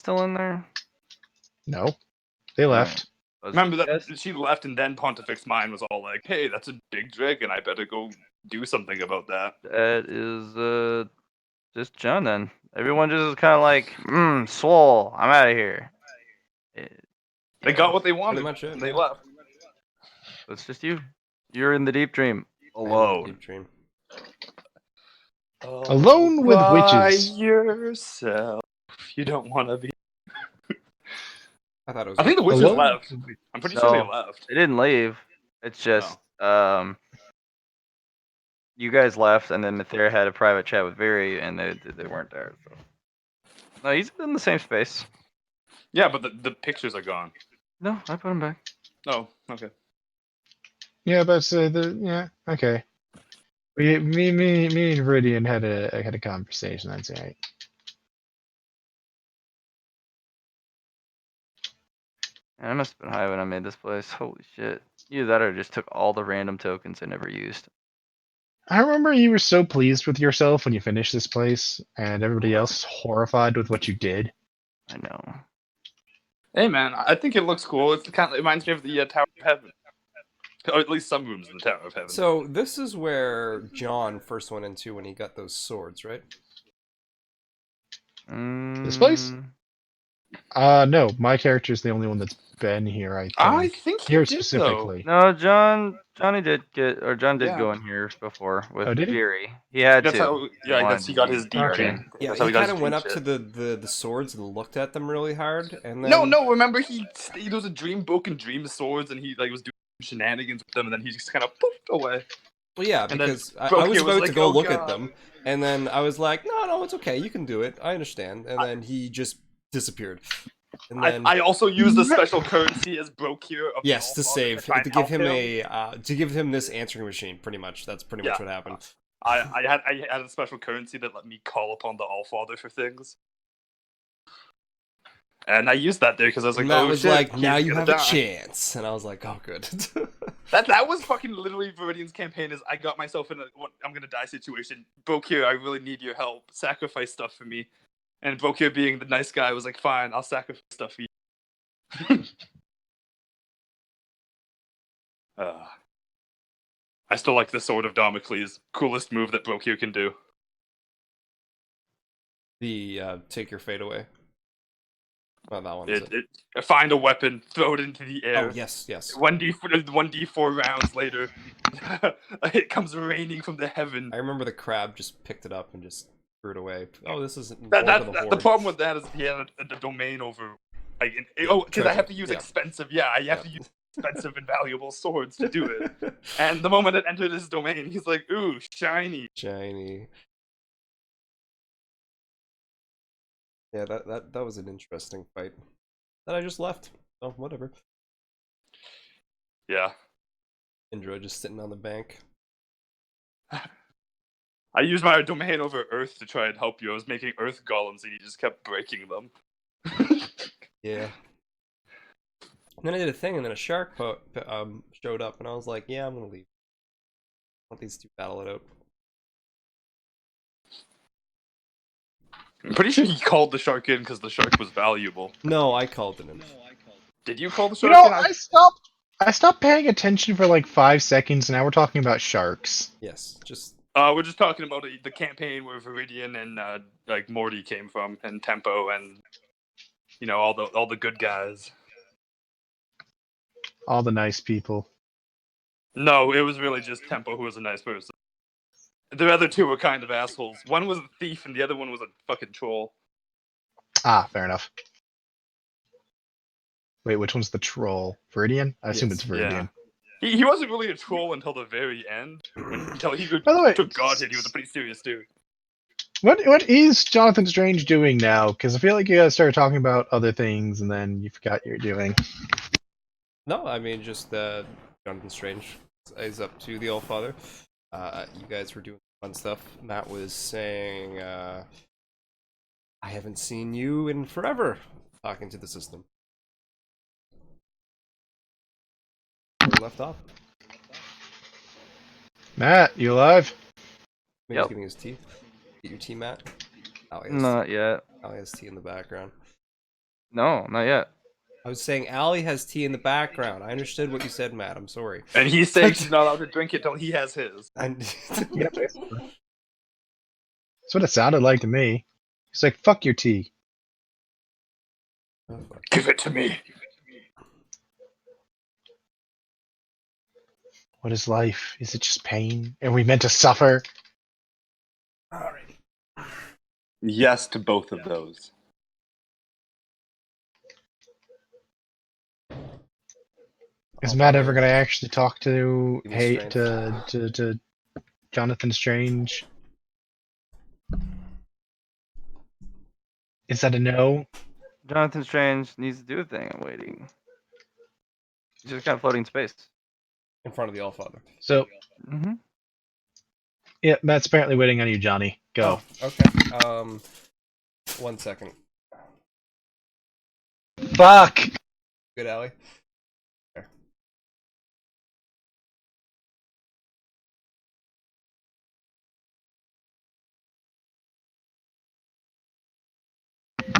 still in there? No, they left. Remember that she left, and then Pontifex Mind was all like, "Hey, that's a big dragon. I better go do something about that." That is just John then. Everyone just is kind of like, Swole, I'm out of here. They got what they wanted. Pretty much it, and they yeah. left. It's just you. You're in the deep dream. Alone. Deep dream. Alone with witches. Yourself. You don't want to be. I thought it was. I think the witches Alone? left. I'm pretty sure they left. They didn't leave. It's just, you guys left, and then Mathera had a private chat with Viri, and they weren't there. So. No, he's in the same space. Yeah, but the pictures are gone. No, I put him back. Oh, okay. Yeah, but okay. Me and Viridian had a conversation. That's right. I must have been high when I made this place. Holy shit. Either that or just took all the random tokens I never used. I remember you were so pleased with yourself when you finished this place, and everybody else is horrified with what you did. I know. Hey man, I think it looks cool. It reminds me of the Tower of Heaven. Or at least some rooms in the Tower of Heaven. So this is where John first went into when he got those swords, right? This place? No, my character's the only one that's been here. I think he here did, specifically. No, Johnny did go in here before with did he? Viri. He had That's to. how, I guess he got his deep dream. Yeah, That's how he got kind his of went dream up shit. to the swords and looked at them really hard, and then No, remember he was a dream book and dream swords, and he was doing shenanigans with them, and then he just kind of poofed away. Well, yeah, And because I Brokir was was about to like, go "Oh, look God." at them, and then I was like, no, it's okay, you can do it, I understand, and then he just disappeared. And then I also used the special currency as Brokir. yes, to save, to give him to give him this answering machine. Pretty much, that's pretty much what happened. I had a special currency that let me call upon the Allfather for things, and I used that there because I was like, and that "Oh was shit, like, he's now you gonna have die." a chance, and I was like, oh, good. That was fucking literally Viridian's campaign. Is I got myself in a I'm gonna die situation. Brokir, I really need your help. Sacrifice stuff for me. And Brokir, being the nice guy, was like, "Fine, I'll sacrifice stuff for you." I still like the Sword of Damocles. Coolest move that Brokir can do. The take your fate away. Well, that one. Find a weapon, throw it into the air. Oh yes. 1d4 rounds later, it comes raining from the heaven. I remember the crab just picked it up and just threw it away. Oh, this isn't. The problem with that is he had a domain over. Because I have to use expensive. Yeah, I have to use expensive and valuable swords to do it. And the moment it entered his domain, he's like, "Ooh, shiny." Yeah, that was an interesting fight. That I just left. Oh, whatever. Yeah. Indra just sitting on the bank. I used my domain over Earth to try and help you. I was making Earth golems, and you just kept breaking them. Yeah. And then I did a thing, and then a shark showed up, and I was like, "Yeah, I'm gonna leave. Let these two battle it out." I'm pretty sure he called the shark in because the shark was valuable. No, I called it in. Did you call the shark in? I stopped paying attention for like 5 seconds, and now we're talking about sharks. Yes, just. We're just talking about the campaign where Viridian and Morty came from, and Tempo, and all the good guys. All the nice people. No, it was really just Tempo who was a nice person. The other two were kind of assholes. One was a thief, and the other one was a fucking troll. Ah, fair enough. Wait, which one's the troll? Viridian? I assume it's Viridian. Yeah. He wasn't really a troll until the very end. Until he took Godhead, he was a pretty serious dude. What is Jonathan Strange doing now? Because I feel like you guys started talking about other things, and then you forgot what you're doing. No, I mean, just Jonathan Strange is up to the Allfather. You guys were doing fun stuff. Matt was saying, I haven't seen you in forever, talking to the system. Where we left off. Matt, you alive? Maybe he's getting his teeth. Get your tea, Matt. Not yet. Ali has tea in the background. No, not yet. I was saying Allie has tea in the background. I understood what you said, Matt. I'm sorry. And he's saying she's not allowed to drink it till he has his. Yeah, basically. That's what it sounded like to me. He's like, "Fuck your tea." Give it to me. What is life? Is it just pain? Are we meant to suffer? Yes to both of those. Is Matt ever gonna actually talk to Stephen Strange. to Jonathan Strange? Is that a no? Jonathan Strange needs to do a thing. I'm waiting. He's just kind of floating in space. In front of the Allfather. So Mm-hmm. yeah, Matt's apparently waiting on you, Johnny. Go. Oh, okay. 1 second. Fuck. Good, Allie.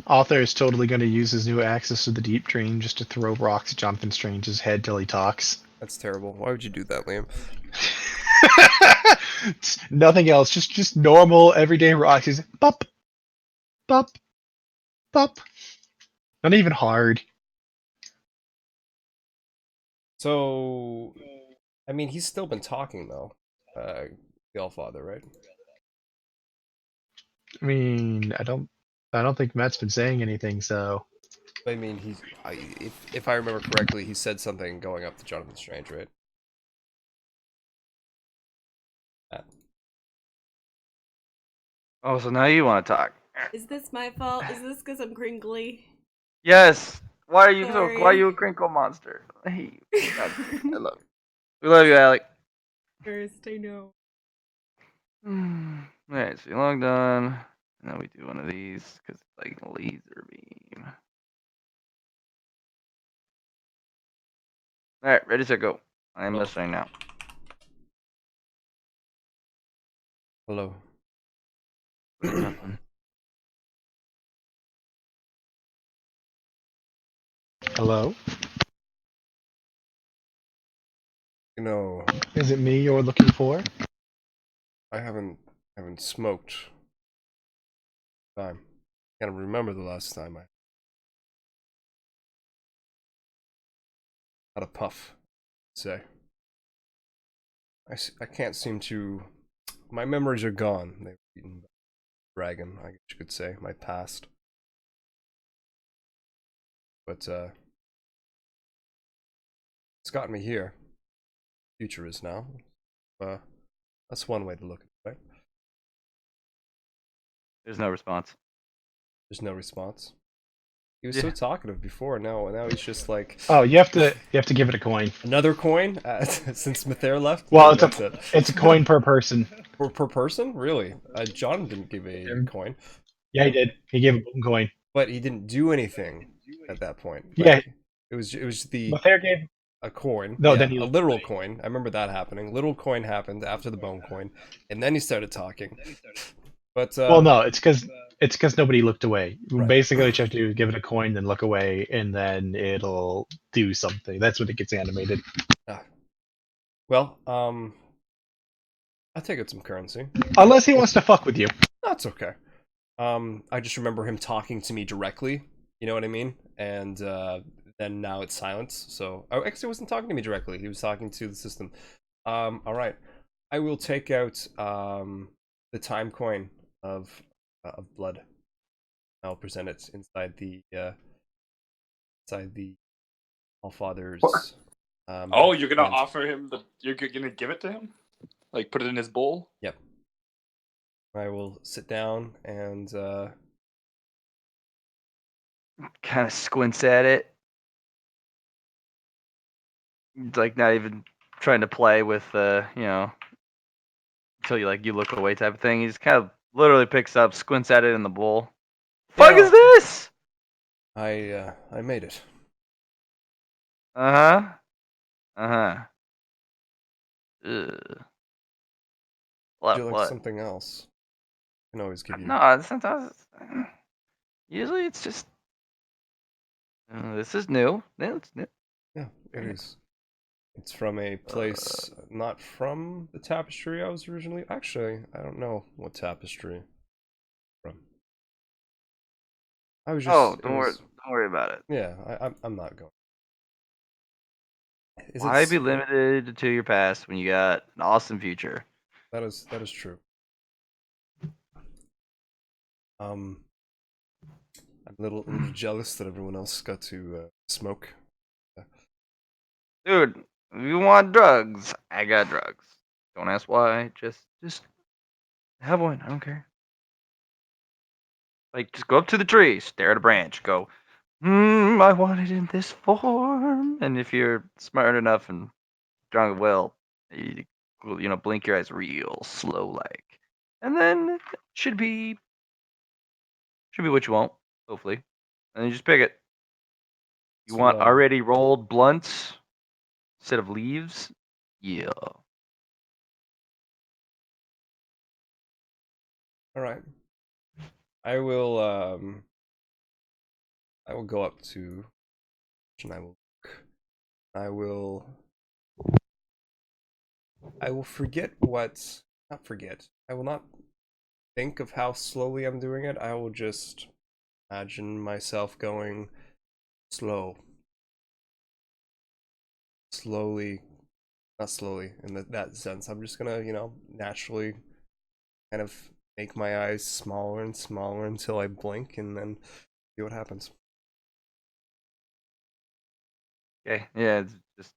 Author is totally going to use his new access to the deep drain just to throw rocks at Jonathan Strange's head till he talks. That's terrible. Why would you do that, Liam? Nothing else. Just normal everyday rocks. He's bop, bop, bop. Not even hard. So, I mean, he's still been talking though. The Allfather, right? I mean, I don't think Matt's been saying anything. So I mean, if I remember correctly, he said something going up to Jonathan Strange, right? Oh, so now you want to talk? Is this my fault? Is this because I'm crinkly? Yes. Why are you Sorry. Why are you a crinkle monster? I hate you. I love you. We love you, Alec. First, I know. Alright, so you logged on. And then we do one of these because it's like a laser beam. Alright, ready to go. I am listening now. Hello. Nothing. hello, You know, is it me you're looking for? I haven't smoked. Time. Can't remember the last time I had a puff. Say. I can't seem to. My memories are gone. They've eaten dragon, I guess you could say, my past. But it's gotten me here. Future is now. That's one way to look at it, right? There's no response. There's no response. He was Yeah. so talkative before. Now he's just like, Oh, you have to give it a coin. another coin since Mithair left. Well, Maybe it's a coin per person. per person. Really? John didn't give a coin, Yeah, he did. He gave a coin. but he didn't do anything at that point. Yeah. Like, it was the Mathair gave. a coin. No, yeah, then he a looked literal away. coin. I remember that happening. Literal coin happened after the bone coin, and then he started talking. But Well, no, it's because nobody looked away. Right. Basically, what you have to do is give it a coin, then look away, and then it'll do something. That's when it gets animated. Well, I take out some currency. Unless he wants to fuck with you. That's okay. I just remember him talking to me directly. You know what I mean? And then now it's silence. So, oh, actually, he wasn't talking to me directly. He was talking to the system. All right. I will take out the time coin of blood. I'll present it inside the Allfather's. Oh, you're gonna hand. offer him you're gonna give it to him? Like put it in his bowl? Yep. I will sit down and Kind of squints at it. It's like not even trying to play with until you look away type of thing. He just kind of literally picks up, squints at it in the bowl. Fuck is this? I made it. Uh-huh. Uh-huh. Ugh. Would you like What? something else? I can always give you. No, sometimes usually it's just This is new. Yeah, it's new. Yeah, it Very is. It's from a place not from the tapestry I was originally. Actually, I don't know what tapestry from. I was just. Oh, It don't worry. was. Don't worry about it. Yeah, I'm not going. Is it? Why be limited to your past when you got an awesome future? That is true. I'm a little jealous that everyone else got to smoke. Dude, if you want drugs, I got drugs. Don't ask why. Just have one. I don't care. Like, just go up to the tree, stare at a branch, go, I want it in this form. And if you're smart enough and strong of will, you blink your eyes real slow, like, and then it should be what you want, hopefully. And you just pick it. You want So, already rolled blunts instead of leaves? Yeah. all right. I will. I will go up to. And I will. I will. I will forget what. Not forget. I will not think of how slowly I'm doing it. I will just imagine myself going slow. Slowly. Not slowly in that sense. I'm just gonna, naturally kind of make my eyes smaller and smaller until I blink and then see what happens. Okay. Yeah, it's just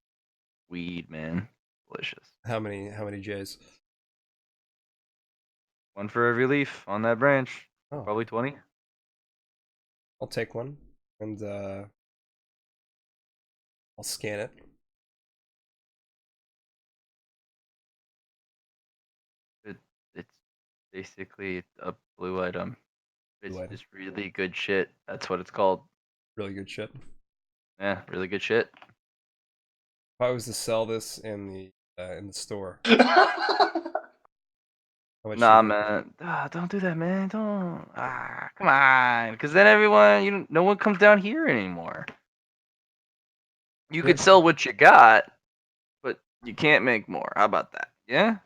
weed, man. Delicious. How many J's? One for every leaf on that branch. Oh, Probably 20. I'll take one and I'll scan it. It's basically a blue item. It's Blue item. just really good shit. That's what it's called. Really good shit. Yeah, really good shit. If I was to sell this in the store, how much do Nah, you think? man. Don't do that, man. Don't. Come on. Because then everyone, no one comes down here anymore. You Yeah, could sell what you got, but you can't make more. How about that? Yeah.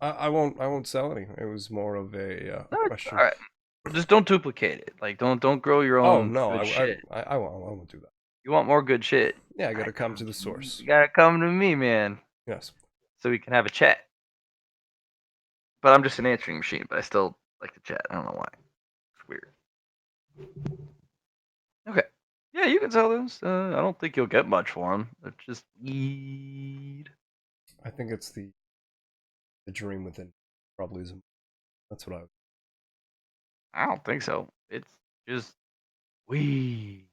I won't sell any. It was more of a No, it's question. all right. Just don't duplicate it. Like, don't grow your Oh own no, good shit. I won't do that. You want more good shit? Yeah, I gotta come to the source. You gotta come to me, man, Yes. so we can have a chat. But I'm just an answering machine, but I still like to chat. I don't know why. It's weird. Okay. Yeah, you can sell those. I don't think you'll get much for them. They're just weed. I think it's the dream within probably is. That's what I would. I don't think so. It's just weed.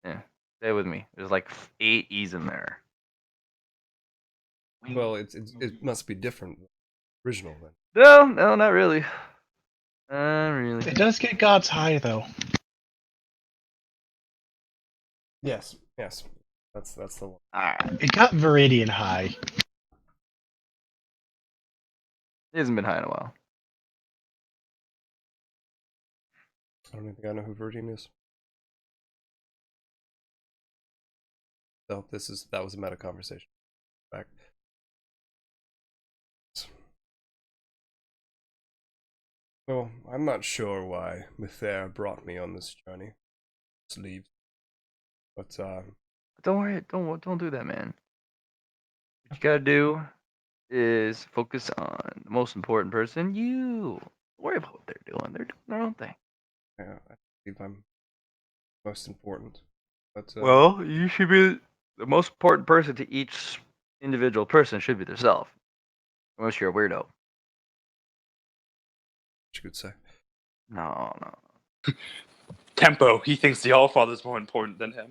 Yeah. Stay with me. There's like 8 E's in there. Well, it must be different than the original then. No, not really. Not really. It does get God's high though. Yes. That's the one. Alright. It got Viridian high. It hasn't been high in a while. I don't even think I know who Virgin is. So that was a meta conversation. Back. So I'm not sure why Mythera brought me on this journey. Sleeves. But Don't worry. Don't do that, man. What you gotta do is focus on the most important person. You. Don't worry about what they're doing. They're doing their own thing. yeah, I believe I'm most important. But Well, you should be the most important person to each individual person should be themselves. Unless you're a weirdo. what you could say. No. Tempo. He thinks the Allfather's more important than him.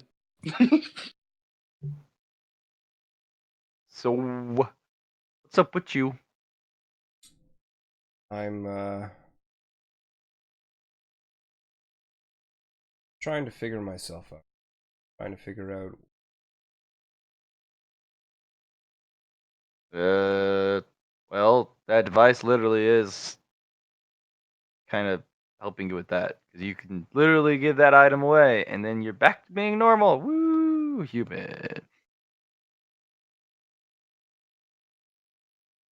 So, what's up with you? I'm trying to figure myself out. Trying to figure out Well, that device literally is kind of helping you with that because you can literally give that item away, and then you're back to being normal. Woo, human.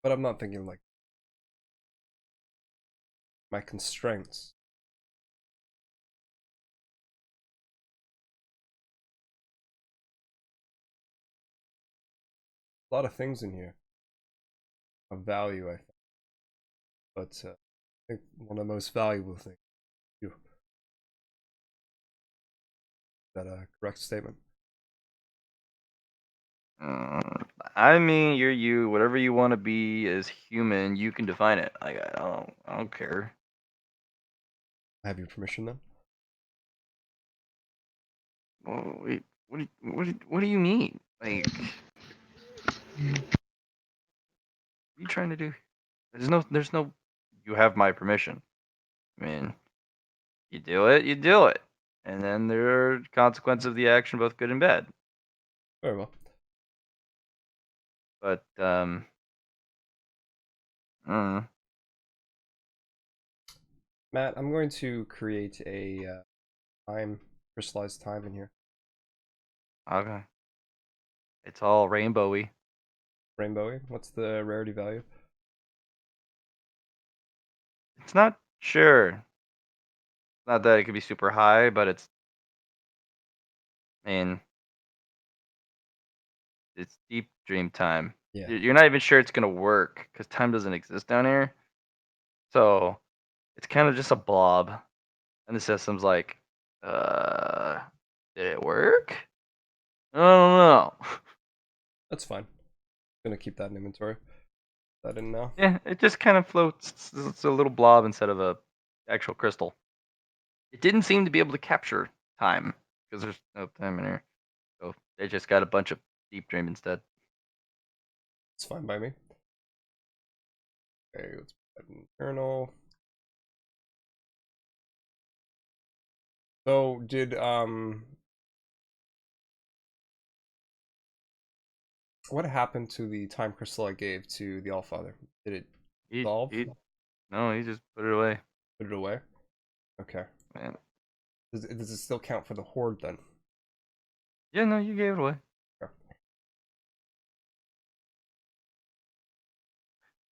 But I'm not thinking like my constraints. A lot of things in here of value, I think. But I think one of the most valuable things is you. Is that a correct statement? I mean, you're you. Whatever you want to be as human, you can define it. Like I don't care. I have your permission then? Well, wait, what do you mean? Like, what are you trying to do? There's no. You have my permission. I mean, you do it, and then there are consequences of the action, both good and bad. Very well. But mm, Matt, I'm going to create a crystallized time in here. okay. It's all rainbowy. Rainbowy. What's the rarity value? It's not sure. Not that it could be super high, but it's. I mean, it's deep dream time. Yeah. You're not even sure it's gonna work because time doesn't exist down here. So it's kind of just a blob, and the system's like, did it work? I don't know. That's fine. I'm gonna keep that in inventory. That in now. Yeah, it just kind of floats. It's a little blob instead of a actual crystal. It didn't seem to be able to capture time because there's no time in here. So they just got a bunch of deep dream instead. It's fine by me. Okay, let's put that in journal. So did what happened to the time crystal I gave to the Allfather? Did it dissolve? No, he just put it away. Put it away? Okay. Man. Does it still count for the horde then? Yeah, no, you gave it away. Okay.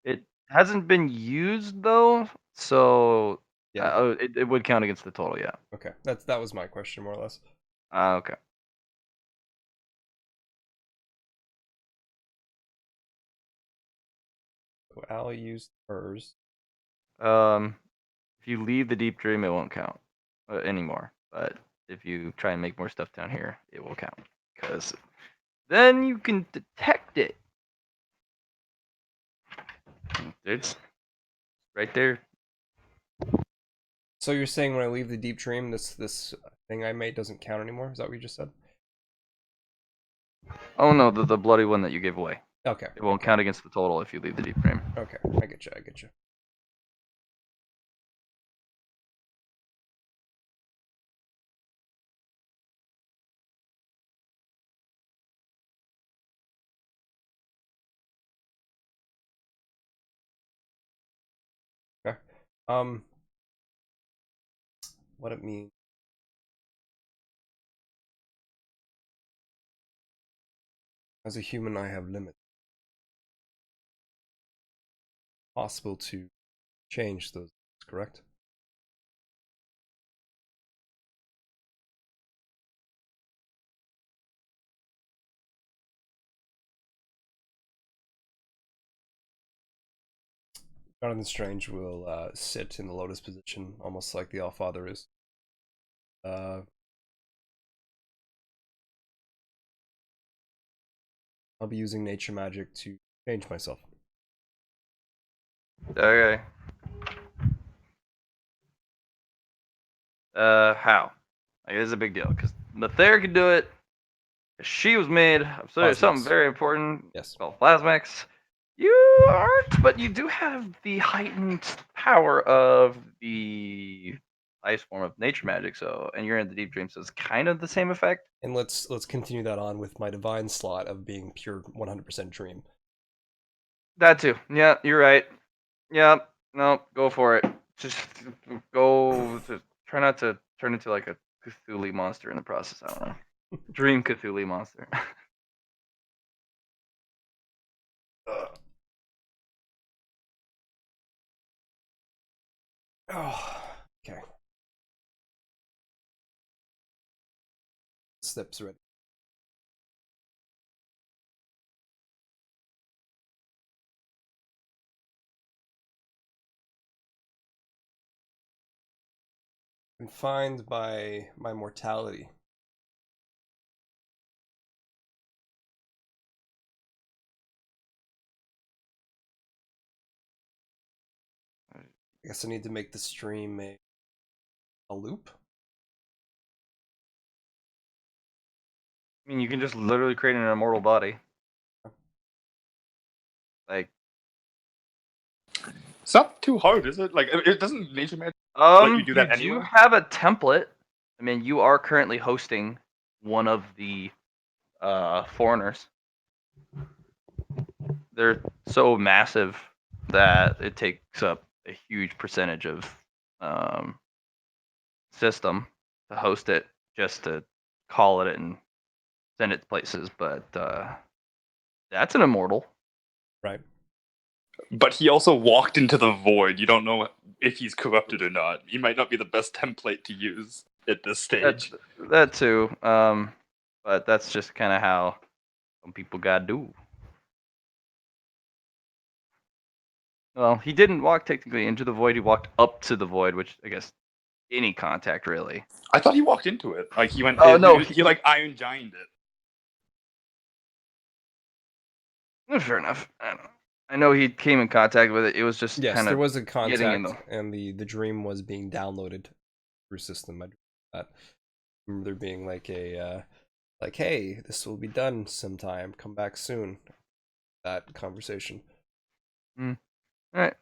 It hasn't been used though, so Yeah. it would count against the total. Yeah. Okay. That was my question more or less. Okay. So Allie used hers. If you leave the deep dream, it won't count anymore. But if you try and make more stuff down here, it will count because then you can detect it. It's right there. So you're saying when I leave the deep dream, this thing I made doesn't count anymore? Is that what you just said? Oh no, the bloody one that you gave away. Okay. It won't count against the total if you leave the deep dream. Okay, I get you. I get you. Okay. What it means. As a human, I have limits. Possible to change those, correct? Jonathan Strange will sit in the lotus position, almost like the Allfather is. I'll be using nature magic to change myself. Okay. How? Like, this is a big deal because Mathera could do it. She was made of something Plasmax. very important. Yes. Well, Plasmax. You aren't, but you do have the heightened power of the ice form of nature magic. So, and you're in the deep dream, so it's kind of the same effect. And let's continue that on with my divine slot of being pure 100% dream. That too. Yeah, you're right. Yeah, no, go for it. just go to try not to turn into like a Cthulhu monster in the process. I don't know. Dream Cthulhu monster. Oh, okay. Steps ready. Confined by my mortality. I guess I need to make the stream a loop. I mean, you can just literally create an immortal body. Like, It's not too hard, is it? Like, it doesn't nature magic let you do that do anyway? have a template. I mean, you are currently hosting one of the foreigners. They're so massive that it takes up a huge percentage of system to host it, just to call it and send it places. But that's an immortal. Right. But he also walked into the void. You don't know if he's corrupted or not. He might not be the best template to use at this stage. That too. But that's just kind of how some people gotta do. Well, he didn't walk technically into the void. He walked up to the void, which I guess any contact really. I thought he walked into it. Like he went. Oh, no, he like Iron Giant it. Fair enough. I don't know. I know he came in contact with it. It was just Yes, kind there of was a getting in contact, and the dream was being downloaded through system. I remember there being like a like, hey, this will be done sometime. Come back soon. That conversation. All right.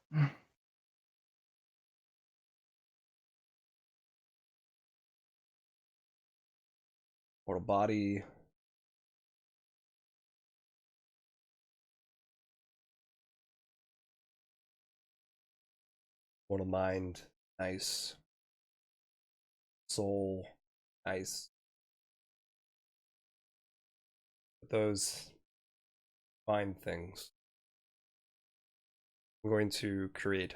Mortal body. Mortal mind. Nice. Soul. Nice. Those fine things. I'm going to create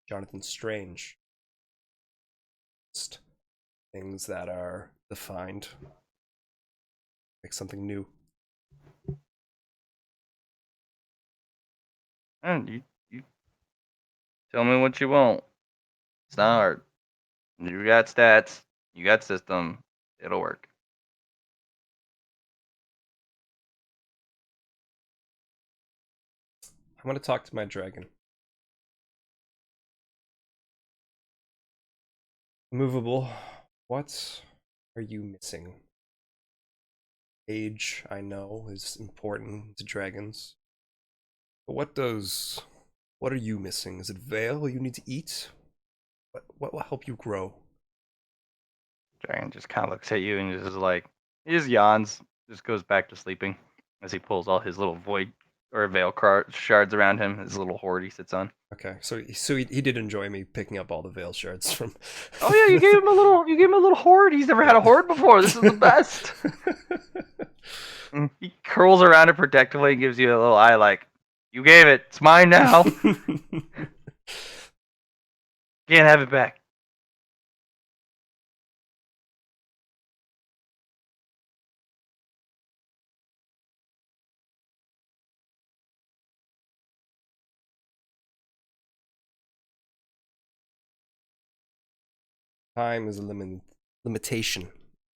Jonathan Strange. Just things that are defined. Make something new. And you tell me what you want. It's not hard. You got stats. You got system. It'll work. I want to talk to my dragon. Movable. What are you missing? Age, I know, is important to dragons. But what are you missing? Is it veil you need to eat? What will help you grow? Dragon just kind of looks at you and just like, he just yawns, just goes back to sleeping as he pulls all his little void or veil shards around him, his little hoard he sits on. Okay, so he did enjoy me picking up all the veil shards from. Oh yeah, you gave him a little hoard. He's never had a hoard before. This is the best. He curls around it protectively and gives you a little eye like, you gave it. It's mine now. Can't have it back. Time is a limitation,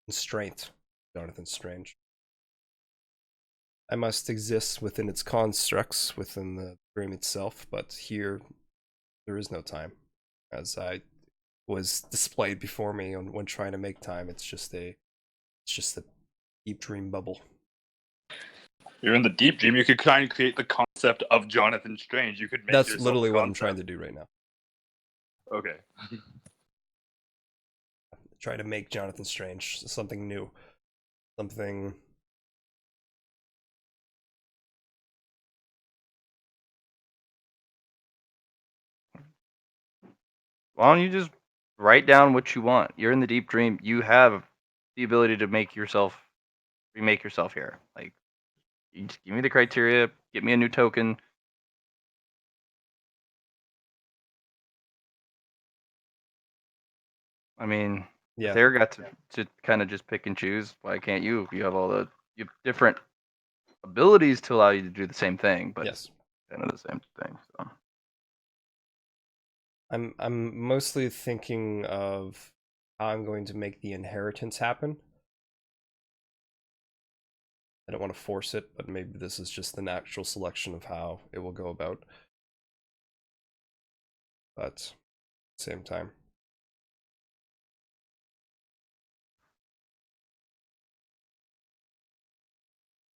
constraint, Jonathan Strange. I must exist within its constructs, within the dream itself, but here there is no time. As I was displayed before me when trying to make time, it's just a deep dream bubble. You're in the deep dream. You could try and create the concept of Jonathan Strange. You could make That's yourself literally a what I'm concept. trying to do right now. Okay. Try to make Jonathan Strange something new, something. why don't you just write down what you want? You're in the deep dream. You have the ability to remake yourself here. Like, you just give me the criteria, get me a new token. I mean, Yeah. if they got to kind of just pick and choose, why can't you? You have different abilities to allow you to do the same thing, but Yes. kind of the same thing. So. I'm mostly thinking of how I'm going to make the inheritance happen. I don't want to force it, but maybe this is just the natural selection of how it will go about. But same time.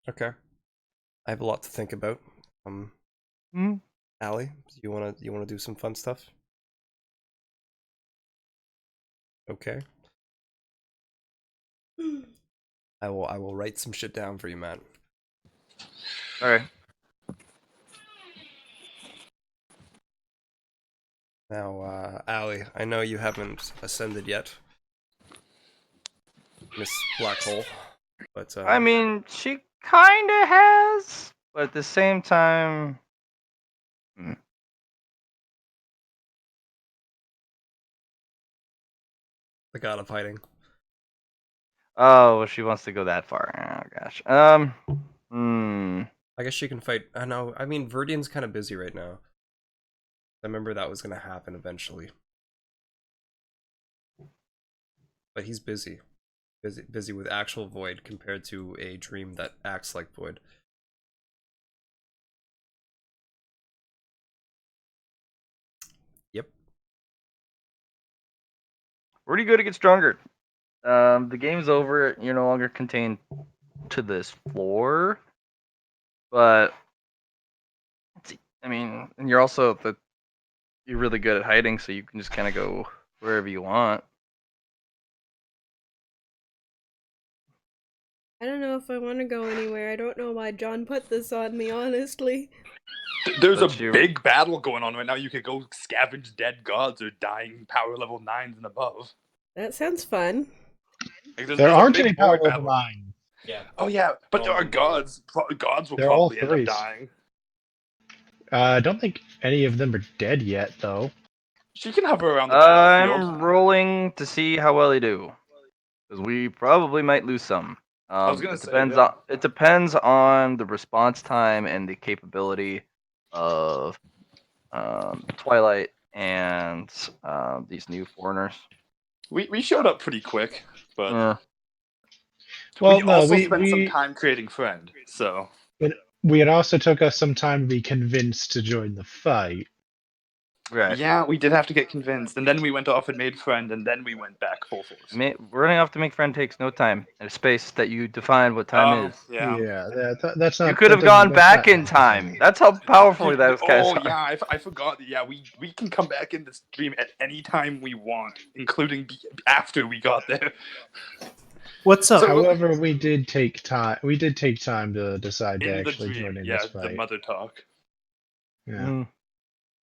Okay. I have a lot to think about. Allie, do you wanna do some fun stuff? Okay. I will write some shit down for you, Matt. All right. Now, Allie, I know you haven't ascended yet, Miss Black Hole, but I mean, she kind of has, but at the same time, the God of Hiding. oh, she wants to go that far. Oh gosh. I guess she can fight. I know. I mean, Verdian's kind of busy right now. I remember that was gonna happen eventually, but he's busy. Busy with actual Void compared to a dream that acts like Void. Yep. Where do you go to get stronger? The game's over. You're no longer contained to this floor, but I mean, and you're also you're really good at hiding, so you can just kind of go wherever you want. I don't know if I want to go anywhere. I don't know why John put this on me, honestly. There's a But you- big battle going on right now. You could go scavenge dead gods or dying power level 9s and above. That sounds fun. Like, There there's a aren't big any power board level battle. 9. Yeah. Oh yeah, but there All are in gods. Gods will They're all probably end up threes. dying. I don't think any of them are dead yet, though. She can hover around the battlefield. I'm rolling to see how well they do, because we probably might lose some. was gonna It say, depends yeah. on the response time and the capability of Twilight and these new foreigners. We showed up pretty quick, but Well, we no, also we spent some we time creating friend. So it also took us some time to be convinced to join the fight. Right. yeah, we did have to get convinced, and then we went off and made friend, and then we went back full force. Running off to make friend takes no time and a space that you define what time is. Yeah. That's not. You could that have gone doesn't- back that's in not- time. That's how powerful those guys Oh are. yeah, I forgot. Yeah, we can come back in this dream at any time we want, including after we got there. What's up? So- However, we did take time. We did take time to decide to In the actually dream, join in yeah, this the fight. mother talk. Yeah.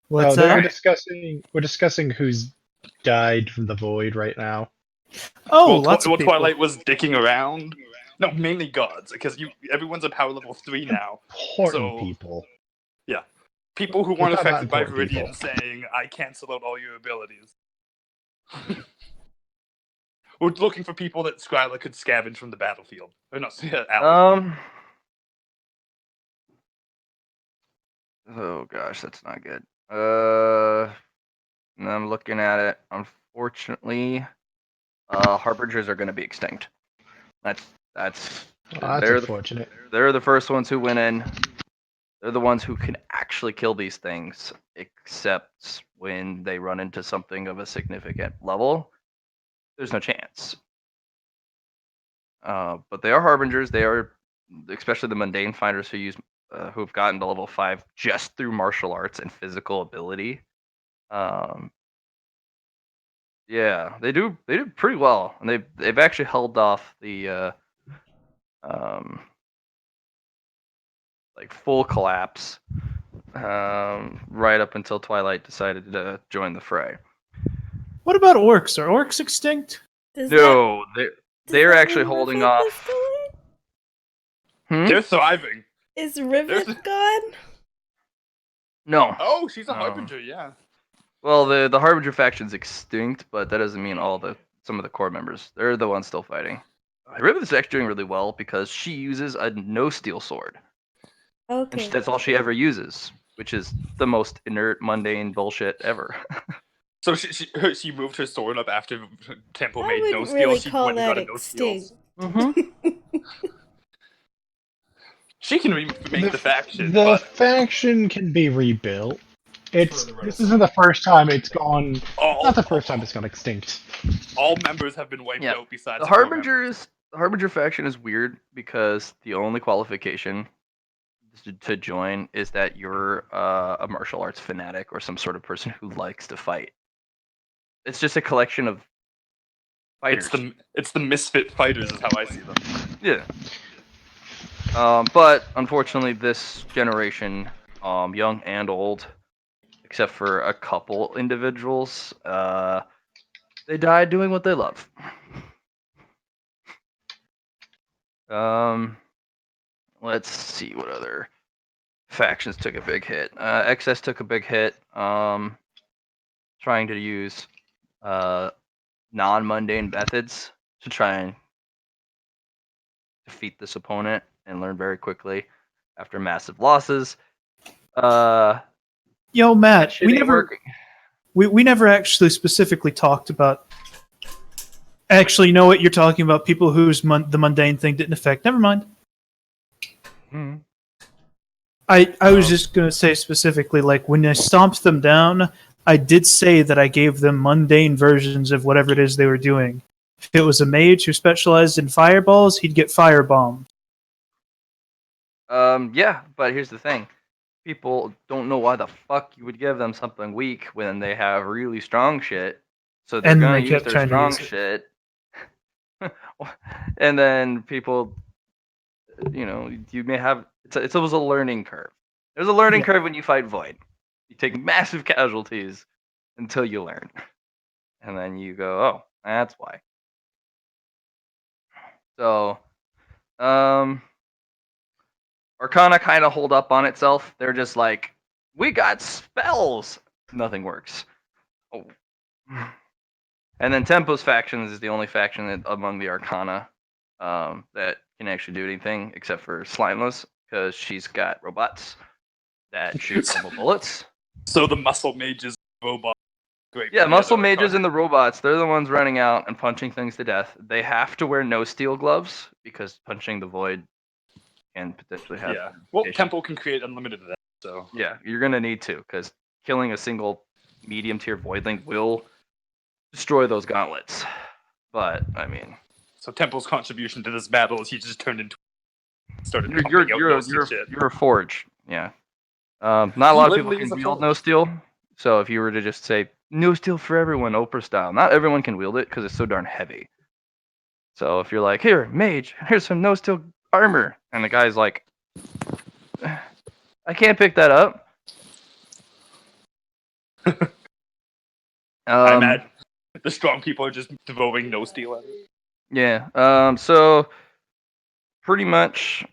What's We're up? discussing. We're discussing who's died from the void right now. Oh, well, lots of people. Twilight was dicking around. No, mainly gods, because everyone's a power level 3 now. Important So- people. People who We're weren't talking about affected by important Viridian people. saying, I cancel out all your abilities. We're looking for people that Skylar could scavenge from the battlefield. Or not, Alex. Oh gosh, that's not good. And I'm looking at it. Unfortunately, harbingers are going to be extinct. That's That's they're unfortunate. they're the first ones who went in. They're the ones who can actually kill these things, except when they run into something of a significant level. There's no chance. But they are harbingers. They are, especially the mundane finders who've gotten to level 5 just through martial arts and physical ability. Yeah, they do pretty well, and they've actually held off the like full collapse right up until Twilight decided to join the fray. What about orcs? Are orcs extinct? Does that- No, does they're that actually mean holding Riveth off. is gone? Hmm? They're thriving. Is Riveth gone? No. Oh, she's a Um, harbinger. Yeah. Well, the Harbinger faction's extinct, but that doesn't mean some of the core members. They're the ones still fighting. Riveth's actually doing really well because she uses a no steel sword, and Okay. that's all she ever uses, which is the most inert, mundane bullshit ever. So she moved her sword up after Temple I made no wouldn't steel. really She call went and got that a no steel. extinct. Mm-hmm. She can remake the faction, The but faction can be rebuilt. It's For the this Renaissance. isn't the first time it's gone. all, Not the first time it's gone extinct. all members have been wiped Yeah. out besides The core members. Harbinger faction is weird because the only qualification to join is that you're a martial arts fanatic or some sort of person who likes to fight. It's just a collection of fighters. It's the misfit fighters is how I see them. Yeah. But unfortunately, this generation, young and old, except for a couple individuals, they died doing what they love. Let's see what other factions took a big hit. XS took a big hit. Trying to use non-mundane methods to try and defeat this opponent and learn very quickly after massive losses. Yo, Matt, Shit we ain't never working. we never actually specifically talked about. Actually, you know what? You're talking about people whose the mundane thing didn't affect. Never mind. Mhm. I was just gonna say specifically, like when I stomped them down, I did say that I gave them mundane versions of whatever it is they were doing. If it was a mage who specialized in fireballs, he'd get firebombed. Yeah, but here's the thing. People don't know why the fuck you would give them something weak when they have really strong shit. So they're And gonna they use kept their trying to strong use it. shit. And then people, you may have it's always a learning curve. There's a learning Yeah. curve when you fight Void. You take massive casualties until you learn. And then you go, oh, that's why. So, Arcana kind of hold up on itself. They're just like, we got spells. Nothing works. Oh. And then Tempo's factions is the only faction among the Arcana that can actually do anything except for Slimeless, because she's got robots that shoot double bullets. So the muscle mages robot. Great. Yeah, for the muscle other mages Arcana. and the robots, they're the ones running out and punching things to death. They have to wear no steel gloves because punching the void can potentially have. Yeah. Well, issues. Temple can create unlimited of that. So Yeah, you're gonna need to, because killing a single medium tier voidling will destroy those gauntlets. But I mean, so Temple's contribution to this battle is he just turned into started you're pumping out you're no you're, steel you're, shit. you're a forge. Yeah. Not a lot of people literally can is a wield forge. no steel. So if you were to just say no steel for everyone, Oprah style, not everyone can wield it because it's so darn heavy. So if you're like, here, mage, here's some no steel armor, and the guy's like, I can't pick that up. I imagine the strong people are just throwing no steel at it. Yeah. So pretty much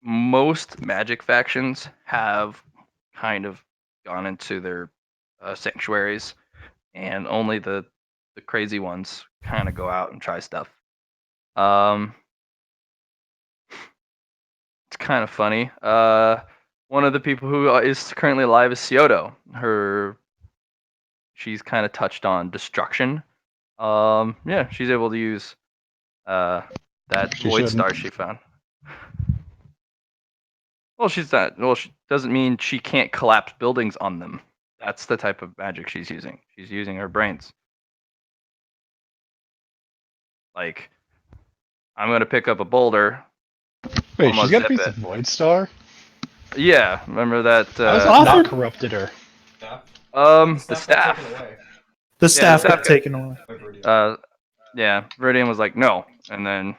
most magic factions have kind of gone into their sanctuaries, and only the crazy ones kind of go out and try stuff. It's kind of funny. One of the people who is currently alive is Scioto. She's kind of touched on destruction. Yeah, she's able to use that She void shouldn't. star she found. Well, she's not. Well, she doesn't mean she can't collapse buildings on them. That's the type of magic she's using. She's using her brains. Like, I'm gonna pick up a boulder. Wait, Almost she's got a zip piece it. of Void Star? Yeah, remember that? How's Author? not corrupted her? The staff. The staff staff got got- taken away. Yeah, Viridian was like, no, and then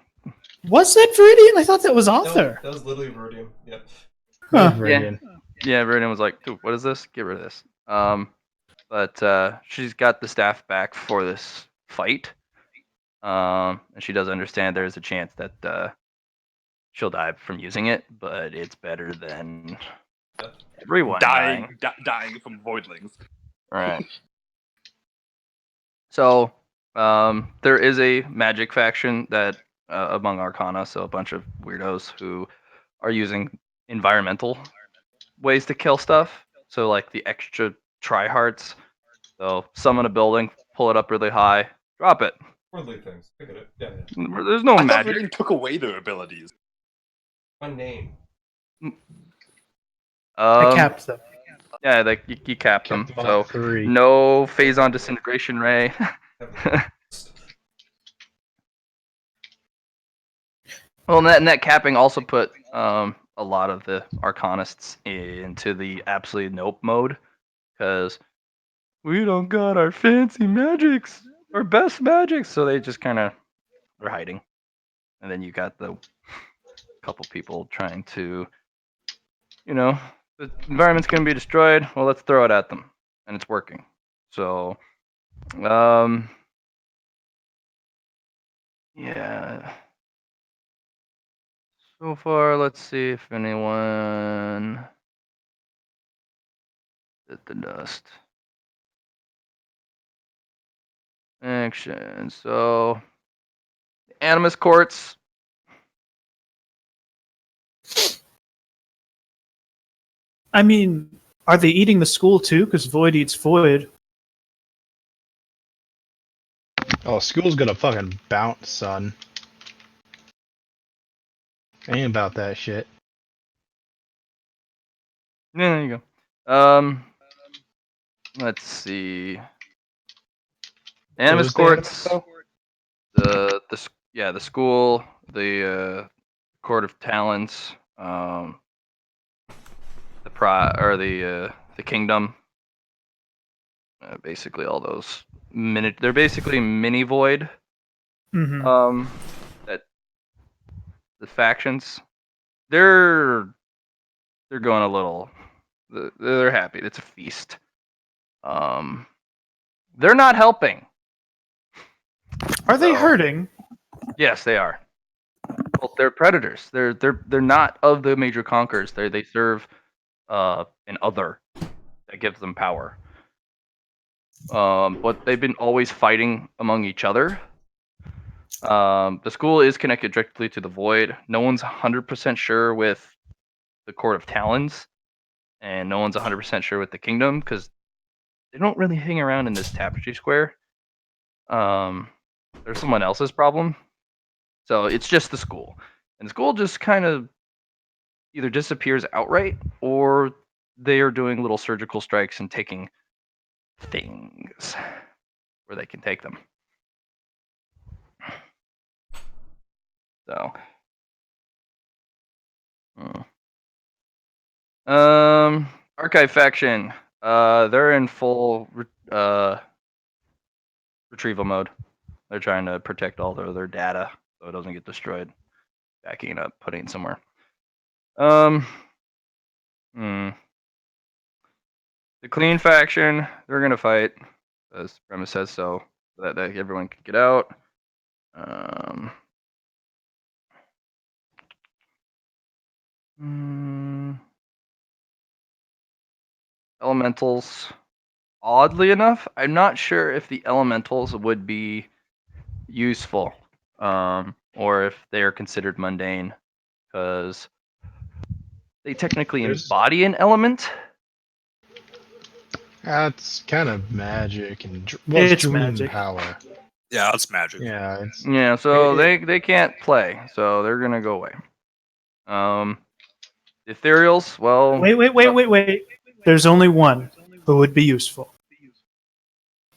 Was that Viridian? I thought that was Author. That was literally Viridian. Yep. Huh. Viridian. yeah, Viridian was like, dude, what is this? Get rid of this. but she's got the staff back for this fight. And she does understand there's a chance that she'll die from using it, but it's better than everyone dying. Dying from voidlings. Right. So, there is a magic faction that among Arcana, so a bunch of weirdos who are using environmental ways to kill stuff. So, like the extra tryhards. So, summon a building, pull it up really high, drop it. Worldly things. I get it. Yeah. There's no I thought magic. Ridding took away their abilities. One name. I capped them. Yeah, like you cap them. Kept them So on 3. no phase-on disintegration ray. Well, net capping also put a lot of the Arcanists into the absolute nope mode, because we don't got our fancy magics, our best magics, so they just kind of are hiding. And then you got the couple people trying to, the environment's going to be destroyed. Well, let's throw it at them, and it's working. So, yeah. So far, let's see if anyone bit the dust. Action. So, Animus Courts. I mean, are they eating the school too? Because Void eats Void. Oh, school's gonna fucking bounce, son. Ain't about that shit. Yeah, there you go. Let's see. Animus was the Animus, Courts. though? The school, the Court of Talons, the kingdom. Basically, all those they're basically mini Void. Mm-hmm. That the factions, they're going a little. They're happy. It's a feast. They're not helping. Are they So- hurting? Yes, they are. Well, they're predators. They're not of the major conquerors. They serve an other that gives them power. But they've been always fighting among each other. The school is connected directly to the Void. No one's 100% sure with the Court of Talons, and no one's 100% sure with the Kingdom, because they don't really hang around in this Tapestry Square. There's someone else's problem. So it's just the school. And the school just kind of either disappears outright, or they are doing little surgical strikes and taking things where they can take them. So, Archive faction. They're in full retrieval mode. They're trying to protect all their data so it doesn't get destroyed. Backing it up, putting it somewhere. The Clean faction, they're gonna fight, as the premise says so that everyone can get out. Elementals. Oddly enough, I'm not sure if the elementals would be useful, or if they are considered mundane, because they technically embody an element. That's kind of magic and It's dream magic. power. Yeah, that's magic. Yeah, it's Yeah, so It- they can't play, so they're gonna go away. Ethereals, well, Wait. There's only one who would be useful.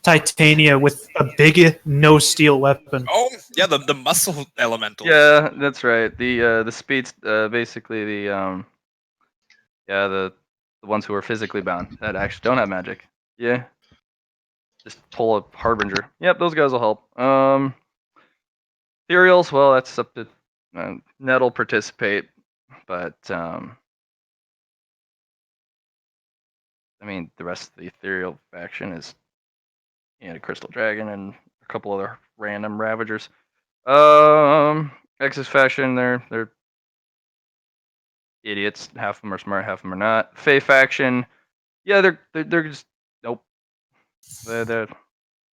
Titania with a big no steel weapon. Oh, yeah, the muscle elemental. yeah, that's right. The speeds, basically the ones who are physically bound that actually don't have magic. Yeah, just pull a harbinger. Yep, those guys will help. Ethereals, well, that's up to Net'll participate, but I mean, the rest of the ethereal faction is, Crystal Dragon and a couple other random Ravagers. Exus faction, they're idiots. Half of them are smart, half of them are not. Fey faction, yeah, they're just nope.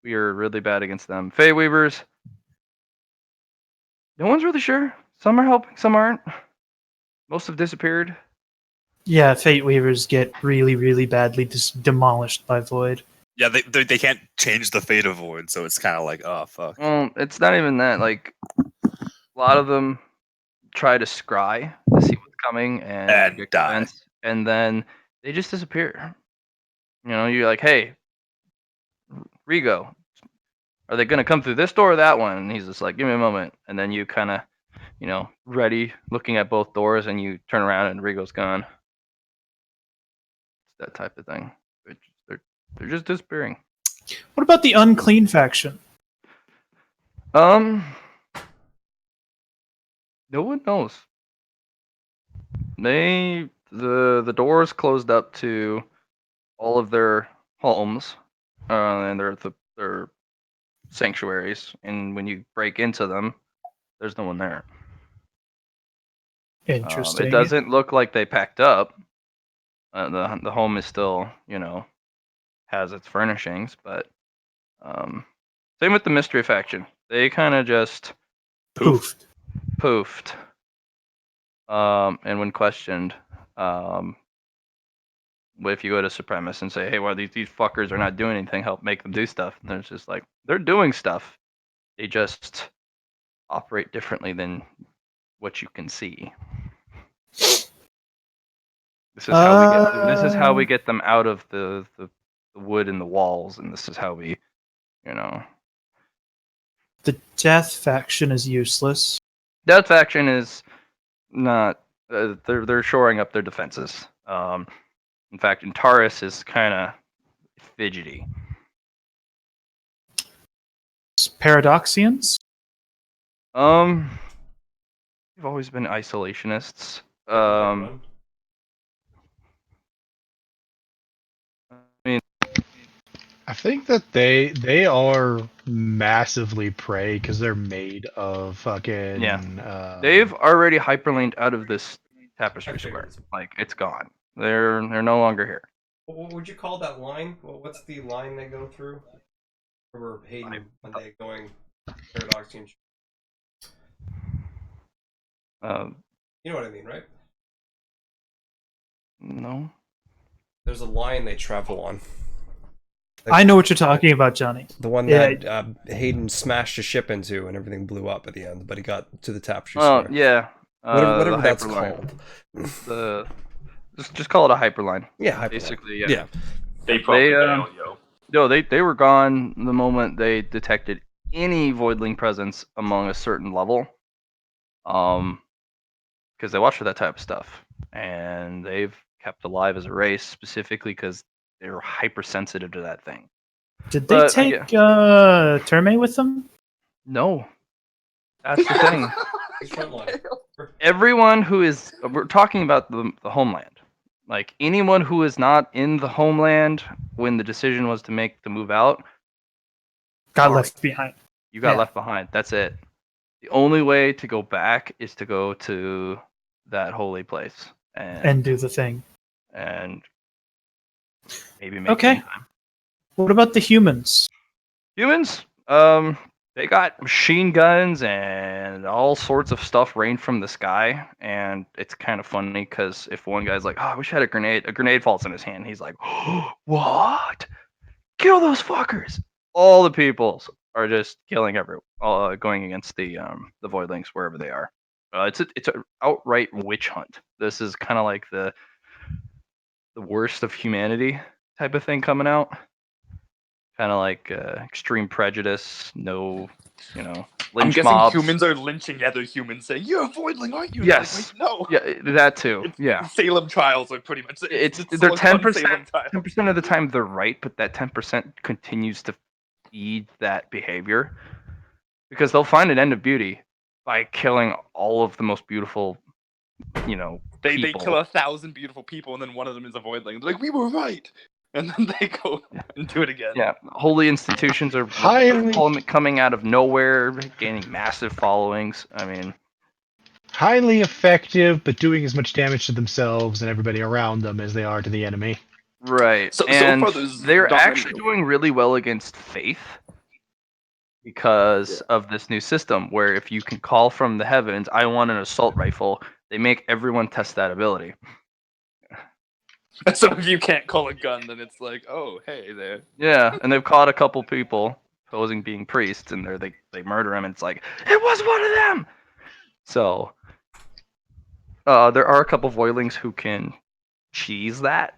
We are really bad against them. Fey Weavers, no one's really sure. Some are helping, some aren't. Most have disappeared. Yeah, Fate Weavers get really, really badly demolished by Void. Yeah, they can't change the fate of Void, so it's kind of like, oh fuck. Well, it's not even that. Like, a lot of them try to scry to see what's coming and predict die. events, and then they just disappear. You're like, hey, Rigo, are they going to come through this door or that one? And he's just like, give me a moment. And then you kind of, ready, looking at both doors, and you turn around and Rigo's gone. It's that type of thing. They're just disappearing. What about the Unclean faction? No one knows. The doors closed up to all of their homes, and their sanctuaries. And when you break into them, there's no one there. Interesting. It doesn't look like they packed up. The home is still, has its furnishings, but same with the mystery faction. They kind of just Poofed. And when questioned, if you go to Supremus and say, hey, well, these fuckers are not doing anything, help make them do stuff. And there's just like, they're doing stuff. They just operate differently than what you can see. This is how we get them out of the wood and the walls, and this is how we, The Death faction is useless. Death faction is not. They're shoring up their defenses. In fact, Antares is kind of fidgety. Paradoxians? They've always been isolationists. I think that they are massively prey because they're made of fucking. Yeah. They've already hyperlinked out of this tapestry square. Like, it's gone. They're no longer here. What would you call that line? What's the line they go through? Or Hayden when they going Paradoxian? You know what I mean, right? No. There's a line they travel on. I know what you're talking about, Johnny. The one that Hayden smashed a ship into and everything blew up at the end, but he got to the tapestry square. Yeah. Whatever that's hyperline. called. Just call it a hyperline. Yeah, hyperline. Basically, yeah. Yeah. They probably down, yo. No, they were gone the moment they detected any voidling presence among a certain level. Because they watch for that type of stuff, and they've kept alive as a race specifically because they were hypersensitive to that thing. Did they take Terme with them? No, that's the thing. Everyone who is, we're talking about the homeland. Like, anyone who is not in the homeland when the decision was to make the move out got left behind. You got left behind. That's it. The only way to go back is to go to that holy place and do the thing. And maybe make okay. time. What about the humans? Humans? They got machine guns and all sorts of stuff rained from the sky, and it's kind of funny because if one guy's like, "Oh, I wish I had a grenade falls in his hand." He's like, "Oh, what? Kill those fuckers!" All the peoples are just killing everyone, going against the voidlings wherever they are. It's an outright witch hunt. This is kind of like the worst of humanity type of thing coming out. Kind of like extreme prejudice, no, lynch I'm guessing mobs. humans are lynching other humans, saying, "You're a voidling, aren't you?" Yes. Like, no. Yeah, that too. Yeah. Salem trials are pretty much. They're 10%. 10% of the time they're right, but that 10% continues to feed that behavior because they'll find an end of beauty by killing all of the most beautiful, They kill 1,000 beautiful people, and then one of them is a voidling. They're like, "We were right." and then they go and do it again. Yeah, holy institutions are Highly- coming out of nowhere, gaining massive followings. I mean, Highly effective, but doing as much damage to themselves and everybody around them as they are to the enemy. right. So And far, there's they're not actually many- doing really well against Faith because of this new system where if you can call from the heavens, I want an assault rifle, they make everyone test that ability. So if you can't call a gun, then it's like, oh, hey there. Yeah, and they've caught a couple people posing being priests, and they murder him, and it's like, it was one of them! So, there are a couple voidlings who can cheese that,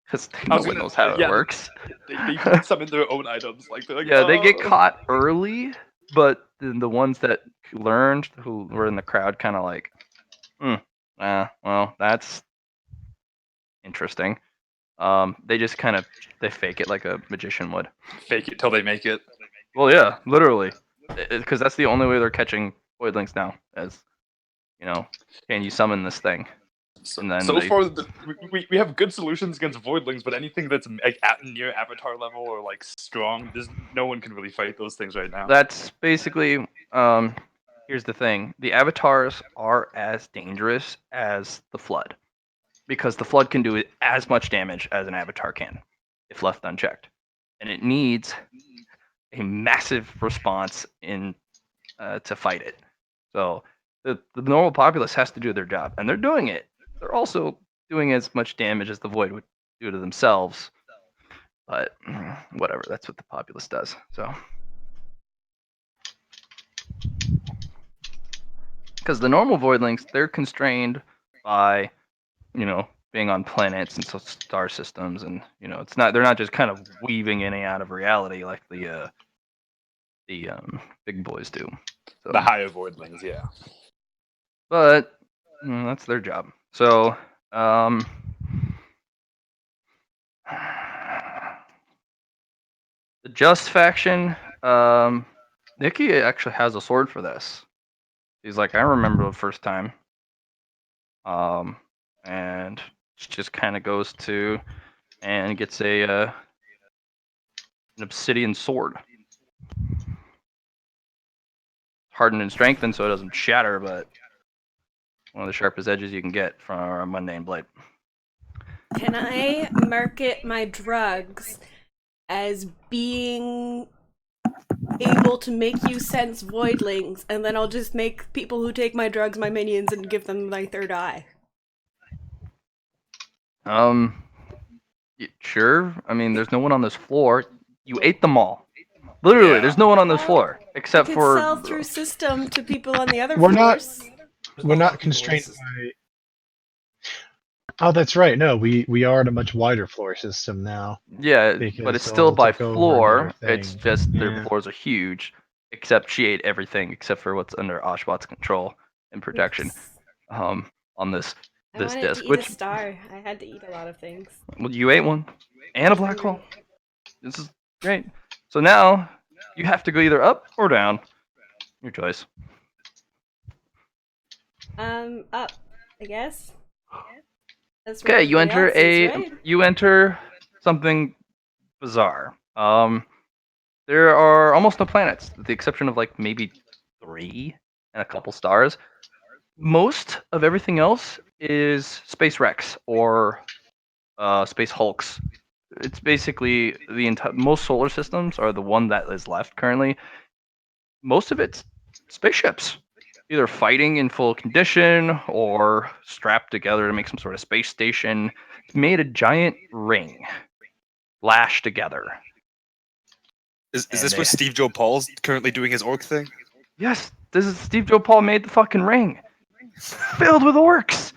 because I was no one gonna- knows how it yeah. works. They can summon their own items. Like they're like, Yeah, they get "Oh." caught early, but the ones that learned, who were in the crowd, kind of like, well, that's interesting. They just kind of they fake it like a magician would. Fake it till they make it. Well, yeah, literally, because that's the only way they're catching voidlings now. As you know, can you summon this thing? So, And then so they- far, we have good solutions against voidlings, but anything that's like at near avatar level or like strong, no one can really fight those things right now. That's basically. Here's the thing: the avatars are as dangerous as the flood, because the flood can do as much damage as an avatar can, if left unchecked, and it needs a massive response in to fight it. So the normal populace has to do their job, and they're doing it. They're also doing as much damage as the void would do to themselves. But whatever, that's what the populace does. So because the normal voidlings, they're constrained by, being on planets and star systems, and they're not just kind of weaving in and out of reality like the big boys do. So, The higher voidlings, yeah. but that's their job. So, the Just faction, Nikki actually has a sword for this. He's like, I remember the first time. And she just kind of goes to and gets an obsidian sword. Hardened and strengthened so it doesn't shatter, but one of the sharpest edges you can get from a mundane blade. Can I market my drugs as being able to make you sense voidlings, and then I'll just make people who take my drugs my minions and give them my third eye? Sure. I mean, there's no one on this floor. You ate them all. Literally, Yeah. there's no one on this Well, floor except could for. sell through system to people on the other We're not- floors. We're not constrained by. Oh, that's right. No, we are in a much wider floor system now. Yeah, because but it's still Soul by took over floor. another It's thing. just their Yeah. floors are huge. Except she ate everything except for what's under Oshbot's control and protection. Oops. On this I this wanted disc, to eat which a star. I had to eat a lot of things. well, you ate one and a black hole. This is great. So now you have to go either up or down. Your choice. Up, I guess. That's Okay, where you enter everybody else is, right? you enter something bizarre. There are almost no planets, with the exception of like maybe 3 and a couple stars. Most of everything else is space wrecks or space hulks. It's basically the entire most solar systems are the one that is left currently. Most of it's spaceships, either fighting in full condition or strapped together to make some sort of space station. It's made a giant ring, lashed together. Is And this they- where Steve Joe Paul's currently doing his orc thing? Yes, this is Steve Joe Paul made the fucking ring, filled with orcs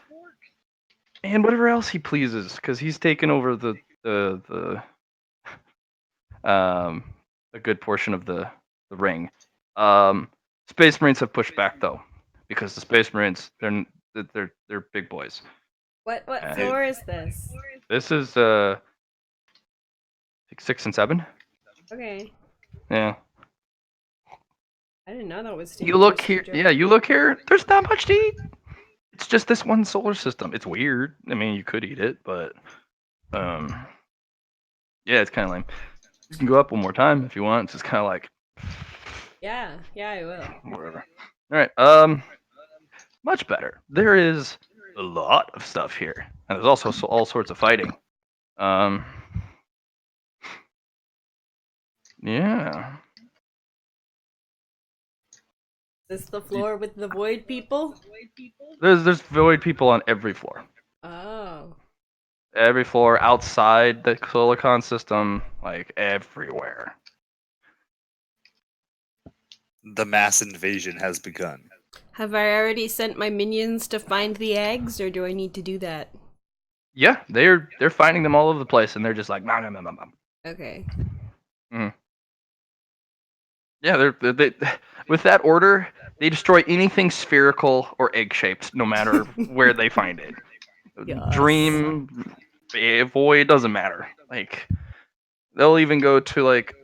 and whatever else he pleases, because he's taken over a good portion of the ring. Space Marines have pushed back though, because the Space Marines they're big boys. What Uh, floor is this? This is I think 6 and 7. Okay. Yeah. I didn't know that was You look Steve here. Joe. Yeah, you look here. There's not much to eat. It's just this one solar system. It's weird. I mean, you could eat it, but Yeah, it's kind of lame. You can go up one more time if you want. It's just kind of like Yeah, I will. whatever. All right. Much better. There is a lot of stuff here, and there's also all sorts of fighting. Yeah. Is this the floor with the void people? There's void people on every floor. Oh. Every floor outside the Solicon system, like everywhere. The mass invasion has begun. Have I already sent my minions to find the eggs, or do I need to do that? Yeah, they're finding them all over the place, and they're just like, nom, nom, nom, nom, nom. Okay. Yeah, they with that order, they destroy anything spherical or egg-shaped, no matter where they find it. Yes. Dream, void, doesn't matter. Like, they'll even go to like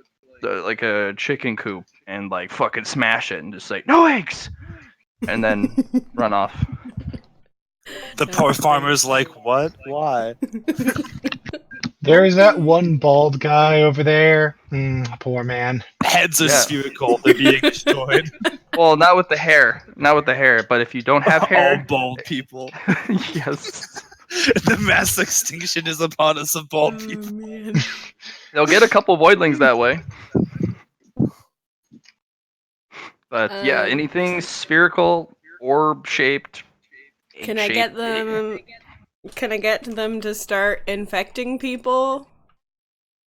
a chicken coop and like fucking smash it and just say no eggs, and then run off. The poor farmer's like, what? Why? There is that one bald guy over there. Poor man. Heads are Yeah. spherical. They're being destroyed. Well, not with the hair, but if you don't have All hair, bald people. yes, The mass extinction is upon us of bald people. Man. they'll get a couple voidlings that way. But yeah, Um, anything spherical, orb shaped. Can I get them? Can I get them to start infecting people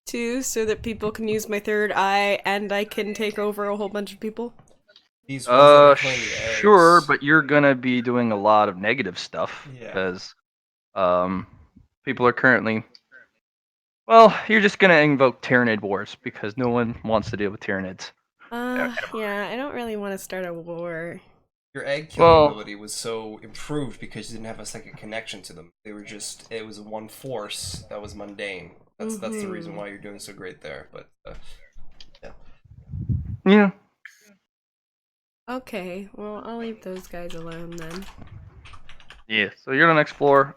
too, so that people can use my third eye and I can take over a whole bunch of people? These ones that are killing the Sure, eggs. but you're gonna be doing a lot of negative stuff Yeah. because people are currently. Well, you're just gonna invoke Tyranid wars because no one wants to deal with Tyranids. Yeah, I don't really want to start a war. Your egg killing Well- ability was so improved because you didn't have a second connection to them. They were just, it was one force that was mundane. That's the reason why you're doing so great there. But Yeah. Okay, well, I'll leave those guys alone then. Yeah. So you're on the next floor.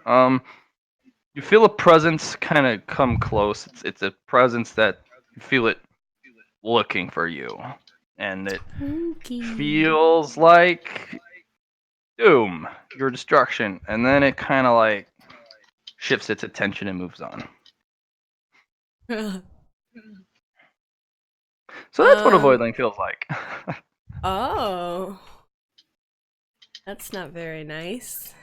You feel a presence kind of come close. It's a presence that you feel it looking for you, and it Okay. feels like doom, your destruction, and then it kind of like shifts its attention and moves on. So that's what a Um, voidling feels like. Oh. That's not very nice.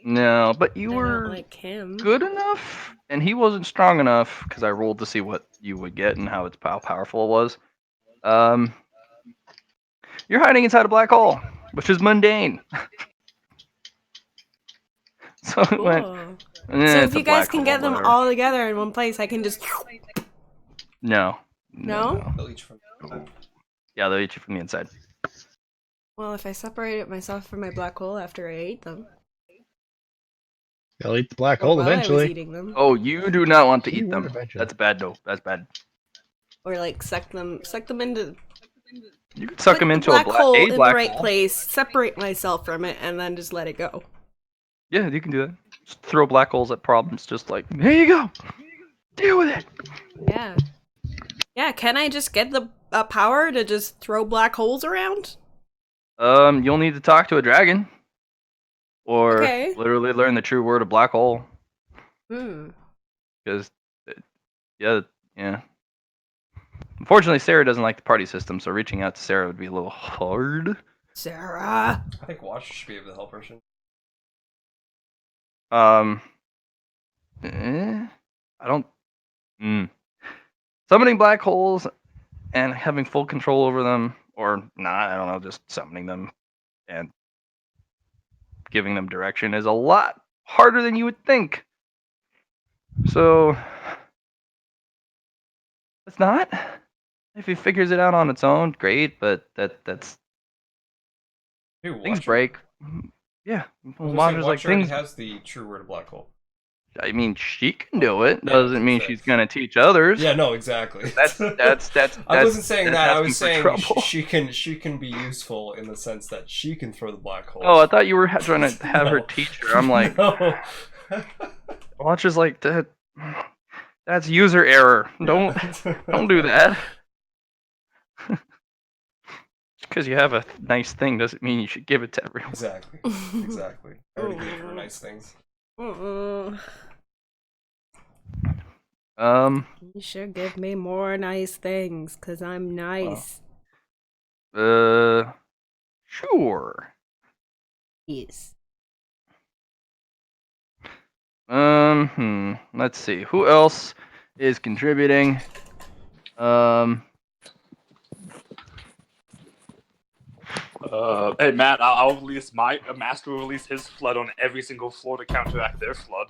No, but you I were don't like him. good enough, and he wasn't strong enough because I rolled to see what you would get and how powerful it was. You're hiding inside a black hole, which is mundane. So it went. Cool. "Eh, So it's if a you guys black can hole, get them whatever." all together in one place, I can just. No. No? they'll eat from Yeah, they'll eat you from the inside. Well, if I separated myself from my black hole after I ate them. They'll eat the black Or hole while I was eventually. eating them. Oh, you do not want to You eat would them. eventually. That's bad, though. That's bad. Or like suck them into. You could suck put them the into black hole a in the black right hole. place, separate myself from it, and then just let it go. Yeah, you can do that. Just throw black holes at problems. Just like, here you go. Deal with it. Yeah. Yeah, can I just get the power to just throw black holes around? You'll need to talk to a dragon, or Okay. literally learn the true word of black hole. Hmm. Because, yeah. Unfortunately, Sarah doesn't like the party system, so reaching out to Sarah would be a little hard. Sarah. I think Watcher should be able to help her. I don't. Summoning black holes and having full control over them, or not, I don't know, just summoning them and giving them direction is a lot harder than you would think. So, it's not. If he figures it out on its own, great, but that's Who, things Watcher? break. Yeah, I was gonna say, Wander's like Watcher already things. has the true word of black hole. I mean, she can do it. Yeah, Doesn't mean that's- she's gonna teach others. Yeah, no, exactly. That's. I wasn't saying that's that. I asking was for saying trouble. she can be useful in the sense that she can throw the black hole. Oh, I thought you were trying to have her No. teach her. I'm like, No. Watcher's like that. That's user error. Don't do that. Because you have a nice thing doesn't mean you should give it to everyone. Exactly. Exactly. I already gave her nice things. You should give me more nice things, cause I'm nice. Sure. Yes. Let's see. Who else is contributing? Hey Matt, I'll release Master will release his flood on every single floor to counteract their flood.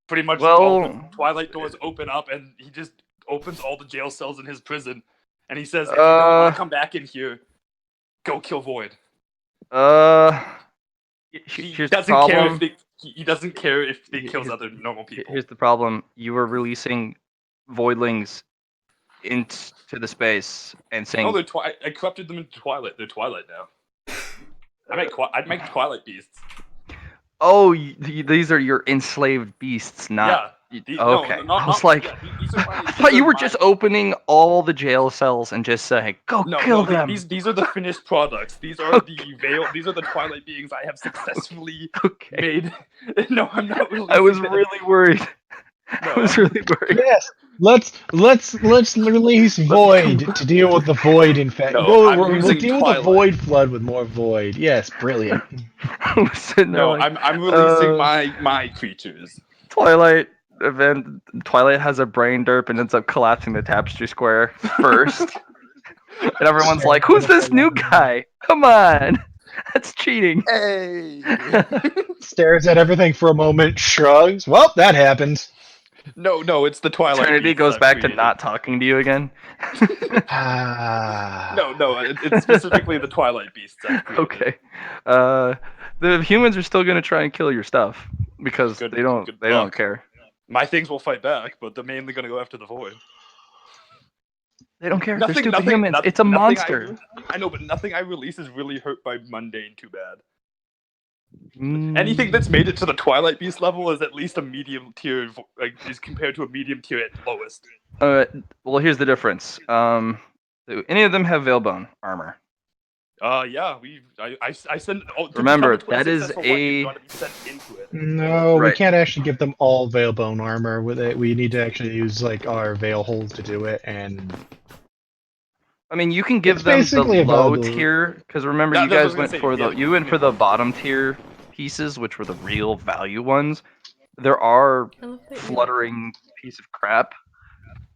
Pretty much all the Twilight doors open up, and he just opens all the jail cells in his prison, and he says, "If you don't want to come back in here, go kill Void." He Here's doesn't the care problem. he doesn't care if they kills other normal people. Here's the problem. You were releasing voidlings into the space and saying, No, I corrupted them into Twilight. They're Twilight now. I'd make Twilight beasts. "Oh, these are your enslaved beasts, not." Yeah. Okay. No, I was like, I thought you were just opening all the jail cells and just saying, "Go kill them." These are the finished products. These are the veil. These are the Twilight beings I have successfully made. No, I'm not. I was really worried. I was really worried. Yes, let's release Void to deal with the Void infection. No, I'm we'll using deal with Twilight. the Void flood with more Void. Yes, brilliant. I was sitting there No, like, I'm releasing my creatures. Twilight event. Twilight has a brain derp and ends up collapsing the tapestry square first. And everyone's like, "Who's this new guy? Come on, that's cheating." Hey. Stares at everything for a moment, shrugs. Well, that happened. No, it's the Twilight. Trinity beasts goes I've back to created. not talking to you again. No, it's specifically the Twilight beasts. I've created. Okay. The humans are still gonna try and kill your stuff because Good they don't luck. care. My things will fight back, but they're mainly gonna go after the Void. They don't care. They're stupid humans. It's a nothing monster. I know, but nothing I release is really hurt by mundane too bad. Mm. Anything that's made it to the Twilight Beast level is at least a medium tier, is compared to a medium tier at lowest. Well, here's the difference. Do any of them have Veilbone armor? Yeah, I sent. Remember, that is a. Sent into it. No, we Right. can't actually give them all Veilbone armor with it. We need to actually use like our Veil Hold to do it, and I mean, you can give It's them the basically low about- tier because remember, Yeah, you that's what I guys was gonna went say, for the yeah. you went for the bottom tier pieces, which were the real value ones. There are I love that you- fluttering piece of crap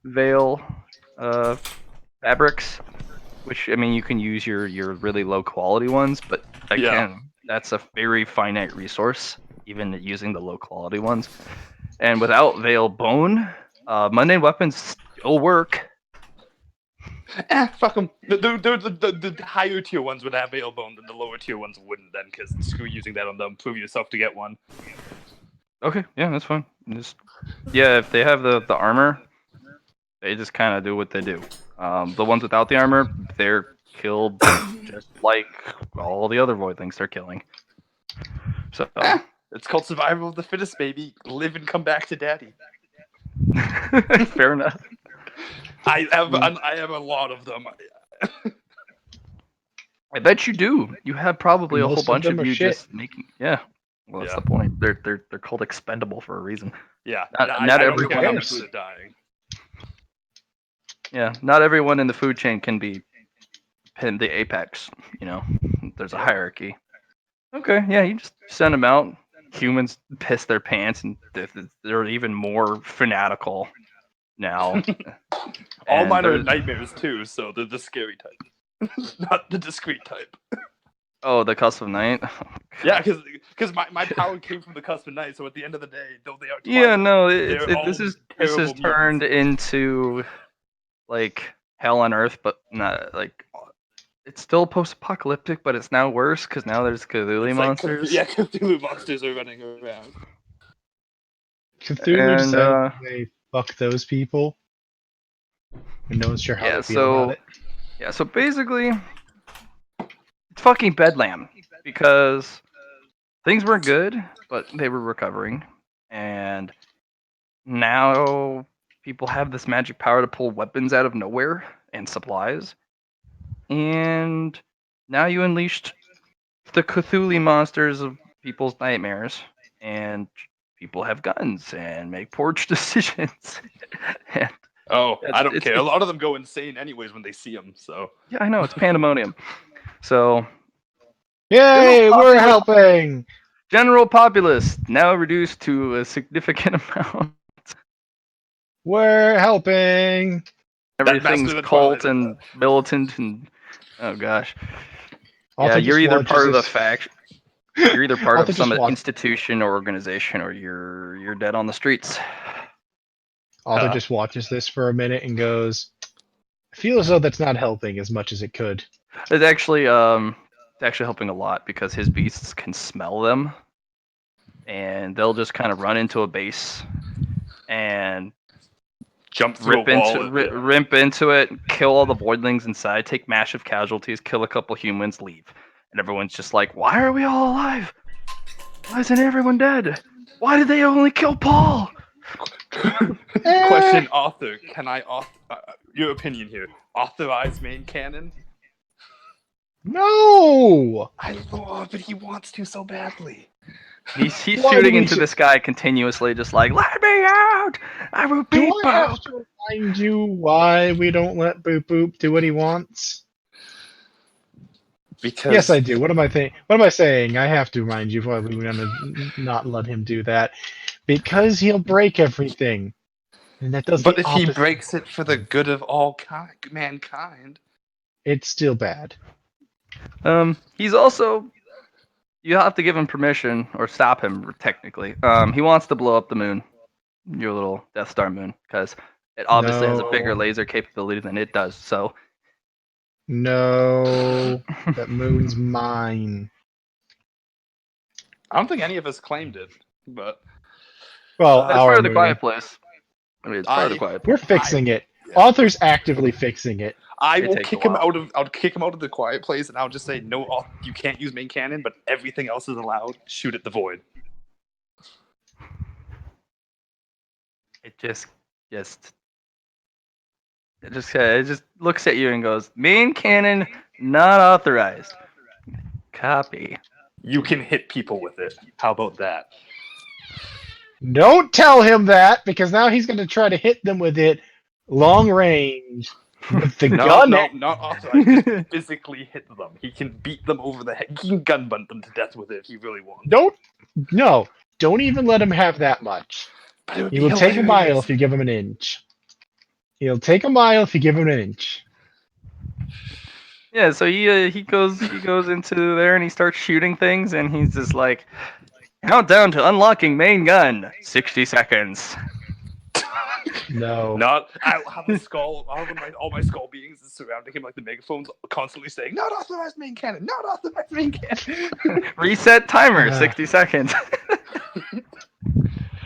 veil fabrics, which I mean, you can use your really low quality ones, but again, that's a very finite resource, even using the low quality ones. And without veil bone, mundane weapons still work. Fuck them. The higher tier ones would have Veilbone, and the lower tier ones wouldn't then, because screw using that on them. Prove yourself to get one. Okay, yeah, that's fine. Yeah, if they have the armor, they just kind of do what they do. The ones without the armor, they're killed just like all the other voidlings they're killing. So It's called survival of the fittest, baby. Live and come back to daddy. fair enough. I have a lot of them. I bet you do. You have probably a whole Most of bunch them of are you shit. just making. Yeah. Well, that's Yeah. the point. They're called expendable for a reason. Yeah, Not I don't everyone care how on much the- they're dying. Yeah, not everyone in the food chain can be pinned the apex. You know, there's a hierarchy. Okay, yeah, you just send them out. Humans piss their pants, and they're even more fanatical now. All And mine are there's- nightmares too, so they're the scary type, not the discreet type. Oh, the cusp of night. Yeah, because my power came from the cusp of night, so at the end of the day, though they are Yeah, Twilight, no, they're this all is terrible turned mutants. into like hell on earth, but not like it's still post-apocalyptic, but it's now worse because now there's Cthulhu It's monsters. Like, Cthulhu monsters are running around. Cthulhu And, said they fuck those people. And no one's sure how Yeah, they feel about it. Yeah, so basically, it's fucking Bedlam because things weren't good, but they were recovering, and now people have this magic power to pull weapons out of nowhere and supplies. And now you unleashed the Cthulhu monsters of people's nightmares, and people have guns and make poor decisions. And Oh, I don't it's- care. A lot of them go insane anyways when they see him. So yeah, I know, it's pandemonium. So Yay, Little we're populace. helping. general populace now reduced to a significant amount. We're helping. Everything's Master of the cult Twilight. and militant and oh gosh. Arthur Yeah, you're just either watches part of the this- faction. You're either part Arthur of some just watch- institution or organization, or you're dead on the streets. Arthur just watches this for a minute and goes, I feel as though that's not helping as much as it could. It's actually helping a lot because his beasts can smell them, and they'll just kind of run into a base and jump through a wall. rip into it, kill all the voidlings inside, take massive casualties, kill a couple humans, leave, and everyone's just like, "Why are we all alive? Why isn't everyone dead? Why did they only kill Paul?" Question, author. Can I your opinion here? Authorize main canon? No! I love, but he wants to so badly. He's Why shooting do we into sh- the sky continuously, just like, "Let me out! I will Do beat I Paul." have to remind you why we don't let Boop Boop do what he wants? Because Yes, I do. What am I saying? I have to remind you why we want to not let him do that. Because he'll break everything. And that does But the if he opposite. breaks it for the good of all mankind, It's still bad. He's also. You have to give him permission or stop him technically. He wants to blow up the moon, your little Death Star moon, because it obviously has a bigger No. laser capability than it does. So No, that moon's mine. I don't think any of us claimed it. But Well, it's our part of the moon. Quiet Place. I mean, it's part of the I- Quiet Place. We're fixing it. Yeah. Author's actively fixing it. I It will takes a kick him while. out of. I'll kick him out of the quiet place, and I'll just say, no, you can't use main cannon, but everything else is allowed. Shoot at the void. It just looks at you and goes, "Main cannon not authorized." Copy. You can hit people with it. How about that? Don't tell him that, because now he's going to try to hit them with it long range with the No, gun. no, not authorized. Just physically hit them. He can beat them over the head. He can gun bunt them to death with it if he really wants. Don't even let him have that much. But it would He be will take a hilarious. mile if you give him an inch. He'll take a mile if you give him an inch. Yeah, so he goes into there and he starts shooting things, and he's just like, "Countdown to unlocking main gun, 60 seconds." No. Not. I'll have a skull. I'll have all my skull beings surrounding him like the megaphones, constantly saying, "Not authorized main cannon. Not authorized main cannon." Reset timer, Ah. 60 seconds.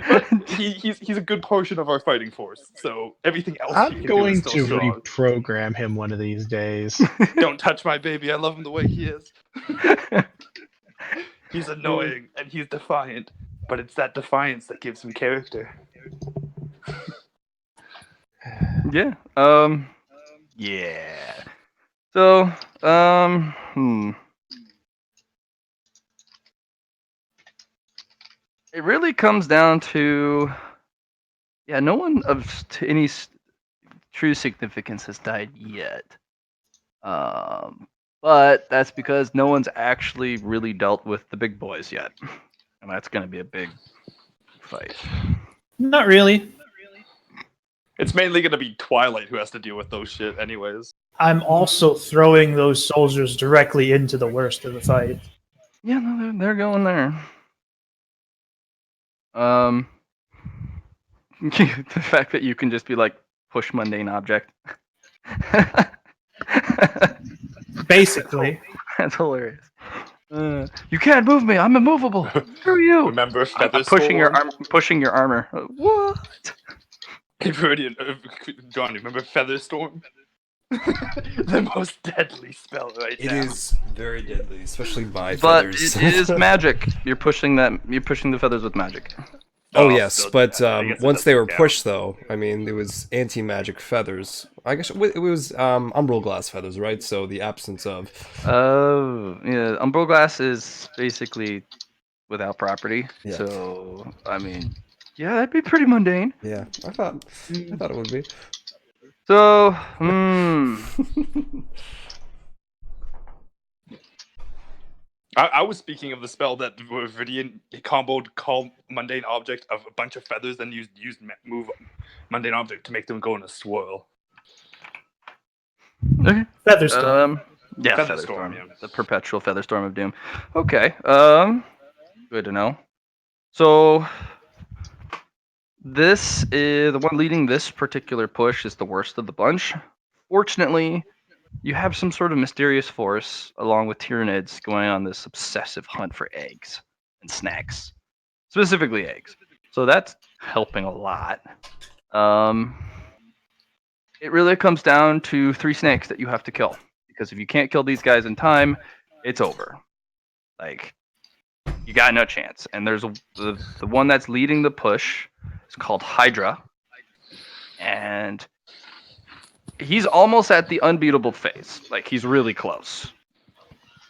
But he's a good portion of our fighting force. So everything else he I'm can do going is still to strong. reprogram him one of these days. Don't touch my baby. I love him the way he is. He's annoying and he's defiant, but it's that defiance that gives him character. Yeah. Yeah. So, It really comes down to, yeah, no one of any true significance has died yet. But that's because no one's actually really dealt with the big boys yet, and that's going to be a big fight. Not really. It's mainly gonna be Twilight who has to deal with those shit, anyways. I'm also throwing those soldiers directly into the worst of the fight. Yeah, no, they're going there. The fact that you can just be like, push mundane object. Basically. That's hilarious. You can't move me. I'm immovable. Screw you. Remember I'm pushing your armor. What? Johnny, remember Featherstorm? The most deadly spell right It now. is very deadly, especially my But feathers. it is magic. You're pushing the feathers with magic. Oh Oh, yes, still- but I guess it once they doesn't were count. pushed, though, I mean, it was anti-magic feathers. I guess it was umbral glass feathers, right? So the absence of. Yeah, Umbral Glass is basically without property. Yeah. So, I mean, yeah, that'd be pretty mundane. Yeah, I thought it would be. So, I was speaking of the spell that Viridian comboed call mundane object of a bunch of feathers, then used move mundane object to make them go in a swirl. okay. Featherstorm. Yeah, Featherstorm, Featherstorm, yeah. the perpetual Featherstorm of Doom. Okay, good to know. So, this is the one leading this particular push is the worst of the bunch. Fortunately, you have some sort of mysterious force along with Tyranids going on this obsessive hunt for eggs and snacks, specifically eggs. So that's helping a lot. It really comes down to 3 snakes that you have to kill because if you can't kill these guys in time, it's over. Like you got no chance. And there's the one that's leading the push. It's called Hydra, and he's almost at the unbeatable phase. Like he's really close.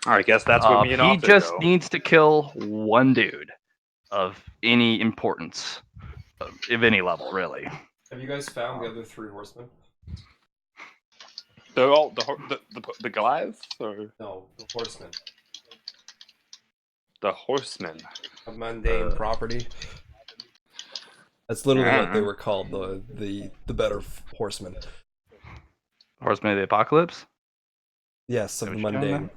I guess that's where me and He Arthur just go. needs to kill one dude of any importance, of any level, really. Have you guys found the other 3 horsemen? They're all the Goliaths or No, the horsemen. the horsemen. A mundane property. That's literally what they were called, the better horsemen. Horseman of the Apocalypse. Yes, of Is the that what you're talking mundane.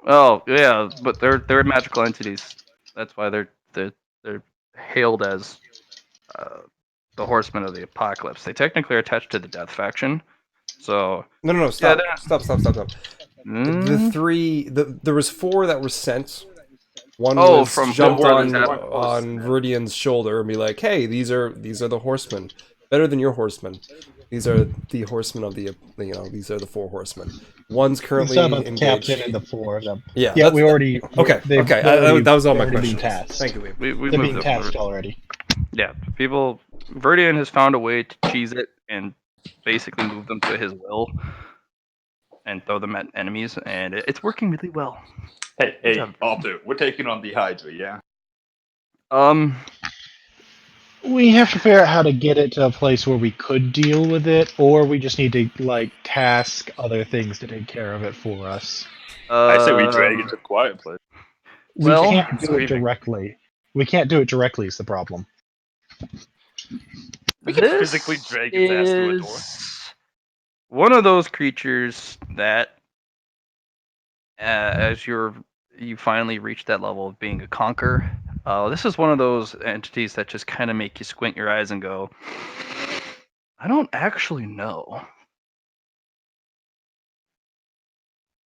Oh yeah, but they're magical entities. That's why they're hailed as the Horsemen of the Apocalypse. They technically are attached to the Death faction. So No, stop, they're- stop. The 3, there was 4 that were sent. One Oh, was from jumped the on Horsemen. Viridian's shoulder and be like, "Hey, these are the horsemen. Better than your horsemen. These are the horsemen of the these are the 4 horsemen. One's currently It's about the engaged." captain and the 4 of them. Yeah, Yeah, that's- we already. Okay, they've okay. already- That was all my they're already being questions. tasked. Thank you, Liam. we They're moved being up. tasked already. Yeah, people. Verdian has found a way to cheese it and basically move them to his will and throw them at enemies, and it's working really well. Hey, job. Arthur, we're taking on the Hydra, yeah? We have to figure out how to get it to a place where we could deal with it, or we just need to like task other things to take care of it for us. I say we drag it to Quiet Place. Well, we can't do screaming. it directly. We can't do it directly. Is the problem. We can this physically drag its ass through a door. is one of those creatures that, as you finally reach that level of being a conquer, this is one of those entities that just kind of make you squint your eyes and go, I don't actually know.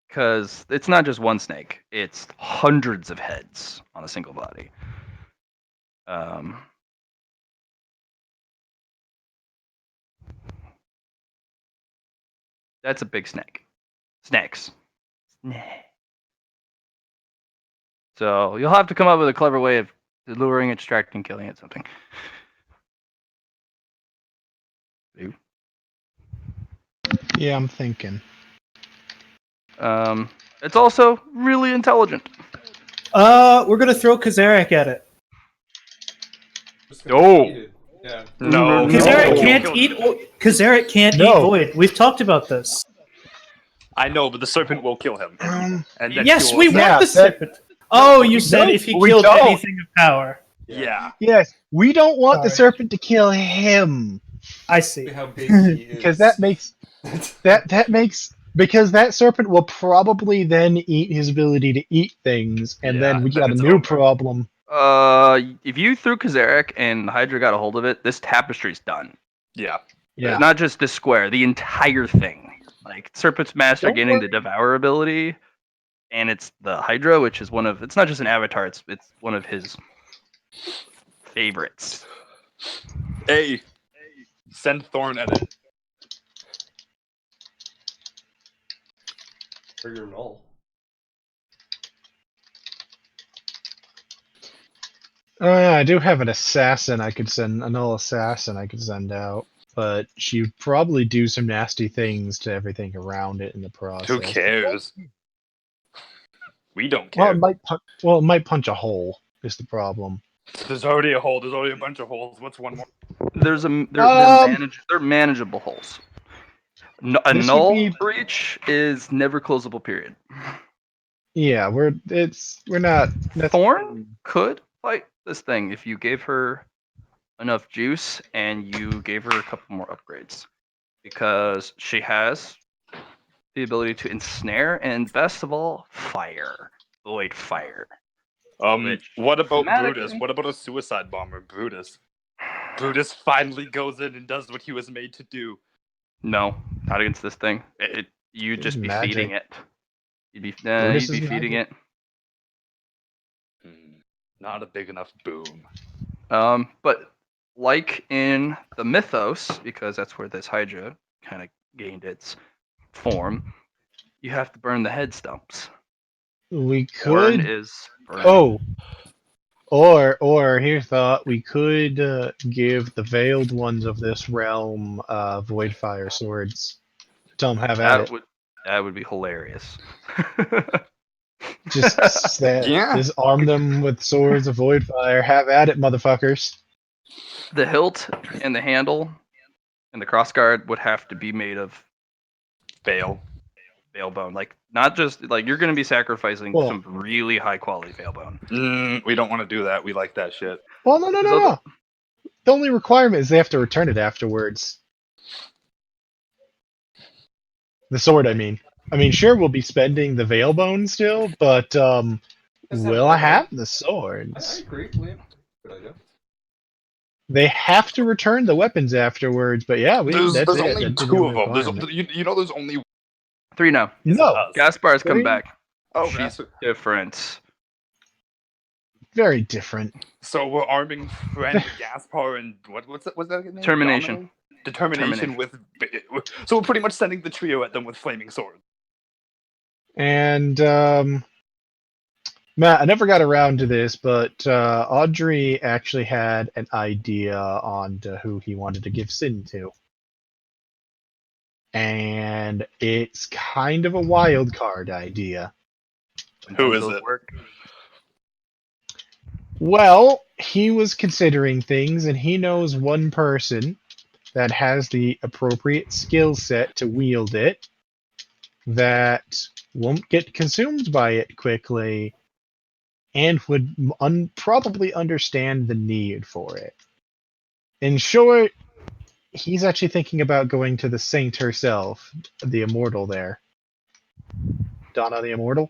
Because it's not just one snake, it's hundreds of heads on a single body. That's a big snake. Snakes. So you'll have to come up with a clever way of luring, extracting, killing it, something. Yeah, I'm thinking. It's also really intelligent. We're gonna throw Kazariak at it. No. Yeah. No. Kazariak No. can't eat. Kazariak can't No. eat void. We've talked about this. I know, but the serpent will kill him. And then Yes, kill we us. want Yeah, the that- serpent. Oh, you said No, if he we killed don't. anything of power. Yeah. Yes, we don't want the Sorry. serpent to kill him I see. How big he is. because that makes because that serpent will probably then eat his ability to eat things, and Yeah, then we then got a it's new over. problem. If you threw Kazariak and Hydra got a hold of it, this tapestry's done. Yeah. Yeah, Not just this square, the entire thing. Like Serpent's Master Don't getting worry. the Devour ability, and it's the Hydra, which is it's not just an avatar, it's one of his favorites. Hey, send Thorn at it. For your null. Oh yeah, I do have an assassin I could send, a null assassin I could send out, but she'd probably do some nasty things to everything around it in the process. Who cares? We don't Well, care. it might punch a hole. Is the problem? There's already a hole. There's already a bunch of holes. What's one more? They're manageable holes. A This would null be- breach is never closable. Period. Yeah, we're not. Thorn could fight this thing if you gave her enough juice and you gave her a couple more upgrades, because she has the ability to ensnare and best of all, fire, void fire. Which What about thematically- Brutus? What about a suicide bomber, Brutus? Brutus finally goes in and does what he was made to do. No, not against this thing. You'd It's just be magic. feeding it. You'd be Brutus you'd be is feeding magic. it. Not a big enough boom. But like in the mythos, because that's where this Hydra kind of gained its form, you have to burn the head stumps. We Thorn could. is burning. Oh. Or here thought we could give the veiled ones of this realm void fire swords. Tell them have at it. That would be hilarious. Just Yeah. just arm them with swords of void fire. Have at it, motherfuckers. The hilt and the handle and the crossguard would have to be made of Fail. veil bone. Like, not just like you're going to be sacrificing Well- some really high quality veil bone. We don't want to do that. We like that shit. Well, no. The only requirement is they have to return it afterwards. The sword, I mean. Sure, we'll be spending the veil bone still, but we'll have the swords. agree. Good idea. They have to return the weapons afterwards, but yeah, There's that's it. only That's the two only of them. requirement. There's only 3 now. No, Gaspar's come Three? back. Oh, She's that's- different. very different. so we're arming friend Gaspar and what's that name? Termination. Domino? Determination with. So we're pretty much sending the trio at them with flaming swords. And Matt, I never got around to this, but Audrey actually had an idea on who he wanted to give Sin to. And it's kind of a wild card idea. Who is Those it? work. Well, he was considering things, and he knows one person that has the appropriate skill set to wield it, that won't get consumed by it quickly, and would probably understand the need for it. In short, he's actually thinking about going to the saint herself, the immortal there. Donna the Immortal?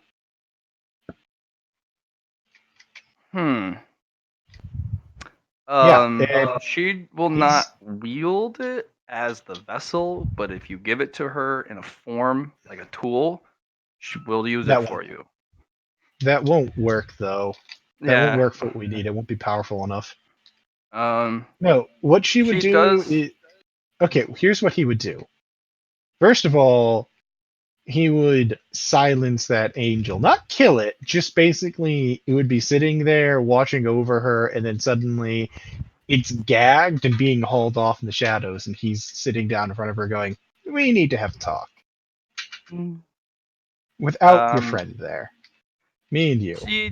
Yeah, and she will not wield it as the vessel, but if you give it to her in a form like a tool, she will use That it for you. That won't work, though. That Yeah. won't work for what we need. It won't be powerful enough. Um. No, what she would She do does- is... Okay, here's what he would do. First of all, he would silence that angel. Not kill it, just basically it would be sitting there watching over her, and then suddenly it's gagged and being hauled off in the shadows, and he's sitting down in front of her going, "We need to have a talk." Without your friend there. Me and you. She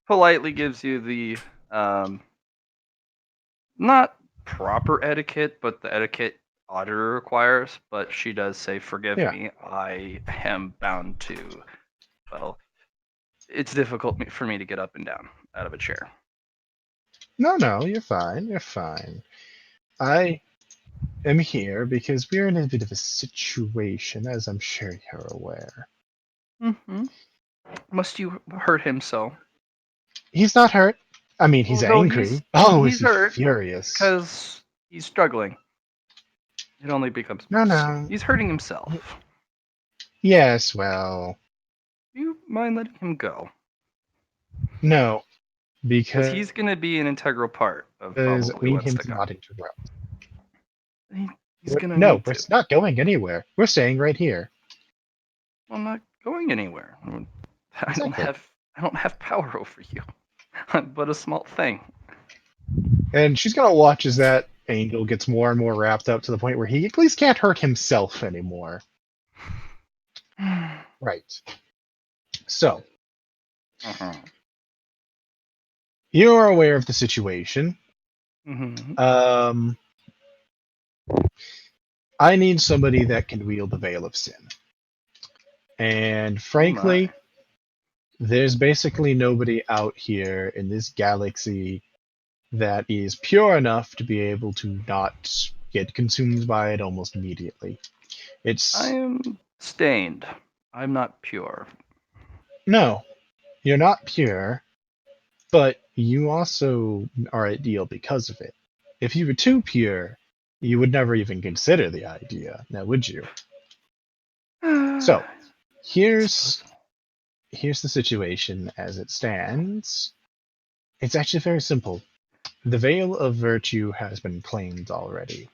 politely gives you the not proper etiquette, but the etiquette Audrey requires. But she does say, "Forgive Yeah. me, I am bound to." Well, it's difficult for me to get up and down out of a chair. No, you're fine. You're fine. I am here because we're in a bit of a situation, as I'm sure you're aware. Mm-hmm. Must you hurt him so? He's not hurt. I mean, he's Well, no, angry. he's- Oh, he's is he hurt furious? Because he's struggling. It only becomes No, worse. no. He's hurting himself. Yes, well, Do you mind letting him go? no, Because because he's going to be an integral part of probably we need what's him to to come. not interrupt. He's going to No, need we're to. not going anywhere. We're staying right here. I'm not going anywhere. I don't Exactly. have power over you. but a small thing. And she's gonna watch as that angel gets more and more wrapped up to the point where he at least can't hurt himself anymore. Right. So, Uh-huh. you're aware of the situation. Mm-hmm. I need somebody that can wield the Veil of Sin. And frankly, there's basically nobody out here in this galaxy that is pure enough to be able to not get consumed by it almost immediately. I am stained. I'm not pure. No, you're not pure, but you also are ideal because of it. If you were too pure, you would never even consider the idea, now would you? So, here's the situation as it stands. It's actually very simple. The Veil of Virtue has been claimed already.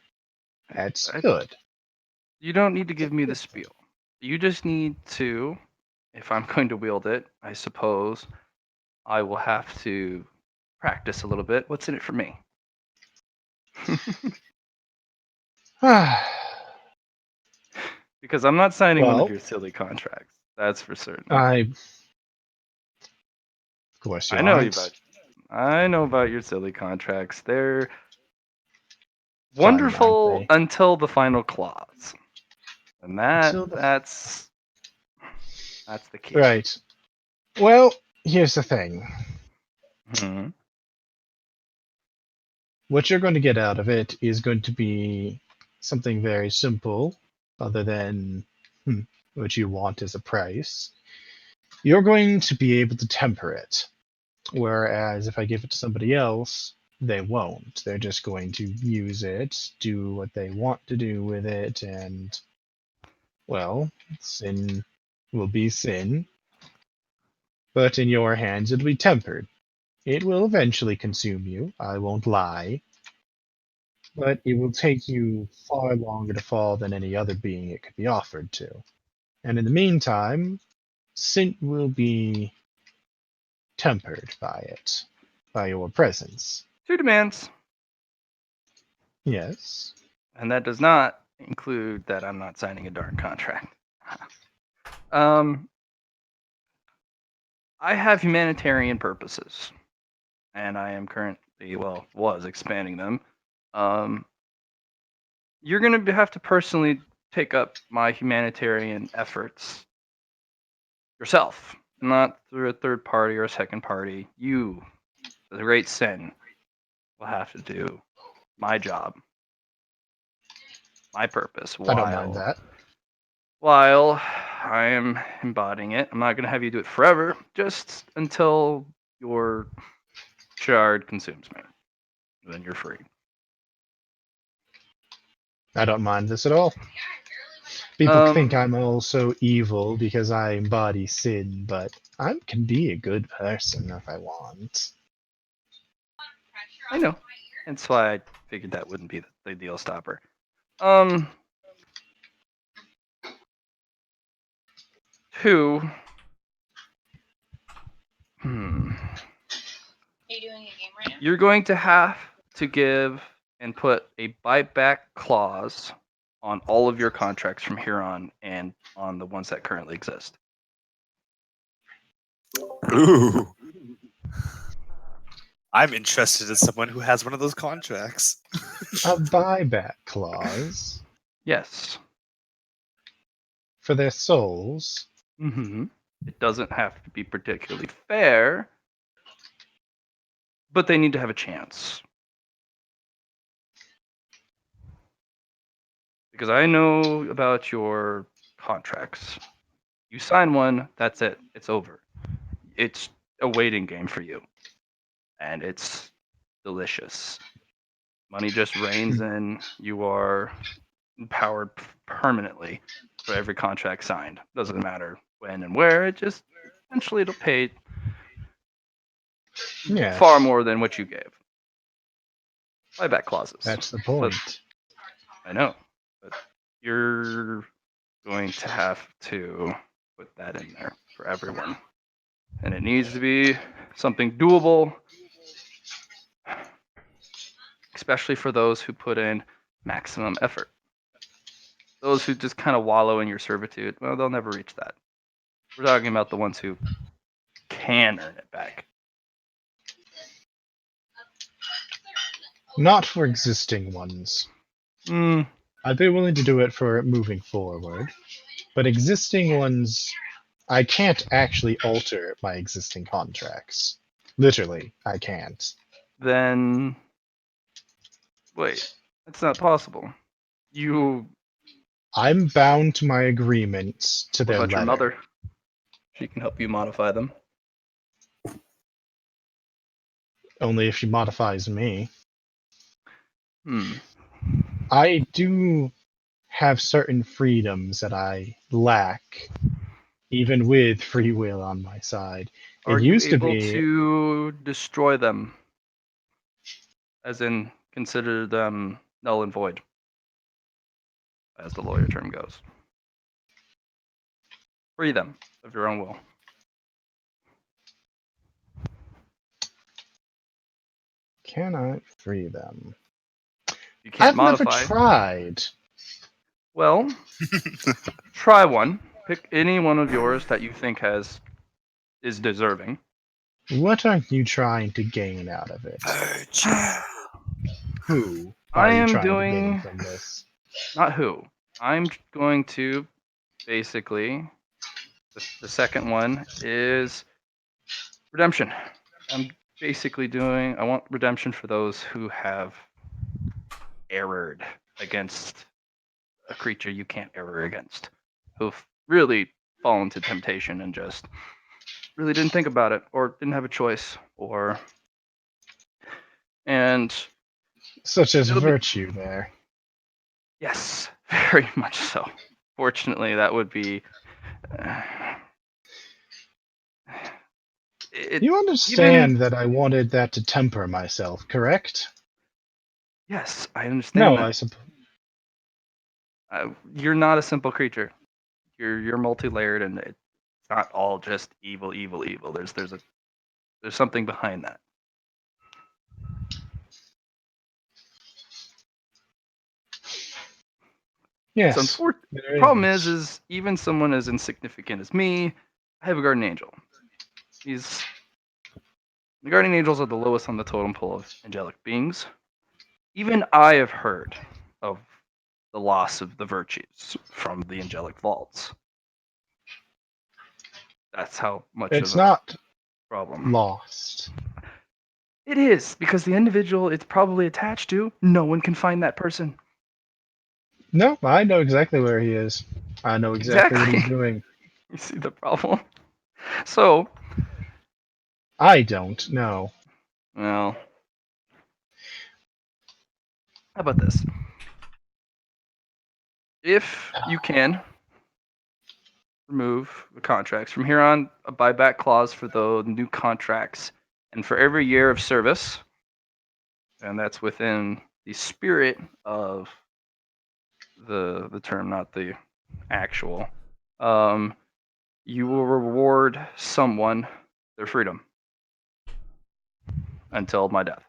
That's good. You don't need to give me the spiel. You just need to, if I'm going to wield it, I suppose, I will have to practice a little bit. What's in it for me? Because I'm not signing one of Well, your silly contracts. That's for certain. of course you I know aren't. I know about your silly contracts. They're Fun, aren't wonderful they? until the final clause. And Until that's the key. Right. Well, here's the thing. Hmm. What you're going to get out of it is going to be something very simple, other than what you want as a price. You're going to be able to temper it. Whereas if I give it to somebody else, they won't. They're just going to use it, do what they want to do with it, and, well, sin will be sin. But in your hands, it'll be tempered. It will eventually consume you, I won't lie. But it will take you far longer to fall than any other being it could be offered to. And in the meantime, sin will be tempered by it, by your presence. 2 demands. Yes. And that does not include that I'm not signing a darn contract. I have humanitarian purposes, and I am currently, was expanding them. You're going to have to personally take up my humanitarian efforts yourself, not through a third party or a second party. You, the great Sin, will have to do my job, my purpose. I don't mind that. While I am embodying it, I'm not going to have you do it forever, just until your shard consumes me. Then you're free. I don't mind this at all. People think I'm also evil because I embody sin, but I can be a good person if I want. I know. That's why I figured that wouldn't be the deal stopper. Two. Are you doing a game right now? You're going to have to give and put a buyback clause on all of your contracts from here on and on the ones that currently exist. Ooh. I'm interested in someone who has one of those contracts. A buyback clause Yes. for their souls. Mm-hmm. It doesn't have to be particularly fair, but they need to have a chance. Because I know about your contracts. You sign one, that's it. It's over. It's a waiting game for you. And it's delicious. Money just rains in. You are empowered permanently for every contract signed. Doesn't matter when and where. It just eventually it'll pay Yes. far more than what you gave. Buyback clauses. That's the point. I know, but you're going to have to put that in there for everyone, and it needs to be something doable especially for those who put in maximum effort. Those who just kind of wallow in your servitude, well, they'll never reach that. We're talking about the ones who can earn it back. Not for existing ones. Mm, I'd be willing to do it for moving forward, but existing ones, I can't actually alter my existing contracts. Literally, I can't. then, wait, that's not possible. You, I'm bound to my agreements to what their about your letter. mother? She can help you modify them. Only if she modifies me. Hmm. I do have certain freedoms that I lack, even with free will on my side. Are It you used to able be. to destroy them? As in, consider them null and void, as the lawyer term goes. Free them of your own will. Cannot free them. You can't I've modify. never tried. Well, try one. Pick any one of yours that you think is deserving. What are you trying to gain out of it? Who are I you am trying to doing gain from this? not who. I'm going to basically the second one is redemption. I'm basically doing I want redemption for those who have erred against a creature you can't error against, who've really fallen to temptation and just really didn't think about it or didn't have a choice or and Such as it'll be virtue there. yes, very much so. Fortunately, that would be it, You understand that I wanted that to temper myself, correct? yes, I understand No, that. I suppose. You're not a simple creature. You're multi-layered, and it's not all just evil, evil, evil. There's something behind that. Yes. It's the there problem is even someone as insignificant as me, I have a guardian angel. The guardian angels are the lowest on the totem pole of angelic beings. Even I have heard of the loss of the virtues from the angelic vaults. That's how much It's of a not problem. lost. It is, because the individual it's probably attached to, no one can find that person. No, I know exactly where he is. I know exactly what he's Exactly. doing. You see the problem? So, I don't know. well, how about this? If you can remove the contracts from here on, a buyback clause for the new contracts, and for every year of service, and that's within the spirit of the term, not the actual. You will reward someone their freedom until my death.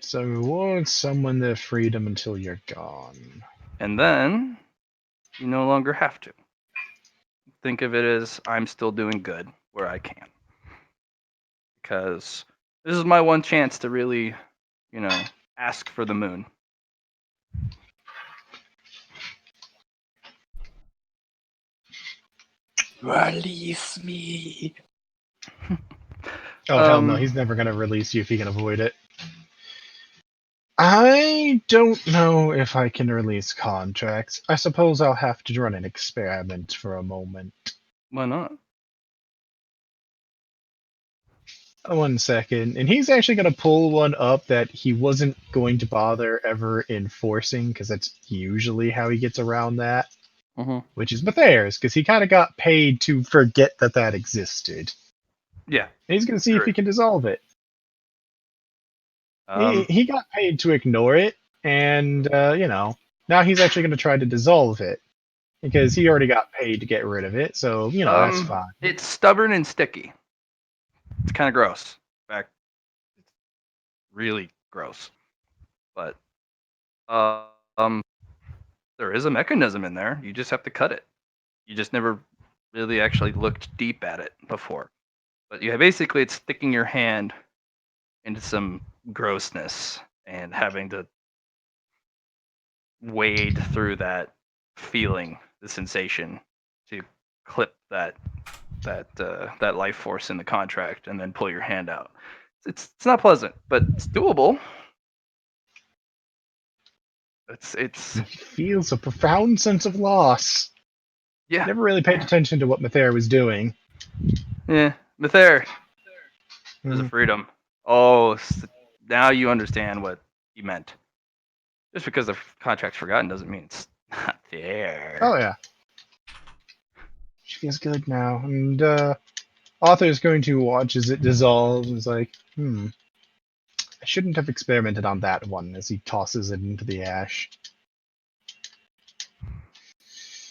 So reward someone their freedom until you're gone. And then you no longer have to. Think of it as I'm still doing good where I can. Because this is my one chance to really, ask for the moon. Release me. Oh, hell no, he's never going to release you if he can avoid it. I don't know if I can release contracts. I suppose I'll have to run an experiment for a moment. Why not? 1 second. And he's actually going to pull one up that he wasn't going to bother ever enforcing, because that's usually how he gets around that. Mm-hmm. Which is Matthias, because he kind of got paid to forget that existed. Yeah. And he's going to see if he can dissolve it. He got paid to ignore it, and, now he's actually going to try to dissolve it. because he already got paid to get rid of it, so that's fine. It's stubborn and sticky. It's kind of gross. In fact, it's really gross. But there is a mechanism in there. You just have to cut it. You just never really actually looked deep at it before. But basically it's sticking your hand into some grossness and having to wade through that feeling, the sensation, to clip that life force in the contract and then pull your hand out. It's not pleasant, but it's doable. It's He feels a profound sense of loss. yeah. Never really paid attention to what Mather was doing. Yeah, Mather, there's a Mhm. freedom. Oh, now you understand what he meant. Just because the contract's forgotten doesn't mean it's not there. Oh yeah. She feels good now, and Arthur's going to watch as it dissolves and is like, I shouldn't have experimented on that one, as he tosses it into the ash.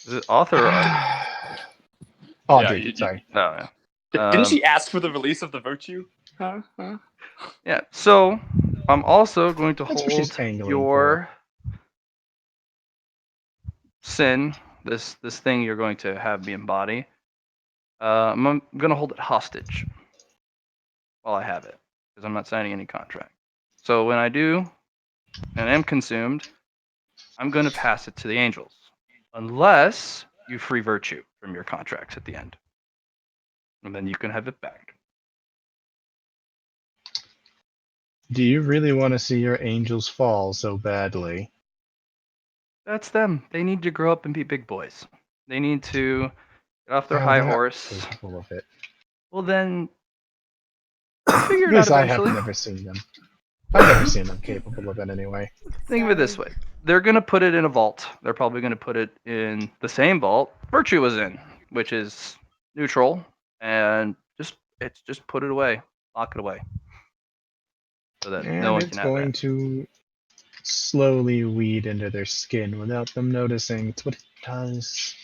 Is it author or Audrey, you- sorry. Oh, yeah. Didn't she ask for the release of the virtue? Huh? Yeah. So I'm also going to That's what she's hold angling your sin, this thing you're going to have me embody. I'm going to hold it hostage while I have it, because I'm not signing any contract. So when I do and am consumed, I'm going to pass it to the angels, unless you free virtue from your contracts at the end, and then you can have it back. Do you really want to see your angels fall so badly? That's them. They need to grow up and be big boys. They need to get off their No, high they're not horse. capable of it. Well, then they'll figure it out Because I have eventually. never seen them. I've never seen them capable of it anyway. Think of it this way. They're going to put it in a vault. They're probably going to put it in the same vault Virtue was in, which is neutral, and just put it away. Lock it away. So that no And one it's can have going it. to slowly weed into their skin without them noticing. It's what it does.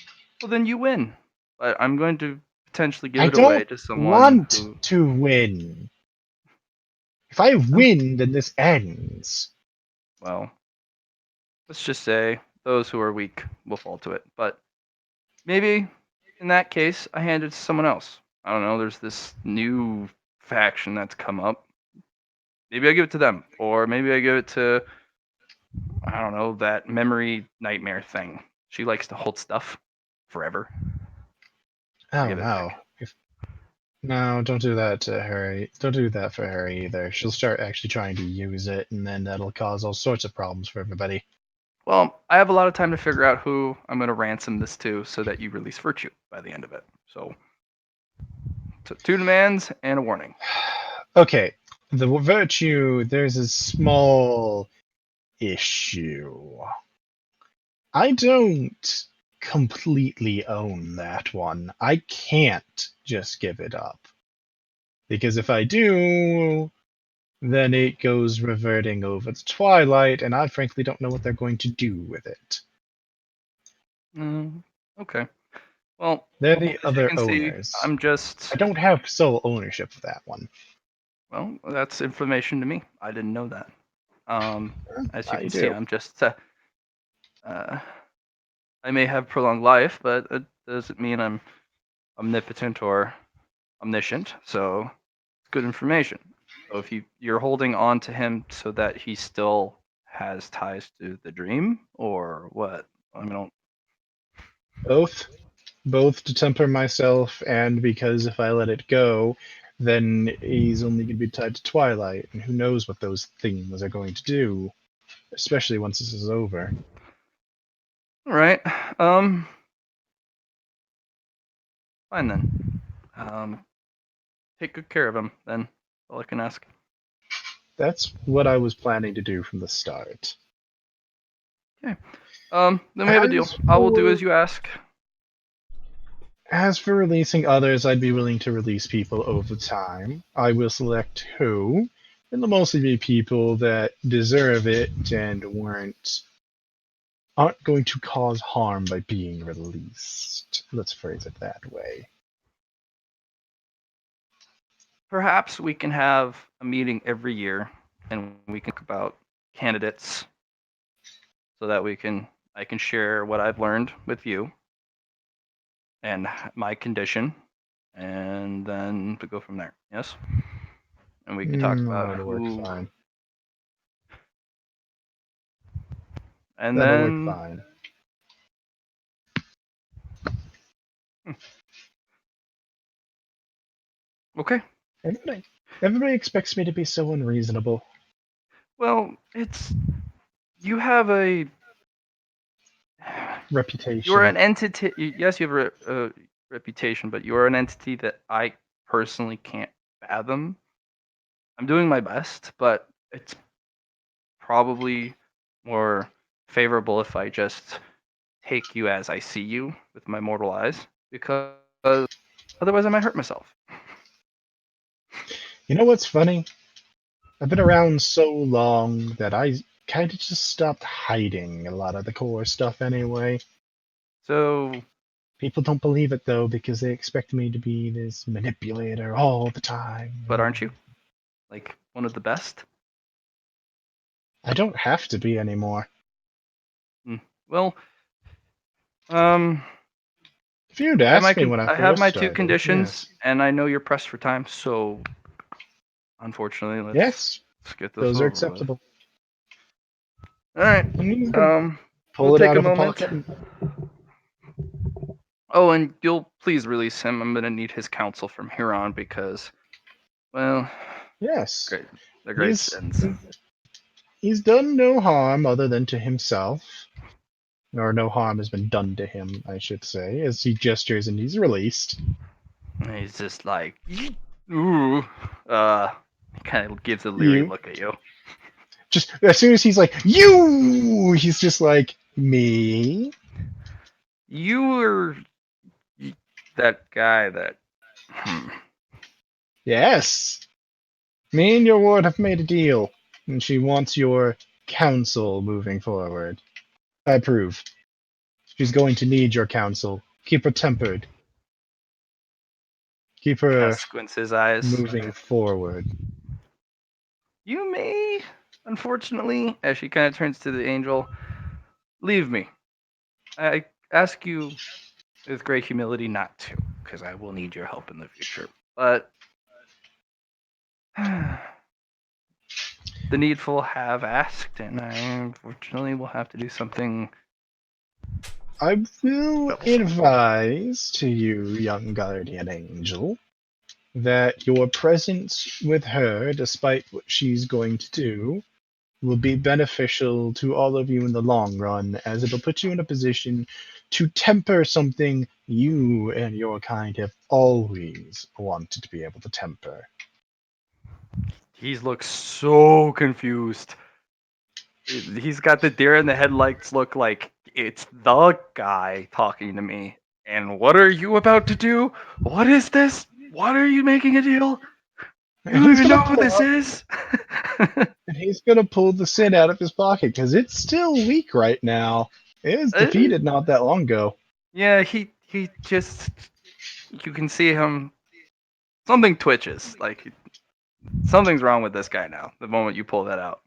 Well, then you win. But I'm going to potentially give I it away don't to someone want who... to win. If I win, then this ends. Well, let's just say those who are weak will fall to it. But maybe in that case, I hand it to someone else. I don't know. There's this new faction that's come up. Maybe I give it to them, or maybe I give it to, I don't know, that memory nightmare thing. She likes to hold stuff forever. Oh Give it no. back. No, don't do that to her. Don't do that for her either. She'll start actually trying to use it, and then that'll cause all sorts of problems for everybody. Well, I have a lot of time to figure out who I'm going to ransom this to so that you release Virtue by the end of it. So 2 demands and a warning. Okay, the virtue, there's a small issue. I don't completely own that one. I can't just give it up. Because if I do, then it goes reverting over to Twilight, and I frankly don't know what they're going to do with it. Okay. Well, They're the as you other can see, owners. I'm just... I don't have sole ownership of that one. Well, that's information to me. I didn't know that. As you I can do. see, I'm just... I may have prolonged life, but it doesn't mean I'm omnipotent or omniscient. So it's good information. So if you're holding on to him so that he still has ties to the dream, or what? I don't. Both to temper myself, and because if I let it go, then he's only going to be tied to Twilight, and who knows what those things are going to do, especially once this is over. All right. Fine then. Take good care of him. Then all I can ask. That's what I was planning to do from the start. Then we have a deal. I will do as you ask. As for releasing others, I'd be willing to release people over time. I will select who, and they'll mostly be people that deserve it and weren't aren't going to cause harm by being released. Let's phrase it that way. Perhaps we can have a meeting every year, and we can talk about candidates, so that I can share what I've learned with you and my condition, and then to go from there. Yes, and we can talk about That'll work who, fine. and That'll work then fine. okay. Everybody expects me to be so unreasonable. Well, you have a Reputation. you're an entity. Yes, you have a reputation, but you're an entity that I personally can't fathom. I'm doing my best, but it's probably more favorable if I just take you as I see you with my mortal eyes, because otherwise I might hurt myself. You know what's funny? I've been around so long that I kind of just stopped hiding a lot of the core stuff anyway. So, People don't believe it though because they expect me to be this manipulator all the time. but aren't you like one of the best? I don't have to be anymore. Well, um, If you'd asked me when I I have first my two started, conditions, and I know you're pressed for time, so unfortunately, yes, let's get this those are over with. acceptable. All right. And he's gonna pull We'll it take out a of a moment. pocket. And, Oh, and you'll please release him. I'm gonna need his counsel from here on because, well, yes, great, they're great he's sins. he's done no harm other than to himself. Or no harm has been done to him, I should say, as he gestures and he's released. And he's just like, ooh, he kind of gives a leery You look at you. just as soon as he's like, you, he's just like, me. You were that guy that. Yes. Me and your ward have made a deal, and she wants your counsel moving forward. I approve. She's going to need your counsel. Keep her tempered. Keep Kind her of squints his eyes. moving forward. You may, unfortunately, as she kind of turns to the angel, leave me. I ask you with great humility not to, because I will need your help in the future. But the needful have asked, and I unfortunately will have to do something. I will troublesome. advise to you, young guardian angel, that your presence with her, despite what she's going to do, will be beneficial to all of you in the long run, as it'll put you in a position to temper something you and your kind have always wanted to be able to temper. He looks so confused. He's got the deer in the headlights look, like it's the guy talking to me. And what are you about to do? What is this? What are you making a deal? You And don't he's even gonna know who pull this out- is. And he's gonna pull the sin out of his pocket because it's still weak right now. It was defeated not that long ago. Yeah, he just, you can see him. Something twitches. Like something's wrong with this guy now. The moment you pull that out.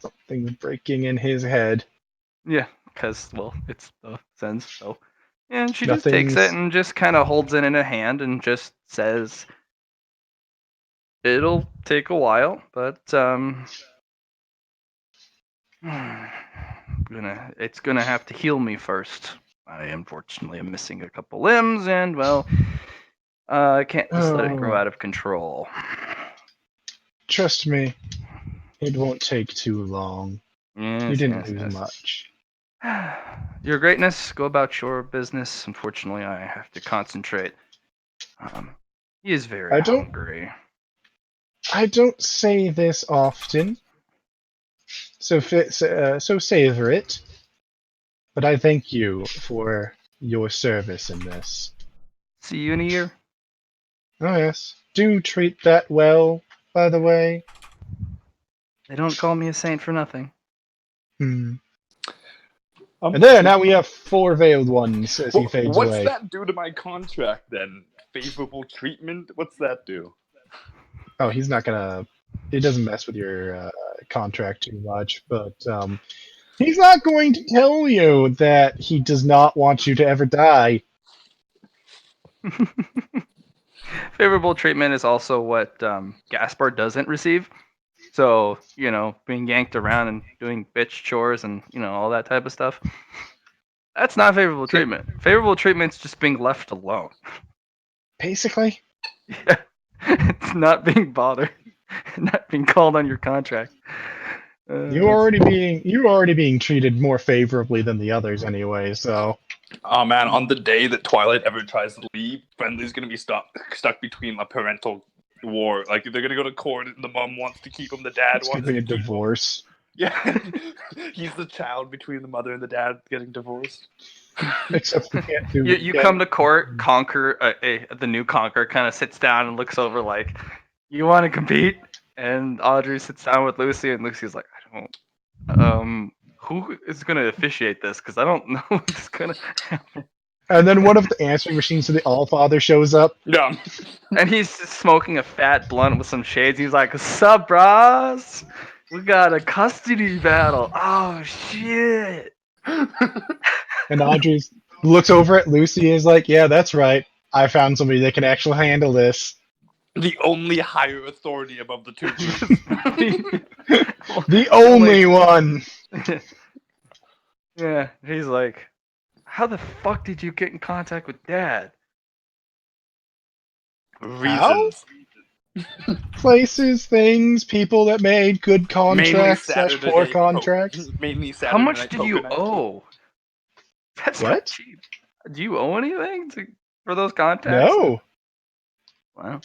Something breaking in his head. Yeah, because well, it's the sense. So, and she just takes it Nothing's and just kind of holds it in her hand and just says, "It'll take a while, but it's gonna have to heal me first. I unfortunately am missing a couple limbs, and well, I can't just let it grow out of control." Trust me, it won't take too long. Yes, You didn't yes, lose yes. much. Your greatness, go about your business. Unfortunately, I have to concentrate. He is very I don't- hungry. I don't say this often, so savor it. But I thank you for your service in this. See you in a year. Oh yes, do treat that well. By the way, They don't call me a saint for nothing. hmm. And there, now we have 4 veiled ones as he fades What's away. that do to my contract then? Favorable treatment? What's that do? Oh, he's not gonna. He doesn't mess with your contract too much, but he's not going to tell you that he does not want you to ever die. Favorable treatment is also what Gaspar doesn't receive. So, being yanked around and doing bitch chores and, all that type of stuff. That's not favorable treatment. Favorable treatment's just being left alone. Basically, Yeah. It's not being bothered. Not being called on your contract. you're already being treated more favorably than the others anyway. So, Oh man, on the day that Twilight ever tries to leave, Friendly's gonna be stuck between a parental war. Like they're gonna go to court, and the mom wants to keep him, the dad it's gonna wants be a to keep him. divorce. Yeah, he's the child between the mother and the dad getting divorced. Except we can't do. You come to court, Conquer, the new Conquer kind of sits down and looks over like, you want to compete? And Audrey sits down with Lucy, and Lucy's like, I don't. Who is going to officiate this? Because I don't know what's going to happen. And then one of the answering machines to the Allfather shows up. Yeah. And he's smoking a fat blunt with some shades. He's like, sup, bros? We got a custody battle. Oh, shit. And Audrey looks over at Lucy and is like, yeah, that's right. I found somebody that can actually handle this. The only higher authority above the two. The only one. Yeah, he's like, how the fuck did you get in contact with Dad? Reasons. Places, things, people that made good contracts / Saturday poor night contracts. Mainly Saturday How much night did you poker night. owe? That's What? not cheap. Do you owe anything for those contacts? No. Wow.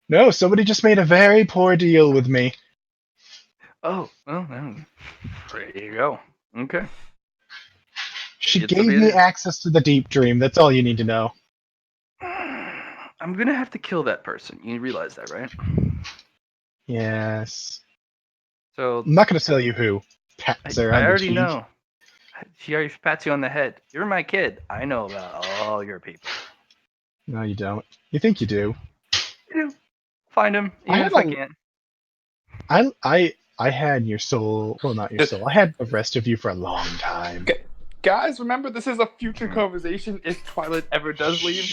No, somebody just made a very poor deal with me. Oh, well, there you go. Okay. She It's a gave bit- me access to the deep dream. That's all you need to know. I'm gonna have to kill that person. You realize that, right? Yes. So I'm not going to tell you who. Pats her I on the already cheek. know. She already pats you on the head. You're my kid. I know about all your people. No, you don't. You think you do. You do. Find him, I even had if I a- can't. I had your soul. Well, not your soul. I had the rest of you for a long time. Guys, remember this is a future conversation. If Twilight ever does leave,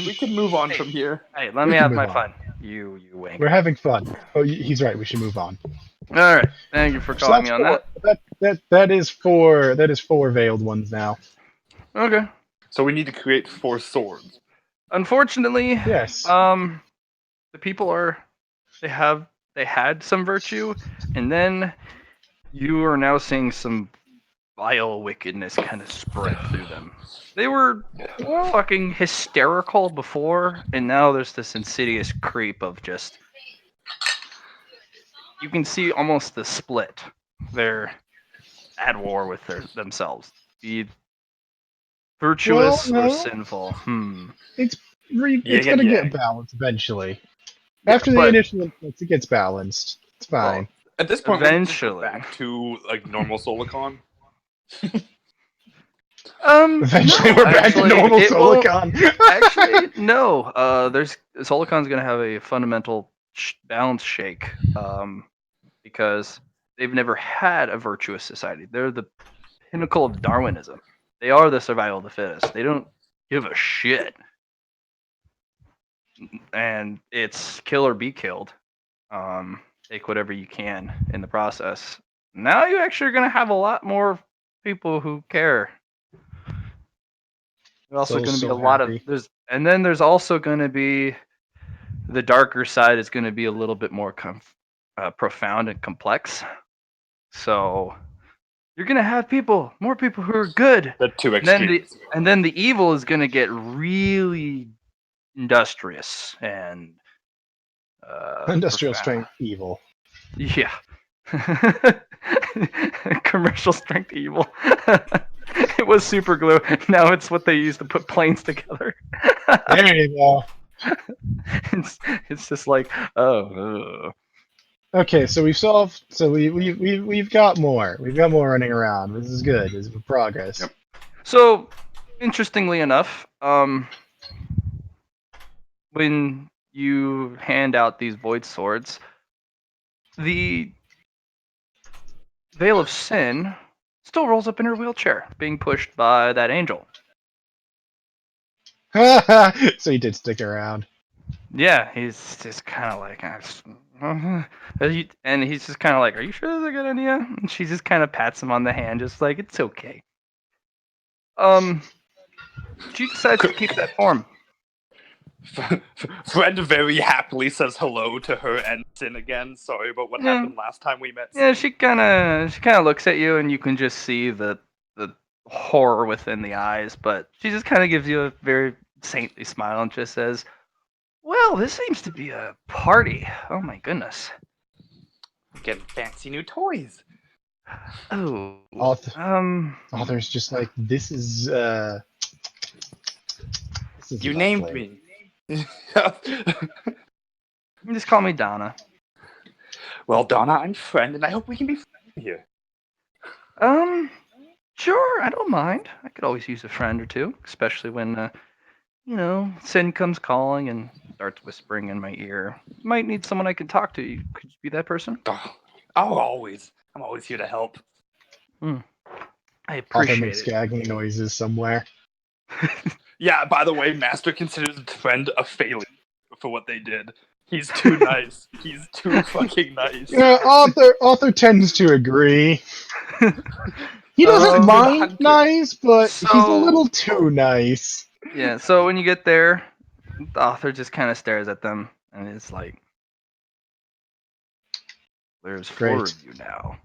we can move on from here. Hey, let We me can have move my on. fun. You wank. We're having fun. Oh, he's right. We should move on. All right. Thank you for So calling that's me on that. that is four veiled ones now. Okay. So we need to create 4 swords. Unfortunately, Yes. the people they had some virtue, and then you are now seeing some vile wickedness kind of spread through them. They were fucking hysterical before, and now there's this insidious creep of just. You can see almost the split. They're at war with themselves. Be virtuous Well, or no. sinful. It's Yin it's and gonna yang. get balanced eventually. Yeah, After the but- initial influx, it gets balanced. It's fine. At this point, we can just go Eventually. back to like normal Solicon. Eventually, no, we're back actually, to normal it won't- Solicon. Actually, no. Solicon's gonna have a fundamental balance shake, because they've never had a virtuous society. They're the pinnacle of Darwinism. They are the survival of the fittest. They don't give a shit, and it's kill or be killed. Take whatever you can in the process. Now you actually are gonna have a lot more people who care. There's also Soul's going to be so a lot of happy. there's also going to be the darker side is going to be a little bit more profound and complex. So you're going to have more people who are good, The 2 and then extremes. the evil is going to get really industrious and Industrial profound. strength evil. Yeah. Commercial strength evil. It was super glue. Now it's what they use to put planes together. There you go. It's just like, oh. Okay, so we've solved. So we've got more. We've got more running around. This is good. This is progress. Yep. So, interestingly enough, when you hand out these void swords, the Veil of Sin still rolls up in her wheelchair, being pushed by that angel. So he did stick around. Yeah, he's just kind of like, and he's just kind of like, "Are you sure this is a good idea?" And she just kind of pats him on the hand, just like, "It's okay." She decides to keep that form. Fred very happily says hello to her and Sin again. Sorry about what Yeah. happened last time we met. Yeah, Sin. she kind of looks at you, and you can just see the horror within the eyes. But she just kind of gives you a very saintly smile and just says, "Well, this seems to be a party. Oh my goodness. Getting fancy new toys. Oh, Author's just like, this is You named lovely. me. Just call me Donna." Well, Donna, I'm friend, and I hope we can be friends here. Sure, I don't mind. I could always use a friend or two, especially when, Sin comes calling and starts whispering in my ear. Might need someone I can talk to. Could you be that person? Oh, I'm always here to help. I Author appreciate makes it. gagging noises somewhere. Yeah, by the way, Master considers friend a failure for what they did. He's too nice. He's too fucking nice. Yeah, author tends to agree. He doesn't Um, mind nice, but he's a so- little too nice. Yeah, so when you get there, the author just kind of stares at them and is like, "There's four Great. of you now."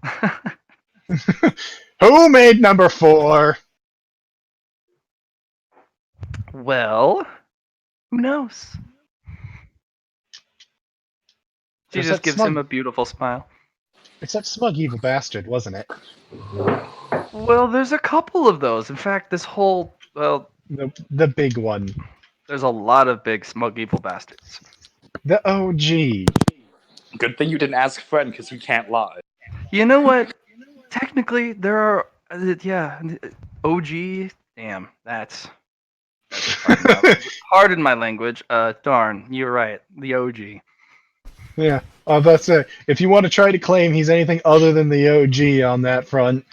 Who made number 4? Well, who knows? She There's just that gives him a beautiful smile. It's that smug evil bastard, wasn't it? Well, there's a couple of those. In fact, The big one. there's a lot of big smug evil bastards. The OG. Good thing you didn't ask friend, because he can't lie. You know what? Technically, there are. OG. Damn, that's pardon my language. Darn, you're right. The OG. Yeah. That's it. If you want to try to claim he's anything other than the OG on that front,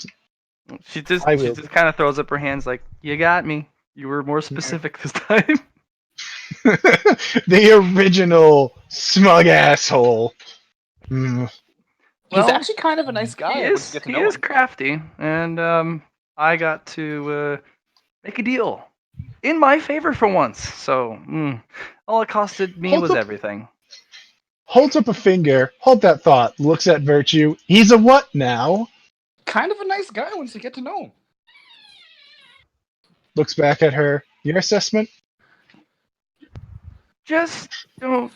She I just will. kind of throws up her hands like, "You got me. You were more specific this time." The original smug asshole. Mm. He's Well, actually kind of a nice guy. He once you is get to he know is him. crafty, and I got to make a deal in my favor for once. So all it costed me Hold was up. everything. Holds up a finger, hold that thought, looks at Virtue. He's a what now? Kind of a nice guy once you get to know him. Looks back at her. Your assessment? Just don't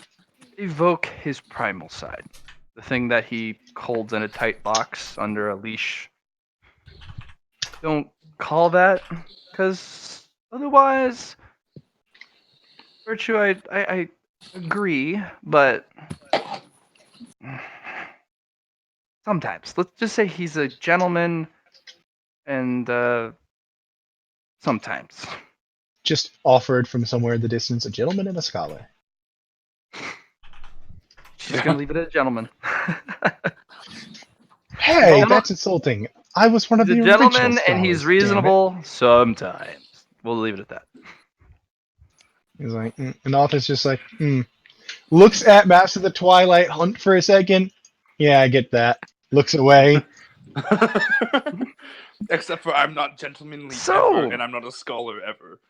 evoke his primal side, the thing that he holds in a tight box under a leash. Don't call that, because otherwise, Virtue, I agree, but sometimes. Let's just say he's a gentleman, and sometimes. Just offered from somewhere in the distance, a gentleman and a scholar. She's gonna leave it at gentleman. Hey, Well, that's insulting. I was one of He's the a original gentleman, and he's scholars, damn it. reasonable sometimes. We'll leave it at that. He's like, and author's just like, looks at Maps of the Twilight Hunt for a second. Yeah, I get that. Looks away. Except for I'm not gentlemanly So- ever, and I'm not a scholar ever.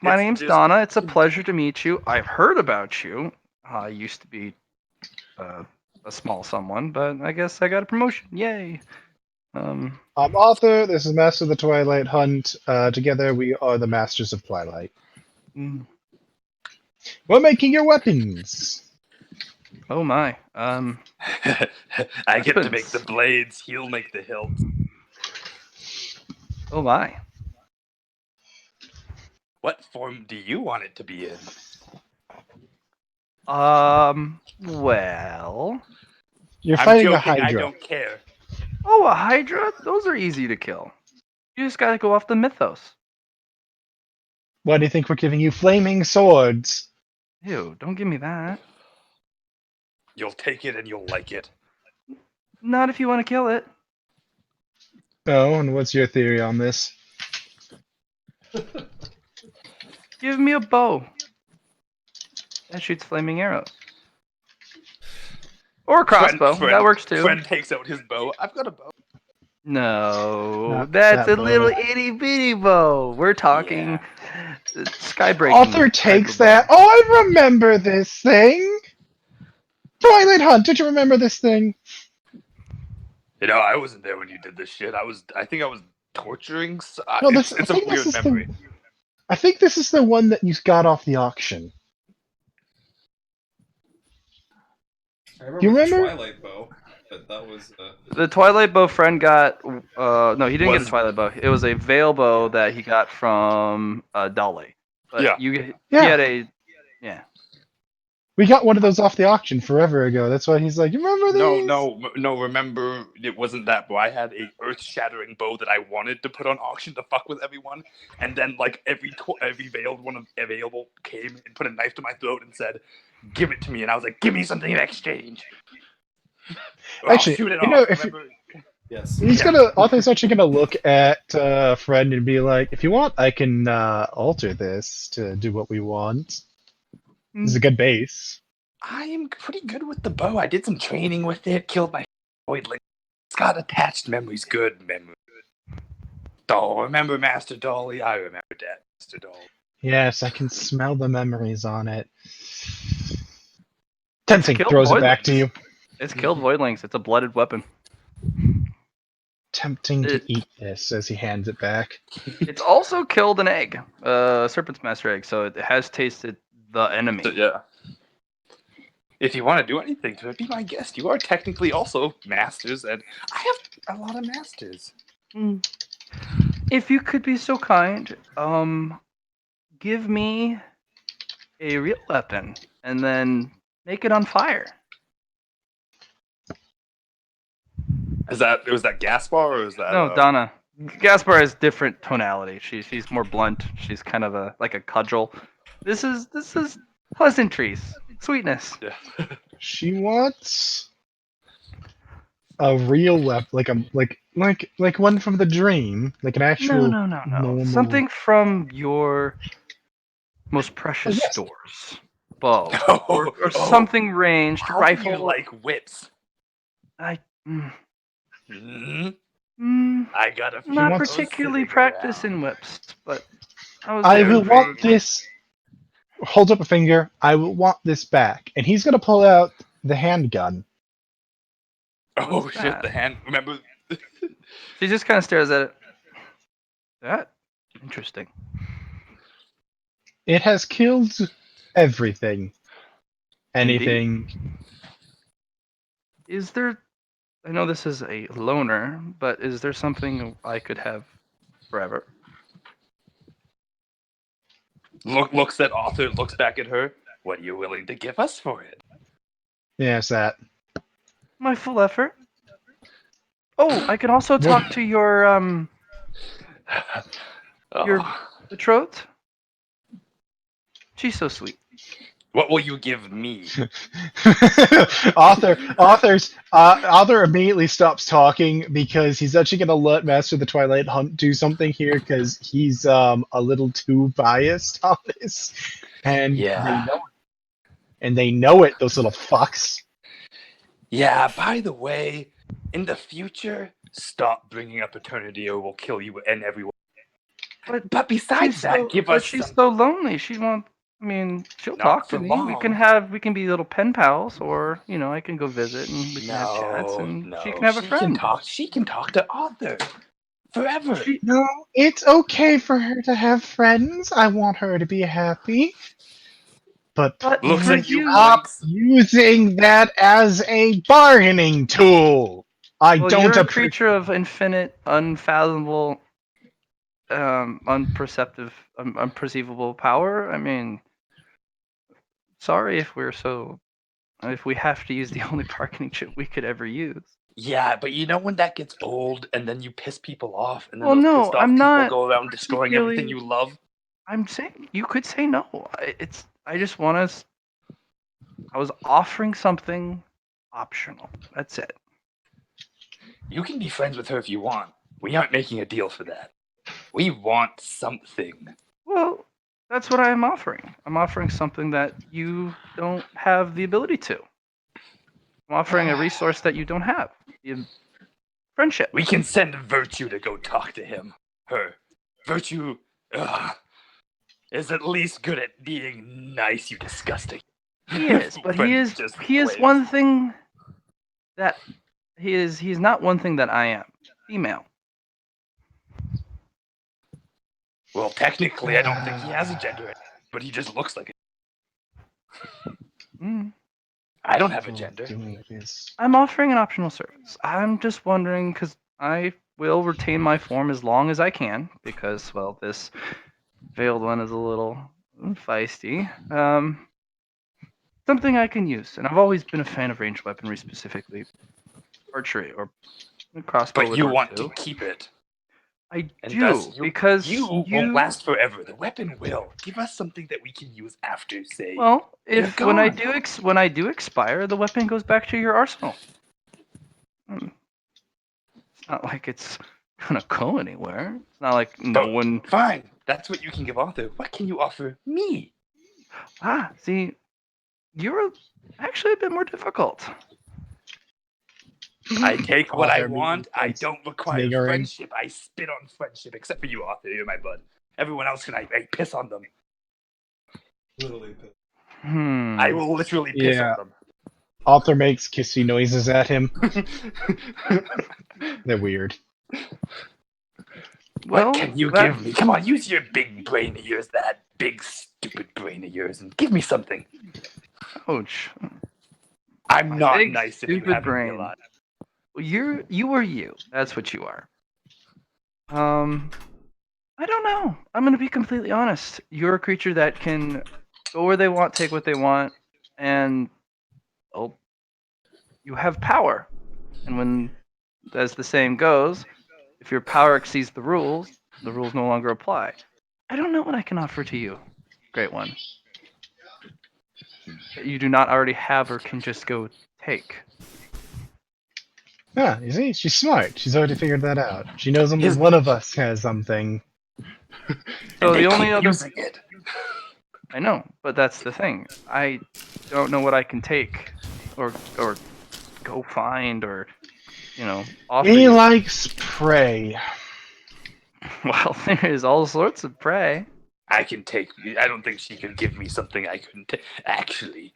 My It's name's just- Donna. It's a pleasure to meet you. I've heard about you. I used to be a small someone, but I guess I got a promotion. Yay! I'm Author. This is Master of the Twilight Hunt. Together, we are the Masters of Twilight. mm, We're making your weapons. oh my. I get to make the blades. He'll make the hilts. Oh my. What form do you want it to be in? Well. You're I'm fighting a joking. I Hydra. don't care. Oh, a Hydra? Those are easy to kill. You just gotta go off the mythos. Why do you think we're giving you flaming swords? Ew, don't give me that. You'll take it and you'll like it. Not if you want to kill it. Oh, and what's your theory on this? Give me a bow. That shoots flaming arrows. Or a crossbow. That works too. Friend takes out his bow. I've got a bow. No, Not that's that a little bow. itty bitty bow. We're talking sky breaking. Author takes that. Oh, I remember this thing. Twilight Hunt. Did you remember this thing? You know, I wasn't there when you did this shit. I think I was torturing. No, It's I a think this weird is memory. I think this is the one that you got off the auction. I You remember the remember? Twilight Bow, but that was The Twilight bow friend got. No, he didn't get Was- a Twilight bow. It was a Veil bow that he got from Dolly. But Yeah. He Yeah. had a. Yeah. We got one of those off the auction forever ago. That's why he's like, you remember these? No. Remember, it wasn't that bow. I had a earth-shattering bow that I wanted to put on auction to fuck with everyone, and then like every veiled one available came and put a knife to my throat and said, "Give it to me," and I was like, "Give me something in exchange." Or Actually, I'll shoot it you off. know, if Remember? yes. Author's actually gonna look at Friend and be like, if you want, I can alter this to do what we want. This is a good base. I am pretty good with the bow. I did some training with it. Killed my voidling. It's got attached memories. Good memory. Oh, remember Master Dolly? I remember that, Master Dolly. Yes, I can smell the memories on it. Tempting. killed Throws it Voidlings. back to you. It's killed Voidlings. It's a blooded weapon. Tempting to It- eat this as he hands it back. It's also killed an egg, Serpent's Master egg, so it has tasted the enemy. So, yeah. If you want to do anything to it, be my guest. You are technically also masters, and I have a lot of masters. If you could be so kind, give me a real weapon and then make it on fire. Was that Gaspar or is that No, Donna. Gaspar has different tonality. She's more blunt. She's kind of like a cudgel. This is pleasantries, sweetness. Yeah. She wants a real weapon, like one from the dream, like an actual. No. normal- Something from your most precious yes. stores. Bow. Oh, Or something ranged, How rifle. do you like whips? Mm, I got a few. not of those particularly sitting practiced around. in whips, but I will very want this. Holds up a finger. I will want this back, and he's gonna pull out the handgun. Oh What's shit! that? The hand. Remember? She just kind of stares at it. That interesting. It has killed everything. Anything. Is there? I know this is a loner, but is there something I could have forever? Looks at author. Looks back at her. What are you willing to give us for it? Yes, that. My full effort. Oh, I can also talk to your Your- Oh. betrothed. She's so sweet. What will you give me? Author immediately stops talking because he's actually going to let Master of the Twilight Hunt do something here because he's a little too biased on this, and Yeah. they know it. Those little fucks. Yeah. By the way, in the future, stop bringing up eternity, or we'll kill you and everyone. But besides that, give us. She's some- so lonely. She won't. I mean, she'll Not talk for to me. long. We can be little pen pals, or I can go visit and we can have chats, and she can have a friend. She can talk to Arthur forever. No, it's okay for her to have friends. I want her to be happy. But Looks for at you, stop Blinks. using that as a bargaining tool. I Well, don't you're a appreciate. creature of infinite, unfathomable, unperceptible power. I mean, sorry if if we have to use the only bargaining chip we could ever use. Yeah, but you know when that gets old, and then you piss people off, and then Well, those no, pissed off I'm people not go around destroying everything particularly- you love. I'm saying you could say no. I just want us. I was offering something optional. That's it. You can be friends with her if you want. We aren't making a deal for that. We want something. Well, that's what I am offering. I'm offering something that you don't have the ability to. I'm offering a resource that you don't have. Friendship. We can send Virtue to go talk to him. Her. Virtue is at least good at being nice, you disgusting. He is, but he is Just he is wait. one thing that he's not one thing that I am. Female. Well, technically, I don't think he has a gender, but he just looks like it. Mm. I don't have a gender. Doing this. I'm offering an optional service. I'm just wondering because I will retain my form as long as I can because, well, this veiled one is a little feisty. Something I can use, and I've always been a fan of ranged weaponry, specifically archery or crossbow. But would you work want too. to keep it. I And do thus because you won't last forever. The weapon will. Give us something that we can use after, say. Well, if You're when I gone. do when I do expire, the weapon goes back to your arsenal. It's not like it's gonna go anywhere. It's not like no But one. Fine. That's what you can give Arthur. What can you offer me? See, you're actually a bit more difficult. I take what I Arthur want. I starts don't require sniggering. friendship. I spit on friendship, except for you, Arthur. You're my bud. Everyone else can I piss on them. Literally. I will literally piss Yeah. on them. Arthur makes kissy noises at him. They're weird. Well, What can you that- give me? Come on, use your big brain of yours, that big stupid brain of yours, and give me something. Ouch. I'm My not big, nice if you stupid haven't brain. realized. You are you. That's what you are. I don't know. I'm gonna be completely honest. You're a creature that can go where they want, take what they want, and you have power. And when, as the saying goes, if your power exceeds the rules no longer apply. I don't know what I can offer to you, Great One. That you do not already have or can just go take. You see, she's smart. She's already figured that out. She knows His- one of us has something. So And they the only keep other using it. I know, but that's the thing. I don't know what I can take, or go find, or offer He you. likes prey. Well, there is all sorts of prey. I can take. I don't think she could give me something I couldn't take. Actually,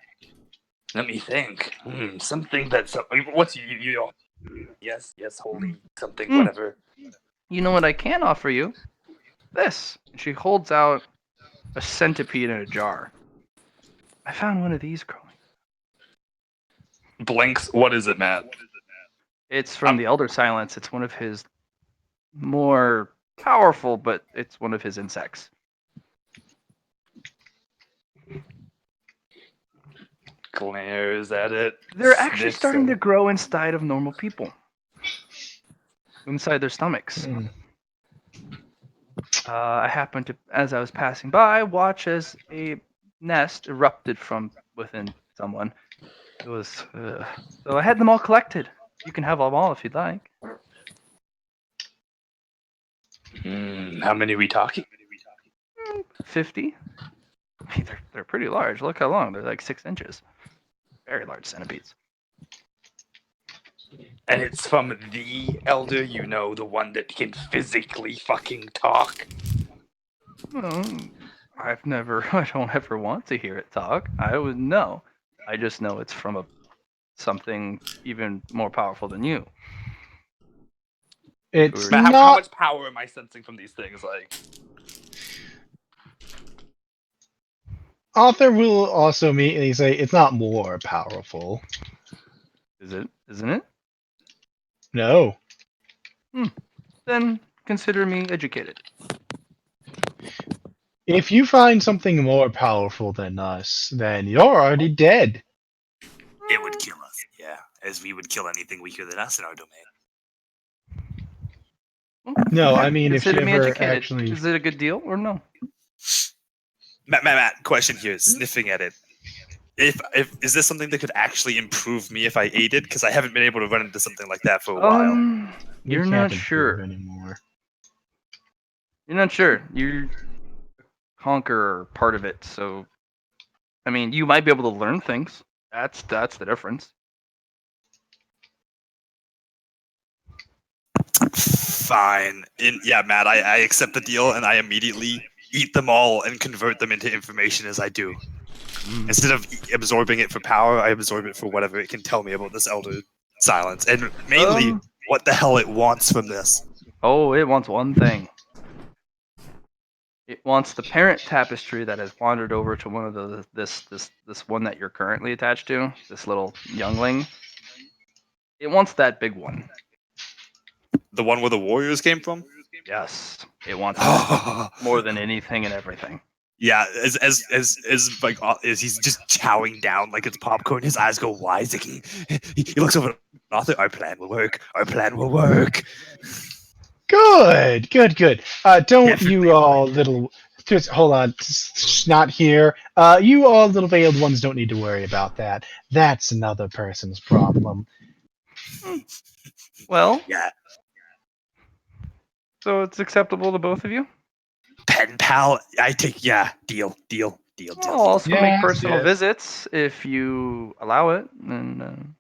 let me think. Something that's. What's you? Yes, holy something, whatever. You know what I can offer you? This. And she holds out a centipede in a jar. I found one of these growing. Blinks. What is it, Matt? It's from the Elder Silence. It's one of his more powerful, but it's one of his insects. Glares at it. They're actually sniffs starting at to it. grow inside of normal people. Inside their stomachs. Hmm. I happened to, as I was passing by, watch as a nest erupted from within someone. It was, so I had them all collected. You can have them all if you'd like. How many are we talking? 50. I mean, they're pretty large. Look how long. They're like 6 inches. Very large centipedes. And it's from the elder, the one that can physically fucking talk. Well, I don't ever want to hear it talk. I would know. I just know it's from something even more powerful than you. It's Matt, how not. much power am I sensing from these things? Like, Arthur will also immediately say it's not more powerful. Isn't it? No. Then consider me educated. If you find something more powerful than us, then you're already dead. It would kill us, yeah, as we would kill anything weaker than us in our domain. No, I mean, if Consider you me ever educated. actually... Is it a good deal or no? Matt, question here, sniffing at it. If is this something that could actually improve me if I ate it? Because I haven't been able to run into something like that for a while. we You're can't not improve sure. anymore. You're not sure. You're conqueror part of it, so I mean, you might be able to learn things. That's the difference. Fine. Yeah, Matt, I accept the deal, and I immediately eat them all and convert them into information as I do. Instead of absorbing it for power, I absorb it for whatever it can tell me about this Elder Silence, and mainly what the hell it wants from this. Oh, it wants one thing. It wants the parent tapestry that has wandered over to one of this one that you're currently attached to, this little youngling. It wants that big one. The one where the warriors came from? Yes, it wants that more than anything and everything. Yeah, as like as he's just chowing down like it's popcorn, his eyes go wide. He looks over at Arthur. Our plan will work. Our plan will work. Good. Don't Definitely. you all little... Just hold on. Not here. You all little veiled ones don't need to worry about that. That's another person's problem. Well, Yeah, so it's acceptable to both of you? pen pal. I take deal. I'll also make Yes, personal yes. visits if you allow it, and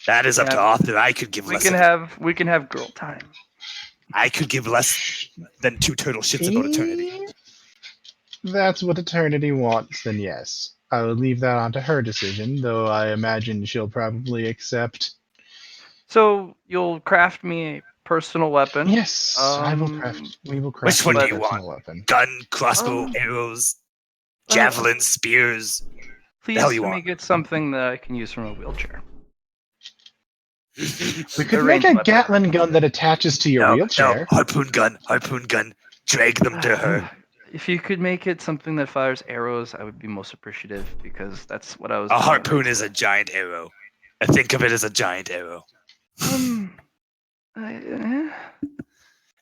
That is up to Yeah. Arthur. I could give we less. can have girl time. I could give less than 2 turtle shits about eternity. If that's what Eternity wants, then yes. I would leave that onto her decision, though I imagine she'll probably accept. So you'll craft me a personal weapon. Yes, I will craft. We will craft Which one a do you personal want? weapon. Gun, crossbow, Um, arrows, javelins, spears. Please hell you let me want? get something that I can use from a wheelchair. We could A make ranged a weapon. Gatling gun that attaches to your No, wheelchair. harpoon gun. Drag them to her. If you could make it something that fires arrows, I would be most appreciative because that's what I was. A doing harpoon right is a giant arrow. I think of it as a giant arrow. I-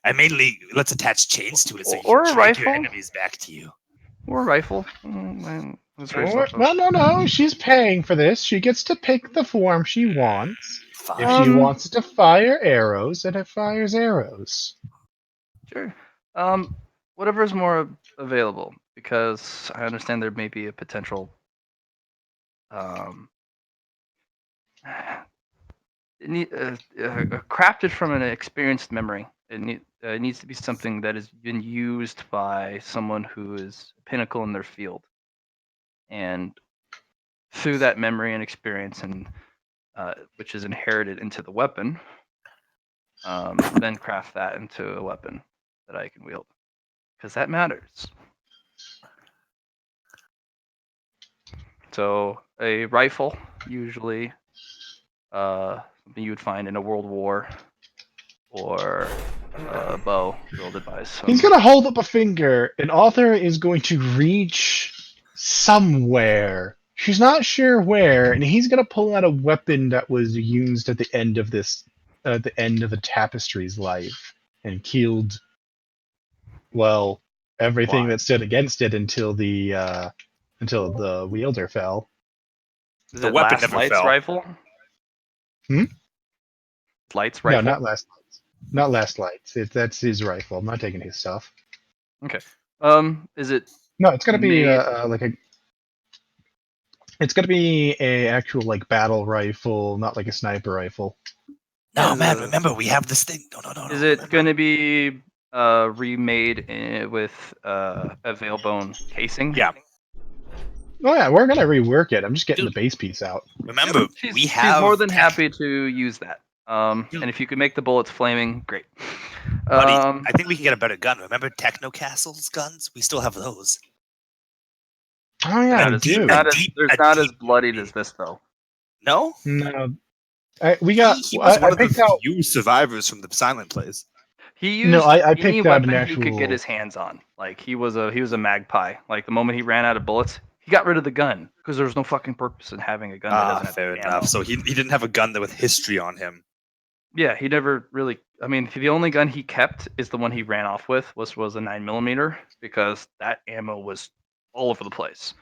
I mainly let's attach chains to it so you Or can a drag your rifle. enemies back to you. or a rifle. Let's raise up a- No. She's paying for this. She gets to pick the form she wants. Fine. If she wants to fire arrows, then it fires arrows. Sure. Whatever is more available, because I understand there may be a potential. Crafted from an experienced memory. It needs to be something that has been used by someone who is a pinnacle in their field, and through that memory and experience, and which is inherited into the weapon, then craft that into a weapon that I can wield, because that matters. So a rifle, usually something you would find in a world war, or a bow wielded by some. He's gonna hold up a finger, and Arthur is going to reach somewhere. She's not sure where, and he's gonna pull out a weapon that was used at the end of the end of the tapestry's life, and killed, well, everything Why? that stood against it until the wielder fell. Is The it weapon Last never Light's fell. rifle? Hmm? Light's No, rifle? not last. Not last lights. That's his rifle. I'm not taking his stuff. Is it No, it's gonna be Made- It's gonna be a actual like battle rifle, not like a sniper rifle. No, Yeah, man, the- remember we have this thing. No. is it remember. going to be remade with a Veilbone casing? Yeah. Oh yeah, we're gonna rework it. I'm just getting the base piece out. Remember, She's more than happy to use that. And if you could make the bullets flaming, great. Buddy, I think we can get a better gun. Remember Techno Castle's guns? We still have those. Oh yeah, Not I as, do. they're not as, Deep- they're a not as deep- bloodied as this, though. No? No, we got. He was one I of the picked out. few survivors from the silent place. He used No, I any picked out weapon an he could get actual. his hands on. Like he was a magpie. Like the moment he ran out of bullets, he got rid of the gun because there was no fucking purpose in having a gun that doesn't have Fair any enough. ammo. So he didn't have a gun with history on him. Yeah, he never really. I mean, the only gun he kept is the one he ran off with, which was a 9mm, because that ammo was all over the place.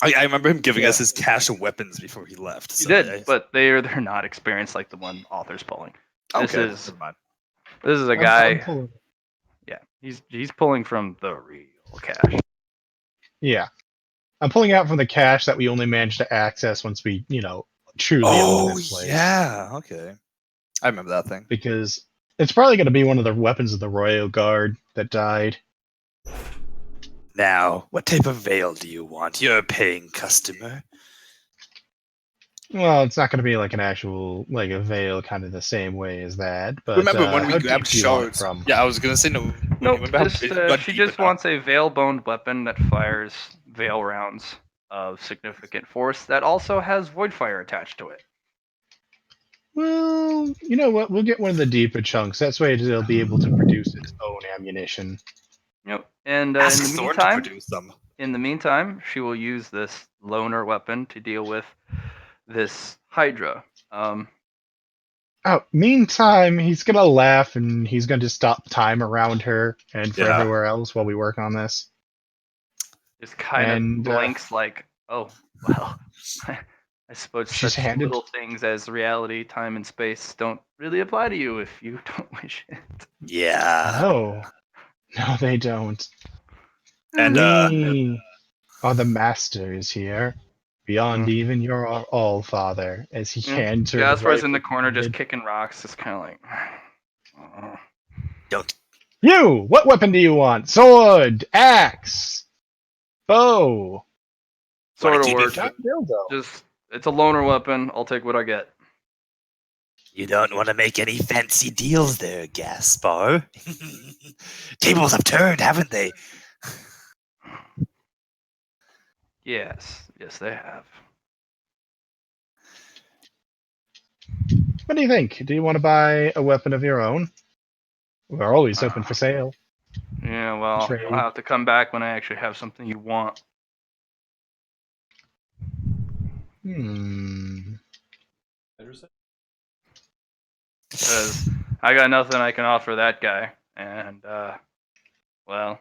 I remember him giving Yeah. us his cache of weapons before he left. He So did, but they're not experienced like the one author's pulling. This okay, is never mind. this is a I'm guy. pulling- Yeah, he's pulling from the real cash. Yeah. I'm pulling out from the cache that we only managed to access once we, truly own Oh this place. yeah, okay. I remember that thing. Because it's probably going to be one of the weapons of the Royal Guard that died. Now, what type of veil do you want? You're a paying customer. Well, it's not going to be like an actual, like a veil kind of the same way as that. But Remember when how we deep grabbed do you want it shards? from? Yeah, I was gonna say no. Nope, remember how just, it got she deep just enough? wants a veil-boned weapon that fires veil rounds of significant force that also has void fire attached to it. Well, you know what? We'll get one of the deeper chunks. That's way it'll be able to produce its own ammunition. Yep. And Ask Thorn to produce them. in the meantime, she will use this loner weapon to deal with this Hydra. Oh, meantime, he's gonna laugh and he's going to stop time around her and for Yeah. everywhere else while we work on this. Just kind And, of blinks like, oh, well, I suppose She's such handed- little things as reality, time, and space don't really apply to you if you don't wish it. Yeah. No, they don't. And We are the masters here, beyond even your all father. As he hands her. the Jasper's in the rifle corner just handed. kicking rocks, just kind of like. don't. You! What weapon do you want? Sword, axe, bow. Sort of keep it works. Not dildo. Just it's a loner weapon. I'll take what I get. You don't want to make any fancy deals there, Gaspar. Tables have turned, haven't they? Yes, they have. What do you think? Do you want to buy a weapon of your own? We're always open for sale. Yeah, well, Trade. you'll have to come back when I actually have something you want. Because I got nothing I can offer that guy, and well,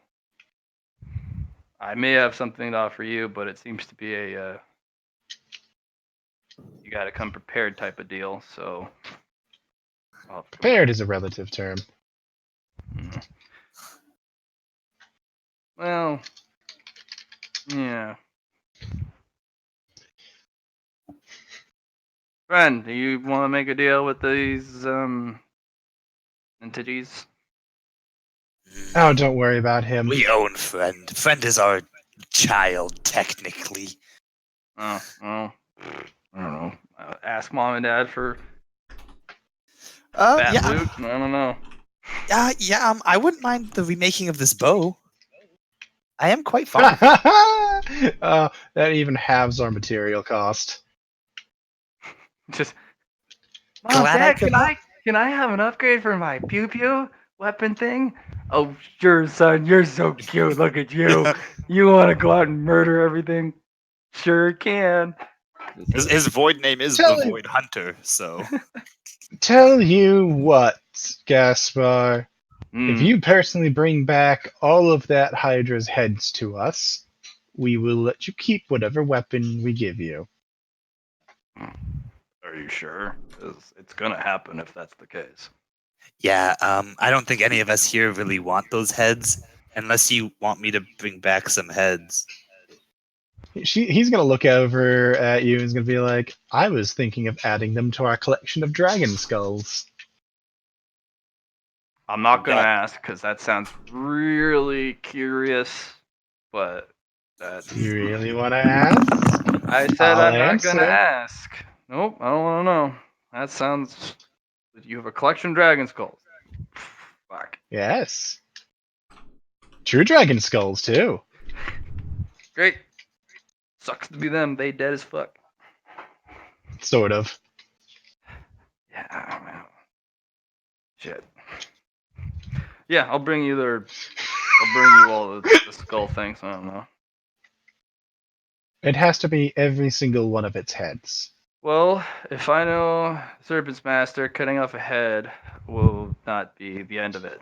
I may have something to offer you, but it seems to be a you got to come prepared type of deal. So Prepared is a relative term. Well, yeah. Friend, do you want to make a deal with these entities? Oh, don't worry about him. We own Friend. Friend is our child, technically. Oh, well, I don't know. Ask mom and dad for that Yeah. loot. I don't know. I wouldn't mind the remaking of this bow. I am quite fond. That even halves our material cost. Just, Mom, Glad I Dad, could can I have an upgrade for my pew pew weapon thing? Oh, sure, son. You're so cute. Look at you. You want to go out and murder everything? Sure can. His void name is Tell the him. Void Hunter, so Tell you what, Gaspar. If you personally bring back all of that Hydra's heads to us, we will let you keep whatever weapon we give you. Are you sure? 'Cause it's gonna happen if that's the case. yeah. I don't think any of us here really want those heads, unless you want me to bring back some heads. He's going to look over at you and he's going to be like, I was thinking of adding them to our collection of dragon skulls. I'm not gonna ask because that sounds really curious, but that's. You really want to ask? I said I'll I'm not answer. gonna ask. Nope, I don't want to know. That sounds. You have a collection of dragon skulls. Fuck. Yes. True dragon skulls, too. Great. Sucks to be them. They dead as fuck. Sort of. Yeah, I don't know. Shit. Yeah, I'll bring you all the skull things. I don't know. It has to be every single one of its heads. Well, if I know Serpent's Master, cutting off a head will not be the end of it.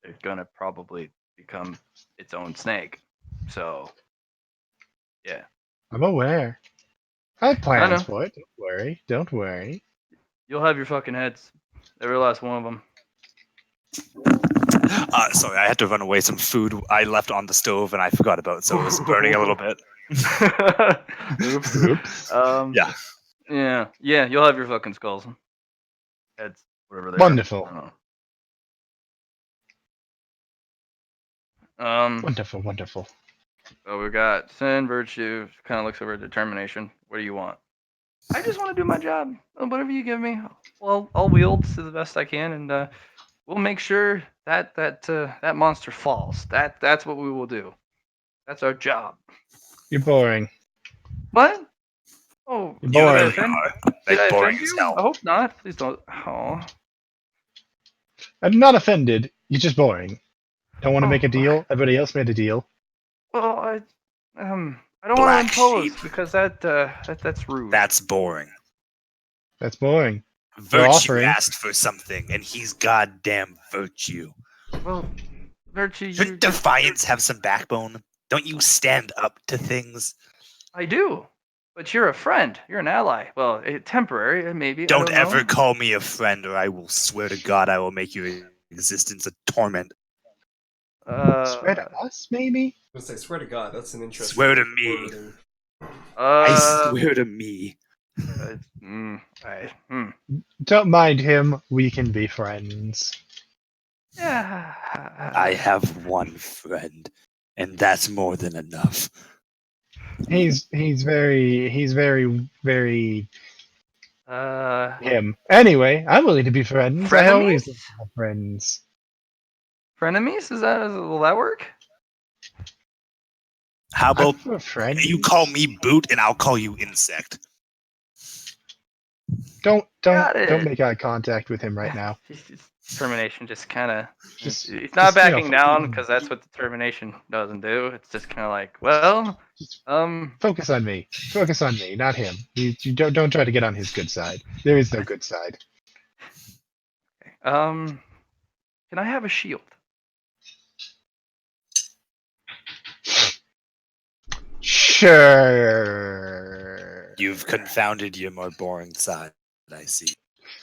They're gonna probably become its own snake. So, yeah. I'm aware. I have I plans know. for it. Don't worry. Don't worry. You'll have your fucking heads. Every last one of them. Sorry, I had to run away. Some food I left on the stove and I forgot about, so it was burning a little bit. Oops. Oops. Yeah. Yeah. You'll have your fucking skulls, heads, whatever they Wonderful. are. I don't know. Wonderful, wonderful. So we got sin, virtue. Kind of looks over determination. What do you want? I just want to do my job. Whatever you give me, well, I'll wield to the best I can, and we'll make sure that monster falls. That's what we will do. That's our job. You're boring. What? Oh, You're did I boring. offend? Like Did I boring offend as you? hell. I hope not. Please don't. Oh. I'm not offended. You're just boring. Don't want to Oh. make a deal? Everybody else made a deal. Well, I don't want to Black impose sheep. because that's rude. That's boring. That's boring. Virtue offering. asked for something, and he's goddamn virtue. Well, Virtue, you. Shouldn't Defiance have some backbone? Don't you stand up to things? I do, but you're a friend. You're an ally. Well, temporary, maybe. I Don't don't ever know. call me a friend, or I will swear to God I will make your existence a torment. Swear to us, maybe? I was gonna say, swear to God, that's an interesting. Swear to me. wording. I swear to me. Don't mind him. We can be friends. Yeah. I have one friend, and that's more than enough. He's very him. Anyway, I'm willing to be friends. I always Frenemies? have friends. Frenemies? Will that work? How about I'm a friend. you call me Boot, and I'll call you Insect? Don't Got it. make eye contact with him right now. Determination just kind of. Just He's not just, you know, backing down because that's what determination doesn't do. It's just kind of like, well, focus on me. Focus on me, not him. You don't try to get on his good side. There is no good side. can I have a shield? Sure. You've confounded your more boring side, I see.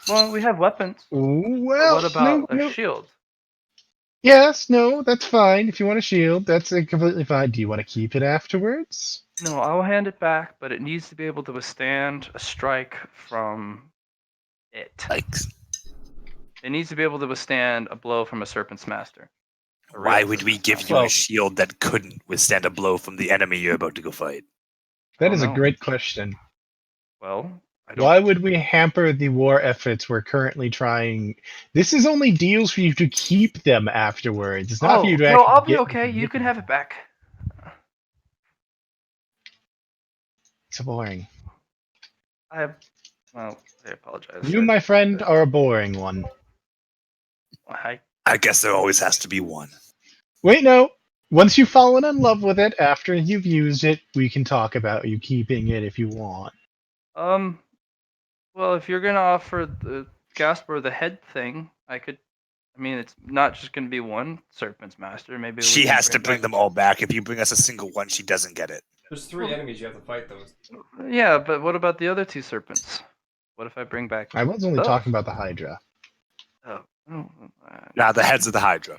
Well, we have weapons. Well, What about no. a shield? Yes, no, that's fine. If you want a shield, that's completely fine. Do you want to keep it afterwards? No, I will hand it back, but it needs to be able to withstand a strike from it. Like, It needs to be able to withstand a blow from a Serpent's Master. why would we give you a shield that couldn't withstand a blow from the enemy you're about to go fight? That is a know. great question. Well, I don't. Why would we hamper the war efforts we're currently trying? This is only deals for you to keep them afterwards. It's not for you to actually I'll be get okay. what You you're can looking have it for. back. So boring. I apologize. You, my friend, are a boring one. I guess there always has to be one. Wait, no. Once you've fallen in love with it, after you've used it, we can talk about you keeping it if you want. Well, if you're gonna offer the Gasper the head thing, I could. I mean, it's not just gonna be one Serpent's Master. Maybe She has to bring them all back. If you bring us a single one, she doesn't get it. There's 3 enemies you have to fight, though. Yeah, but what about the other 2 serpents? What if I bring back? I was only those? talking about the Hydra. Nah, the heads of the Hydra.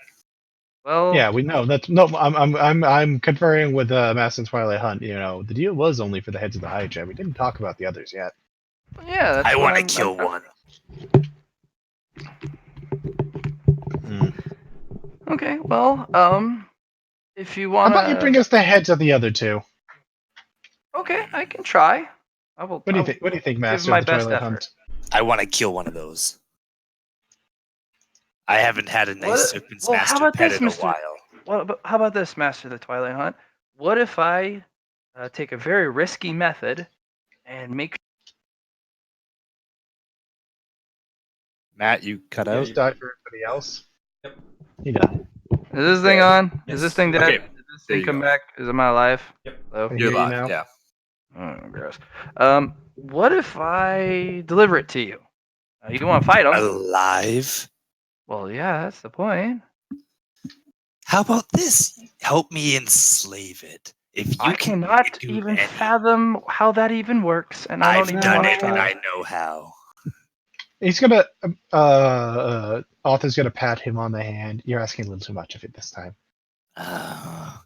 Well, Yeah, we know that's no. I'm conferring with Master and Twilight Hunt. You know, the deal was only for the heads of the Hydra. We didn't talk about the others yet. yeah. That's I what want to kill one. Okay, well, if you How want, about you bring us the heads of the other 2? Okay, I can try. I will. What do you think? What do you think, Master my of the best Twilight effort. Hunt? I want to kill one of those. I haven't had a nice Serpent's Master how about pet this, in a Mr. while. How about this, Master of the Twilight Hunt? What if I take a very risky method and make Matt, you cut You out? just die for everybody else. Yep. He died. Is this thing on? Yes. Is this thing dead? Okay, Did this there thing you come go. back? Is it my life? Yep. Hello? I You're hear you live. now. Yeah. Oh, gross. What if I deliver it to you? You want to fight him? Alive? Well, yeah, that's the point. How about this? Help me enslave it. If you I can cannot do even any, fathom how that even works, and I I've don't even done want it to and try. I know how. He's gonna. Arthur's gonna pat him on the hand. You're asking a little too much of it this time. I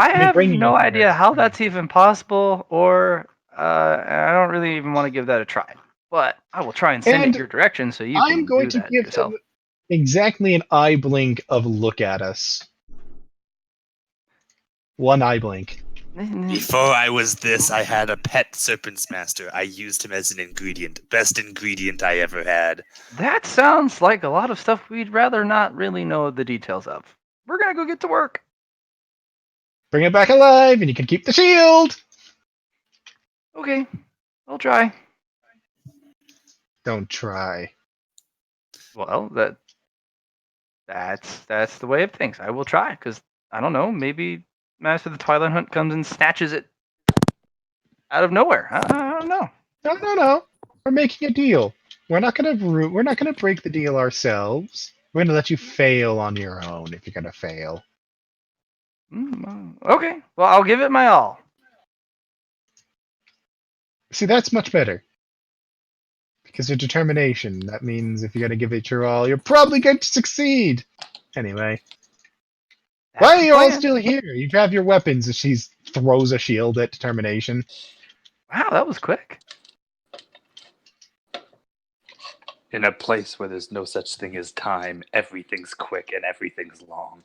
mean, have bringing no it there idea is how pretty that's even possible, or I don't really even want to give that a try. But I will try and send it And your direction so you I'm can going do to that give yourself. him exactly an eye blink of look at us. One eye blink. Before I was this, I had a pet serpent's master. I used him as an ingredient. Best ingredient I ever had. That sounds like a lot of stuff we'd rather not really know the details of. We're gonna go get to work. Bring it back alive, and you can keep the shield. Okay, I'll try. Don't try. Well, that's the way of things. I will try, because I don't know, maybe Master of the Twilight Hunt comes and snatches it out of nowhere. I don't know. No. We're making a deal. We're not gonna break the deal ourselves. We're gonna let you fail on your own if you're gonna fail. Okay, well, I'll give it my all. See, that's much better. Because of determination. That means if you're gonna give it your all, you're probably going to succeed. Anyway. Why That's are the you all plan. still here? You have your weapons. And she throws a shield at determination. Wow, that was quick. In a place where there's no such thing as time, everything's quick and everything's long.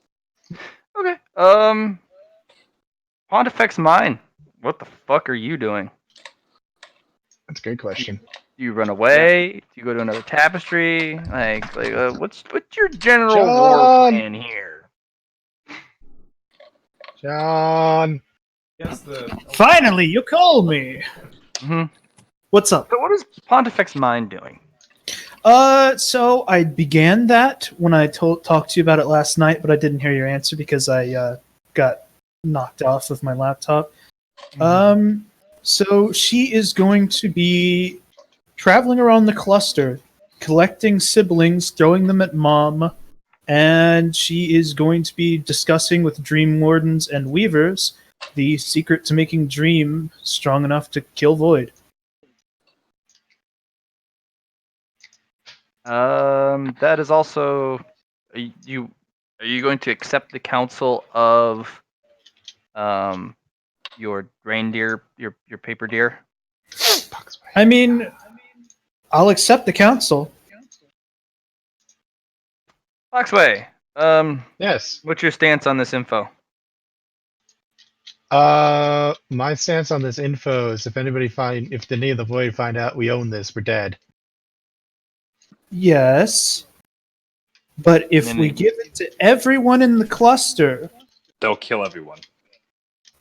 Okay. Pontifex mine. What the fuck are you doing? That's a good question. Do you run away? Do you go to another tapestry? What's your general war John! plan here? John! Yes, the Finally, you called me. hmm What's up? So what is Pontifex mine doing? So I began that when I talked to you about it last night, but I didn't hear your answer because I got knocked off of my laptop. So she is going to be traveling around the cluster, collecting siblings, throwing them at mom, and she is going to be discussing with dream wardens and weavers the secret to making dream strong enough to kill void. That is also are you going to accept the counsel of your reindeer, your paper deer? I mean, I'll accept the counsel. Foxway, Yes. what's your stance on this info? My stance on this info is if the Knee of the Void find out we own this, we're dead. Yes. But if we give it to everyone in the cluster, They'll kill everyone.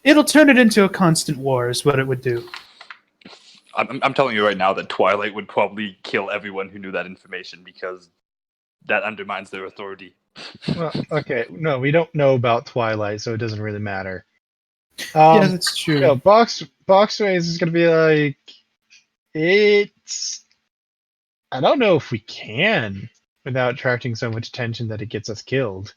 it'll turn it into a constant war, is what it would do. I'm telling you right now that Twilight would probably kill everyone who knew that information because that undermines their authority. Well, okay, no, we don't know about Twilight, so it doesn't really matter. Yeah, that's true. No, Boxways is gonna be like, it's. I don't know if we can without attracting so much attention that it gets us killed.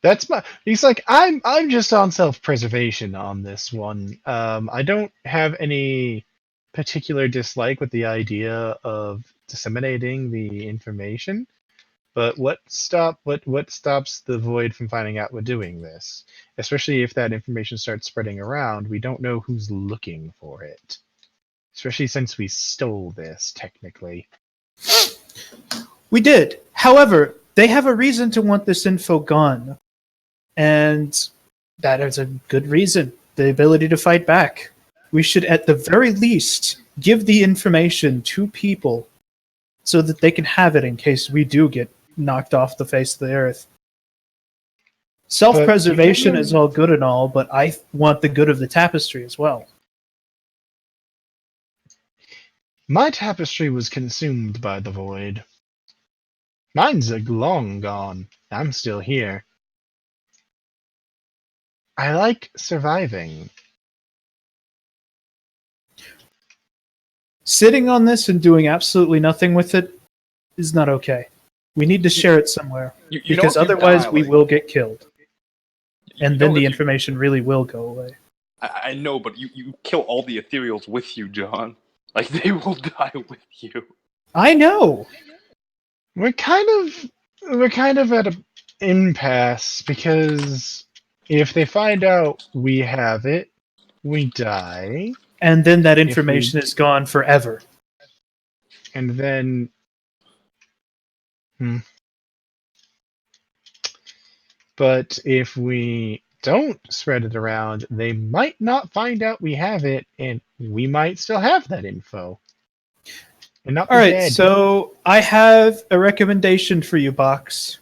That's my. He's like, I'm just on self-preservation on this one. I don't have any particular dislike with the idea of disseminating the information, but what stops the Void from finding out we're doing this? Especially if that information starts spreading around, we don't know who's looking for it. Especially since we stole this, technically. We did. However, they have a reason to want this info gone. And that is a good reason. The ability to fight back. We should, at the very least, give the information to people so that they can have it in case we do get knocked off the face of the earth. Self-preservation is all good and all, but I want the good of the tapestry as well. My tapestry was consumed by the void. Mine's long gone. I'm still here. I like surviving. Sitting on this and doing absolutely nothing with it is not okay. We need to share it somewhere, You know because if you otherwise die, we like- will get killed, and You then know the if you- information really will go away. I know, but you kill all the ethereals with you, John. Like, they will die with you. I know. We're kind of at an impasse because if they find out we have it, we die, And then that If we- information is gone forever. and then But if we don't spread it around, they might not find out we have it, and we might still have that info. And not be All right, dead. so I have a recommendation for you, Box.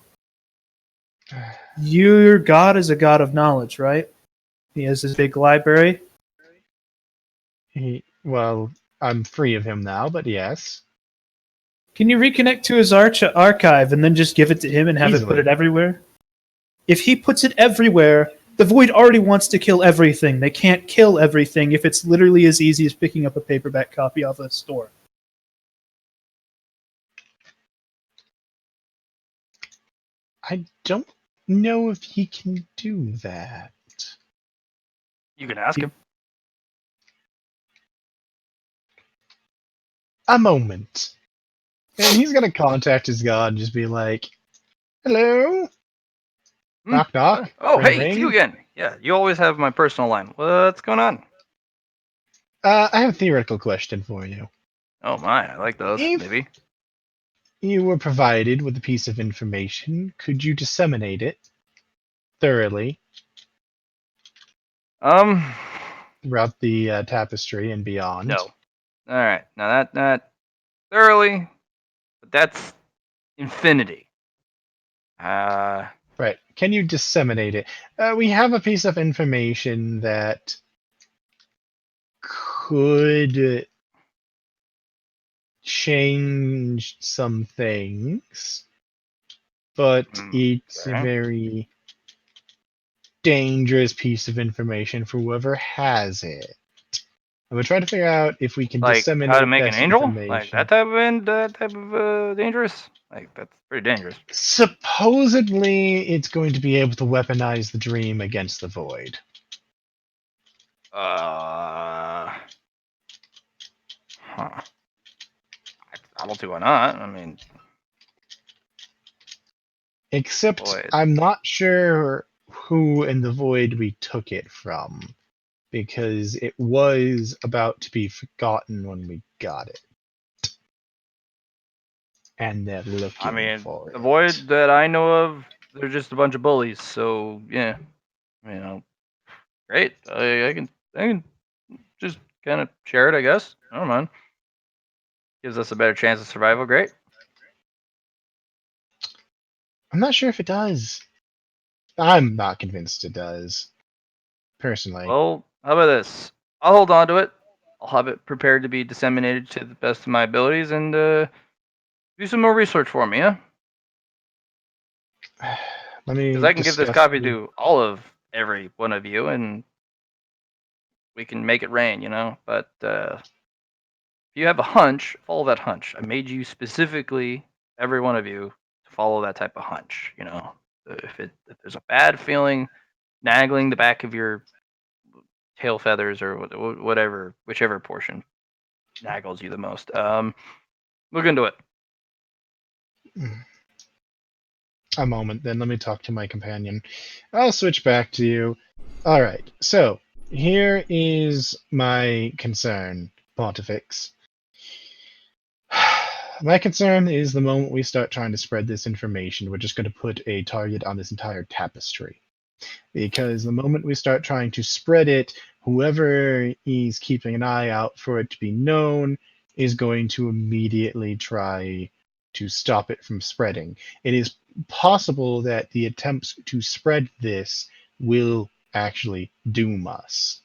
Your god is a god of knowledge, right? He has this big library. Well, I'm free of him now, but yes. Can you reconnect to his archive and then just give it to him and have it put Easily. it everywhere? If he puts it everywhere, the Void already wants to kill everything. They can't kill everything if it's literally as easy as picking up a paperback copy off a store. I don't know if he can do that. You can ask him. A moment. And he's gonna contact his god and just be like, "Hello? Hmm? Knock knock. Oh, Ring, hey, it's you ring. again. Yeah, you always have my personal line. What's going on? I have a theoretical question for you. Oh my, I like those. If- Maybe. You were provided with a piece of information. Could you disseminate it thoroughly Um, throughout the tapestry and beyond? no. All right, now that thoroughly, but that's infinity. Right. Can you disseminate it? We have a piece of information that could change some things, but it's a Okay. very dangerous piece of information for whoever has it. And we're trying to figure out if we can Like disseminate how to make an that angel? information. Like that type of dangerous? Like that's pretty dangerous. Supposedly, it's going to be able to weaponize the dream against the void. Huh. I don't see why not. I mean, Except Void. I'm not sure who in the void we took it from, because it was about to be forgotten when we got it. And they're looking I mean, for the it. void that I know of, they're just a bunch of bullies. So yeah, great. I can just kind of share it, I guess. I don't mind. Gives us a better chance of survival. Great. I'm not sure if it does. I'm not convinced it does. Personally. Well, how about this? I'll hold on to it. I'll have it prepared to be disseminated to the best of my abilities, and do some more research for me, yeah? Let me Because I can give this discuss copy the- to all of every one of you, and we can make it rain, But if you have a hunch, follow that hunch. I made you specifically, every one of you, to follow that type of hunch. If there's a bad feeling nagging the back of your tail feathers or whatever, whichever portion naggles you the most, look into it. A moment, then let me talk to my companion. I'll switch back to you. Alright, so here is my concern, Pontifex. My concern is the moment we start trying to spread this information, we're just going to put a target on this entire tapestry. Because the moment we start trying to spread it, whoever is keeping an eye out for it to be known is going to immediately try to stop it from spreading. It is possible that the attempts to spread this will actually doom us.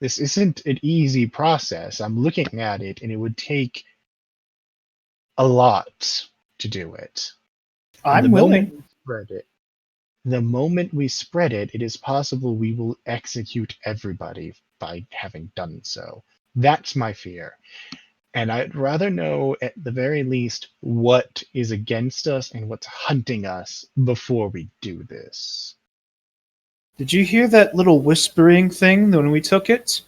This isn't an easy process. I'm looking at it, and it would take a lot to do it. And I'm the willing. moment we spread it, it is possible we will execute everybody by having done so. That's my fear. And I'd rather know, at the very least, what is against us and what's hunting us before we do this. Did you hear that little whispering thing when we took it?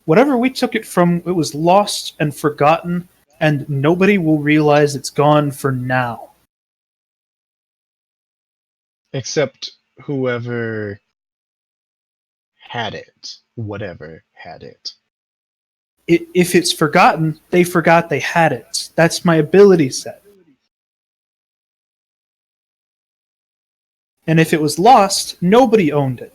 Whatever we took it from, it was lost and forgotten, and nobody will realize it's gone for now. Except whoever had it. Whatever had it. If it's forgotten, they forgot they had it. That's my ability set. And if it was lost, nobody owned it.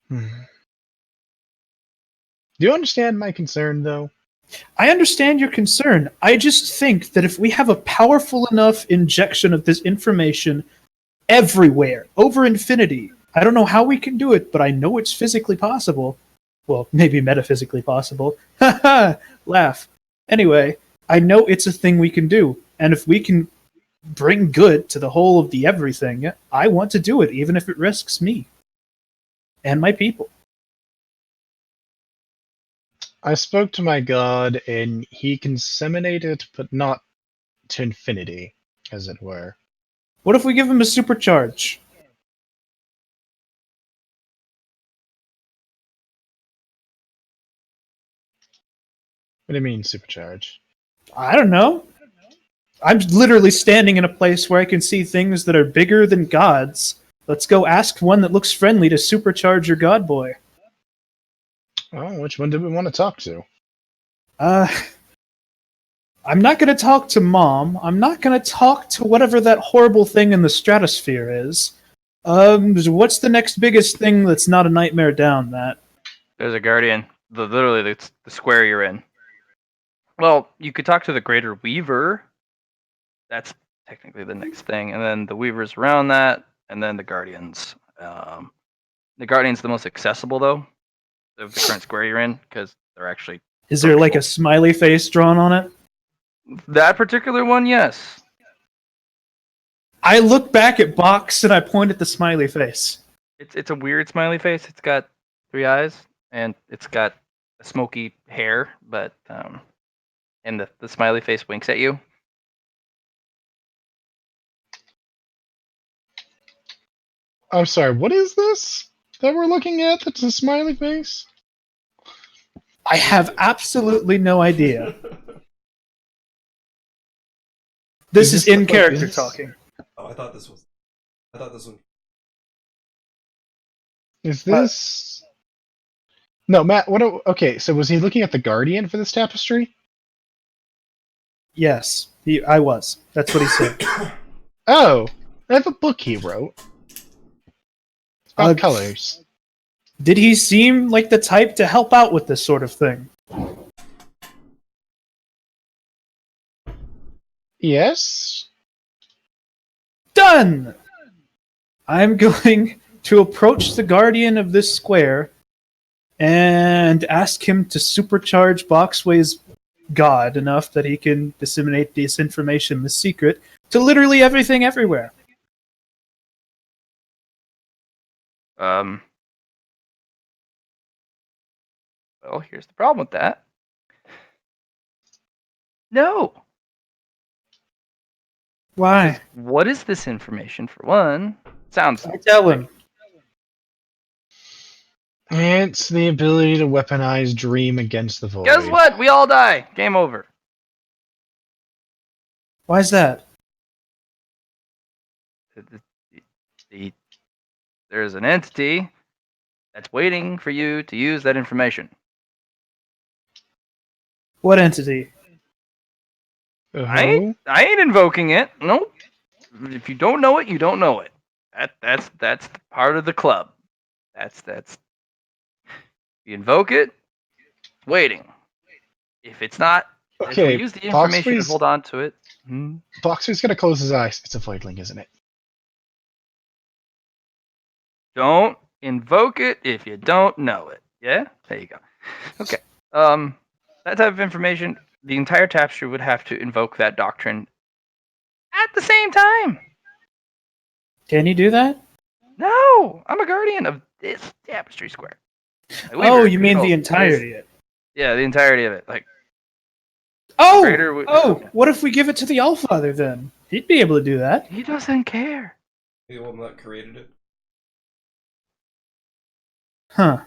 Do you understand my concern, though? I understand your concern. I just think that if we have a powerful enough injection of this information everywhere, over infinity, I don't know how we can do it, but I know it's physically possible. Well, maybe metaphysically possible. Ha ha! Laugh. Anyway, I know it's a thing we can do, and if we can bring good to the whole of the everything, I want to do it, even if it risks me and my people. I spoke to my god, and he can disseminate it, but not to infinity, as it were. What if we give him a supercharge? What do you mean, supercharge? I don't know. I'm literally standing in a place where I can see things that are bigger than gods. Let's go ask one that looks friendly to supercharge your god boy. Oh, which one do we want to talk to? I'm not going to talk to Mom. I'm not going to talk to whatever that horrible thing in the stratosphere is. What's the next biggest thing that's not a nightmare down, Matt? There's a guardian. Literally, the square you're in. Well, you could talk to the Greater Weaver. That's technically the next thing, and then the Weavers around that, and then the Guardians. The Guardian's the most accessible, though, of the current square you're in, because they're actually... Is there like a smiley face drawn on it? That particular one, yes. I look back at Box and I point at the smiley face. It's a weird smiley face. It's got 3 eyes, and it's got a smoky hair, but and the smiley face winks at you. I'm sorry, what is this that we're looking at that's a smiley face? I have absolutely no idea. This is in character talking. Oh, I thought this one. Is this... No, Matt, okay, so was he looking at the Guardian for this tapestry? Yes, I was. That's what he said. Oh, I have a book he wrote. It's about colors. Did he seem like the type to help out with this sort of thing? Yes? Done! I'm going to approach the guardian of this square and ask him to supercharge Boxway's god enough that he can disseminate this information, this secret, to literally everything everywhere. Well, here's the problem with that. No. Why? What is this information, for one? Sounds... I tell him. It's the ability to weaponize Dream against the Void. Guess what? We all die. Game over. Why is that? There's an entity that's waiting for you to use that information. What entity? I ain't invoking it. Nope. If you don't know it, you don't know it. That's part of the club. That's. You invoke it. It's waiting. If it's not, if we use the information and hold on to it. Boxer's gonna close his eyes. It's a voidling, isn't it? don't invoke it if you don't know it. Yeah? There you go. Okay. That type of information, the entire tapestry would have to invoke that doctrine at the same time. Can you do that? No, I'm a guardian of this tapestry square. Oh, Weaver you mean the controls entirety? this- Yeah, the entirety of it. Like, Oh, greater we- what if we give it to the Allfather then? He'd be able to do that. he doesn't care. The one that created it. Huh.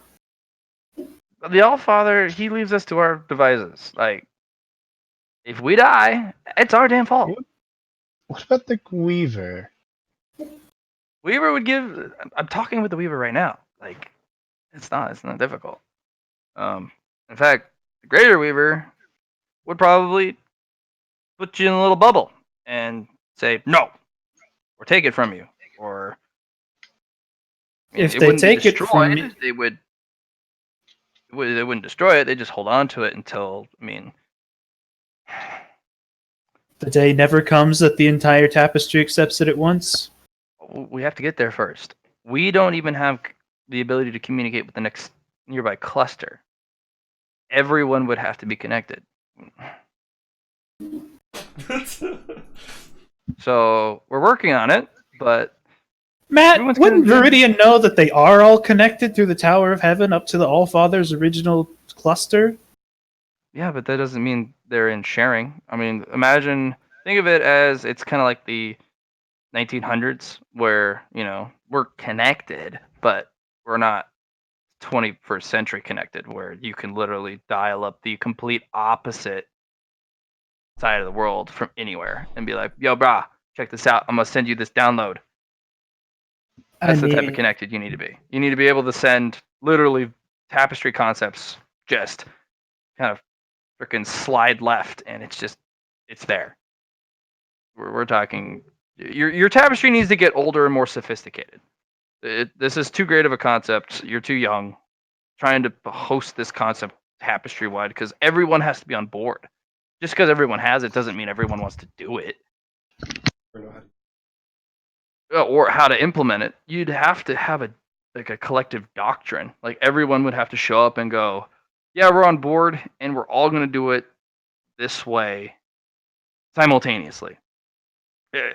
The Allfather, he leaves us to our devices. Like, if we die, it's our damn fault. What about the Weaver? Weaver would give. I'm talking with the Weaver right now. Like, it's not difficult. In fact, the Greater Weaver would probably put you in a little bubble and say no, or take it from you, or If it they wouldn't be take it from destroyed, you- they wouldn't destroy it. They just hold on to it until the day never comes that the entire tapestry accepts it at once. we have to get there first. We don't even have the ability to communicate with the next nearby cluster. Everyone would have to be connected. So we're working on it, but Matt, Everyone's wouldn't gonna- Viridian know that they are all connected through the Tower of Heaven up to the Allfather's original cluster? yeah, but that doesn't mean they're in sharing. I mean, think of it as it's kind of like the 1900s where, we're connected, but we're not 21st century connected where you can literally dial up the complete opposite side of the world from anywhere and be like, yo, brah, check this out. I'm going to send you this download. That's the type of connected you need to be. You need to be able to send literally tapestry concepts just kind of freaking slide left and it's there. We're talking your tapestry needs to get older and more sophisticated. This is too great of a concept. You're too young. Trying to host this concept tapestry wide because everyone has to be on board. Just because everyone has it doesn't mean everyone wants to do it or how to implement it. You'd have to have a collective doctrine. Like everyone would have to show up and go, yeah, we're on board and we're all going to do it this way simultaneously.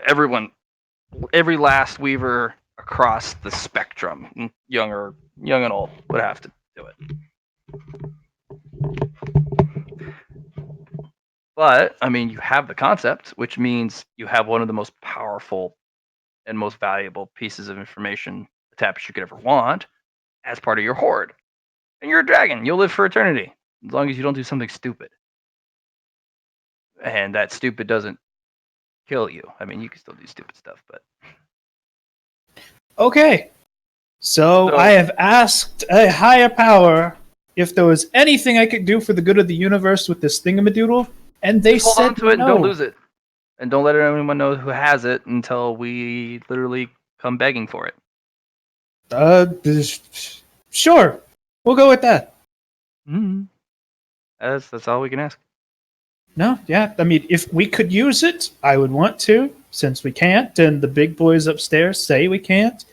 Every last Weaver across the spectrum, young and old, would have to do it. But you have the concept, which means you have one of the most powerful and most valuable pieces of information the tapestry could ever want as part of your horde. And you're a dragon. You'll live for eternity as long as you don't do something stupid. And that stupid doesn't kill you. You can still do stupid stuff, but Okay. So I have asked a higher power if there was anything I could do for the good of the universe with this thingamadoodle, and they just hold said on to it no. and don't lose it. And don't let anyone know who has it until we literally come begging for it. Sure. We'll go with that. Mm-hmm. That's all we can ask. No, yeah. If we could use it, I would want to, since we can't, and the big boys upstairs say we can't.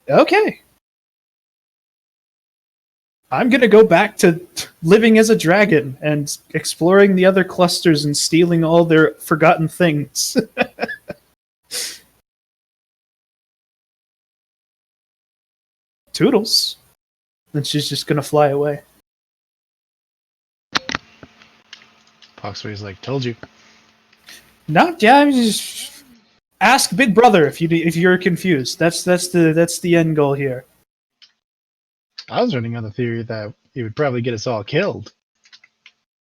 Okay. I'm gonna go back to living as a dragon and exploring the other clusters and stealing all their forgotten things. Toodles. Then she's just gonna fly away. Poxway's like, told you. No, yeah, just ask Big Brother if you're confused. That's the end goal here. I was running on the theory that he would probably get us all killed.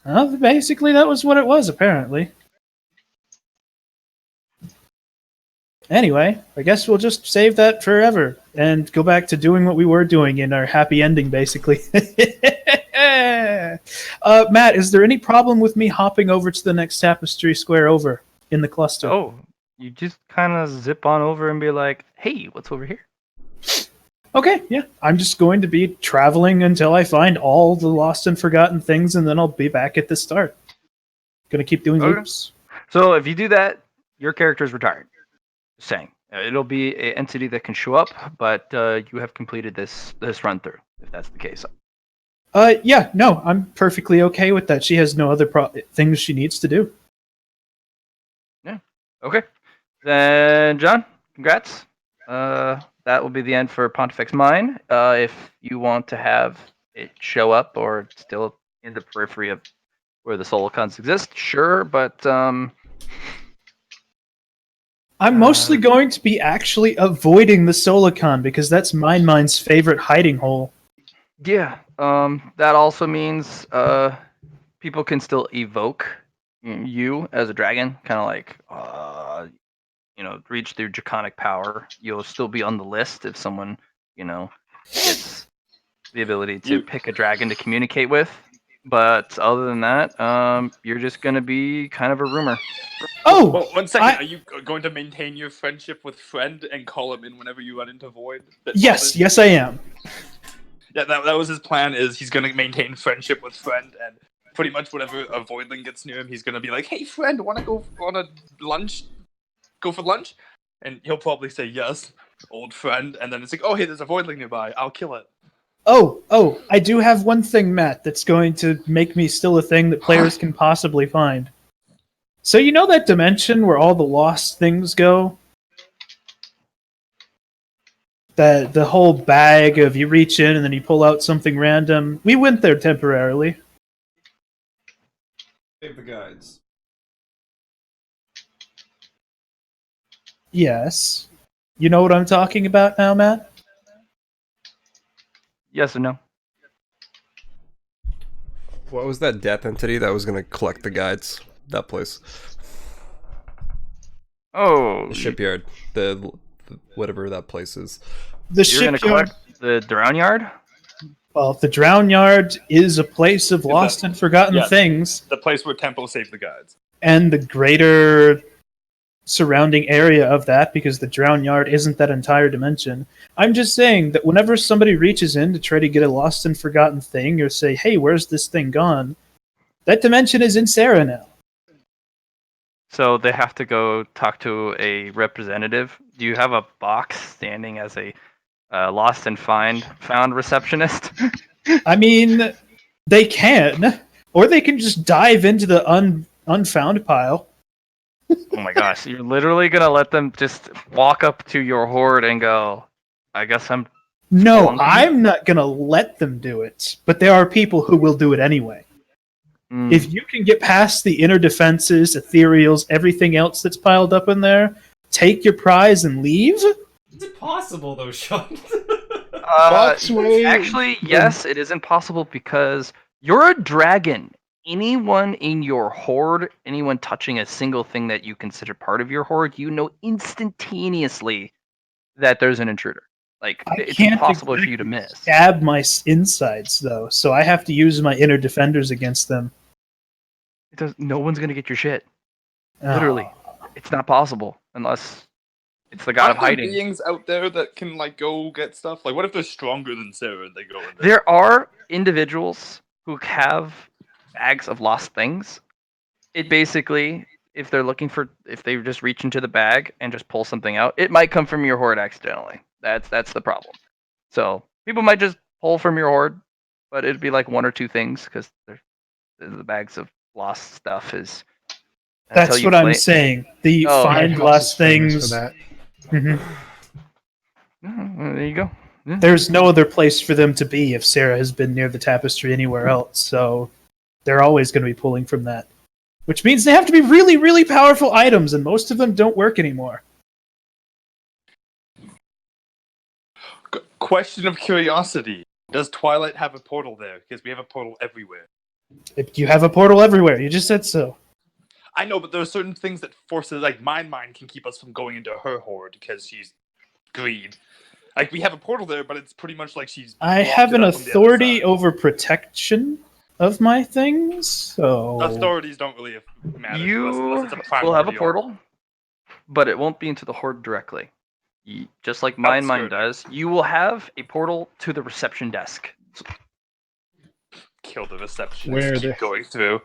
Well, basically, that was what it was, apparently. Anyway, I guess we'll just save that forever and go back to doing what we were doing in our happy ending, basically. Matt, is there any problem with me hopping over to the next tapestry square over in the cluster? Oh, you just kind of zip on over and be like, hey, what's over here? Okay, yeah. I'm just going to be traveling until I find all the lost and forgotten things, and then I'll be back at the start. Gonna keep doing Okay. loops. So if you do that, your character's retired. Just saying. It'll be an entity that can show up, but you have completed this run through, if that's the case. Yeah, no, I'm perfectly okay with that. She has no other things she needs to do. Okay. Then, John, congrats. That will be the end for Pontifex Mine. If you want to have it show up or still in the periphery of where the Solocons exist, sure, but I'm mostly going to be actually avoiding the Solocon because that's Mine's favorite hiding hole. yeah, that also means people can still evoke you as a dragon, kind of like reach through draconic power. You'll still be on the list if someone gets the ability to pick a dragon to communicate with. But other than that, you're just gonna be kind of a rumor. Oh, Well, 1 second. Are you going to maintain your friendship with Friend and call him in whenever you run into Void? yes, I am. Yeah, that was his plan. Is he's going to maintain friendship with Friend, and pretty much whenever a Voidling gets near him, he's going to be like, "Hey, Friend, want to go on a lunch? Go for lunch?" And he'll probably say yes, old friend. And then it's like, "Oh, hey, there's a Voidling nearby. I'll kill it." Oh, I do have one thing, Matt, that's going to make me still a thing that players can possibly find. So you know that dimension where all the lost things go? The whole bag of you reach in and then you pull out something random. We went there temporarily. Save the guides. Yes. You know what I'm talking about now, Matt? Yes or no? What was that death entity that was going to collect the guides? That place. Oh, The shipyard. The whatever that place is. The you're gonna shipyard. collect the Drown Yard? Well, the Drown Yard is a place of lost and forgotten things, The place where Tempo saved the guides. and the greater surrounding area of that, because the Drown Yard isn't that entire dimension. I'm just saying that whenever somebody reaches in to try to get a lost and forgotten thing, or say, "Hey, where's this thing gone?" that dimension is in Sarah now. So they have to go talk to a representative. Do you have a box standing as a lost and found receptionist? I mean, they can, or they can just dive into the unfound pile. Oh my gosh, you're literally gonna let them just walk up to your horde and go, I guess I'm... No, Flunky? I'm not gonna let them do it, but there are people who will do it anyway. Mm. If you can get past the inner defenses, ethereals, everything else that's piled up in there, take your prize and leave? Is it possible though, Sean? Actually, yes, it is impossible because you're a dragon. Anyone in your horde, anyone touching a single thing that you consider part of your horde, you know instantaneously that there's an intruder. Like, it's impossible for you to miss. Stab my insides, though, so I have to use my inner defenders against them. No one's gonna get your shit. Literally. It's not possible unless it's the god of Aren't there hiding. beings out there that can like go get stuff? Like, what if they're stronger than Sarah and they go in there? There are individuals who have bags of lost things. It basically, if they just reach into the bag and just pull something out, it might come from your horde accidentally. That's the problem. So people might just pull from your horde, but it'd be like one or two things because the bags of lost stuff is. That's what I'm saying. The find lost things. There you go. Yeah. There's no other place for them to be if Sarah has been near the tapestry anywhere else, so they're always going to be pulling from that. Which means they have to be really, really powerful items, and most of them don't work anymore. Question of curiosity. Does Twilight have a portal there? Because we have a portal everywhere. You have a portal everywhere. You just said so. I know, but there are certain things that forces, like, mind can keep us from going into her horde because she's greed. Like, we have a portal there, but it's pretty much like she's... I have an authority over protection of my things, so... Authorities don't really matter. You unless it's a will have a portal, but it won't be into the horde directly. Just like mine does, you will have a portal to the reception desk. Kill the receptionist. Keep going through.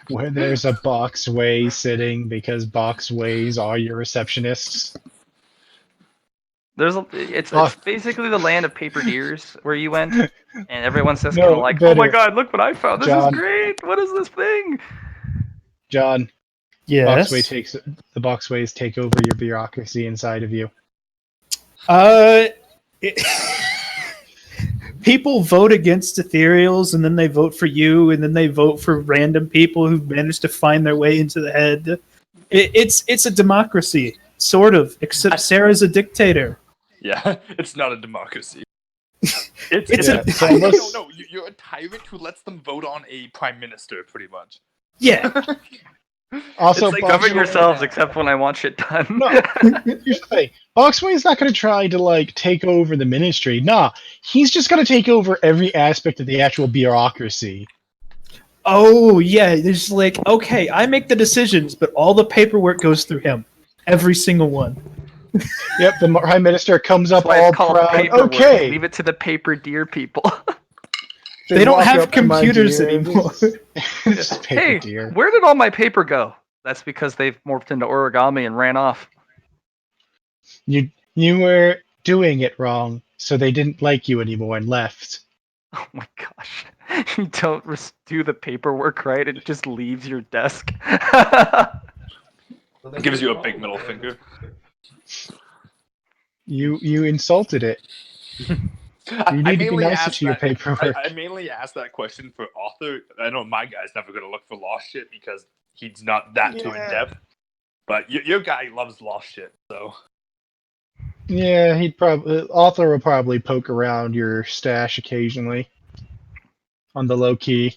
Where there's a boxway sitting because boxways are your receptionists. It's Oh. basically the land of paper deers where you went, and everyone's just No, kind of like, oh my better. god, look what I found! This John. is great! What is this thing? John, Yes. the Boxways take over your bureaucracy inside of you. It- people vote against ethereals, and then they vote for you, and then they vote for random people who've managed to find their way into the head. It's a democracy, sort of, except Sarah's a dictator. Yeah, it's not a democracy. It's It's a- a tyrant. No, you're a tyrant who lets them vote on a prime minister, pretty much. Yeah. Also, It's like Govern Boxway- yourselves, except when I want shit done. No, here's the thing. Boxway's not going to try to like take over the ministry. Nah, he's just going to take over every aspect of the actual bureaucracy. Oh, yeah. There's like, okay, I make the decisions, but all the paperwork goes through him. Every single one. Yep, the prime minister comes up That's why all it's called proud. paperwork. Okay, Leave it to the paper deer people. They don't walk have up to my computers deer, anymore. It's just paper Hey, deer. where did all my paper go? That's because they've morphed into origami and ran off. You were doing it wrong, so they didn't like you anymore and left. Oh my gosh. You don't do the paperwork right, it just leaves your desk. Gives you a big middle finger. You insulted it. You need to be nicer to your paperwork. I mainly asked that question for author. I know my guy's never going to look for lost shit because he's not that too in depth. But your guy loves lost shit, so. Yeah, author will probably poke around your stash occasionally. On the low key.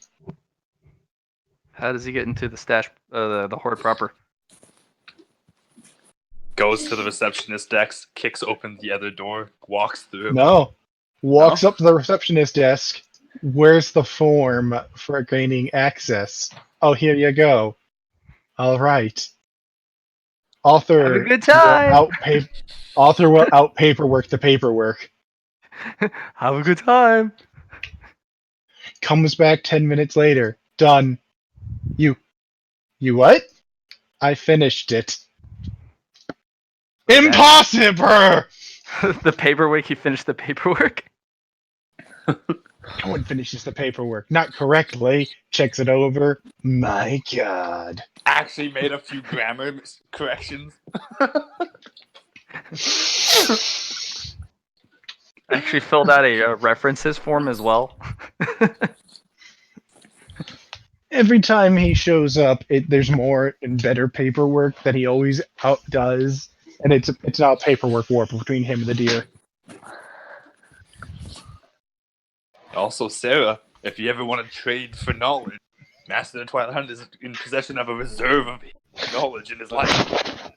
How does he get into the stash, the hoard proper? Goes to the receptionist desk, kicks open the other door, walks through. No. Walks up to the receptionist desk. Where's the form for gaining access? Oh, here you go. All right. Author Have a good time. Author will out paperwork the paperwork. Have a good time. Comes back 10 minutes later. Done. You what? I finished it. Impossible! The paperwork, he finished the paperwork. No one finishes the paperwork. Not correctly. Checks it over. My god. Actually made a few grammar corrections. Actually filled out a references form as well. Every time he shows up, there's more and better paperwork that he always outdoes, and it's now a paperwork war between him and the deer. Also, Sarah, if you ever want to trade for knowledge, Master of the Twilight Hunt is in possession of a reserve of knowledge in his life.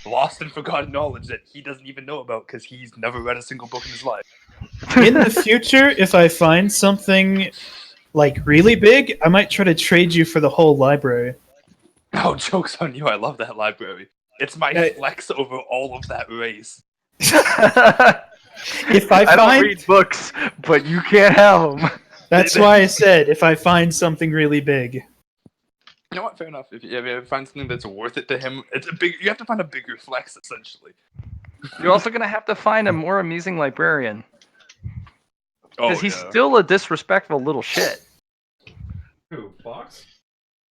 Lost and forgotten knowledge that he doesn't even know about because he's never read a single book in his life. In the future, if I find something like really big, I might try to trade you for the whole library. Oh, joke's on you, I love that library. It's my Hey. flex over all of that race. If I I don't find, read books, but you can't have them. that's why I said if I find something really big. You know what? Fair enough. If you ever find something that's worth it to him, it's a big. You have to find a bigger flex, essentially. You're also gonna have to find a more amusing librarian Oh, because he's yeah. still a disrespectful little shit. Who? Fox?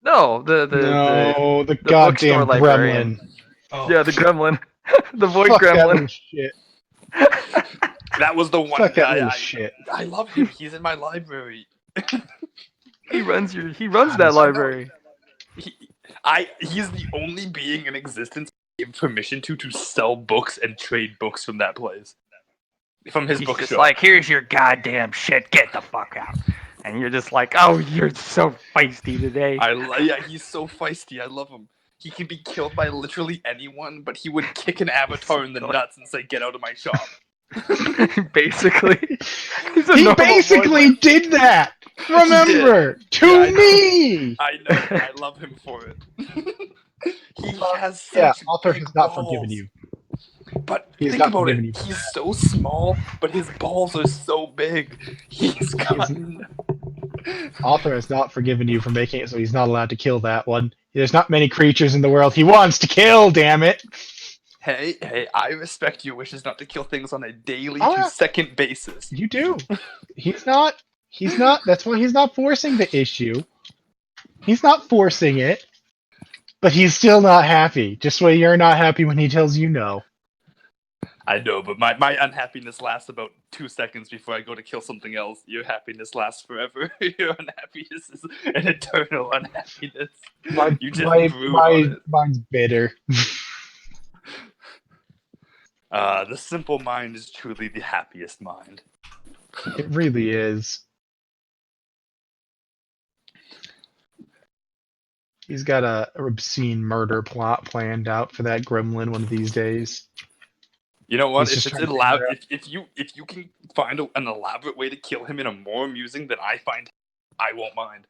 No, the The bookstore goddamn librarian. gremlin. Oh. yeah, the gremlin, the void Fuck that gremlin. little shit. That was the one Fuck that guy little I shit. I love him. He's in my library. He runs that library. He's the only being in existence I give permission to sell books and trade books from that place. From his He's bookshop. just like, here's your goddamn shit, get the fuck out. And you're just like, oh, you're so feisty today. Yeah, he's so feisty. I love him. He can be killed by literally anyone, but he would kick an avatar in the nuts and say, "Get out of my shop." Basically, he's a He normal basically boy. did that! Remember! To Yeah, I know. me! I know. I love him for it. He has such Yeah, author big has not balls. forgiven you. But He's think not about it. forgiven you. He's so small, but his balls are so big. He's gotten. Author has not forgiven you for making it so he's not allowed to kill that one. There's not many creatures in the world he wants to kill, damn it! Hey, I respect your wishes not to kill things on a daily Oh, to yeah. second basis. You do. He's not. That's why he's not forcing the issue. He's not forcing it, but he's still not happy. Just the way you're not happy when he tells you no. I know, but my unhappiness lasts about 2 seconds before I go to kill something else. Your happiness lasts forever. Your unhappiness is an eternal unhappiness. You just brood on it. Mine's bitter. The simple mind is truly the happiest mind. It really is. He's got a obscene murder plot planned out for that gremlin one of these days. You know what? He's If just it's trying to figure out- if you can find an elaborate way to kill him in a more amusing than I find, I won't mind.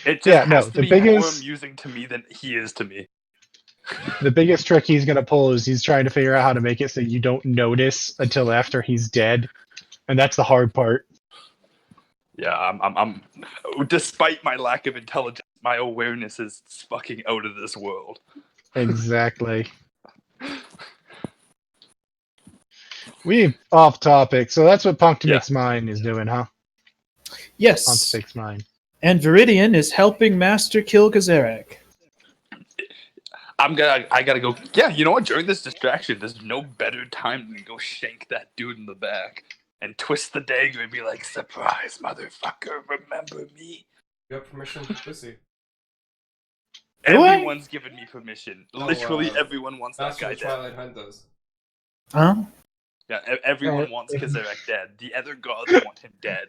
It just has to the be more biggest amusing to me than he is to me. the biggest trick he's gonna pull is he's trying to figure out how to make it so you don't notice until after he's dead, and that's the hard part. Yeah, I'm despite my lack of intelligence, my awareness is fucking out of this world. Exactly. We off topic, so that's what Punctumix Mine is doing, huh? Yes. Punctumix Mine. And Viridian is helping Master kill Kazarek. I gotta go. Yeah, you know what? During this distraction, there's no better time than to go shank that dude in the back and twist the dagger and be like, "Surprise, motherfucker! Remember me?" You have permission to pussy. Do I? Everyone's given me permission. Literally, everyone wants that Master guy of dead. Twilight Hunt does. Huh? Yeah, everyone wants Kazarek dead. The other gods want him dead.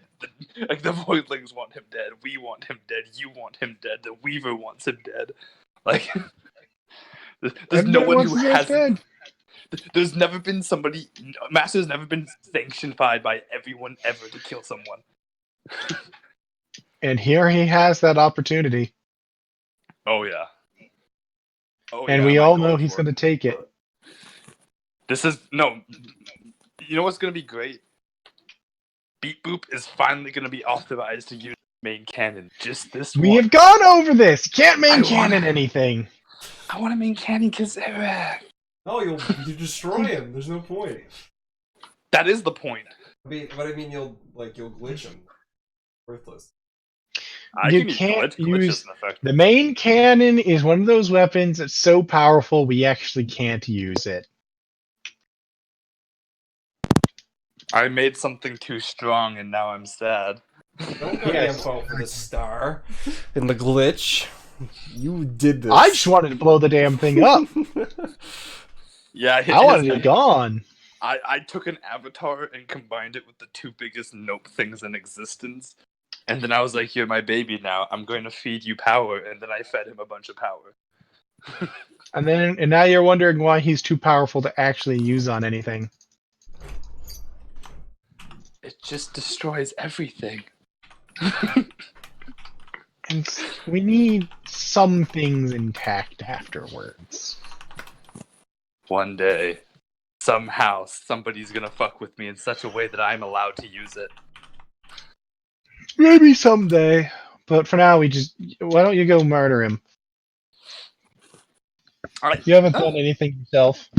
The Voidlings want him dead. We want him dead. You want him dead. The Weaver wants him dead. Like, there's no one who hasn't. There's never been somebody. Master's never been sanctioned by everyone ever to kill someone. And here he has that opportunity. Oh yeah. Oh, And yeah, we I'm all not know going he's for it. going to take it. This is no. You know what's gonna be great? Beat Boop is finally gonna be authorized to use main cannon. Just this We one. have gone over this. Can't main I cannon wanna- anything. I want to main cannon Kazarek. No, you destroy him. There's no point. That is the point. But I mean, you'll glitch him. Worthless. I You can use can't glitch. Glitch use- isn't effective. The main cannon is one of those weapons that's so powerful we actually can't use it. I made something too strong and now I'm sad. Don't goddamn fall for the star in the glitch. You did this. I just wanted to blow the damn thing up. Yeah, I wanted it gone. I took an avatar and combined it with the two biggest nope things in existence. And then I was like, you're my baby now. I'm going to feed you power. And then I fed him a bunch of power. And now you're wondering why he's too powerful to actually use on anything. It just destroys everything. And we need some things intact afterwards. One day, somehow, somebody's gonna fuck with me in such a way that I'm allowed to use it. Maybe someday. But for now, why don't you go murder him? You haven't done anything yourself.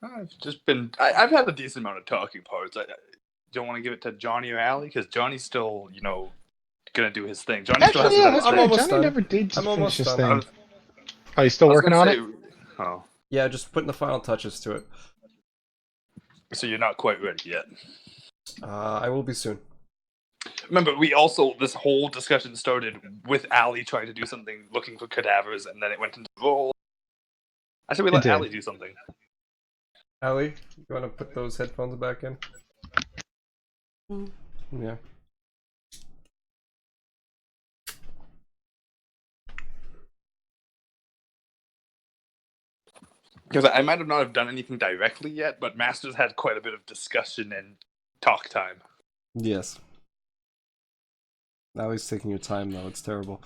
I've just been. I've had a decent amount of talking parts. I don't want to give it to Johnny or Allie because Johnny's still, gonna do his thing. Johnny still has Actually, to yeah, do his that's thing. right. almost Johnny done. never did I'm finish almost his done. thing. Oh, you still working on it? Oh, Yeah, just putting the final touches to it. so you're not quite ready yet. I will be soon. Remember, this whole discussion started with Allie trying to do something, looking for cadavers, and then it went into roll. I said we let did. Allie do something. Allie, you want to put those headphones back in? Yeah. Because I might have not have done anything directly yet, but Masters had quite a bit of discussion and talk time. Yes. Allie's taking your time though. It's terrible.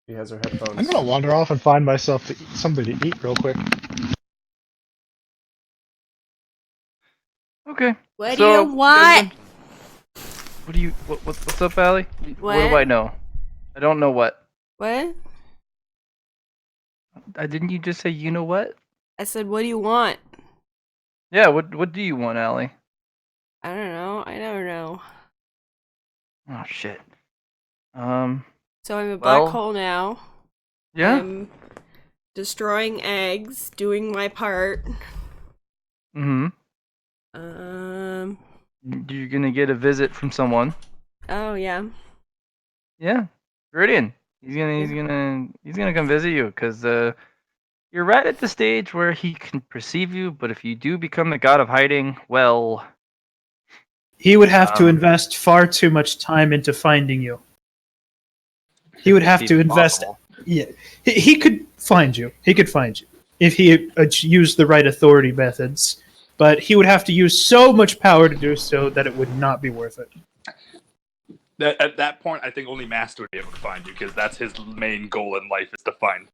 She has her headphones. I'm gonna wander off and find myself something to eat real quick. Okay. What So, do you want? What do you? What's up, Allie? What do What? I know? I don't know what. What? Didn't you just say you know what? I said, what do you want? Yeah. What do you want, Allie? I don't know. I never know. Oh shit. So I'm a Well, black hole now. Yeah. I'm destroying eggs, doing my part. Mm-hmm. You're gonna get a visit from someone. Oh yeah. Yeah. Viridian. He's gonna come visit you because you're right at the stage where he can perceive you. But if you do become the god of hiding, well, He would have to Um, invest far too much time into finding you. He would have to invest. Impossible. Yeah, he could find you. He could find you if he used the right authority methods. But he would have to use so much power to do so that it would not be worth it. At that point, I think only Master would be able to find you because that's his main goal in life is to find.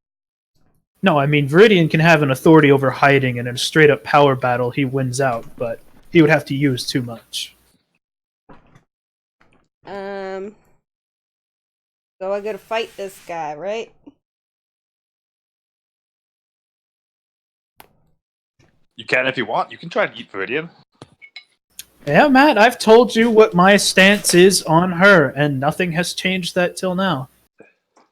No, I mean Viridian can have an authority over hiding, and in a straight-up power battle, he wins out. But he would have to use too much. So I gotta fight this guy, right? You can if you want. You can try to eat Viridian. Yeah, Matt, I've told you what my stance is on her, and nothing has changed that till now.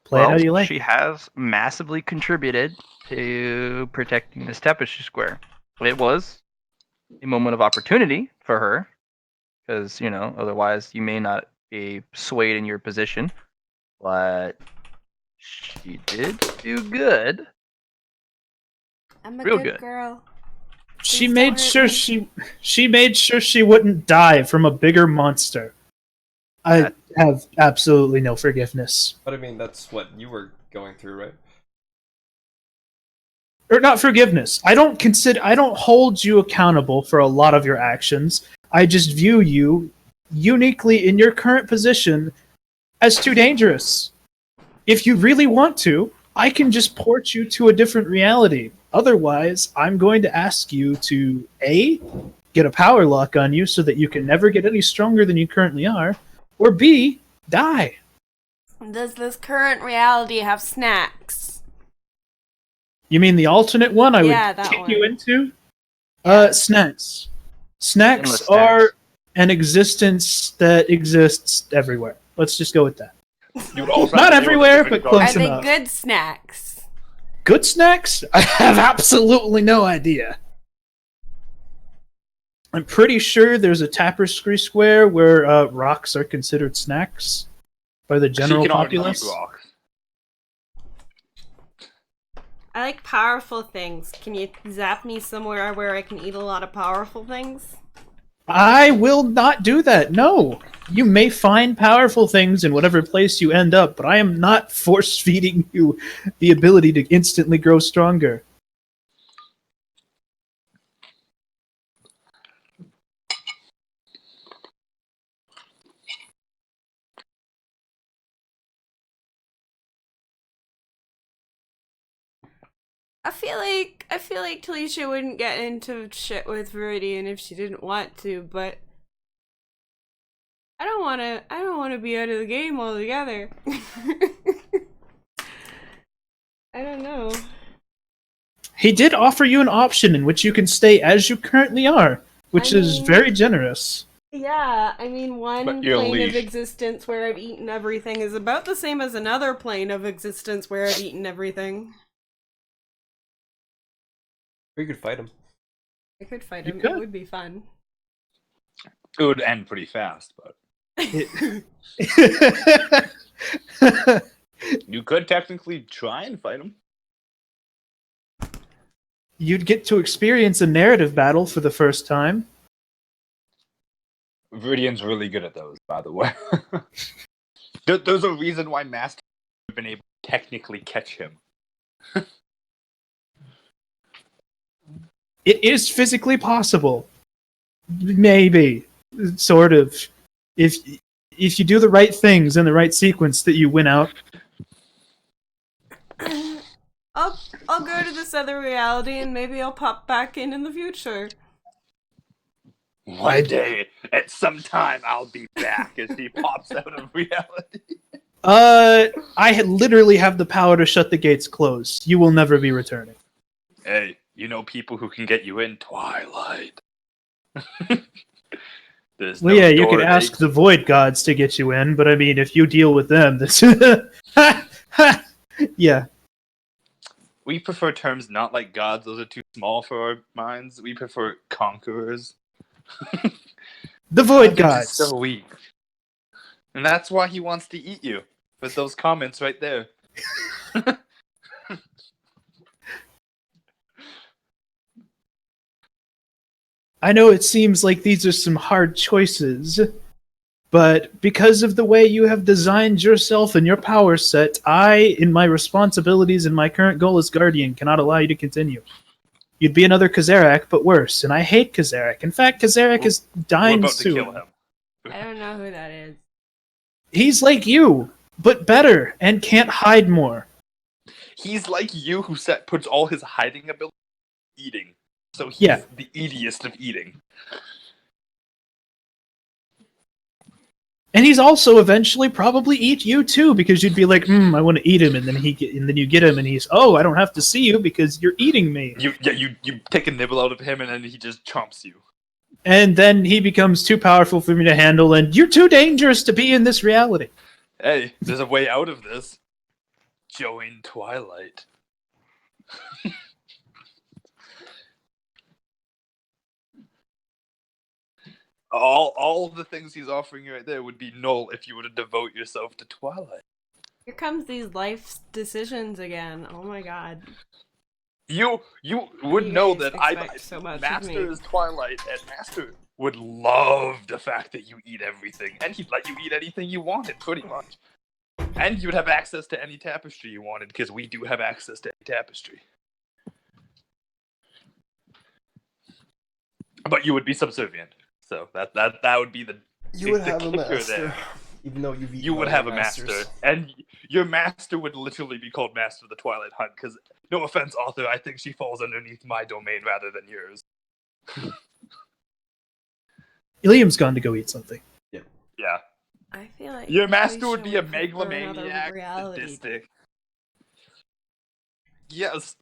Play it how you like. She has massively contributed to protecting this tapestry square. It was a moment of opportunity for her, because otherwise you may not be swayed in your position. But she did do good. I'm a Real good good. girl. She Please made don't hurt sure me. she made sure she wouldn't die from a bigger monster. I have absolutely no forgiveness. But I mean, that's what you were going through, right? Or not forgiveness. I don't hold you accountable for a lot of your actions. I just view you uniquely in your current position as too dangerous. If you really want to, I can just port you to a different reality. Otherwise, I'm going to ask you to A, get a power lock on you so that you can never get any stronger than you currently are, or B, die. Does this current reality have snacks? You mean the alternate one I Yeah, would that kick one. you into? Snacks. Snacks Endless are snacks. an existence that exists everywhere. Let's just go with that. You would also Not have to deal with everywhere, different but guards. close Are they enough. good snacks? Good snacks? I have absolutely no idea. I'm pretty sure there's a tapestry square where rocks are considered snacks by the general She can already populace. eat rocks. I like powerful things. Can you zap me somewhere where I can eat a lot of powerful things? I will not do that. No. You may find powerful things in whatever place you end up, but I am not force feeding you the ability to instantly grow stronger. I feel like Talisha wouldn't get into shit with Viridian if she didn't want to, but I don't wanna be out of the game altogether. I don't know. He did offer you an option in which you can stay as you currently are, which is very generous. Yeah, I mean, one But you're plane of leashed. existence where I've eaten everything is about the same as another plane of existence where I've eaten everything. Or you could fight him. I could fight You him. could. It would be fun. It would end pretty fast, but you could technically try and fight him. You'd get to experience a narrative battle for the first time. Viridian's really good at those, by the way. There's a reason why Master have been able to technically catch him. It is physically possible. Maybe. Sort of. If you do the right things in the right sequence that you win out. I'll go to this other reality and maybe I'll pop back in the future. One day, at some time, I'll be back as he pops out of reality. I literally have the power to shut the gates closed. You will never be returning. Hey, you know people who can get you in Twilight. There's Well, no yeah, you door could they- ask the Void Gods to get you in, but I mean, if you deal with them, this. Yeah. We prefer terms not like gods; those are too small for our minds. We prefer conquerors. The Void They're Gods. just so weak, and that's why he wants to eat you with those comments right there. I know it seems like these are some hard choices, but because of the way you have designed yourself and your power set, I, in my responsibilities and my current goal as Guardian, cannot allow you to continue. You'd be another Kazarak, but worse, and I hate Kazarak. In fact, Kazarak is We're dying about to soon. kill him. I don't know who that is. He's like you, but better, and can't hide more. He's like you, who puts all his hiding ability eating. So he's Yeah. the eatiest of eating. And he's also eventually probably eat you too, because you'd be like, I want to eat him, and then you get him, and he's, oh, I don't have to see you because you're eating me. You take a nibble out of him, and then he just chomps you. And then he becomes too powerful for me to handle, and you're too dangerous to be in this reality. Hey, there's a way out of this. Join Twilight. all of the things he's offering you right there would be null if you were to devote yourself to Twilight. Here comes these life decisions again. Oh my god. You would You know guys that I expect so much of me. Master is Twilight, and Master would love the fact that you eat everything, and he'd let you eat anything you wanted, pretty much. And you'd have access to any tapestry you wanted, because we do have access to any tapestry. But you would be subservient, so that would be the You would the have a kicker master, there. even though you've eaten You would all have your a masters. master, and your master would literally be called Master of the Twilight Hunt. Because no offense, author, I think she falls underneath my domain rather than yours. Liam's gone to go eat something. Yeah. I feel like Your we master would should be a look for another megalomaniac, reality. sadistic. Yes.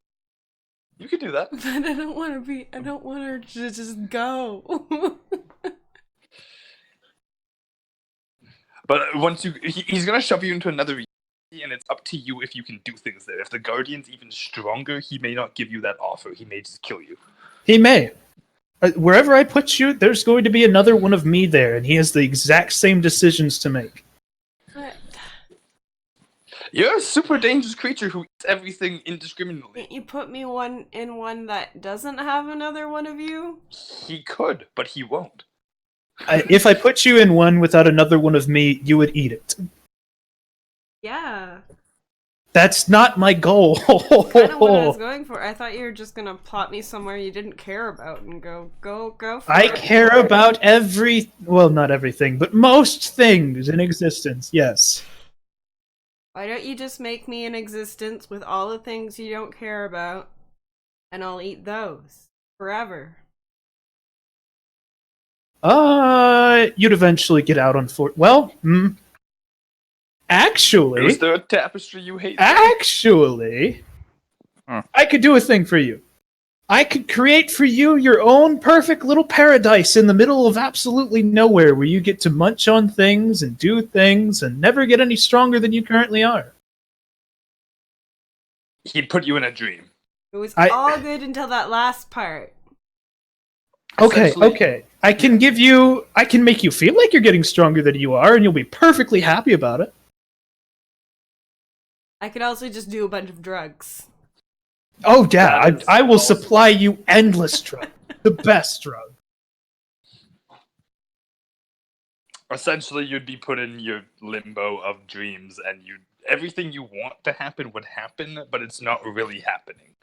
You could do that. But I don't want to be. I don't want her to just go. But once he's gonna shove you into another reality, and it's up to you if you can do things there. If the Guardian's even stronger, he may not give you that offer. He may just kill you. He may. Wherever I put you, there's going to be another one of me there, and he has the exact same decisions to make. But You're a super dangerous creature who eats everything indiscriminately. can't you put me in one that doesn't have another one of you? He could, but he won't. If I put you in one without another one of me, you would eat it. Yeah. That's not my goal. Kind of what I was going for. I thought you were just gonna plot me somewhere you didn't care about and go for I it. care about well, not everything, but most things in existence, yes. Why don't you just make me an existence with all the things you don't care about, and I'll eat those forever. You'd eventually get out on well, actually, Is there a tapestry you hate? actually, I could do a thing for you. I could create for you your own perfect little paradise in the middle of absolutely nowhere where you get to munch on things and do things and never get any stronger than you currently are. He'd put you in a dream. It was I- all good until that last part. Okay, Essentially- okay. I can make you feel like you're getting stronger than you are, and you'll be perfectly happy about it. I could also just do a bunch of drugs. Oh yeah, That is I will awesome. supply you endless drug. The best drug. Essentially, you'd be put in your limbo of dreams, and everything you want to happen would happen, but it's not really happening.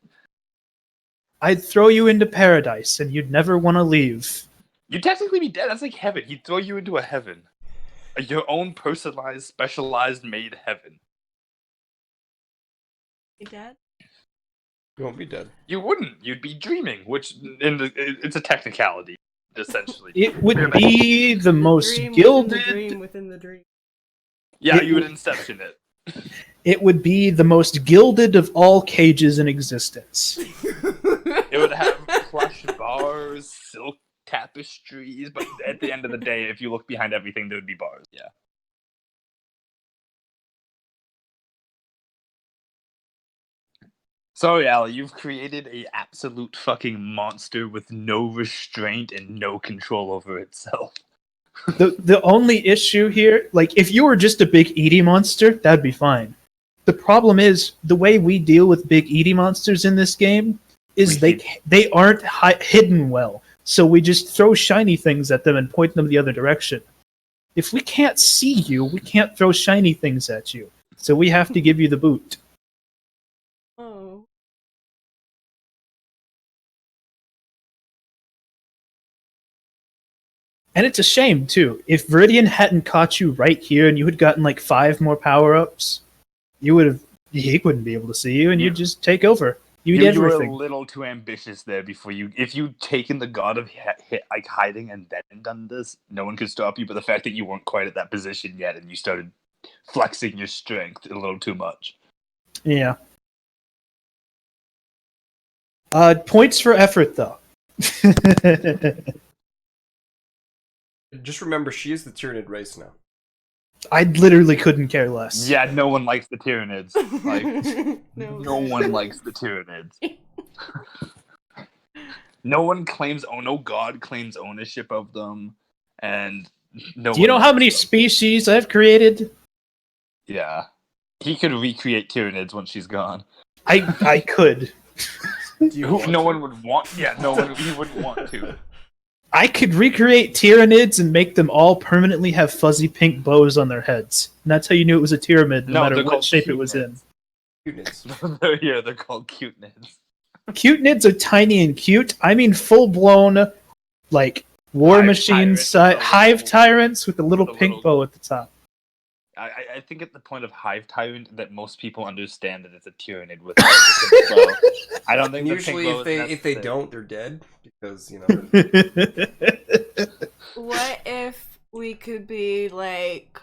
I'd throw you into paradise, and you'd never want to leave. You'd technically be dead. That's like heaven. He'd throw you into a heaven. Your own personalized, specialized, made heaven. Hey, Dad? You won't be dead. You wouldn't. You'd be dreaming, which it's a technicality, essentially. It would be the most Dream within the gilded. dream within the dream. Yeah, It you would would- inception it. It would be the most gilded of all cages in existence. It would have plush bars, silk tapestries, but at the end of the day, if you look behind everything, there would be bars. Yeah. Sorry, Allie, you've created a absolute fucking monster with no restraint and no control over itself. The only issue here, like if you were just a big Edie monster, that'd be fine. The problem is the way we deal with big Edie monsters in this game is they aren't hidden well. So we just throw shiny things at them and point them the other direction. If we can't see you, we can't throw shiny things at you. So we have to give you the boot. Oh. And it's a shame too. If Viridian hadn't caught you right here and you had gotten like 5 more power-ups, he wouldn't be able to see you and you'd just take over. You'd You were a everything. little too ambitious there before you. If you'd taken the god of like hiding and then done this, no one could stop you. But the fact that you weren't quite at that position yet and you started flexing your strength a little too much. Yeah. Points for effort though. Just remember, she is the Tyranid race now. I literally couldn't care less. Yeah, no one likes the Tyranids. Like, No. no one likes the Tyranids. No one claims. Oh, no god claims ownership of them, and no. Do you know one how likes many them. species I've created? Yeah, he could recreate Tyranids when she's gone. I could. Do you want No to? one would want. Yeah, no one. He wouldn't want to. I could recreate Tyranids and make them all permanently have fuzzy pink bows on their heads. And that's how you knew it was a Tyramid, no No, matter they're what called shape it was in. Cutenids. Cuteness. Yeah, they're called Cutenids. Cutenids are tiny and cute. I mean full-blown, like, war Hive machine tyrants with a hive little- tyrants with a little with a pink little- bow at the top. I think at the point of Hive Tyrant that most people understand that it's a Tyranid with like, the pink bow. I don't think And the usually, pink bow if is they necessary. don't, they're dead because What if we could be like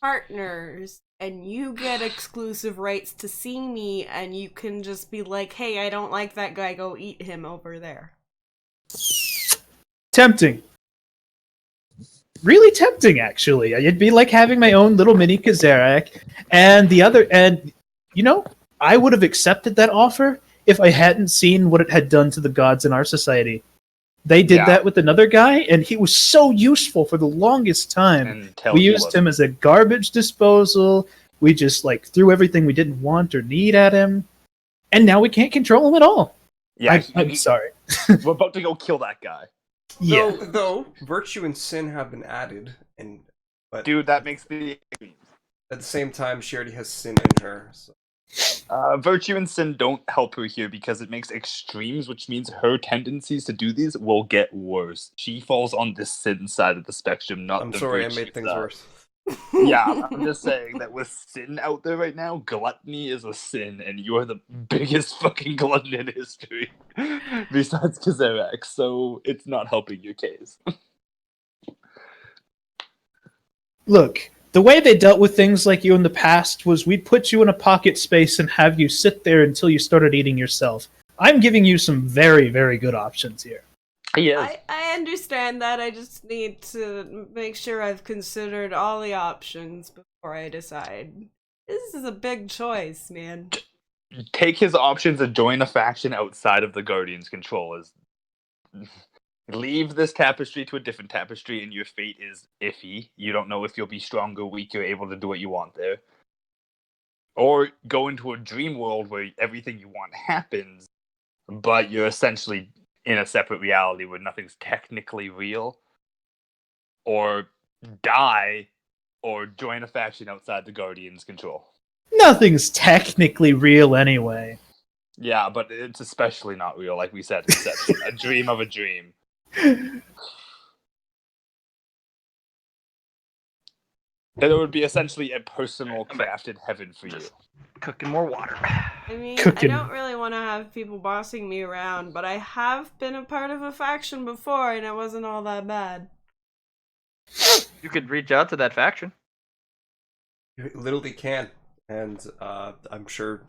partners and you get exclusive rights to see me and you can just be like, hey, I don't like that guy, go eat him over there. Tempting. Really tempting, actually. It'd be like having my own little mini Kazarak. And you know, I would have accepted that offer if I hadn't seen what it had done to the gods in our society. They did Yeah. that with another guy, and he was so useful for the longest time. Until We he used wasn't. him as a garbage disposal. We just like threw everything we didn't want or need at him. And now we can't control him at all. Yeah, I'm sorry. we're about to go kill that guy. Yeah. though virtue and sin have been added, but Dude, that makes the at the same time, she already has sin in her. So. virtue and sin don't help her here because it makes extremes, which means her tendencies to do these will get worse. She falls on the sin side of the spectrum, not I'm the sorry, I virtue made things side. worse. Yeah, I'm just saying that with sin out there right now, gluttony is a sin, and you are the biggest fucking glutton in history, besides Kazarak, so it's not helping your case. Look, the way they dealt with things like you in the past was we'd put you in a pocket space and have you sit there until you started eating yourself. I'm giving you some very, very good options here. Yes. I understand that. I just need to make sure I've considered all the options before I decide. This is a big choice, man. Take his options and join a faction outside of the Guardian's control. Is leave this tapestry to a different tapestry, and your fate is iffy. You don't know if you'll be stronger, weaker, able to do what you want there. Or go into a dream world where everything you want happens, but you're essentially in a separate reality where nothing's technically real. Or die, or join a faction outside the Guardian's control. Nothing's technically real anyway. Yeah, but it's especially not real, like we said. Inception, a dream of a dream. That it would be essentially a personal crafted heaven for you. Just cooking more water. I mean, Cooking. I don't really want to have people bossing me around, but I have been a part of a faction before, and it wasn't all that bad. You could reach out to that faction. You literally can, and I'm sure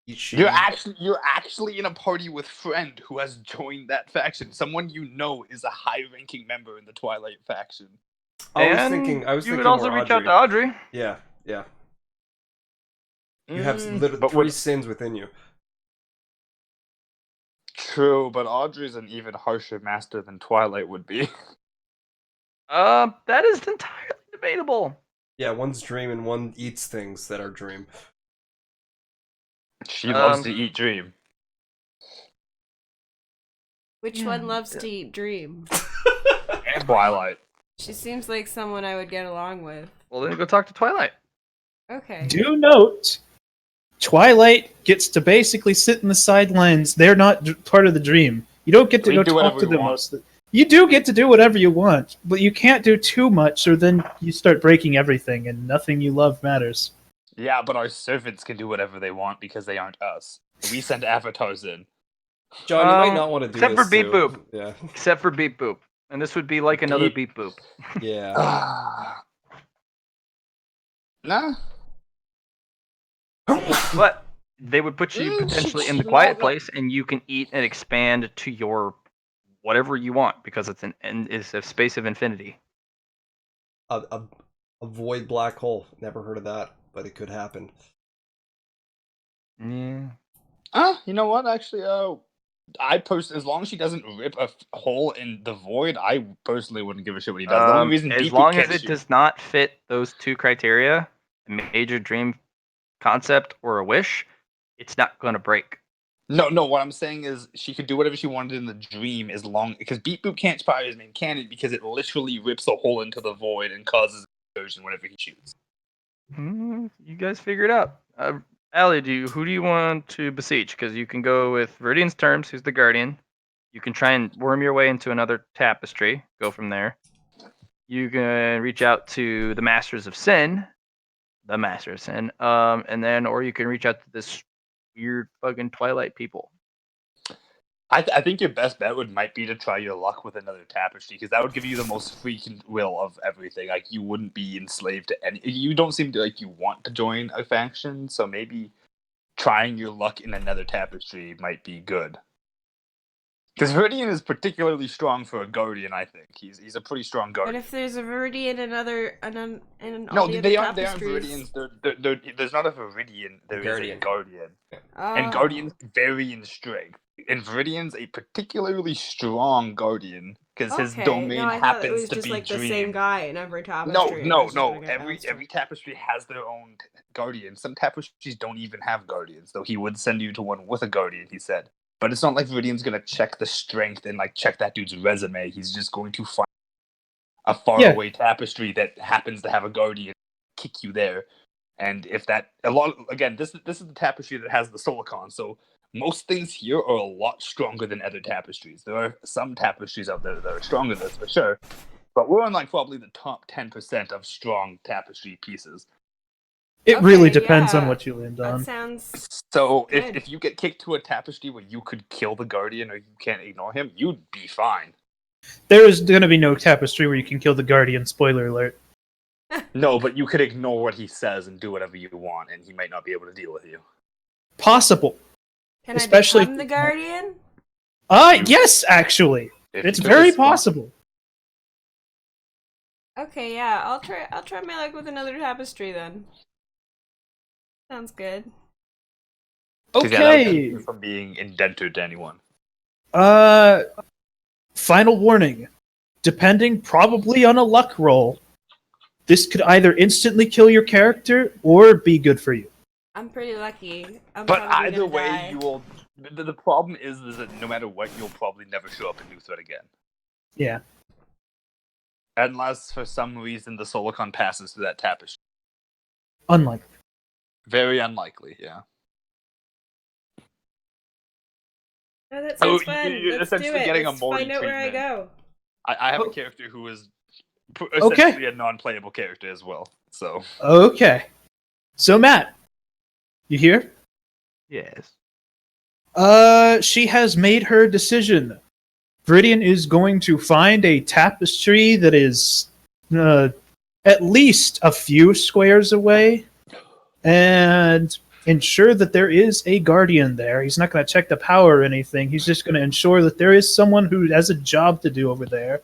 each. You're actually in a party with friend who has joined that faction. Someone you know is a high-ranking member in the Twilight faction. I was And thinking. I was you thinking would also more reach out to Audrey. Yeah, yeah. You have Mm, literally but 3 sins within you. True, but Audrey's an even harsher master than Twilight would be. That is entirely debatable. Yeah, one's dream and one eats things that are dream. She loves to eat Dream. Which one loves to eat Dream? Twilight. She seems like someone I would get along with. Well, then go talk to Twilight. Okay. Do note, Twilight gets to basically sit in the sidelines. They're not part of the dream. You don't get to We go do talk whatever to we them want. most of the. You do get to do whatever you want, but you can't do too much, or then you start breaking everything, and nothing you love matters. Yeah, but our servants can do whatever they want because they aren't us. We send avatars in. John, you might not want to do except this. for Beep too. Boop. Yeah. Except for Beep Boop. And this would be like another Beep Boop. Yeah. Nah. But they would put you potentially in the quiet place, and you can eat and expand to your whatever you want because it's a space of infinity. A void black hole. Never heard of that, but it could happen. Yeah. You know what? Actually, as long as she doesn't rip a hole in the void, I personally wouldn't give a shit what he does. The only reason as Beep Boop long as can't it shoot- does not fit those 2 criteria, a major dream concept or a wish, it's not going to break. No, what I'm saying is she could do whatever she wanted in the dream as long because Beep Boop can't fire his main cannon because it literally rips a hole into the void and causes an explosion whenever he shoots. You guys figure it out. Allie, who do you want to beseech? Because you can go with Viridian's Terms, who's the guardian. You can try and worm your way into another tapestry. Go from there. You can reach out to the Masters of Sin, and then, or you can reach out to this weird fucking Twilight people. I think your best bet might be to try your luck with another tapestry because that would give you the most freaking will of everything. Like you wouldn't be enslaved to any. You don't seem to like you want to join a faction, so maybe trying your luck in another tapestry might be good. Because Viridian is particularly strong for a guardian. I think he's a pretty strong But guardian. if there's a Viridian in all No, the they other aren't. They aren't tapestries. Viridians. There's not a Viridian. There is Guardian. a guardian. Oh. And Guardians vary in strength. And Viridian's a particularly strong Guardian because his domain I thought it happens was to just be like Dream. the same guy in every No, tapestry. no, I was just no. gonna get Every answered. every tapestry has their own guardian. Some tapestries don't even have guardians, though he would send you to one with a guardian. He said, but it's not like Viridian's gonna check the strength and like check that dude's resume. He's just going to find a faraway tapestry that happens to have a guardian, kick you there. And if that this is the tapestry that has the Solicon, so most things here are a lot stronger than other tapestries. There are some tapestries out there that are stronger than this for sure, but we're in like probably the top 10% of strong tapestry pieces. It really Okay, depends on yeah. what you land That on. sounds So Good. if you get kicked to a tapestry where you could kill the guardian or you can't ignore him, you'd be fine. There is going to be no tapestry where you can kill the guardian. Spoiler alert. No, but you could ignore what he says and do whatever you want, and he might not be able to deal with you. Possible. Can Especially- I become the Guardian? Yes, actually. If It's you very respond- possible. Okay, yeah, I'll try my luck with another tapestry then. Sounds good. 'Cause, yeah, that would keep Okay. you from being indentured to anyone. Final warning. Depending probably on a luck roll, this could either instantly kill your character or be good for you. I'm pretty lucky. I'm But probably either gonna way, die. you will. The problem is that no matter what, you'll probably never show up in New Threat again. Yeah. Unless for some reason the Solicon passes to that tapestry. Unlikely. Very unlikely, yeah. Oh, that Oh, sounds fun. you're Let's do essentially it. getting a Let's Morty find out where I treatment. go. I have Oh. a character who is essentially a non-playable character as well. So Okay. So Matt, you here? Yes. She has made her decision. Viridian is going to find a tapestry that is at least a few squares away and ensure that there is a guardian there. He's not going to check the power or anything. He's just going to ensure that there is someone who has a job to do over there.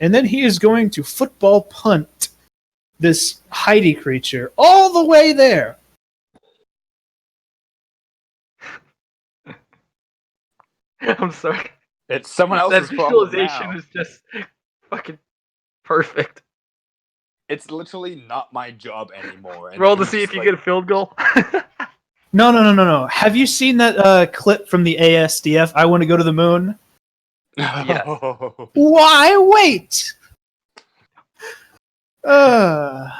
And then he is going to football punt this Heidi creature all the way there. I'm sorry. it's someone That else's problem visualization now. is just fucking perfect. It's literally not my job anymore. And Roll to he's see if just you like, get a field goal. No. Have you seen that clip from the ASDF? I want to go to the moon. Yes. Why wait? Yeah,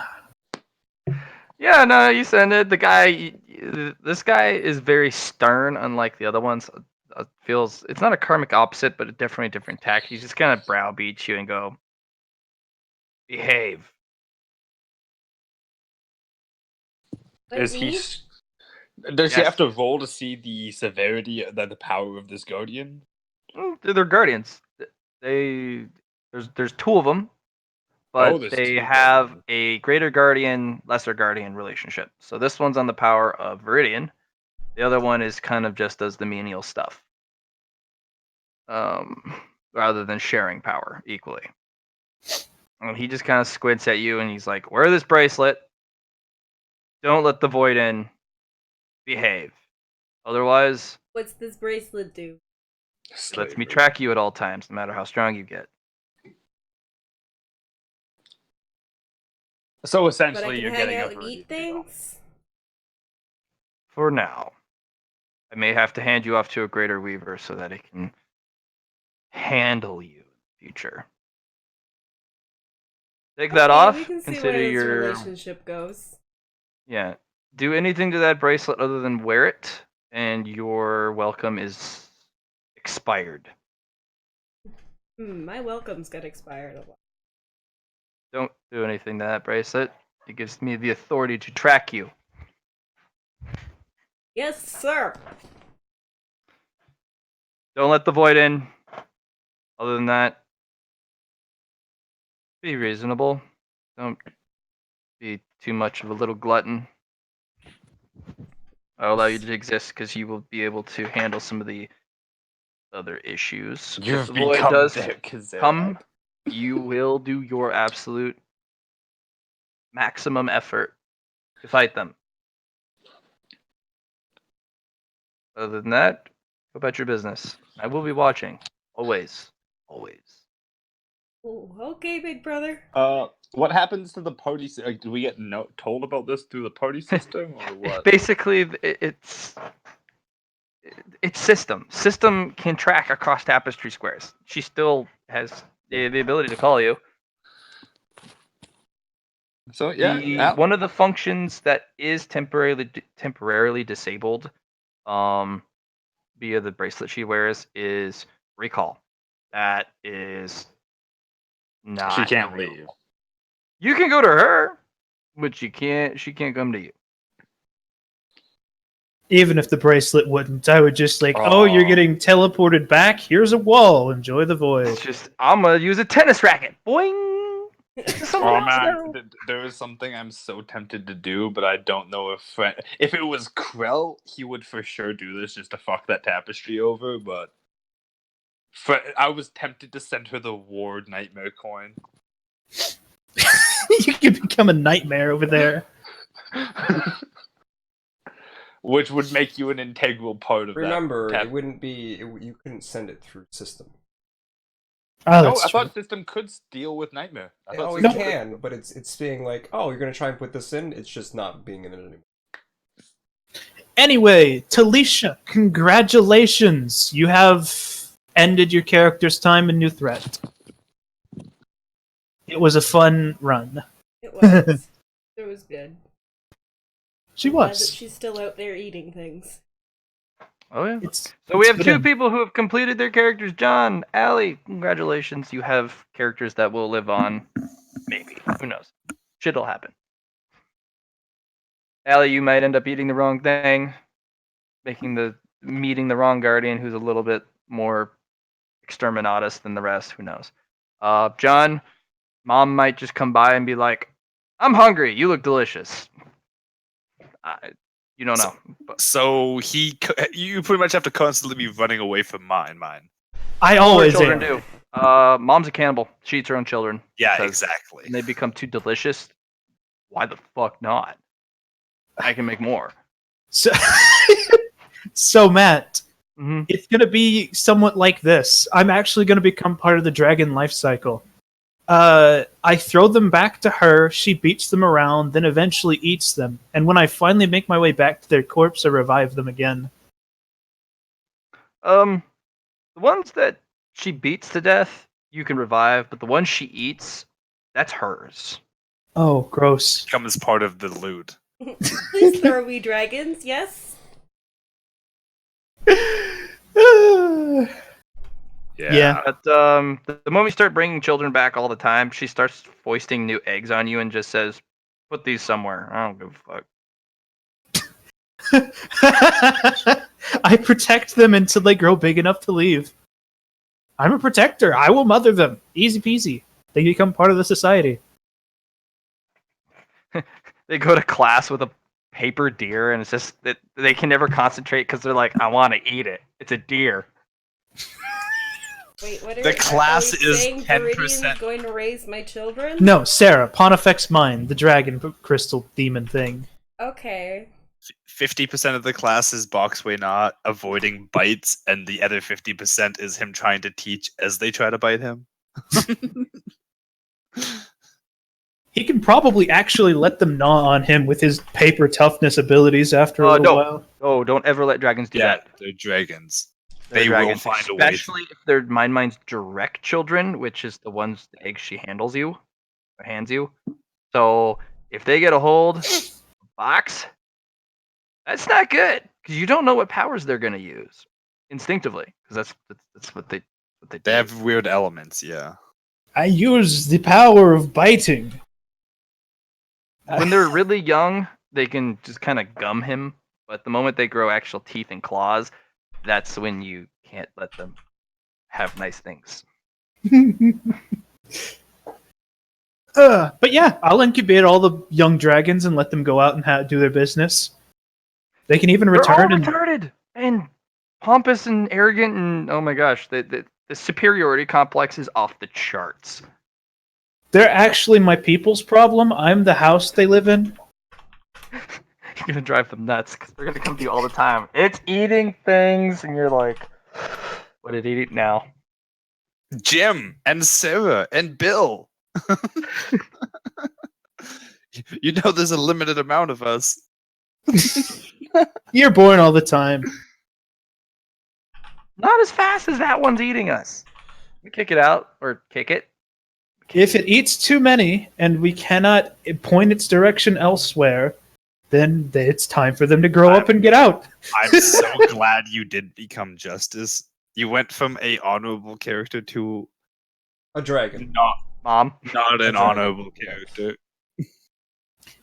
no, you send it. This guy is very stern, unlike the other ones. Feels it's not a karmic opposite, but definitely a different tack. He's just gonna browbeat you and go, behave. Like Is he? me? Does she Yes. have to roll to see the severity, the power of this guardian? They're guardians. There's two of them, but there's they two have guardians. a greater guardian, lesser guardian relationship. So this one's on the power of Viridian. The other one is kind of just does the menial stuff, rather than sharing power equally. And he just kind of squints at you and he's like, "Wear this bracelet. Don't let the void in. Behave. Otherwise, What's this bracelet do? it lets me Slavery. track you at all times, no matter how strong you get." So But I essentially, can you're hang getting out a and Viridian eat deal. things? For now, I may have to hand you off to a greater weaver so that it can handle you in the future. Take that Okay, off. we can see Consider where this your relationship goes. yeah. Do anything to that bracelet other than wear it, and your welcome is expired. My welcomes got expired a lot. Don't do anything to that bracelet. It gives me the authority to track you. Yes, sir. Don't let the void in. Other than that, be reasonable. Don't be too much of a little glutton. I'll allow you to exist because you will be able to handle some of the other issues. If You've the void become does their Kazera. come, you will do your absolute maximum effort to fight them. Other than that, go about your business. I will be watching. Always. Always. Ooh, okay, big brother. What happens to the party? Like, do we get told about this through the party system or what? Basically, it's system. System can track across tapestry squares. She still has the ability to call you. So yeah, One of the functions that is temporarily disabled, via the bracelet she wears, is recall. That is not. she can't available. leave. You can go to her, but she can't come to you. Even if the bracelet wouldn't, I would just like, oh, you're getting teleported back. Here's a wall. Enjoy the void. It's just I'm gonna use a tennis racket. Boing. Oh man, there is something I'm so tempted to do, but I don't know if it was Krell, he would for sure do this just to fuck that tapestry over. But I was tempted to send her the Ward Nightmare coin. You could become a nightmare over there. Which would make you an integral part of Remember, that. it wouldn't be. You couldn't send it through system. Oh, No, that's I true. thought system could deal with Nightmare. I thought Oh, it System can, but it's being like, oh, you're gonna try and put this in. It's just not being in it anymore. Anyway, Talisha, congratulations. You have ended your character's time in New Threat. It was a fun run. It was. It was good. She Glad that was. she's still out there eating things. Oh yeah. It's, So we it's have good two people who have completed their characters. John, Allie, congratulations. You have characters that will live on. Maybe. Who knows? Shit'll happen. Allie, you might end up eating the wrong thing, meeting the wrong guardian who's a little bit more exterminatus than the rest. Who knows? John, Mom might just come by and be like, "I'm hungry. You look delicious." You don't know. But So you pretty much have to constantly be running away from mine. I what always children am. do. Mom's a cannibal. She eats her own children. Yeah, because exactly. when they become too delicious, why the fuck not? I can make more. So, so Matt, Mm-hmm. it's going to be somewhat like this. I'm actually going to become part of the dragon life cycle. I throw them back to her, she beats them around, then eventually eats them. And when I finally make my way back to their corpse, I revive them again. The ones that she beats to death, you can revive, but the ones she eats, that's hers. Oh, gross. Becomes part of the loot. Please throw me dragons, yes? Yeah. But the moment you start bringing children back all the time, she starts foisting new eggs on you and just says, "Put these somewhere." I don't give a fuck. I protect them until they grow big enough to leave. I'm a protector. I will mother them. Easy peasy. They become part of the society. They go to class with a paper deer, and it's just that they can never concentrate because they're like, "I want to eat it. It's a deer." Wait, what The class are we is saying 10%. Viridian's going to raise my children? No, Sarah, Pontifex Mine, the dragon crystal demon thing. Okay. 50% of the class is Boxway not avoiding bites, and the other 50% is him trying to teach as they try to bite him. He can probably actually let them gnaw on him with his paper toughness abilities after a little No. while. Oh, don't ever let dragons do Yeah, that. they're dragons. They're They will dragons, find a way. especially if they're Mind's direct children, which is the ones the eggs she hands you. So if they get a hold of a box, that's not good because you don't know what powers they're going to use instinctively because that's what they do. They have weird elements, yeah. I use the power of biting. When they're really young, they can just kind of gum him, but the moment they grow actual teeth and claws, that's when you can't let them have nice things. But yeah, I'll incubate all the young dragons and let them go out and do their business. They can even They're all return and retarded and pompous and arrogant, and oh my gosh, the superiority complex is off the charts. they're actually my people's problem. I'm the house they live in. You're gonna drive them nuts because they're gonna come to you all the time. It's eating things, and you're like, "What did it eat now?" Jim and Sarah and Bill. You know there's a limited amount of us. You're born all the time. Not as fast as that one's eating us. We kick it out or kick it. If it eats too many and we cannot point its direction elsewhere, then it's time for them to grow up and get out. I'm so glad you did become Justice. You went from a honorable character to A dragon. Mom. not an honorable character.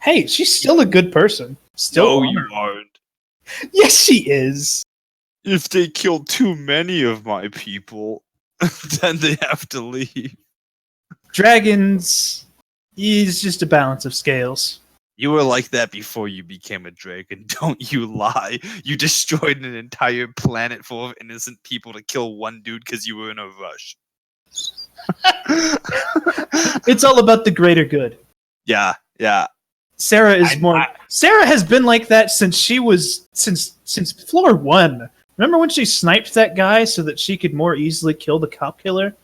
Hey, she's still a good person. Still No, you honorable. aren't. Yes, she is. If they kill too many of my people, then they have to leave. Dragons is just a balance of scales. You were like that before you became a dragon. Don't you lie. You destroyed an entire planet full of innocent people to kill one dude because you were in a rush. It's all about the greater good. Yeah. Sarah is I- Sarah has been like that since she was since floor 1. Remember when she sniped that guy so that she could more easily kill the cop killer?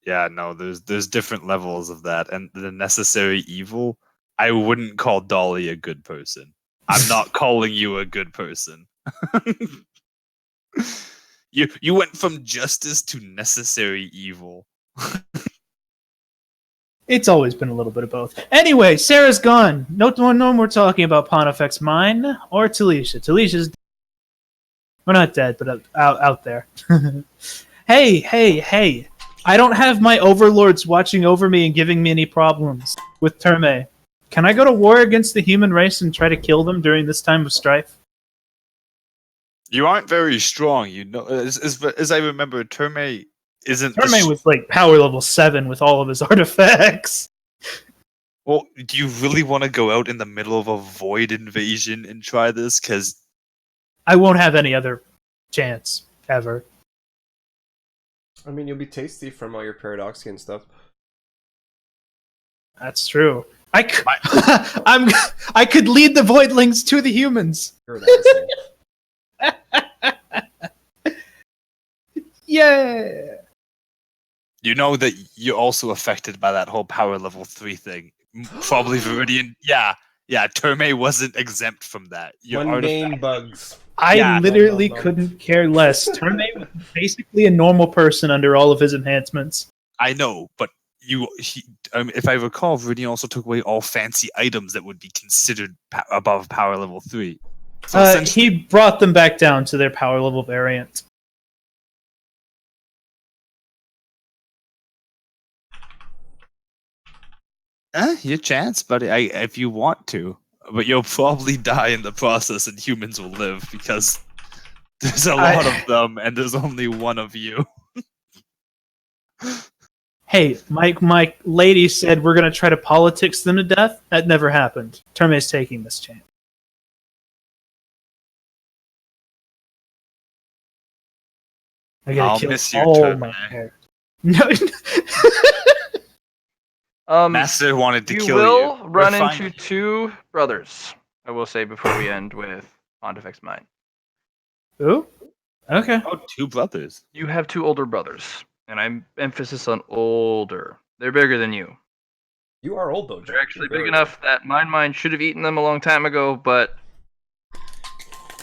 Yeah, no, there's different levels of that, and the necessary evil. I wouldn't call Dolly a good person. I'm not calling you a good person. You went from justice to necessary evil. It's always been a little bit of both. Anyway, Sarah's gone. No more talking about Pontifex Mine or Talisha. Talisha's we're not dead, but out there. Hey. I don't have my overlords watching over me and giving me any problems with Terme. Can I go to war against the human race and try to kill them during this time of strife? You aren't very strong, you know. As I remember, Terme isn't. Terme was like power level 7 with all of his artifacts. Well, do you really want to go out in the middle of a void invasion and try this? Because I won't have any other chance ever. I mean, you'll be tasty from all your Paradoxian stuff. That's true. I could lead the voidlings to the humans. You're an asshole. Yeah. you know that you're also affected by that whole power level 3 thing. Probably Viridian. Yeah. Terme wasn't exempt from that. Your Mundane bugs. I Yeah. literally No. couldn't care less. Terme was basically a normal person under all of his enhancements. I know, but if I recall, Viridian also took away all fancy items that would be considered above power level 3. So essentially, He brought them back down to their power level variant. your chance, buddy. If you want to, but you'll probably die in the process, and humans will live because there's a lot of them, and there's only one of you. Hey, my lady said we're gonna try to politics them to death. That never happened. Terme's taking this chance. I gotta I'll kill miss you, all Terme. my hair. No. Master wanted to You kill will you. run We're into fine. 2 brothers. I will say before we end with Pontifex Mine. Ooh. Okay. Oh, 2 brothers. You have 2 older brothers, and I'm emphasis on older. They're bigger than you. You are old though, Jack. They're actually You're big very enough that mine should have eaten them a long time ago, but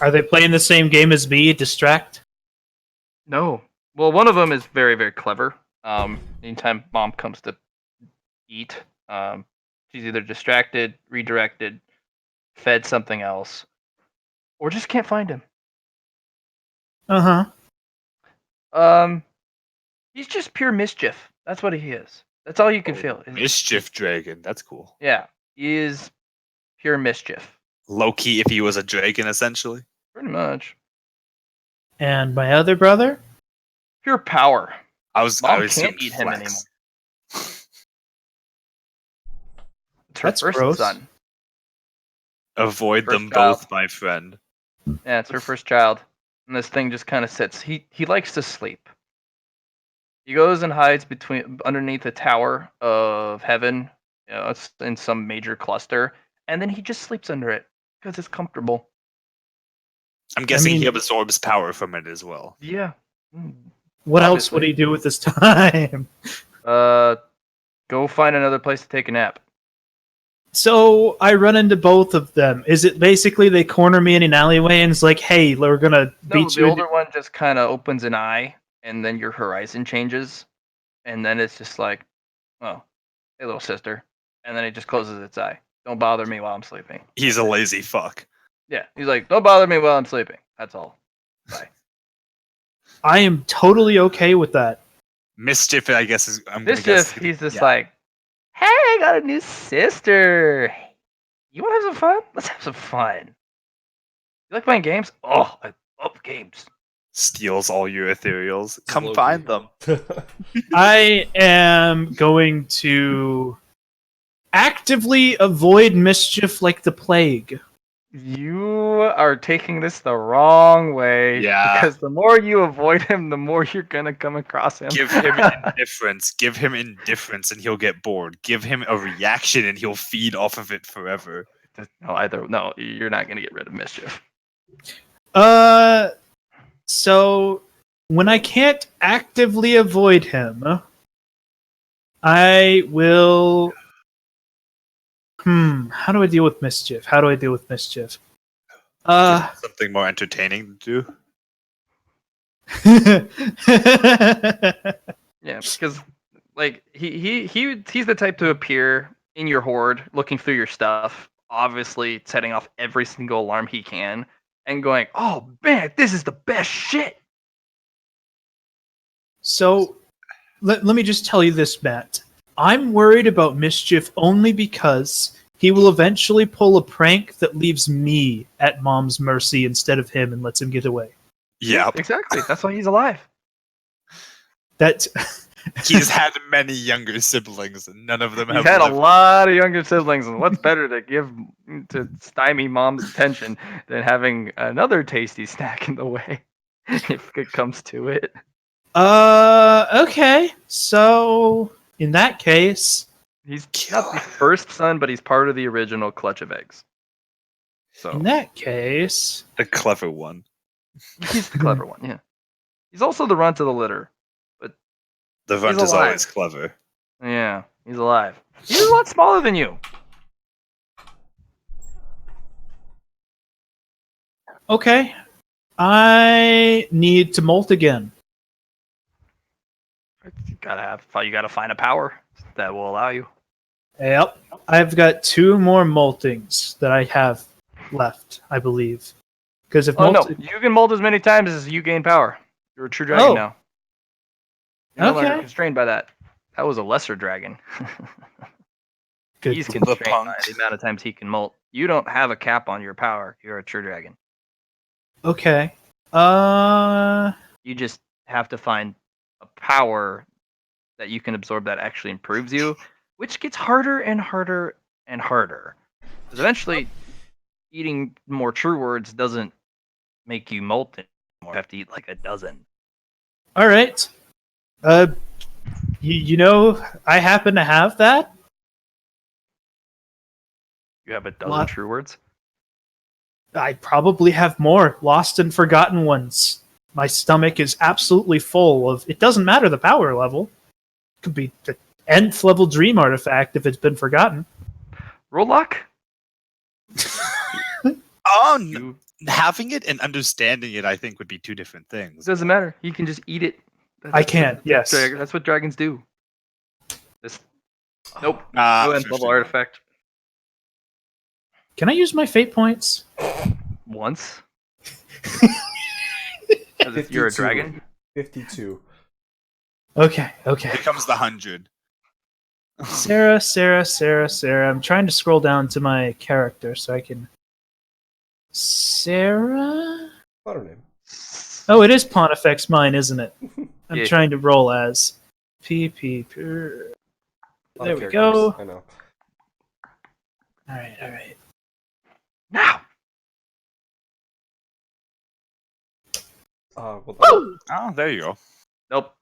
Are they playing the same game as me? Distract. no. Well, one of them is very, very clever. Anytime mom comes to eat, she's either distracted, redirected, fed something else, or just can't find him. Uh huh. He's just pure mischief. That's what he is. That's all you can feel. Mischief Dragon. That's cool. Yeah, he is pure mischief. Loki, if he was a dragon, essentially. Pretty much. And my other brother? Pure power. I Mom assumed can't eat him flex. anymore. It's her That's first gross. son. Avoid First them child. both, my friend. Yeah, it's her first child. And this thing just kind of sits. He likes to sleep. He goes and hides underneath a tower of heaven. You know, it's in some major cluster, and then he just sleeps under it because it's comfortable. I'm guessing he mean- absorbs power from it as well. Yeah. What else Obviously. would he do with his time? Go find another place to take a nap. So I run into both of them. Is it basically they corner me in an alleyway and it's like, hey, we're gonna No, beat the you? older one just kind of opens an eye, and then your horizon changes, and then it's just like, oh, hey, little sister, and then it just closes its eye. Don't bother me while I'm sleeping. He's a lazy fuck. Yeah, he's like, don't bother me while I'm sleeping. That's all. Bye. I am totally okay with that. Mischief, I guess, is. I'm gonna guess. Mischief, he's just yeah. like, hey, I got a new sister. You want to have some fun? Let's have some fun. You like playing games? Oh, I love games. Steals all your ethereals. It's Come Loki. find them. I am going to actively avoid mischief like the plague. You are taking this the wrong way. Yeah. Because the more you avoid him, the more you're gonna come across him. Give him indifference. Give him indifference, and he'll get bored. Give him a reaction, and he'll feed off of it forever. No, you're not gonna get rid of mischief. So when I can't actively avoid him, I will. How do I deal with mischief? Something more entertaining to do. Yeah, because like he's the type to appear in your horde, looking through your stuff, obviously setting off every single alarm he can, and going, "Oh man, this is the best shit." So let me just tell you this, Matt. I'm worried about mischief only because he will eventually pull a prank that leaves me at Mom's mercy instead of him and lets him get away. Yep. Exactly. That's why he's alive. That He's had many younger siblings, and none of them He's have had a lived. lot of younger siblings, and what's better to stymie Mom's attention than having another tasty snack in the way, if it comes to it. okay. So in that case, He's not the first son, but he's part of the original clutch of eggs. So in that case, The clever one. he's the clever one, yeah. He's also the runt of the litter. The runt He's is alive. always clever. Yeah, he's alive. He's a lot smaller than you. okay. I need to molt again. You gotta find a power that will allow you. Yep. I've got 2 more moltings that I have left, I believe. Because if Oh no, molt- you can mold as many times as you gain power. You're a true dragon Oh. now. You're no longer Okay. constrained by that. That was a lesser dragon. Good. He's The constrained by punk. the amount of times he can molt. You don't have a cap on your power. You're a true dragon. Okay. You just have to find a power that you can absorb that actually improves you, which gets harder and harder and harder. Because eventually, eating more true words doesn't make you molt anymore. You have to eat like a dozen. All right. You know, I happen to have that. You have a dozen What? true words. I probably have more lost and forgotten ones. My stomach is absolutely full of. It doesn't matter the power level. It could be the nth level dream artifact if it's been forgotten. Roll luck. Oh, You, having it and understanding it, I think, would be 2 different it things. doesn't matter. You can just eat it. I can, yes. That's what dragons do. This. Nope. Ah, No end level 51. artifact. Can I use my fate points? Once. As if you're a 52. dragon. 52. Okay. Here comes the 100. Sarah. I'm trying to scroll down to my character so I can. Sarah? Not her name. Oh, it is Pontifex mine, isn't it? I'm Yeah. trying to roll as PP. A lot There of we characters, go. I know. All right. Now. Well, Oh, there you go. Nope.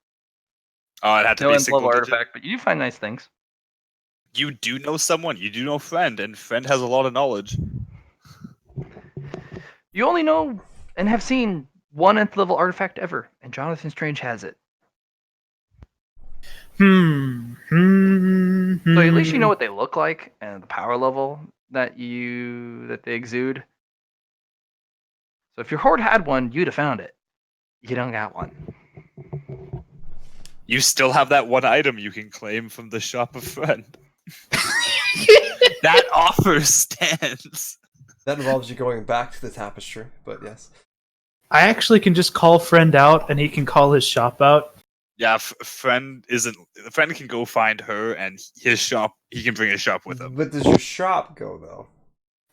Oh, it had to No be end single level digit. artifact, but you do find nice things. You do know someone. You do know Friend, and Friend has a lot of knowledge. You only know and have seen one nth level artifact ever, and Jonathan Strange has it. So at least you know what they look like and the power level that they exude. So if your horde had one, you'd have found it. You don't got one. You still have that one item you can claim from the shop of Friend. That offer stands. that involves you going back to the tapestry, but yes. I actually can just call friend out, and he can call his shop out. Yeah, Friend isn't. Friend can go find her, and his shop. He can bring his shop with him. But does your shop go, though?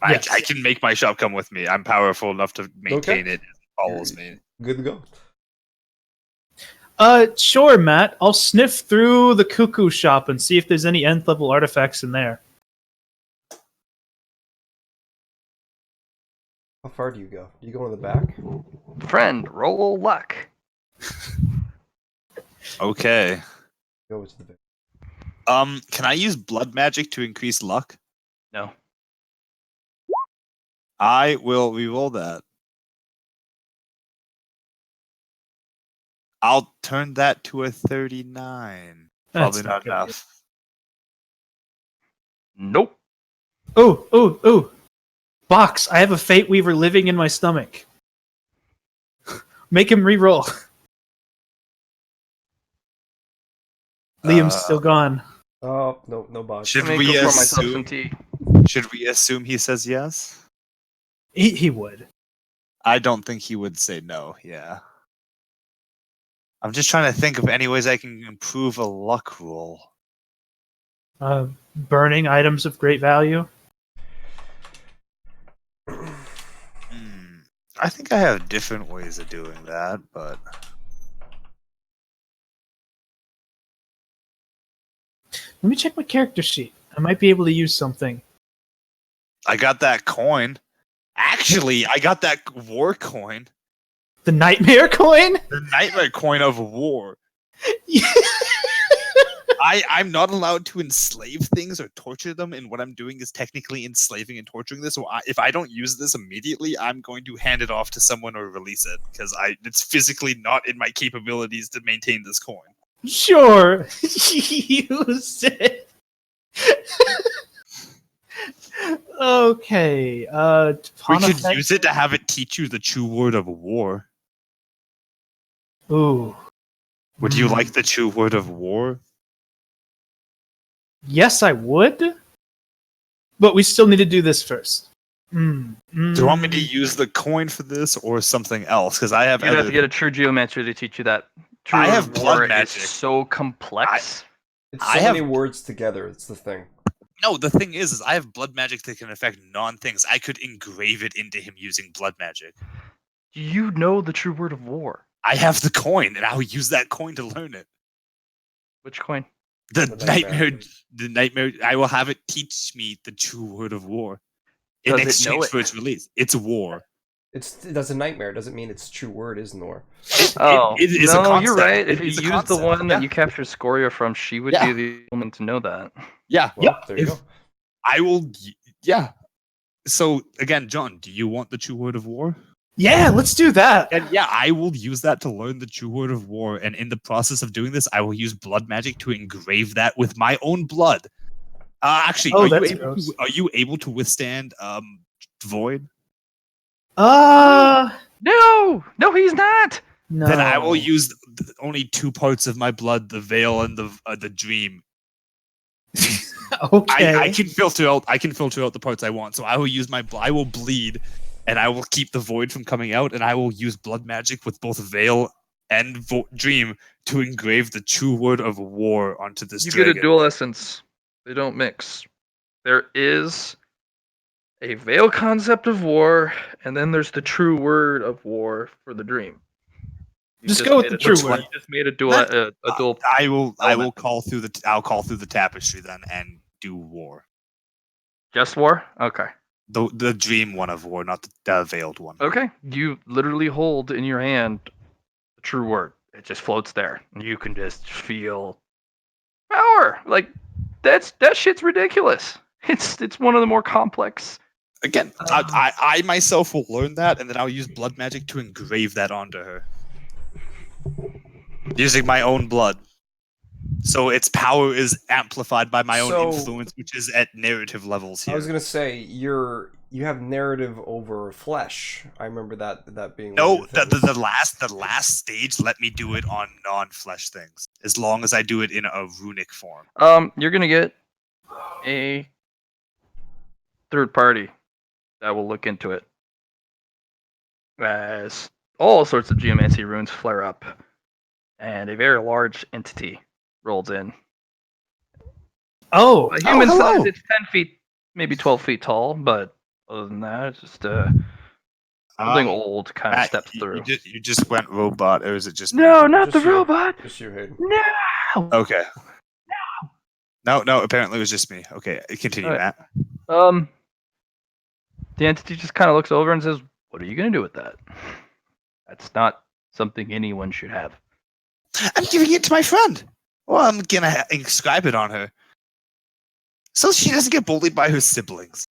Yes. I can make my shop come with me. I'm powerful enough to maintain it. It follows me. Good to go. Sure, Matt. I'll sniff through the cuckoo shop and see if there's any nth level artifacts in there. How far do you go? Do you go in the back? Friend, roll luck. Okay. Go to the back. Can I use blood magic to increase luck? No. I will reroll that. I'll turn that to a 39. That's Probably not not gonna enough. Nope. Oh. Box, I have a Fate Weaver living in my stomach. Make him re-roll. Liam's still gone. Oh, no box. Should Let me we go pour myself assume? some tea. Should we assume he says yes? He would. I don't think he would say no. Yeah. I'm just trying to think of any ways I can improve a luck roll. Burning items of great value. I think I have different ways of doing that, but Let me check my character sheet. I might be able to use something. I got that coin. Actually, I got that war coin. The nightmare coin? The nightmare coin of war. I'm not allowed to enslave things or torture them, and what I'm doing is technically enslaving and torturing this. So if I don't use this immediately, I'm going to hand it off to someone or release it, because it's physically not in my capabilities to maintain this coin. Sure. Use it. Okay. We could use it to have it teach you the true word of war. Ooh. Would you like the true word of war? Yes, I would. But we still need to do this first. Do you want me to use the coin for this or something else? Because I have. You'd have to get a true geomancer to teach you that. True I have word blood is magic. so complex. It's so I many have- words together. It's the thing. No, the thing is I have blood magic that can affect non-things. I could engrave it into him using blood magic. You know the true word of war. I have the coin, and I'll use that coin to learn it. Which coin? The The nightmare. nightmare. The nightmare. I will have it teach me the true word of war in Does it know exchange it? for its release. It's war. That's a nightmare. It doesn't mean its true word is Nor. Oh, it is a no, concept. you're right. It If you is a use the concept, one that yeah. you captured Scoria from, she would Yeah. be the woman to know that. Yeah. Well, there you If- go. I will. Yeah. So again, John, do you want the true word of war? Yeah, let's do that. And yeah, I will use that to learn the true word of war. And in the process of doing this, I will use blood magic to engrave that with my own blood. Actually, Oh, are, you that's able gross. to, are you able to withstand void? No, he's not. No. Then I will use only 2 parts of my blood: the veil and the dream. Okay. I can filter out. I can filter out the parts I want. So I will use I will bleed, and I will keep the void from coming out. And I will use blood magic with both veil and dream to engrave the true word of war onto this You dragon. get a dual essence. They don't mix. There is a veil concept of war, and then there's the true word of war for the dream. You Just go with made the a true dual- word. You just made a dual. That- A dual. I will element. call through the. I'll call through the tapestry then and do war. Just war. Okay. The dream one of war, not the veiled one. Okay. You literally hold in your hand the true word. It just floats there. You can just feel power. Like that shit's ridiculous. It's one of the more complex. Again, I myself will learn that, and then I'll use blood magic to engrave that onto her. Using my own blood. So its power is amplified by my own So- influence, which is at narrative levels here. I was gonna say you have narrative over flesh. I remember that being No, one of the things. the last stage let me do it on non-flesh things, as long as I do it in a runic form. You're gonna get a third party that will look into it as all sorts of geomancy runes flare up, and a very large entity rolls in. Oh, A human hello. size, it's 10 feet, maybe 12 feet tall, but other than that, it's just something old kind of Matt, steps you- through. You just went robot, or is it just me? No, not the Just you. robot. Just you, Hayden. No. Okay. No. Apparently, it was just me. Okay, continue, Alright. Matt. The entity just kind of looks over and says, "What are you gonna do with that? That's not something anyone should have." I'm giving it to my friend. Well, I'm gonna inscribe it on her, so she doesn't get bullied by her siblings.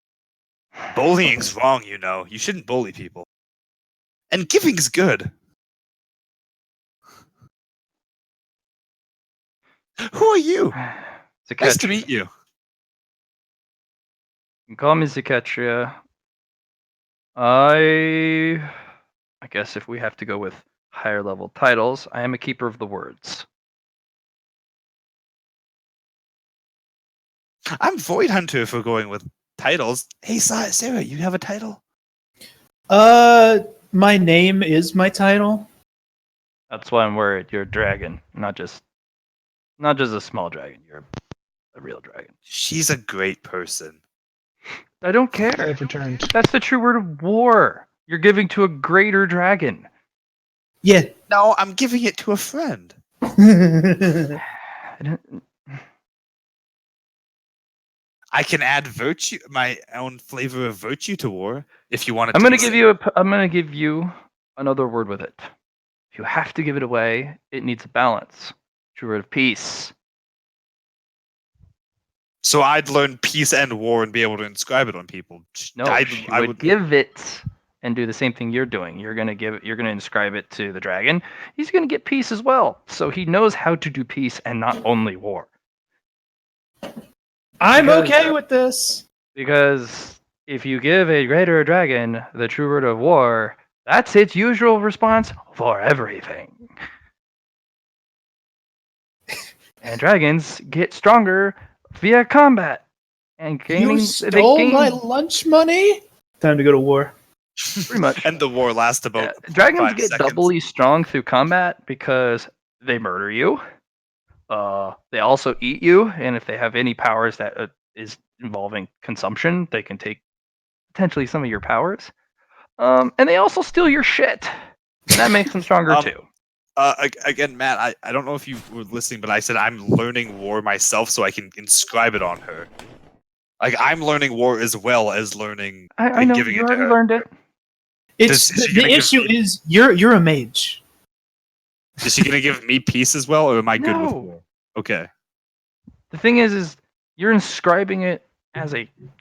Bullying's wrong, you know. You shouldn't bully people. And giving's good. Who are you? Nice to Zaketria. meet you. You can call me Zaketria. I guess if we have to go with higher level titles, I am a keeper of the words. I'm Void Hunter for going with titles. Hey, Sarah, you have a title? my name is my title. That's why I'm worried. You're a dragon, not just a small dragon. You're a real dragon. She's a great person. I don't care. I've returned. That's the true word of war. You're giving to a greater dragon. Yeah. No, I'm giving it to a friend. I don't- I can add virtue, my own flavor of virtue to war, if you want it I'm to gonna be give safe. you I'm gonna give you another word with it. If you have to give it away, it needs a balance. True word of peace. So I'd learn peace and war and be able to inscribe it on people. No, she would give it and do the same thing you're doing. You're gonna inscribe it to the dragon. He's gonna get peace as well. So he knows how to do peace and not only war. I'm Because- okay with this. Because if you give a greater dragon the true word of war, that's its usual response for everything. And dragons get stronger via combat. And gaining You stole my lunch money? Time to go to war. pretty much. And the war lasts about Dragons 5 get seconds. doubly strong through combat because they murder you. They also eat you, and if they have any powers that is involving consumption, they can take potentially some of your powers. And they also steal your shit, and that makes them stronger too. Again, Matt, I don't know if you were listening, but I said I'm learning war myself so I can inscribe it on her. Like, I'm learning war as well as learning I and know giving you it to already her. learned it. It's Is she the gonna give issue me- is you're a mage. Is she gonna give me peace as well, or am I good with No. war? Okay. The thing is you're inscribing it as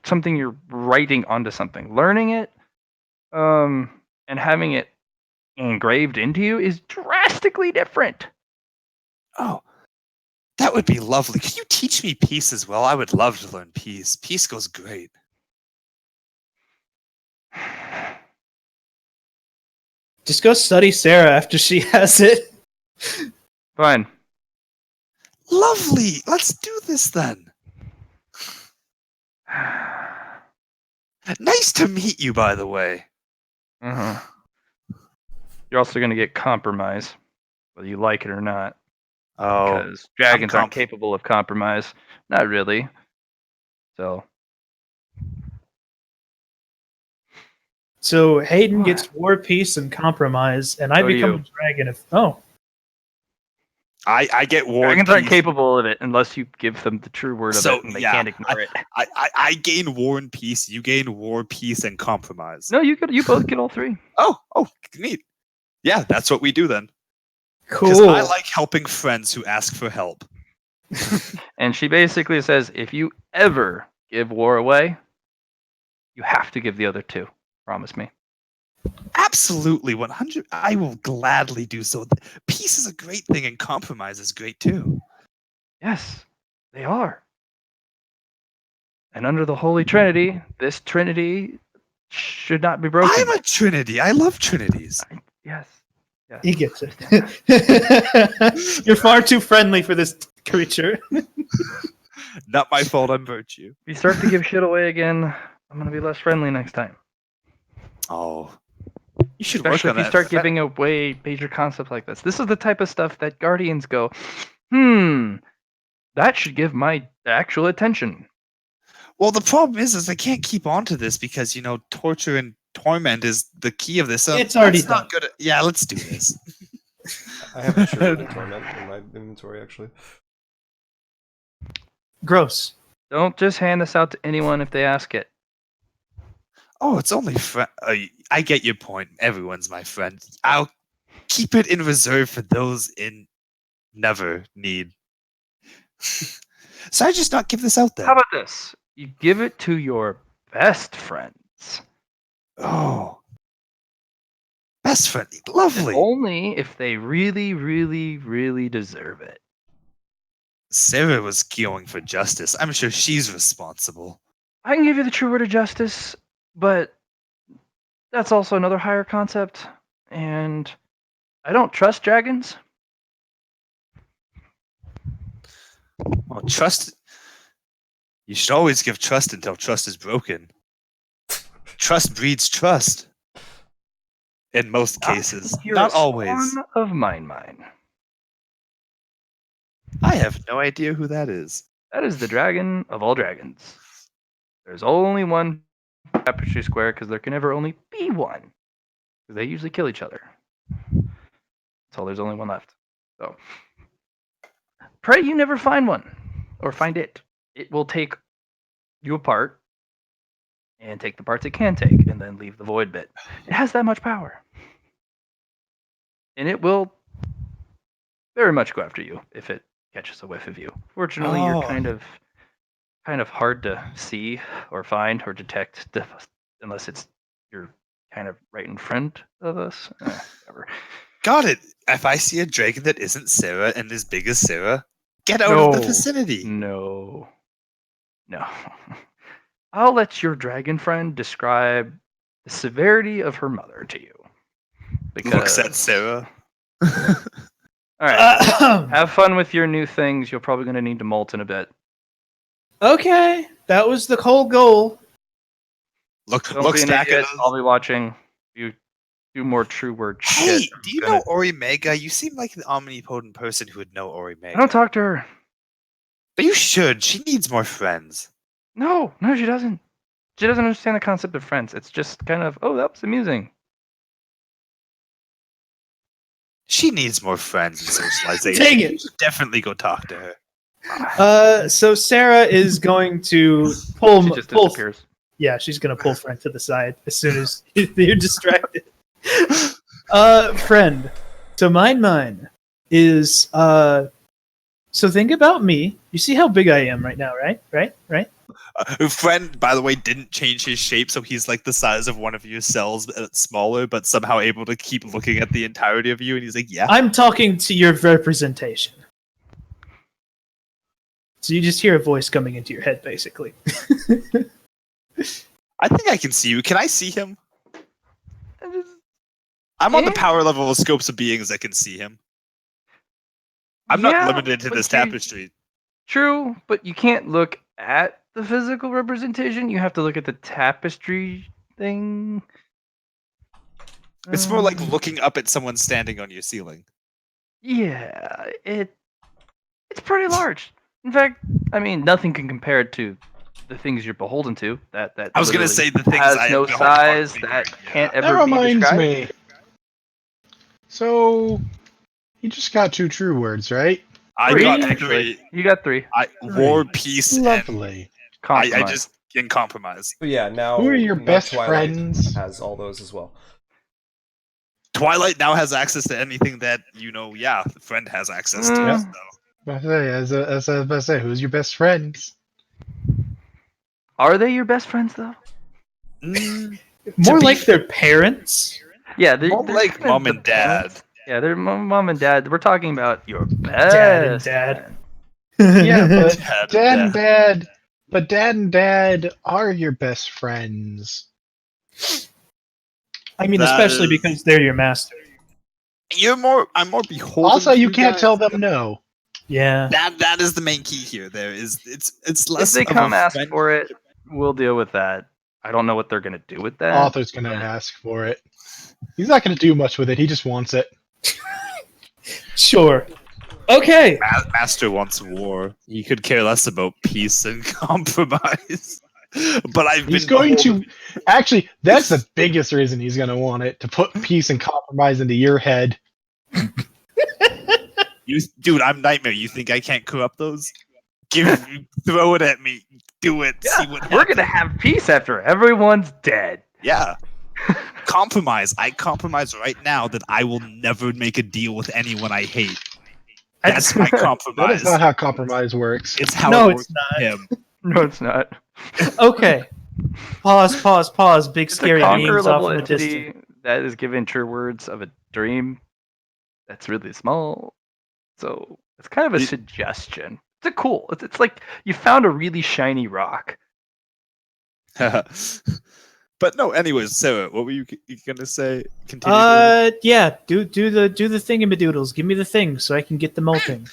something you're writing onto something. Learning it, and having it engraved into you is drastically different. Oh, that would be lovely. Could you teach me peace as well? I would love to learn peace. Peace goes great. Just go study Sarah after she has it. Fine. Lovely. Let's do this then. Nice to meet you, by the way. Uh-huh. You're also going to get compromise, whether you like it or not, Oh, because dragons aren't comp- capable of compromise. Not really. So, So Hayden gets war, peace, and compromise, and I So do become you. a dragon. I get war. dragons aren't peace. capable of it unless you give them the true word of So, it, and they yeah, can't ignore it. I gain war and peace. You gain war, peace, and compromise. No, you both get all three. Oh, neat. Yeah, that's what we do then. Cool. Because I like helping friends who ask for help. And she basically says, if you ever give war away, you have to give the other two. Promise me. Absolutely, 100. I will gladly do so. Peace is a great thing, and compromise is great too. Yes, they are. And under the Holy Trinity, this Trinity should not be broken. I'm a Trinity. I love Trinities. Yes. Yes. He gets it. You're far too friendly for this creature. Not my fault. I'm virtue. If you start to give shit away again, I'm gonna be less friendly next time. Oh, you should Especially work if on you start that. giving away major concepts like this. This is the type of stuff that Guardians go, that should give my actual attention. Well, the problem is I can't keep on to this because torture and torment is the key of this. So It's already that's not good. Yeah, let's do this. I have a shirt of torment in my inventory, actually. Gross. Don't just hand this out to anyone if they ask it. Oh, it's only I get your point. Everyone's my friend. I'll keep it in reserve for those in never need. So I just not give this out then. How about this? You give it to your best friends. Oh, best friend, lovely. Only if they really, really, really deserve it. Sarah was going for justice. I'm sure she's responsible. I can give you the true word of justice, but that's also another higher concept. And I don't trust dragons. Well, trust. You should always give trust until trust is broken. Trust breeds trust. In most cases, You're not a always. spawn of mine. I have no idea who that is. That is the dragon of all dragons. There's only one Tapestry Square because there can never only be one. They usually kill each other until there's only one left. So pray you never find one or find it. It will take you apart and take the parts it can take and then leave the void bit. It has that much power. And it will very much go after you if it catches a whiff of you. Fortunately, you're Oh. kind of hard to see or find or detect unless you're kind of right in front of us. Whatever. Got it. If I see a dragon that isn't Sarah and as big as Sarah, get out of the No. vicinity. No. I'll let your dragon friend describe the severity of her mother to you. Looks at Sarah. All right. Have fun with your new things. You're probably going to need to molt in a bit. Okay, that was the whole goal. Looks Don't be an back idiot. at us. I'll be watching. You do more true word Hey, shit. do you Gonna- know Ori Mega? You seem like an omnipotent person who would know Ori I Mega. don't talk to her. But you should. She needs more friends. No, she doesn't. She doesn't understand the concept of friends. It's just kind of, oh, that was amusing. She needs more friends and socialization. Dang it. You should definitely go talk to her. So Sarah is going to pull. She just pull disappears. yeah, she's going to pull Friend to the side as soon as you're distracted. Friend, so mine is so think about me. You see how big I am right now, right? Her friend, by the way, didn't change his shape, so he's like the size of one of your cells, smaller, but somehow able to keep looking at the entirety of you. And he's like, "Yeah." I'm talking to your representation. So you just hear a voice coming into your head, basically. I think I can see you. Can I see him? I'm on the Yeah. power level of scopes of beings that can see him. I'm not Yeah, limited to but this you- tapestry. True, but you can't look at the physical representation. You have to look at the tapestry thing. It's more like Um, looking up at someone standing on your ceiling. Yeah, it's pretty large. In fact, I mean, nothing can compare it to the things you're beholden to. That I was gonna literally say the things has I no am beholden size, to, that yeah. can't That ever be reminds described. me. So, you just got 2 true words, right? I Three, got actually. three. You got 3. War, peace, and Lovely. I Compromise. just in compromise. But yeah, now Who are your now best Twilight friends? has all those as well. Twilight now has access to anything that the friend has access to. Mm. So. As I was about to say, who's your best friends? Are they your best friends though? More be like f- their parents. Yeah, they're, More they're like kinda mom the and dad. parents. Yeah, they're mom and dad. We're talking about your best and dad. friend. Yeah, but Dad, Dad and Dad. But Dad and Dad are your best friends. I mean, That especially is- because they're your master. I'm more beholden. Also, to you can't guys. tell them no. Yeah. That is the main key here. It's If less. they of come a ask friend- for it, we'll deal with that. I don't know what they're gonna do with that. Author's gonna ask for it. He's not gonna do much with it. He just wants it. Sure. Okay. Master wants war. He could care less about peace and compromise. But I've He's been going beholden- to. Actually, that's the biggest reason he's gonna want it, to put peace and compromise into your head. Dude, I'm Nightmare. You think I can't corrupt those? Throw it at me. Do it. See what We're happens. gonna have peace after everyone's dead. Yeah. Compromise. I compromise right now that I will never make a deal with anyone I hate. That's my That compromise. is not how compromise works. It's how No, it it's works with him. No, it's not. Okay. Pause. Big It's a scary conqueror names off level in the distance. entity that is given true words of a dream that's really small. So it's kind of a You- suggestion. It's a cool. It's like you found a really shiny rock. But no, anyways, Sarah, what were you gonna say? Continue. Yeah. Do the thingamadoodles. Give me the thing so I can get the molting.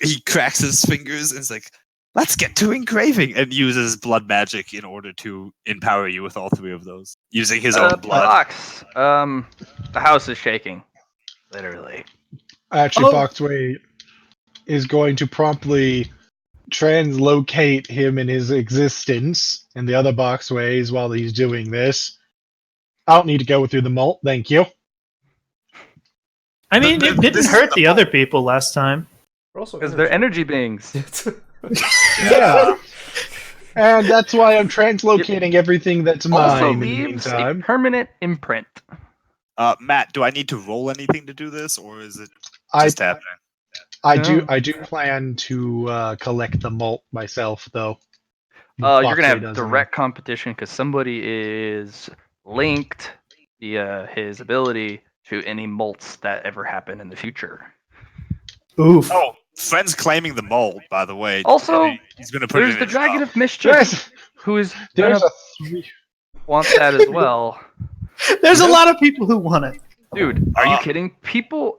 He cracks his fingers and is like, "Let's get to engraving," and uses blood magic in order to empower you with all 3 of those, using his own blood. Box. The house is shaking, literally. Actually, Oh. Foxway is going to promptly translocate him in his existence in the other boxways while he's doing this. I don't need to go through the malt, thank you. I mean, it didn't This is hurt the the other people last time. We're also Because they're energy beings. Yeah. And that's why I'm translocating everything that's mine Also in the leaves a meantime. permanent imprint. Matt, do I need to roll anything to do this, or is it I just happening? I No. do plan to collect the malt myself, though. You're gonna Foxway have doesn't. direct competition because somebody is linked via his ability to any molts that ever happen in the future. Oof. Oh, friend's claiming the mold, by the way. Also, and he's gonna put it There's in the his Dragon mouth. of Mischief, There's, who is there's gonna a three. want that as well. There's a lot of people who want it. Dude, are you Uh, kidding? People,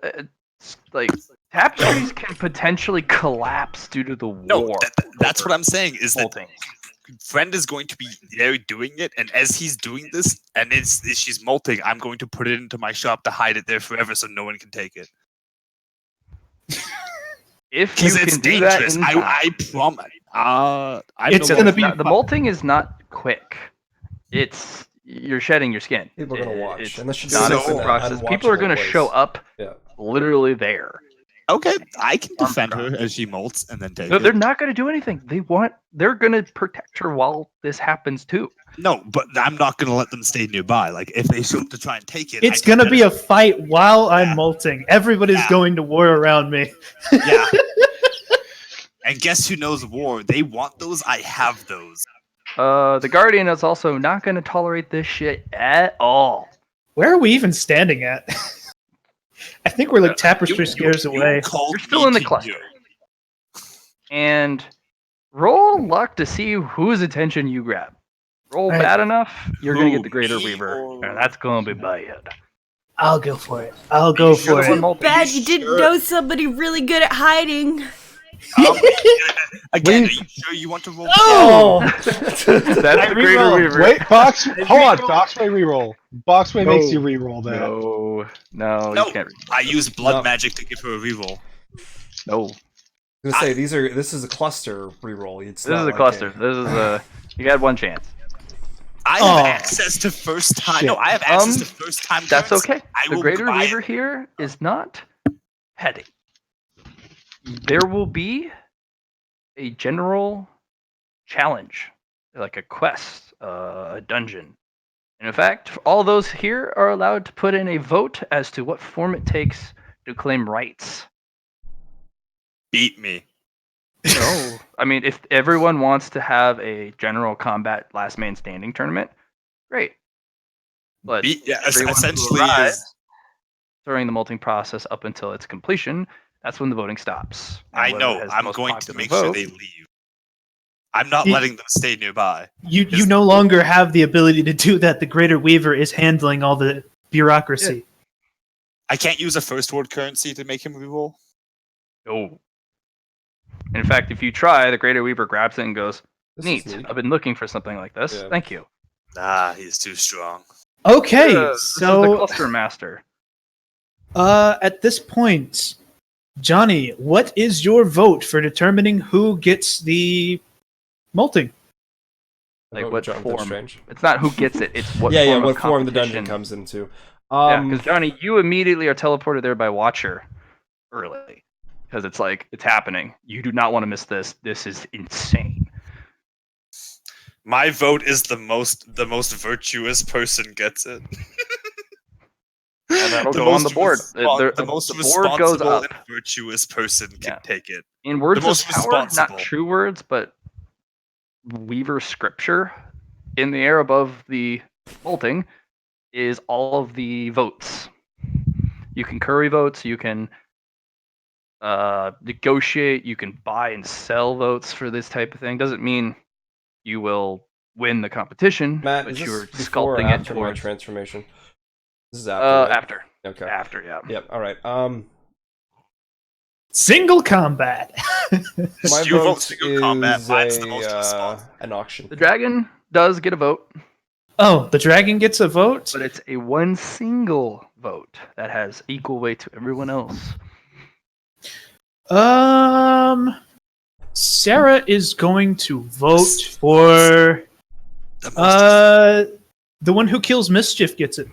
like, tapestries can potentially collapse due to the No, war. that's what I'm saying. Is that Molting. friend is going to be there doing it, and as he's doing this, and she's molting, I'm going to put it into my shop to hide it there forever, so no one can take it. If you Because it's can do that dangerous. in time. I promise. It's no gonna longer- be the molting is not quick. It's you're shedding your skin. People are gonna watch, It's and this should not be a quick an process. People are unwatchable gonna place. show up Yeah. literally there. Okay, I can defend her as she molts and then take No, it. they're not gonna do anything. They're gonna protect her while this happens too. No, but I'm not going to let them stay nearby. Like, if they show up to try and take it, It's I think gonna be that a fight while I'm Yeah. molting. Everybody's Yeah. going to war around me. is- yeah. And guess who knows war? They want those. I have those. The Guardian is also not gonna tolerate this shit at all. Where are we even standing at? I think we're like tapestry scares away. called You're still me in the to cluster. you. And roll luck to see whose attention you grab. Roll Alright. bad enough, you're gonna Who, get the Greater me Weaver, or- and that's gonna be bad. I'll go for it. I'll go sure for the it. one molting? Bad you didn't sure? know somebody really good at hiding. Again, are you sure you want to roll? Oh! That's the Greater reroll. Weaver. Wait, Box. Hold on, Boxway reroll. Boxway makes you reroll that. No, No. you can't. I use blood No. magic to give her a reroll. No, I was gonna say this is a cluster reroll. It's this not is a like cluster. This is a. You got one chance. I Aw. have access to first time. No, I have access to first time. That's cards. okay. I The will Greater buy Weaver it. here is not petty. There will be a general challenge, like a quest, a dungeon. And in fact, all those here are allowed to put in a vote as to what form it takes to claim rights. Beat me. No, I mean, if everyone wants to have a general combat last man standing tournament, great. But Yeah, everyone who essentially arrives is. during the molting process up until its completion, that's when the voting stops. And I whoever know. has the I'm most going to popular make vote- sure they leave. I'm not Ye- letting them stay nearby. You no longer have the ability to do that. The Greater Weaver is handling all the bureaucracy. I can't use a first word currency to make him reroll. No. In fact, if you try, the Greater Weaver grabs it and goes, This "Neat. is neat. I've been looking for something like this. Yeah. Thank you." Ah, he's too strong. Okay, This is the so Cluster Master. at this point, Johnny, what is your vote for determining who gets the molting? I Like vote what Jonathan form? Strange. It's not who gets it; it's what. Yeah, form what of form the dungeon competition. comes into. Yeah, because Johnny, you immediately are teleported there by Watcher early, because it's like it's happening. You do not want to miss this. This is insane. My vote is the most virtuous person gets it. And that'll The go on most the board. the most the board goes responsible up. and virtuous person can Yeah. take it. In words The most of power, responsible. not true words, but Weaver scripture, in the air above the molting, is all of the votes. You can curry votes, you can negotiate, you can buy and sell votes for this type of thing. Doesn't mean you will win the competition, Matt, but is this you're before or sculpting it after my towards transformation? This is after. right? after. Okay. After, yeah. Yep. All right. Single combat. My You vote vote single combat. is Mine's the most a, responsible. an auction. The dragon does get a vote, Oh, the dragon gets a vote? but it's a one single vote that has equal weight to everyone else. Sarah is going to vote for The most The one who kills Mischief gets it.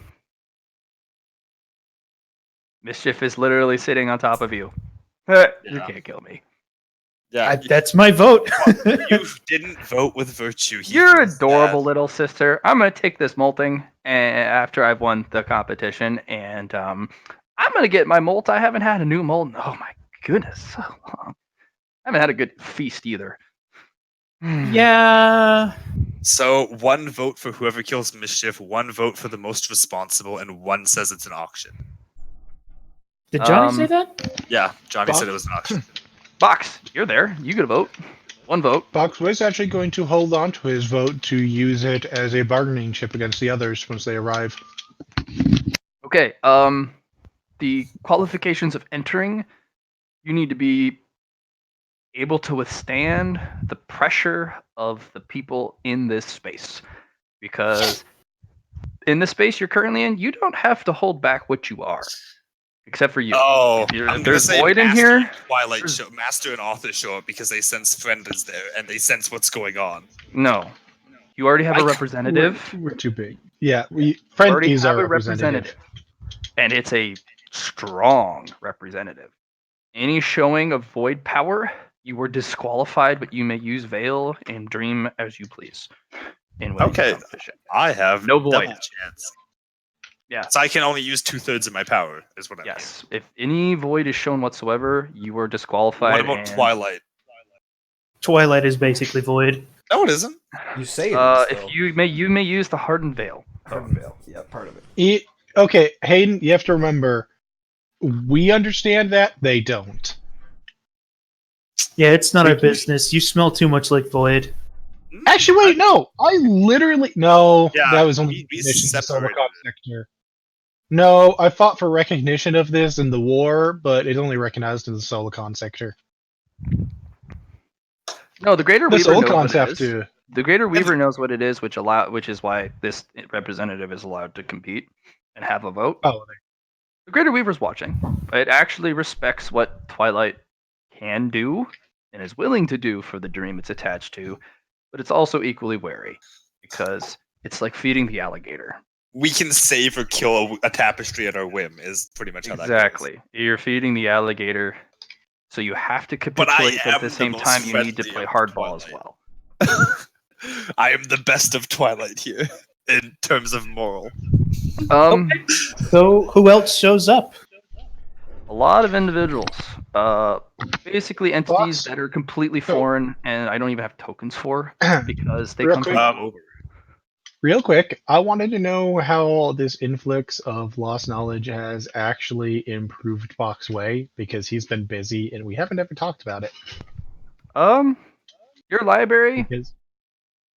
Mischief is literally sitting on top of you. You Yeah. can't kill me. Yeah, That's my vote. you didn't vote with virtue. He You're feels adorable, bad. little sister. I'm gonna take this molting after I've won the competition, and I'm gonna get my molt. I haven't had a new molt in, oh my goodness, so long. I haven't had a good feast either. Yeah. So 1 vote for whoever kills Mischief, 1 vote for the most responsible, and 1 says it's an auction. Did Johnny say that? Yeah, Johnny Box? said it was an auction. Box, you're there. You get a vote. 1 vote. Box was actually going to hold on to his vote to use it as a bargaining chip against the others once they arrive. Okay. The qualifications of entering, you need to be able to withstand the pressure of the people in this space, because in the space you're currently in, you don't have to hold back what you are, except for you. Oh, If I'm gonna there's say void in Master here, and Twilight show, Master and Author show up because they sense friend is there and they sense what's going on. no. You already have a I- representative. We're too big. Yeah, we You friend already is have our a representative, and it's a strong representative. Any showing of void power, you were disqualified, but you may use Veil and Dream as you please in winning the Okay. competition. I have No void. double chance. Yeah. So I can only use 2/3 of my power, is what I mean. Yes. If any void is shown whatsoever, you are What disqualified. about and, Twilight? Twilight is basically void. No, it isn't. You say it is, if though. you may use the hardened veil. Hardened Veil. Yeah, part of it. Okay, Hayden, you have to remember, we understand that, they don't. Yeah, it's not our Thank you. business. You smell too much like void. Actually, wait, no. I literally no. Yeah, that was only we recognition of the separated Solocon sector. No, I fought for recognition of this in the war, but it only recognized in the Solocon sector. No, the Greater The Weaver knows Solocons what it have is. to. The Greater Weaver knows what it is, which is why this representative is allowed to compete and have a vote. Oh, The Greater Weaver's watching. It actually respects what Twilight can do and is willing to do for the dream it's attached to, but it's also equally wary because it's like feeding the alligator. We can save or kill a tapestry at our whim, is pretty much how that goes. Exactly. You're feeding the alligator, so you have to But I capitulate, but at am the the same most time you need to friendly play of hardball as Twilight. well. I am the best of Twilight here, in terms of moral. So who else shows up? A lot of individuals. Basically entities Boss? that are completely foreign and I don't even have tokens for because they Real come quick. from all over. Real quick, I wanted to know how this influx of lost knowledge has actually improved Fox Way because he's been busy and we haven't ever talked about it. Your library Because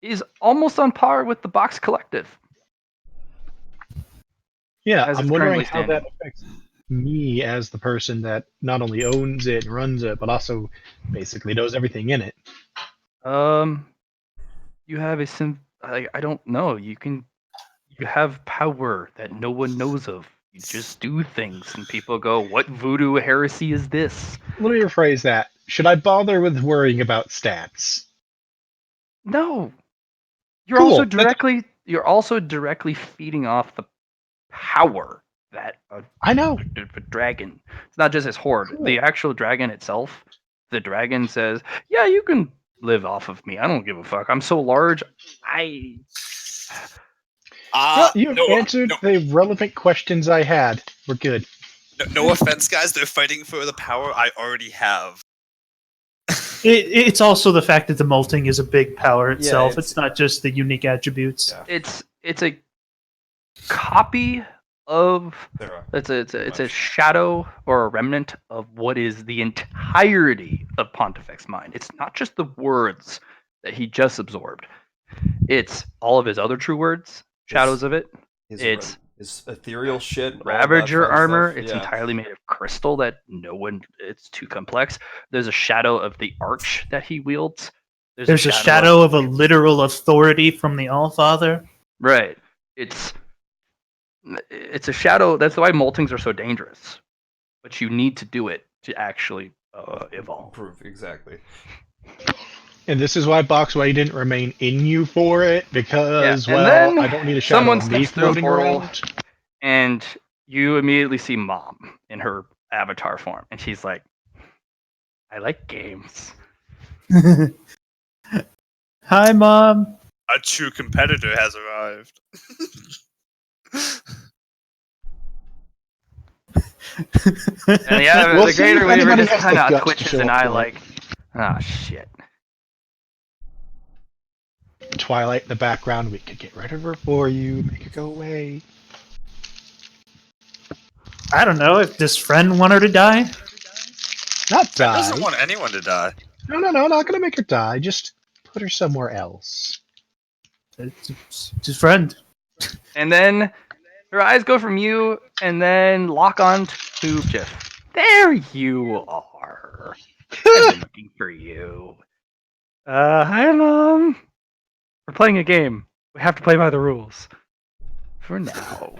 is almost on par with the Box Collective. yeah, As I'm it's wondering currently how that affects me as the person that not only owns it and runs it, but also basically knows everything in it. You have a I don't know. You have power that no one knows of. You just do things, and people go, "What voodoo heresy is this?" Let me rephrase that. Should I bother with worrying about stats? No, you're Cool, also that's- directly feeding off the power that I know. a dragon. It's not just his horde. Cool. The actual dragon itself. The dragon says, "Yeah, you can live off of me. I don't give a fuck. I'm so large. Well, you have no, answered the relevant questions I had. We're good. no offense, guys. They're fighting for the power I already have. It's also the fact that the molting is a big power itself. it's- It's not just the unique attributes. Yeah. It's a copy of There are. it's a shadow or a remnant of what is the entirety of Pontifex's mind. It's not just the words that he just absorbed. It's all of his other true words, shadows of it. It's his ethereal shit. all that Ravager fun armor. stuff, It's yeah. entirely made of crystal that it's too complex. There's a shadow of the arch that he wields. There's a shadow of a literal authority from the Allfather. Right. It's a shadow. That's why moltings are so dangerous. But you need to do it to actually evolve. Proof exactly. And this is why Boxway didn't remain in you for it, because, Yeah, and well, then I don't need a shadow someone of me steps through a floating portal. around. And you immediately see Mom in her avatar form, and she's like, "I like games." Hi, Mom. A true competitor has arrived. And yeah, We'll the see Greater if Weaver anybody just has the kind of guts to twitches show an up eye, for it. like, "Ah, shit." Twilight in the background, we could get rid of her for you, make her go away. I don't know if this friend want her to die. Not I die. doesn't want anyone to die. No, not gonna make her die. Just put her somewhere else. It's his friend. And then her eyes go from you and then lock on to Jiff. There you are. I've been looking for you. Hi, Mom. We're playing a game. We have to play by the rules. For now.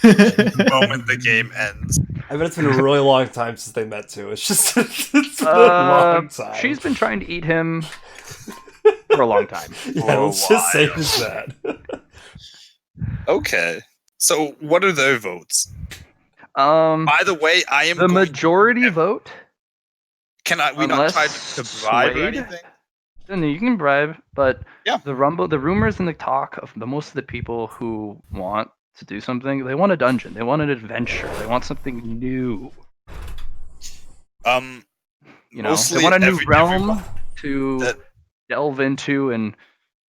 The moment the game ends. I bet it's been a really long time since they met too. It's just it's been a long time. She's been trying to eat him for a long time. Yeah, let's just say that. Okay. So what are their votes? By the way, I am the going majority to... vote. Can we not unless try to bribe or swayed. anything? No, you can bribe, but Yeah. the rumors and the talk of the most of the people who want to do something, they want a dungeon, they want an adventure, they want something new. You know, they want a new realm to delve into and,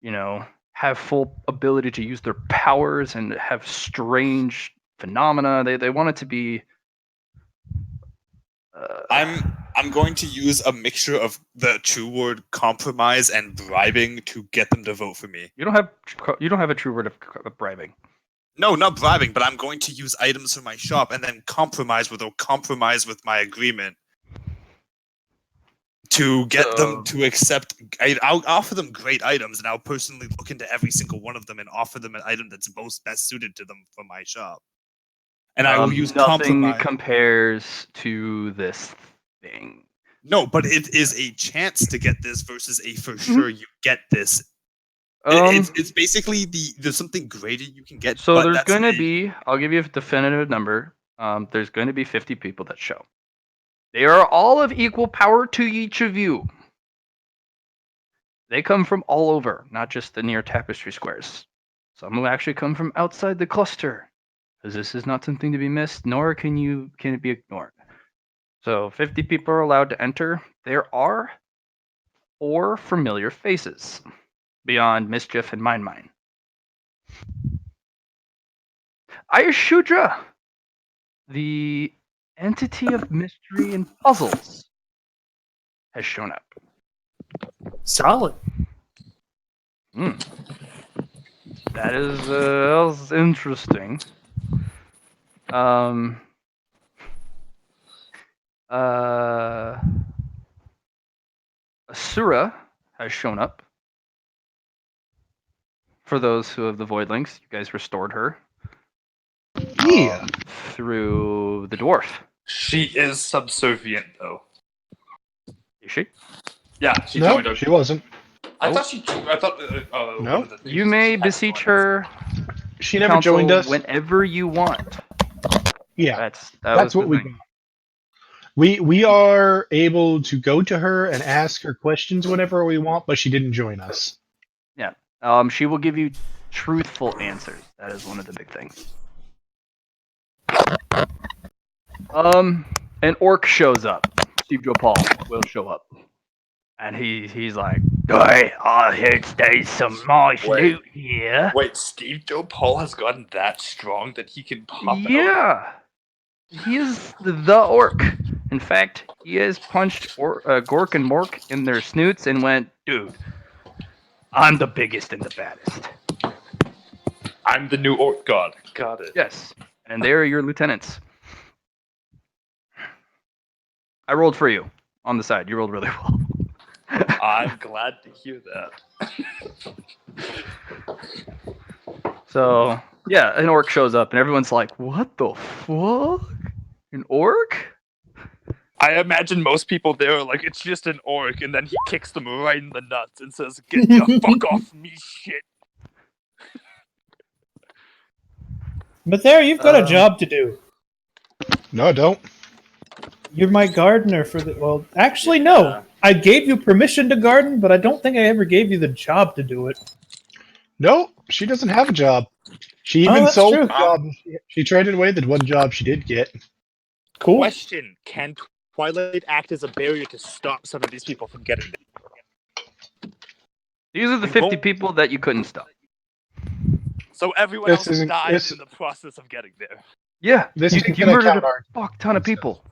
you know, have full ability to use their powers and have strange phenomena. They want it to be. I'm going to use a mixture of the true word compromise and bribing to get them to vote for me. You don't have a true word of bribing. No, not bribing, but I'm going to use items from my shop and then compromise with my agreement to get them to accept. I'll offer them great items, and I'll personally look into every single one of them and offer them an item that's best suited to them from my shop. And I will use nothing compromise. compares to this thing. No, but it is a chance to get this versus a for sure you get this. It's basically there's something greater you can get. So there's going to be, I'll give you a definitive number. There's going to be 50 people that show. They are all of equal power to each of you. They come from all over, not just the near tapestry squares. Some will actually come from outside the cluster, because this is not something to be missed, nor can it be ignored. So 50 people are allowed to enter. There are 4 familiar faces beyond Mischief and Mine. Ayashudra, the entity of mystery and puzzles, has shown up. Solid. That was interesting. Asura has shown up. For those who have the Voidlings, you guys restored her. Yeah. Through the dwarf. She is subservient, though. Is she? Yeah, she No, joined us. she wasn't. I thought. No. You may beseech her. She never joined us. Whenever you want. Yeah, That's what we got. We are able to go to her and ask her questions whenever we want, but she didn't join us. Yeah. She will give you truthful answers. That is one of the big things. An orc shows up. Steve Joe Paul will show up. And he's like, "Hey, I heard there's some nice loot here." Wait, Steve Joe Paul has gotten that strong that he can pop out? Yeah. He is the orc. In fact, he has punched Gork and Mork in their snoots and went, "Dude, I'm the biggest and the baddest. I'm the new orc god." Got it. Yes. And they are your lieutenants. I rolled for you on the side. You rolled really well. I'm glad to hear that. So, yeah, an orc shows up, and everyone's like, "What the fuck? An orc?" I imagine most people there are like, it's just an orc, and then he kicks them right in the nuts and says, "Get the fuck off me, shit." But there, you've got a Um, job to do. No, don't. You're my gardener for the. Well, actually, Yeah. no. I gave you permission to garden, but I don't think I ever gave you the job to do it. No, she doesn't have a job. She Oh, even that's sold true. the job. She traded away the one job she did get. Cool. Question: can Twilight act as a barrier to stop some of these people from getting there? These are the 50 people that you couldn't stop. So everyone This else isn't- died this- in the process of getting there. Yeah, This you, isn't you gonna murdered count a our- fuck ton of people.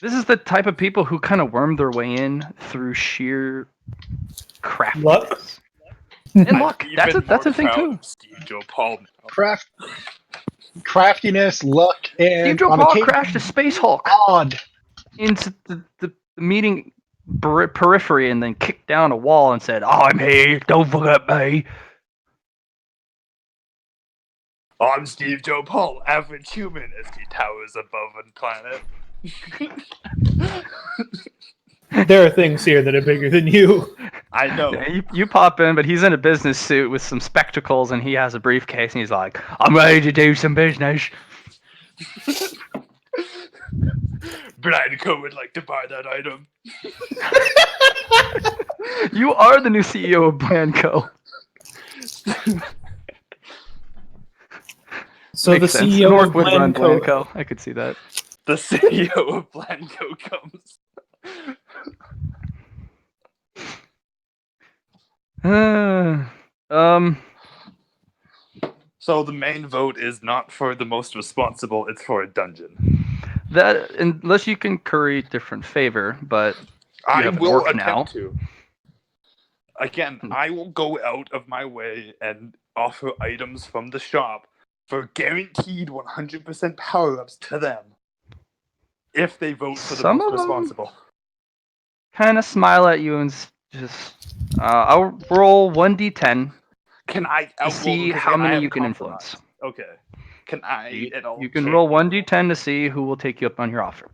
This is the type of people who kind of worm their way in through sheer craftiness. And luck. I'm That's a even more thing proud too. of Steve Joe Paul now. Craftiness, luck, and Steve Joe on Paul occasion, crashed a space Hulk odd. into the meeting periphery and then kicked down a wall and said, "I'm here, don't forget me." I'm Steve Joe Paul, average human, as he towers above a planet. There are things here that are bigger than you. I know. Yeah, you pop in, but he's in a business suit with some spectacles and he has a briefcase and he's like, "I'm ready to do some business." Blanco would like to buy that item. You are the new CEO of Blanco. So Makes the sense. CEO North of would run Blanco. Blanco. I could see that. The CEO of Blanco comes. Um, So the main vote is not for the most responsible, it's for a dungeon. that unless you can curry different favor, but I have an will orc attempt now. to. Again, I will go out of my way and offer items from the shop for guaranteed 100% power-ups to them if they vote for the Some most of them- responsible. kind of smile at you and just I'll roll 1d10 Can I to outroll see because how I many have you can compromise? influence. Okay. Can I? You can roll 1d10 to see who will take you up on your offer.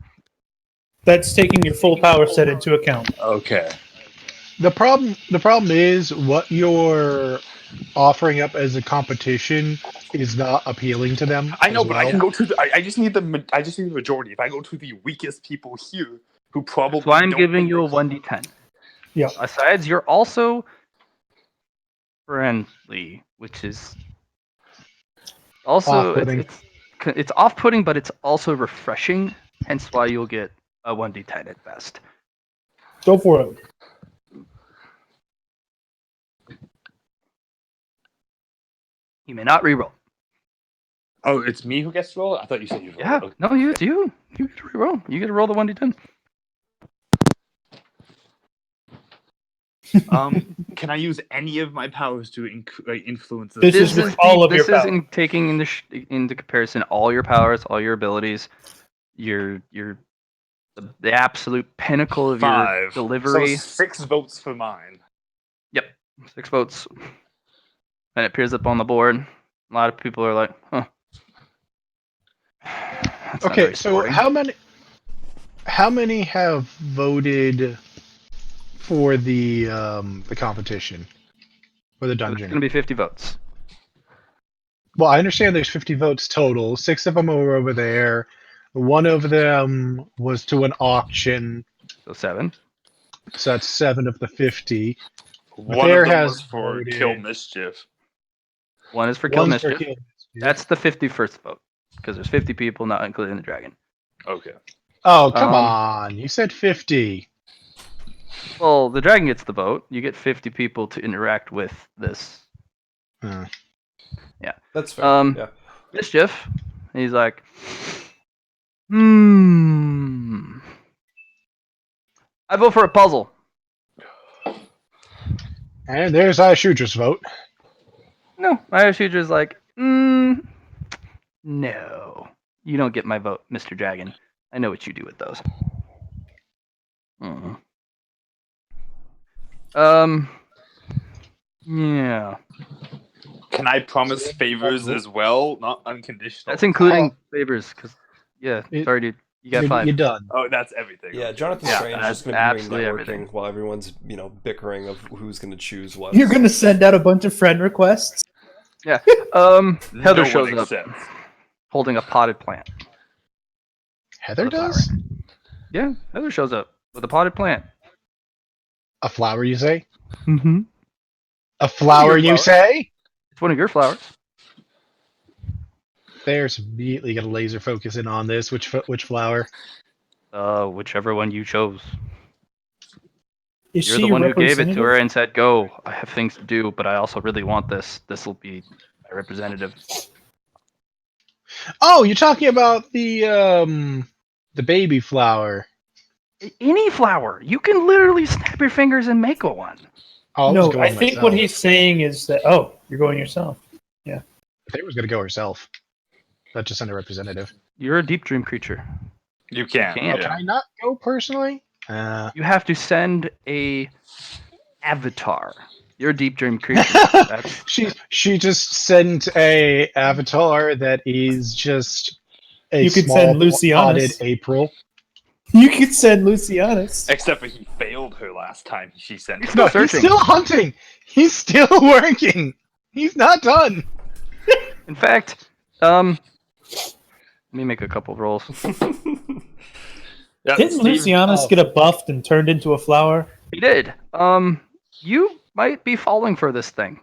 That's taking your full power set into account. Okay. The problem is what you're offering up as a competition is not appealing to them. I know, as but I well. can go to the. I just need the. I just need the majority. If I go to the weakest people here, who probably. So I'm don't giving think you a they- 1d10. Yeah. Besides, you're also friendly, which is also Off-putting. it's off-putting, but it's also refreshing. Hence why you'll get a 1d10 at best. Go for it. You may not reroll. Oh, it's me who gets to roll? I thought you said you rolled. Yeah, Okay. no, it's you. You get to reroll. You get to roll the 1d10. Can I use any of my powers to influence This is with all of your this is power. in taking into comparison all your powers, all your abilities, your the absolute pinnacle of your 5 delivery. So 6 votes for mine. Yep, 6 votes. And it appears up on the board. A lot of people are like, huh. That's not Okay, very so sporting. how many have voted for the competition for the It's dungeon? going to be 50 votes. Well, I understand there's 50 votes total. 6 of them are over there. One of them was to an auction, So 7. so that's 7 of the 50. One Bear of them has was for voted. Kill Mischief. 1 is for Kill One's for Mischief. Kill Mischief. That's the 51st vote. Because there's 50 people, not including the dragon. Okay. Oh, come Um, on. You said 50. Well, the dragon gets the vote. You get 50 people to interact with this Huh. That's fair. Um, yeah. Mischief. He's like, I vote for a puzzle. And there's Ayashudra's vote. No, Ayashudra's like, no. You don't get my vote, Mr. Dragon. I know what you do with those. Yeah. Can I promise favors as well? Not unconditional. That's including favors, because, yeah, It- sorry, dude. You got 5. You're done. Oh, that's everything. Yeah, Jonathan Yeah, Strange is that's going to be doing absolutely networking everything. while everyone's, bickering of who's going to choose what. You're gonna send out a bunch of friend requests. Heather No shows one up accepts. holding a potted plant. Heather With a flower. does? Yeah, Heather shows up with a potted plant. A flower, you say? Mm-hmm. A flower, you flower. say? It's one of your flowers. There's immediately got a laser focus in on this. Which flower? Whichever one you chose. Is You're she the one who gave it to representative? her and said, "Go. I have things to do, but I also really want this. This will be my representative." Oh, you're talking about the baby flower. Any flower. You can literally snap your fingers and make a one. Oh, was No, going I think what myself. he's saying is that you're going yourself. I think it was gonna go herself. Not just send a representative. You're a deep dream creature. You can. You can't. Oh, can I not go personally? You have to send a avatar. You're a deep dream creature. That's she just sent a avatar that is just a You could small send Lucianus. potted April. You could send Lucianus. Except for he failed her last time she sent He's it. still He's searching. still hunting. He's still working. He's not done. In fact, let me make a couple rolls. Yeah, Didn't Steve- Lucianus get a buffed and turned into a flower? He did. You might be falling for this thing.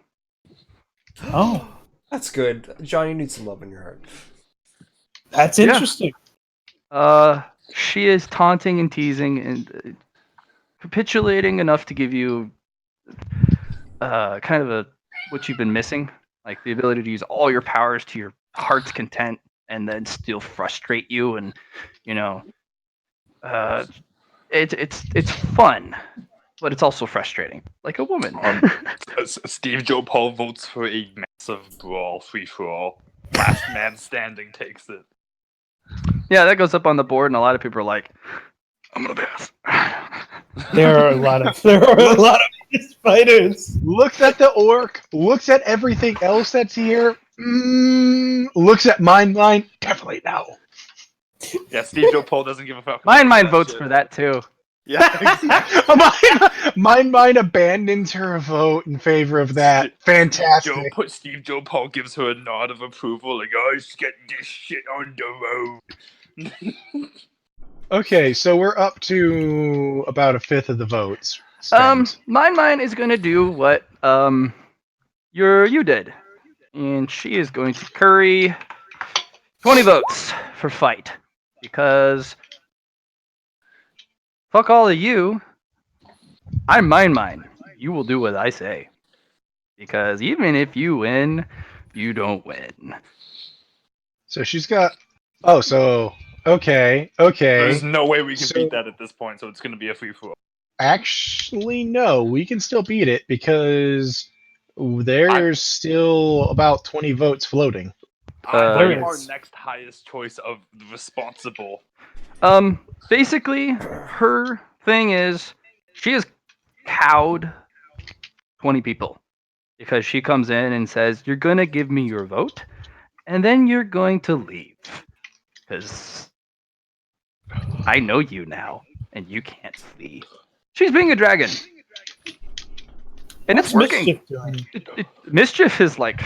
Oh, That's good. John, you need some love in your heart. that's Yeah. interesting. She is taunting and teasing and capitulating enough to give you kind of what you've been missing, like the ability to use all your powers to your heart's content, and then still frustrate you. And it's fun, but it's also frustrating, like a woman. Steve Joe Paul votes for a massive brawl, free for all. Last man standing takes it. Yeah, that goes up on the board, and a lot of people are like, "I'm gonna pass." There are a lot of spiders. Looks at the orc. Looks at everything else that's here. Looks at mine. Definitely no. Yeah, Steve Joe Paul doesn't give a fuck. Mine about that votes shit. for that too. Yeah, Mine abandons her vote in favor of that. Fantastic. Steve Joe Paul gives her a nod of approval, like, "I get this shit on the road." Okay, so we're up to about a fifth of the votes. spent. Mine is gonna do what you did, and she is going to curry 20 votes for fight, because fuck all of you. I'm mine. You will do what I say, because even if you win, you don't win. So she's got. Oh, so okay. There's no way we can So- beat that at this point, so it's gonna be a free for all. Actually, no, we can still beat it because there's still about 20 votes floating. There I'm our is. next highest choice of responsible. Basically, her thing is she has cowed 20 people because she comes in and says, "You're gonna give me your vote, and then you're going to leave because I know you now, and you can't flee." She's being a dragon, and it's working. Mischief doing? Mischief is like,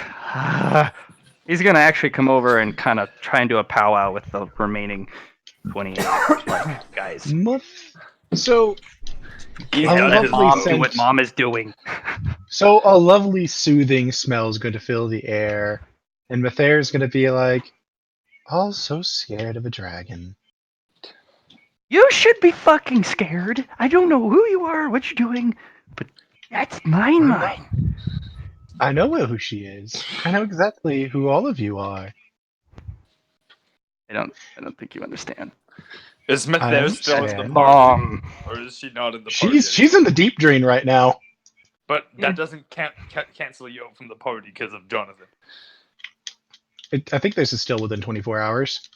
he's gonna actually come over and kind of try and do a powwow with the remaining 28 guys. So, He's I done love his Lovely Mom, sense. do what mom is doing. so a lovely soothing smell is going to fill the air, and Mathair's going to be like, "Oh, so scared of a dragon." You should be fucking scared. I don't know who you are, what you're doing, but that's mine. I know who she is. I know exactly who all of you are. I don't think you understand. Is I Mathair still in the understand. party, Mom. or is she not in the party? She's in the deep drain right now. But that doesn't cancel you out from the party because of Jonathan. I think this is still within 24 hours.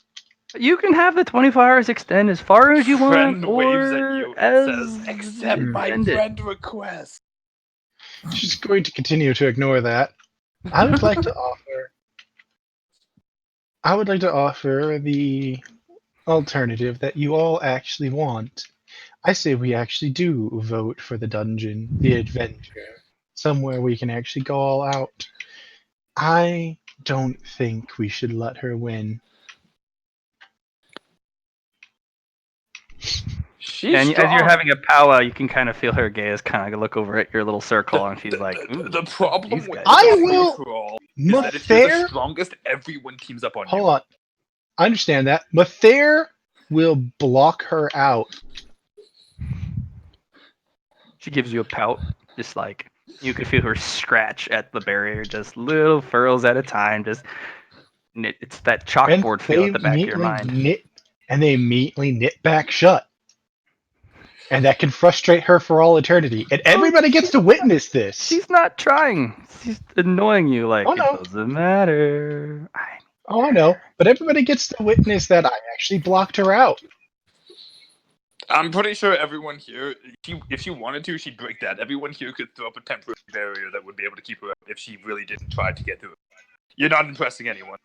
You can have the 24 hours extend as far as you want, Friend waves at or you as and says, "Accept my extend it." friend request." She's going to continue to ignore that. I would like to offer the alternative that you all actually want, I say we actually do vote for the dungeon, the adventure, somewhere we can actually go all out. I don't think we should let her win. She's And as you're strong. having a powwow, you can kind of feel her gaze kind of look over at your little circle, and she's like, "Ooh, the problem these with guys." I the will- free-for-all is that if you're the Mather, strongest, everyone teams up on you. hold on. I understand that. Mather will block her out. She gives you a pout, just like you could feel her scratch at the barrier, just little furrows at a time. Just it's that And chalkboard feel they at the back of your immediately mind. they immediately knit back shut. And that can frustrate her for all eternity. And everybody gets to witness this. She's not trying. She's annoying you. Like Oh, it no. doesn't matter. Oh, I know. But everybody gets to witness that I actually blocked her out. I'm pretty sure everyone here, if she wanted to, she'd break that. Everyone here could throw up a temporary barrier that would be able to keep her up if she really didn't try to get through it. You're not impressing anyone.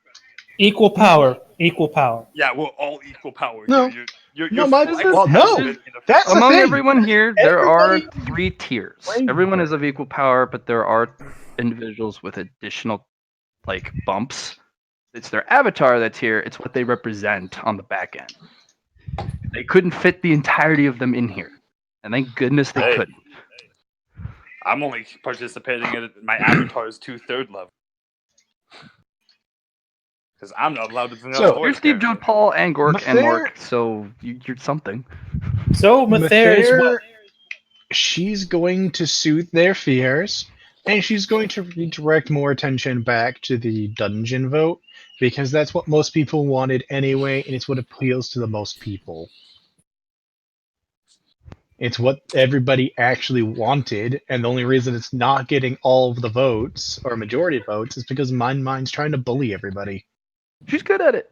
Equal power. Equal power. Yeah, we're all equal power. No. You're No, my- flex well, no. has been in effect. That's the Among thing. everyone here, there are Everybody- 3 tiers. Wait. Everyone is of equal power, but there are individuals with additional like bumps. It's their avatar that's here. It's what they represent on the back end. They couldn't fit the entirety of them in here, and thank goodness they Hey. couldn't. I'm only participating at my avatar's 2/3 level. Because I'm not allowed to do So, voice You're Steve, Joe, character. Paul, and Gork, and Mather- Mork, so you're something. So Mather is what? She's going to soothe their fears, and she's going to redirect more attention back to the dungeon vote, because that's what most people wanted anyway, and it's what appeals to the most people. It's what everybody actually wanted, and the only reason it's not getting all of the votes, or majority of votes, is because Mind's trying to bully everybody. She's good at it.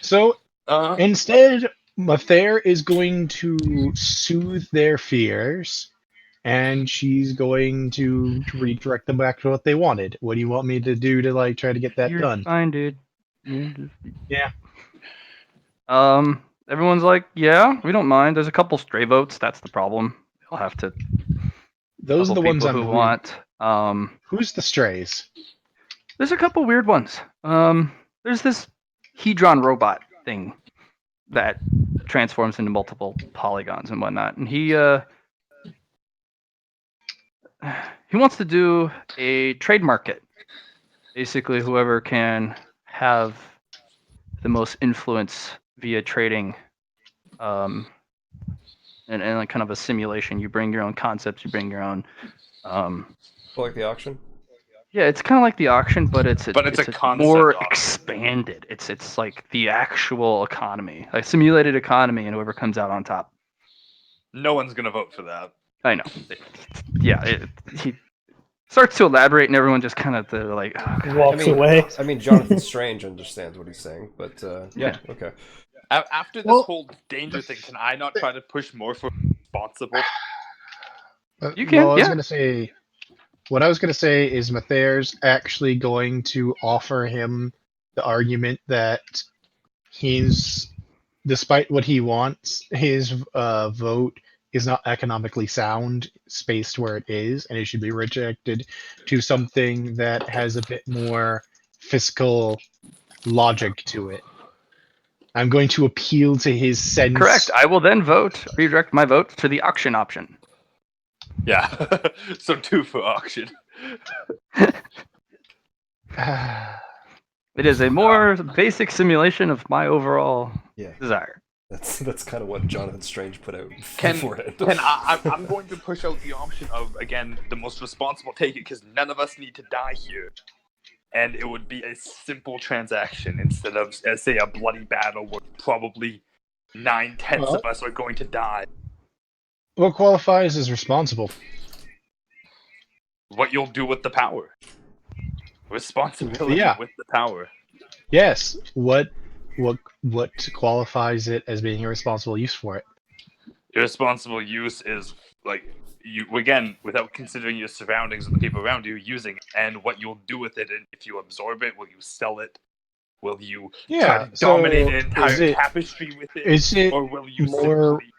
So, Uh, instead, Mather is going to soothe their fears, and she's going to redirect them back to what they wanted. What do you want me to do to like try to get that You're done? fine, dude. You're just... Yeah. Everyone's like, yeah, we don't mind. There's a couple stray votes. That's the problem. They'll have to. Those are the couple ones people I'm who want. Who's the strays? There's a couple weird ones. There's this Hedron robot thing that transforms into multiple polygons and whatnot, and he wants to do a trade market. Basically, whoever can have the most influence via trading, and like kind of a simulation. You bring your own concepts. You bring your own. Like the auction? Yeah, it's kind of like the auction, but it's But it's a concept more auction. expanded. It's like the actual economy, like simulated economy, and whoever comes out on top. no one's gonna vote for that. I know. He starts to elaborate, and everyone just kind of like, oh, God. Walks I mean- away. I mean, Jonathan Strange understands what he's saying, but yeah, okay. After this Well- whole danger thing, can I not try to push more for responsible? You can, Well, yeah. What I was gonna say is Mather's actually going to offer him the argument that he's, despite what he wants, his vote is not economically sound, spaced where it is, and it should be rejected to something that has a bit more fiscal logic to it. I'm going to appeal to his sense. Correct. I will then redirect my vote to the auction option. Yeah. So 2 for auction. It is a more basic simulation of my overall Yeah, desire. that's kind of what Jonathan Strange put out Can beforehand. I'm going to push out the option of, again, the most responsible take it, because none of us need to die here. And it would be a simple transaction instead of, say, a bloody battle where probably 9/10 Well- of us are going to die. What qualifies as responsible? What you'll do with the power. Responsibility Yeah. with the power. Yes. What qualifies it as being a responsible use for it? Irresponsible use is, like, you, again, without considering your surroundings and the people around you, using it, and what you'll do with it, and if you absorb it, will you sell it? Will you Yeah, try to so dominate an is entire it- tapestry with it? Is it Or will you more? simply...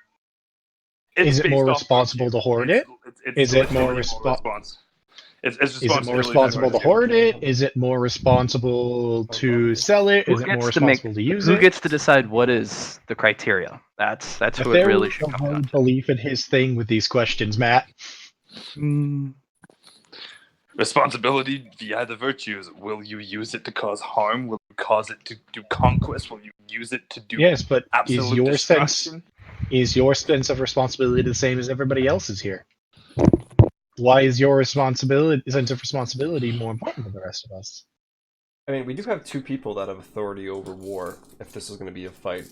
It's Is it based more off responsible virtue. to hoard It's- it? It's Is it more literally response. It's Is it more responsibility responsible to towards hoard it? Is it more responsible to sell it? Who Is it more gets to make? responsible to use Who it? gets to decide what is the criteria? That's If who it there really was should a come down hard to. belief in his thing with these questions, Matt. Mm, Responsibility via the virtues. Will you use it to cause harm? Will you cause it to do conquest? Will you use it to do Yes, but absolute destruction? is your sense of responsibility the same as everybody else's here? Why is your sense of responsibility more important than the rest of us? I mean, we do have 2 people that have authority over war. If this is going to be a fight.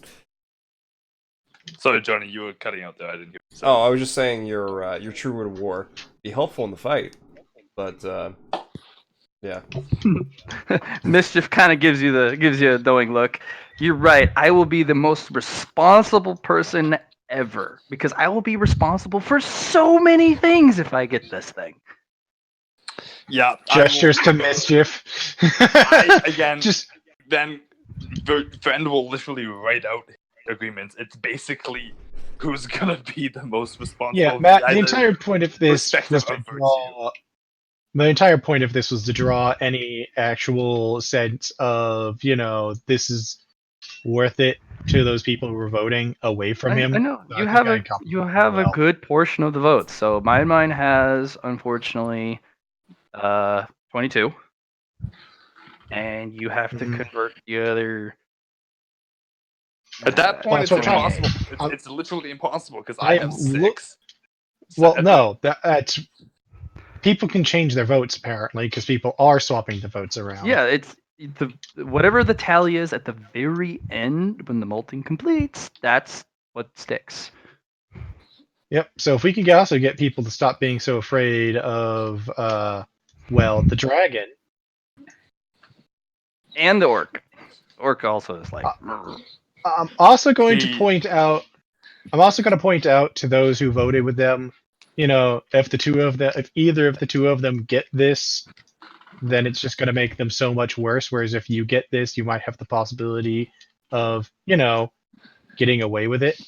Sorry, Johnny, you were cutting out there. I didn't hear you. Oh, I was just saying your true word of war be helpful in the fight, but yeah. Mischief kind of gives you a knowing look. You're right. I will be the most responsible person ever because I will be responsible for so many things if I get this thing. Yeah. Gestures to mischief. Again, Just then friend will literally write out agreements. It's basically who's gonna be the most responsible. yeah, Matt. The Either entire point of this respective was to of virtue. draw. The entire point of this was to draw any actual sense of, this is worth it to those people who were voting away from him. I know So I you think have I a accomplished that well. good portion of the votes. So mine has unfortunately 22, and you have to Mhm. convert the other. At that point, it's That's what I'm impossible. trying- It's literally impossible because I I have look- 6. Well, no, that's people can change their votes apparently because people are swapping the votes around. Yeah, it's whatever the tally is at the very end when the molting completes. That's what sticks. Yep. So if we can also get people to stop being so afraid of, the dragon. And the orc. Orc also is like. I'm also going The- to point out. I'm also going to point out to those who voted with them. If either of the two of them get this, then it's just going to make them so much worse. Whereas if you get this, you might have the possibility of, getting away with it.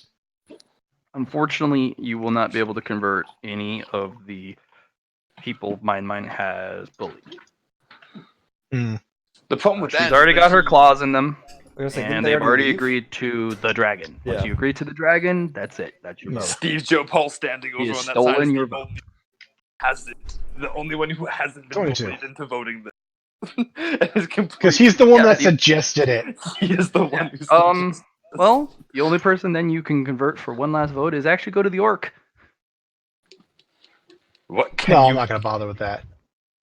Unfortunately, you will not be able to convert any of the people mine has bullied. The problem with that She's is already that got her he- claws in them, I was gonna say, didn't and they they've already leave? agreed to the dragon. Once Yeah. you agree to the dragon, that's it. That's your No. vote. Steve Joe Paul standing over He has on that stolen side is your the vote. only the only one who hasn't been 22. bullied into voting this. Because he's the one Yeah, that you- suggested it. he is the one who's Well, the only person then you can convert for one last vote is actually go to the orc. What can No, you... I'm not going to bother with that.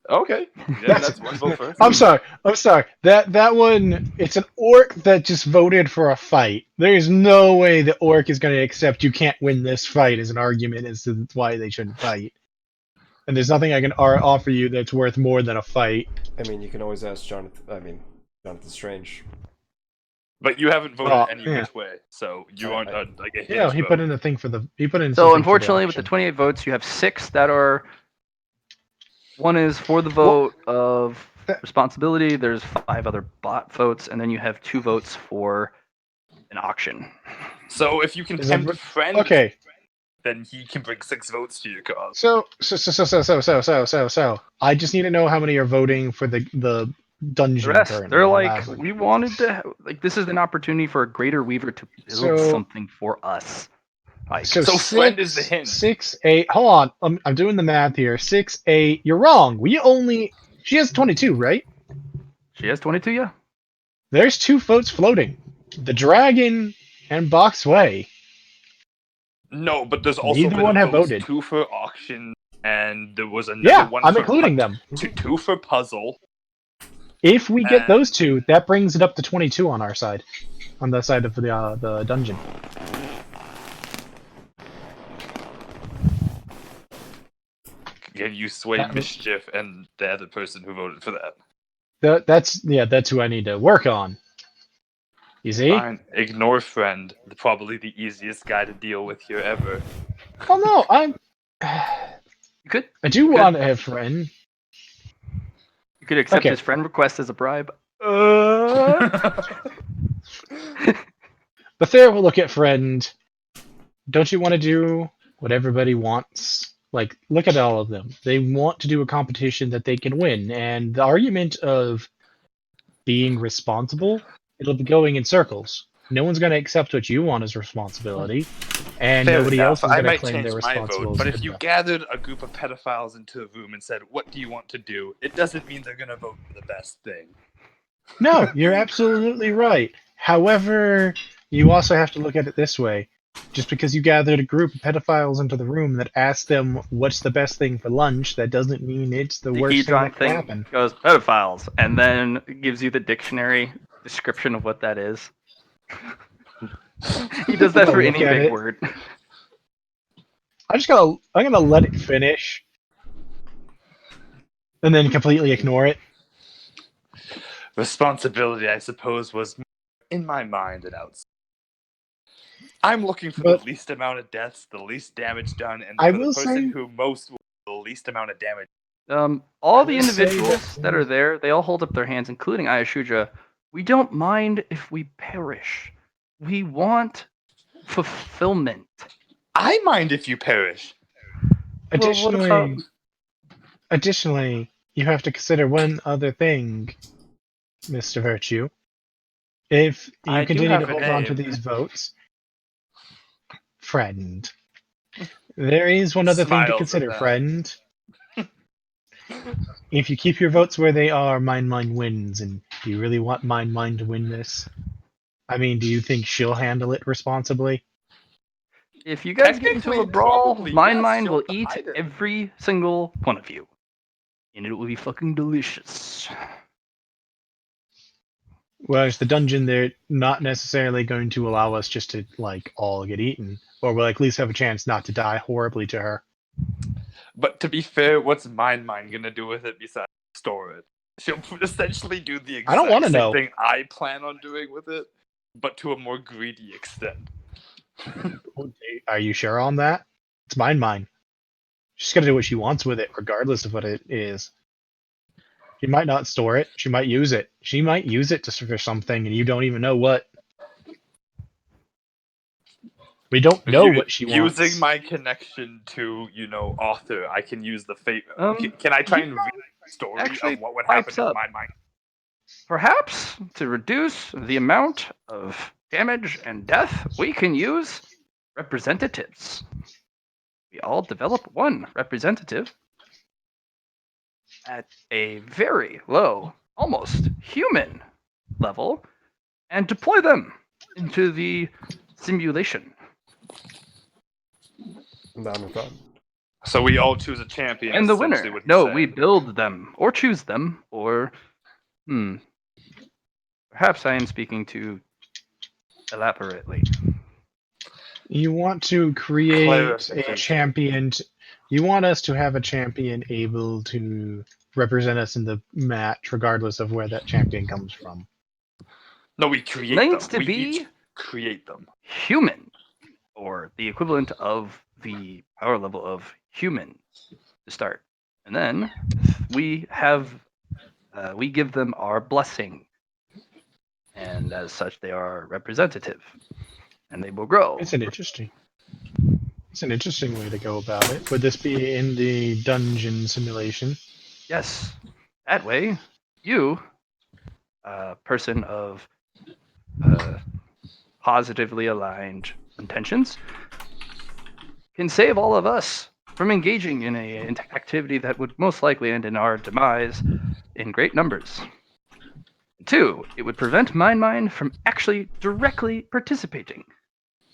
Okay. Yeah, that's one vote for. I'm sorry. That one, it's an orc that just voted for a fight. There is no way the orc is going to accept you can't win this fight as an argument as to why they shouldn't fight. And there's nothing I can offer you that's worth more than a fight. I mean, you can always ask Jonathan Strange. But you haven't voted Oh, any yeah. which way, so you aren't like a Yeah, hinge he vote. put in a thing for the. He put in. So something for unfortunately, with the auction. 28 votes, you have 6 that are. One is for the vote of responsibility. There's 5 other bot votes, and then you have 2 votes for an auction. So if you can Is tempt it- a friend, Okay, then he can bring 6 votes to your cause. so. I just need to know how many are voting for the dungeon. The rest, currently. they're I'm like, asking. we wanted to, like, this is an opportunity for a greater weaver to build So- something for us. Like, So friend is the hint. 6, 8. Hold on, I'm doing the math here. 6, 8. You're wrong. She has 22, right? she has 22, yeah. There's 2 votes floating. The dragon and Boxway. No, but there's also Neither been one have votes, voted. 2 for auction, and there was another Yeah, one I'm for including them. 2 for puzzle. If we get And- those 2, that brings it up to 22 on our side, on the side of the dungeon. Can you sway That- mischief and the other person who voted for that? That's who I need to work on. You see? Fine. Ignore friend. Probably the easiest guy to deal with here ever. Oh no, You could I do want to have friend. accept Okay. his friend request as a bribe. Bethera will look at friend. Don't you want to do what everybody wants? Like, look at all of them. They want to do a competition that they can win, and the argument of being responsible, it'll be going in circles. No one's going to accept what you want as responsibility, and Fair nobody enough. else is I going to might claim change they're my responsible. vote, but as if good you enough. gathered a group of pedophiles into a room and said, "What do you want to do?" it doesn't mean they're gonna vote for the best thing. No, you're absolutely right. However, you also have to look at it this way. Just because you gathered a group of pedophiles into the room that asked them what's the best thing for lunch, that doesn't mean it's the The worst thing Hedron that can thing happen. goes pedophiles, and then gives you the dictionary description of what that is. He does that I'll for look any at big it. word. I'm gonna let it finish, and then completely ignore it. Responsibility, I suppose, was in my mind and outside. I'm looking for But the least amount of deaths, the least damage done, and I for the will person say- who most will do the least amount of damage. All I the will say individuals that- that are there, they all hold up their hands, including Ayashuja. We don't mind if we perish. We want fulfillment. I mind if you perish. Well, what about- Additionally, you have to consider one other thing, Mr. Virtue. If you I do continue have to a hold on to name. these votes, friend, there is one other thing Smiles to at consider, that. friend. If you keep your votes where they are, Mine wins. And do you really want Mine to win this? I mean, do you think she'll handle it responsibly? If you guys get into a Technically, brawl, probably, Mine yes, will she'll eat hide it. every single one of you. And it will be fucking delicious. Whereas the dungeon, they're not necessarily going to allow us just to, like, all get eaten. Or we'll at least have a chance not to die horribly to her. But to be fair, what's Mine gonna do with it besides store it? She'll essentially do the I don't exact wanna same know. thing I plan on doing with it, but to a more greedy extent. Are you sure on that? It's mine. She's gonna do what she wants with it, regardless of what it is. She might not store it. She might use it. She might use it for something, and you don't even know what. We don't know what she wants. Using my connection to, author, I can use the fate. Um, Can I try and read the story actually of what would happen pipes if up. Mine? Perhaps to reduce the amount of damage and death, we can use representatives. We all develop one representative at a very low, almost human level, and deploy them into the simulation. Down with that. So we all choose a champion. And the essentially winner. what he's No, saying. we build them, or choose them, or perhaps I am speaking too elaborately. You want to create a Clarification. champion. You want us to have a champion able to represent us in the match, regardless of where that champion comes from. No, we create Needs them. to We be each create them. human, or the equivalent of the power level of human to start. And then we give them our blessing. And as such, they are representative. And they will grow. It's an interesting way to go about it. Would this be in the dungeon simulation? Yes. That way, you, person of positively aligned intentions, can save all of us from engaging in an activity that would most likely end in our demise in great numbers. 2, it would prevent Mine from actually directly participating.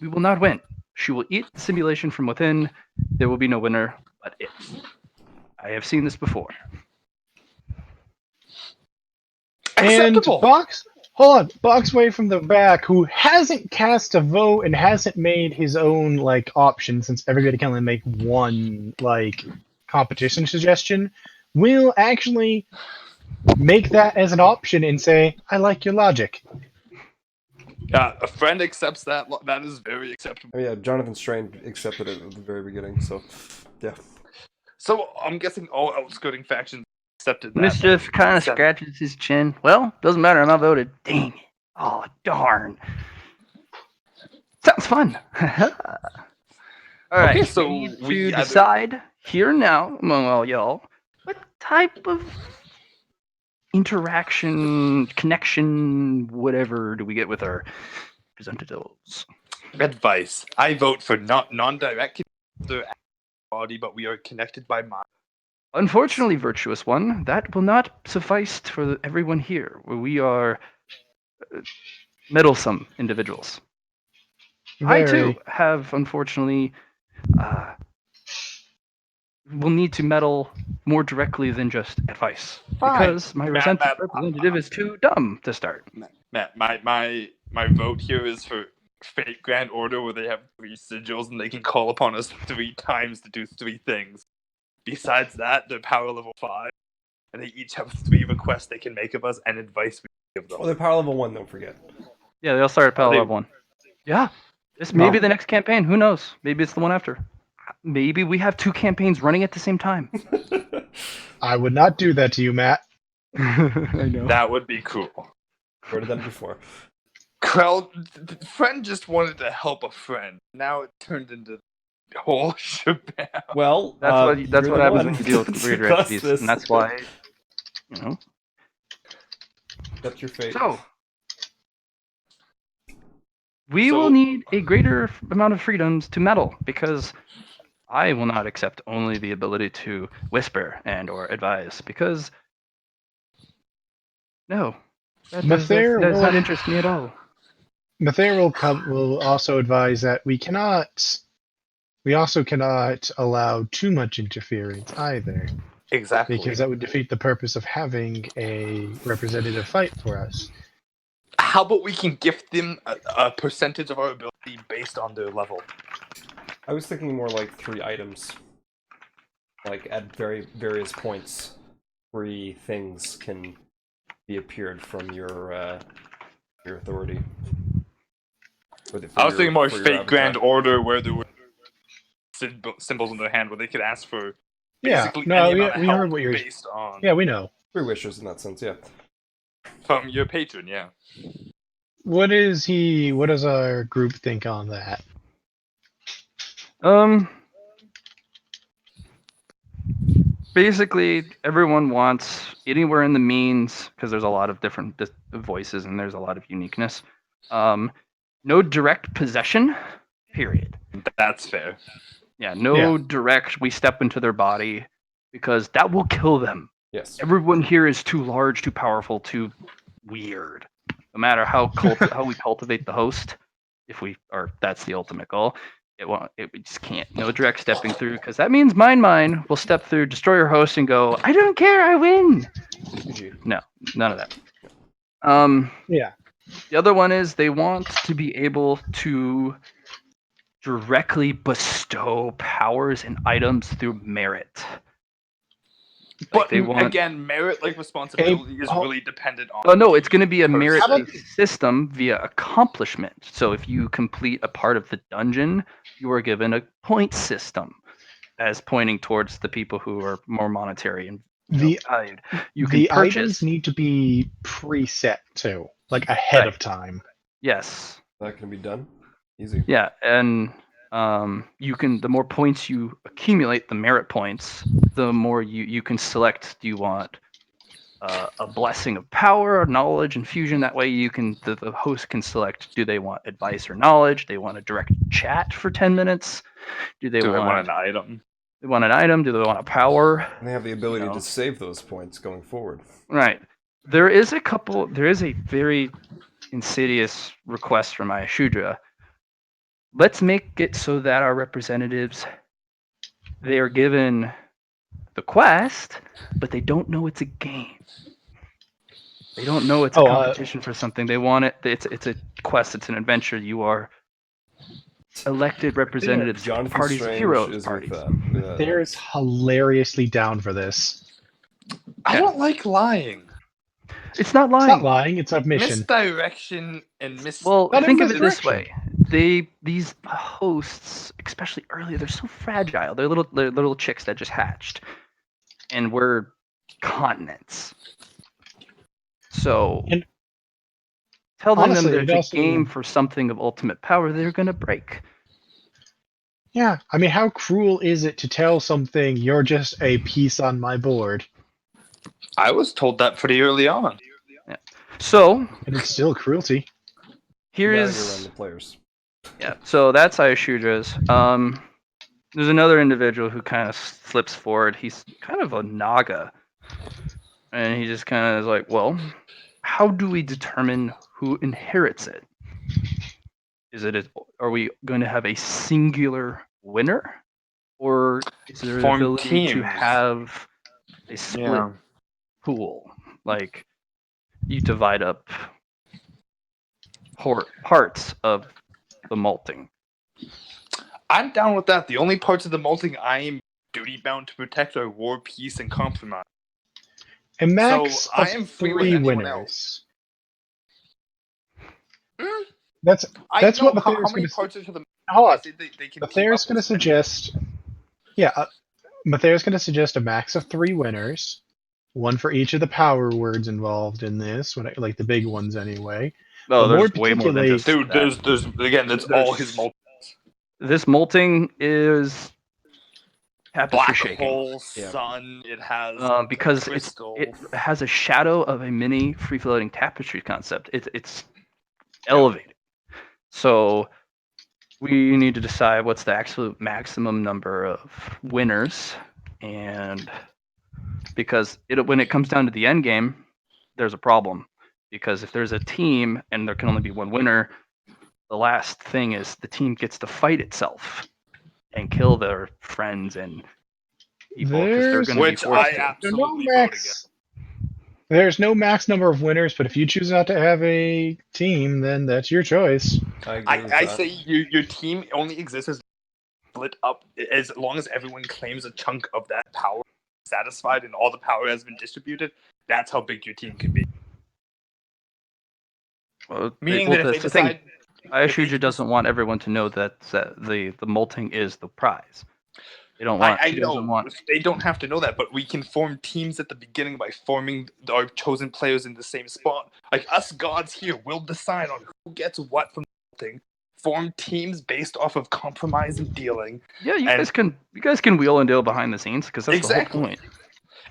We will not win. She will eat the simulation from within. There will be no winner but it. I have seen this before. And Acceptable. Boxway from the back, who hasn't cast a vote and hasn't made his own option, since everybody can only make one competition suggestion, will actually make that as an option and say, "I like your logic." A friend accepts that. That is very acceptable. Oh yeah, Jonathan Strain accepted it at the very beginning, so yeah. So I'm guessing all outskirting factions accepted that. Mischief kind of Consent. scratches his chin. Well, doesn't matter. I'm outvoted. Dang it. Oh, darn. Sounds fun. All right. Okay, so we need we to either- decide here and now among all y'all what type of interaction, connection, whatever do we get with our representatives? Advice. I vote for non-direct body, but we are connected by mind. Unfortunately, virtuous one, that will not suffice for everyone here. We are meddlesome individuals. I too have, unfortunately, will need to meddle more directly than just advice, Fine. because my Matt, representative is too dumb to start. Matt, my vote here is for Fate Grand Order, where they have 3 sigils and they can call upon us 3 times to do 3 things. Besides that, they're power level 5, and they each have 3 requests they can make of us and advice we give them. Oh, they're power level 1, don't forget. Yeah, they'll start at power they- level 1. Yeah, this may be the next campaign. Who knows? Maybe it's the one after. Maybe we have 2 campaigns running at the same time. I would not do that to you, Matt. I know. That would be cool. Heard of them before. Krell, the friend just wanted to help a friend. Now it turned into the whole shebang. Well, That's you're what the happens one when you deal with to greater cause entities, this. and that's why, you know. That's your fate. So, we will need a greater amount of freedoms to meddle, because I will not accept only the ability to whisper and or advise, because no, that does not interest me at all. Mather will also advise that we also cannot allow too much interference either, Exactly. because that would defeat the purpose of having a representative fight for us. How about we can gift them a percentage of our ability based on their level? I was thinking more like 3 items. Like, at various points, 3 things can be appeared from your authority. I was thinking more for your Fate Grand avatar. Order, where there were symbols in their hand, where they could ask for Yeah, basically no, any we amount of heard help what you're. based on Yeah, we know. 3 wishes in that sense, yeah. from your patron. Yeah. What does our group think on that? Basically, everyone wants anywhere in the means, because there's a lot of different voices and there's a lot of uniqueness. No direct possession, period. That's fair. Yeah, no direct, we step into their body, because that will kill them. Yes. Everyone here is too large, too powerful, too weird. No matter how we cultivate the host, that's the ultimate goal. We just can't. No direct stepping through, because that means mine will step through, destroy your host, and go, I don't care, I win. No, none of that. Yeah. The other one is they want to be able to directly bestow powers and items through merit. But they want, again, merit like responsibility is really dependent on. Oh no, it's going to be a person. merit-based system via accomplishment. So if you complete a part of the dungeon, you are given a point system, as pointing towards the people who are more monetary and valued. You can purchase. Items need to be preset too, like ahead of time. Yes. That can be done. Easy. Yeah, and the more points you accumulate, the merit points, the more you can select. Do you want a blessing of power, knowledge, and fusion? That way the host can select, do they want advice or knowledge? They want a direct chat for 10 minutes? Do they want an item? They want an item? Do they want a power? And they have the ability to save those points going forward. Right. There is a very insidious request from Ayashudra. Let's make it so that our representatives, they are given the quest, but they don't know it's a game. They don't know it's a competition for something. They want it. It's a quest. It's an adventure. You are elected representatives. Jonathan Parties, Strange heroes. is Parties. with There's hilariously down for this. I don't like lying. It's not lying. It's not lying. It's a mission. Misdirection and Well, Not think even of it this way: these hosts, especially early, they're so fragile. They're little chicks that just hatched, and we're continents. So And telling honestly, them it there's also- a game for something of ultimate power, they're going to break. Yeah, I mean, how cruel is it to tell something you're just a piece on my board, I was told that pretty early on. So and it's still cruelty? here now you're is random players. yeah. So that's Ayashudra's. There's another individual who kind of slips forward. He's kind of a Naga, and he just kind of is like, well, how do we determine who inherits it? Are we going to have a singular winner, or is there an Form ability to teams. have a split Yeah. pool? Like you divide up parts of the malting. I'm down with that. The only parts of the malting I am duty bound to protect are war, peace, and compromise. A max So, I of am free with 3 anyone winners. Mm, That's I That's know what how Matthias many gonna say. parts are to the. Hold I on. say they can Matthias going to suggest. Yeah, Matthias going to suggest a max of 3 winners, one for each of the power words involved in this, like the big ones anyway. Oh, But more there's way more than particularly- just Dude, that. there's again, that's all his multi. This molting is tapestry Black shaking. hole, Yeah. sun. It has Because crystal. it has a shadow of a mini free floating tapestry concept. It's elevated. So we need to decide what's the absolute maximum number of winners, and because when it comes down to the end game, there's a problem. Because if there's a team and there can only be one winner, the last thing is the team gets to fight itself and kill their friends and people because they're There's- going to be Which forced I to. absolutely vote against. There's no max number of winners, but if you choose not to have a team, then that's your choice. I agree with I that. say your team only exists as split up as long as everyone claims a chunk of that power satisfied and all the power has been distributed. That's how big your team can be. Meaning that if they that's the thing. decide, Ayashuja doesn't want everyone to know that the molting is the prize. They don't want. I She know doesn't want. they don't have to know that, but we can form teams at the beginning by forming our chosen players in the same spot. Like us gods here will decide on who gets what from the thing. Form teams based off of compromise and dealing, Yeah, you and- guys can wheel and deal behind the scenes because that's Exactly. the whole point.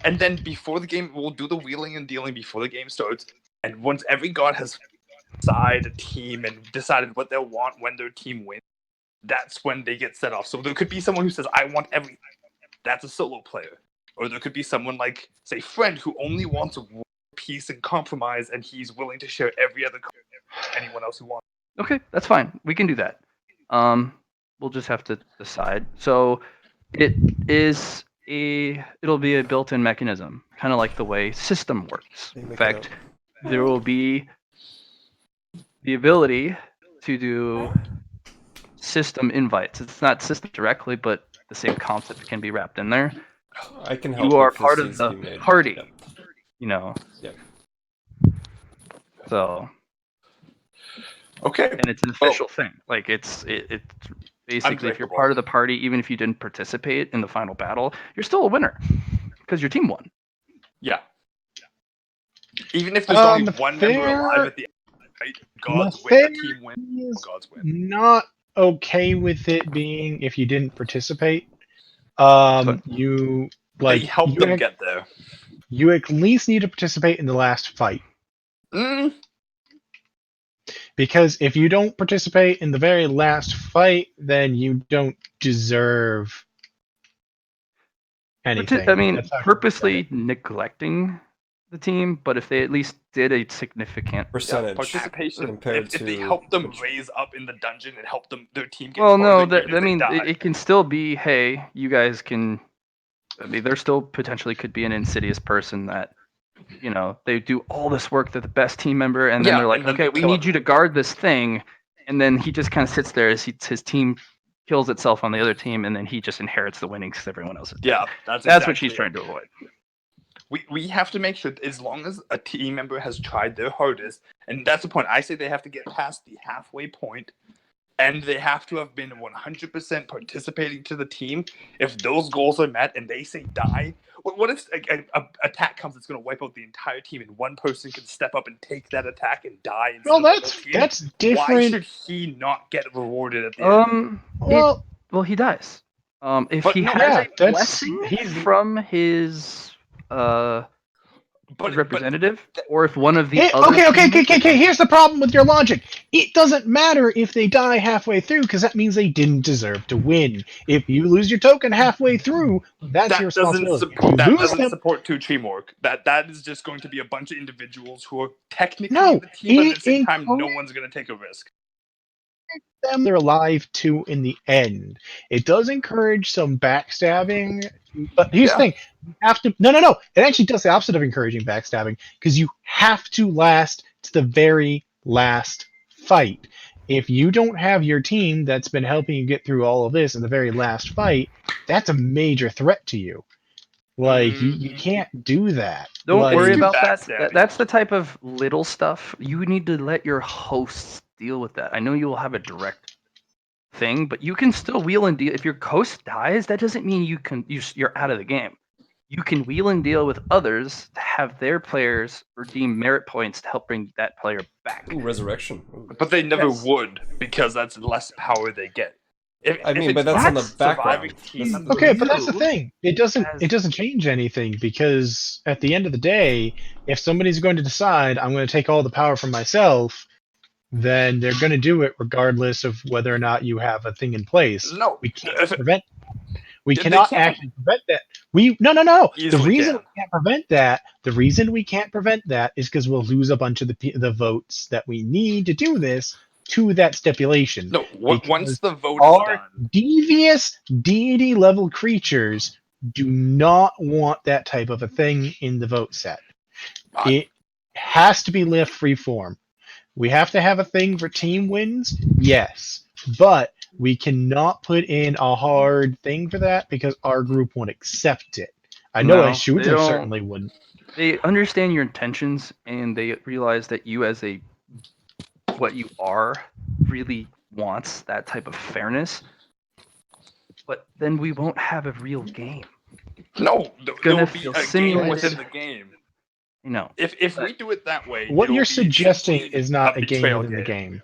and then before the game, we'll do the wheeling and dealing before the game starts. And once every god has side a team and decided what they'll want when their team wins, that's when they get set off. So there could be someone who says, "I want everything." That's a solo player. Or there could be someone like, say, Friend, who only wants war, peace, and compromise, and he's willing to share every other card with anyone else who wants. Okay, that's fine. We can do that. We'll just have to decide. So it'll be a built-in mechanism, kind of like the way system works. They In make it fact, up. there will be the ability to do system invites. It's not system directly, but the same concept can be wrapped in there. I can help. You are if this part of needs the to be made. party, Yep. you know. Yep. So, Okay. and it's an official thing. Like it's basically if you're Unbreakable. part of the party, even if you didn't participate in the final battle, you're still a winner because your team won. Yeah. Even if there's only one member Fair- alive at the end, right? Gods win, the team win, Is gods win. not okay with it being if you didn't participate. Fine. You They help them you, get there. you at least need to participate in the last fight. Mm, Because if you don't participate in the very last fight, then you don't deserve anything. I mean, That's how I look at purposely it. neglecting the team, but if they at least did a significant. Percentage. participation. compared If they to help them which- raise up in the dungeon and help them their team get Well, no, farther, even if I they mean, die. it can still be. Hey, you guys can. I mean, there still potentially could be an insidious person that, you know, they do all this work. They're the best team member, and then Yeah, they're like, and then okay, they we kill need you to everyone. guard this thing, and then he just kind of sits there as his team kills itself on the other team, and then he just inherits the winnings because everyone else is dead. Yeah, that's That's exactly what she's it. trying to avoid. We have to make sure, as long as a team member has tried their hardest, and that's the point. I say they have to get past the halfway point, and they have to have been 100% participating to the team. If those goals are met and they say die, What if a attack comes that's going to wipe out the entire team, and one person can step up and take that attack and die? Instead Well, of the whole team? that's Why different. should he not get rewarded at the end? Well, Well, he dies. If But he no, has yeah, a that's blessing he's from his but representative, or if one of the It, other okay. teammates- Here's the problem with your logic. It doesn't matter if they die halfway through because that means they didn't deserve to win. If you lose your token halfway through, that's your that doesn't responsibility. support, If that you lose doesn't them, support two teamwork. That is just going to be a bunch of individuals who are technically No, the team, but at it the same time, no encourages one's going to take a risk. them they're alive too in the end. It does encourage some backstabbing, but here's the thing: you have to. No. It actually does the opposite of encouraging backstabbing because you have to last to the very last fight. If you don't have your team that's been helping you get through all of this in the very last fight, that's a major threat to you. Like you can't do that. Don't Like, worry do about that. backstabbing. That's the type of little stuff you need to let your hosts deal with. That I know you will have a direct thing, but you can still wheel and deal. If your host dies, that doesn't mean you're out of the game. You can wheel and deal with others to have their players redeem merit points to help bring that player back. Ooh, resurrection. Ooh. But they never Yes. would, because that's less power they get. I mean, but that's on the background. Team, That's the- okay, but that's the You thing. It doesn't as- change anything because at the end of the day, if somebody's going to decide I'm going to take all the power for myself, then they're going to do it regardless of whether or not you have a thing in place. no, We can't if- prevent. We They cannot can't. actually prevent that. No. The Easily reason can. we can't prevent that. The reason we can't prevent that is because we'll lose a bunch of the votes that we need to do this to that stipulation. No, Because once the vote is Our done, devious deity level creatures do not want that type of a thing in the vote set. It has to be left free form. We have to have a thing for team wins, yes, but we cannot put in a hard thing for that because our group won't accept it. I know No, a shooter they don't. certainly wouldn't. They understand your intentions and they realize that you as what you are really wants that type of fairness. But then we won't have a real game. no, there gonna will be feel a game simulated. within the game. You know. If we do it that way, What it will you're be suggesting simply is not a game betrayal within the game.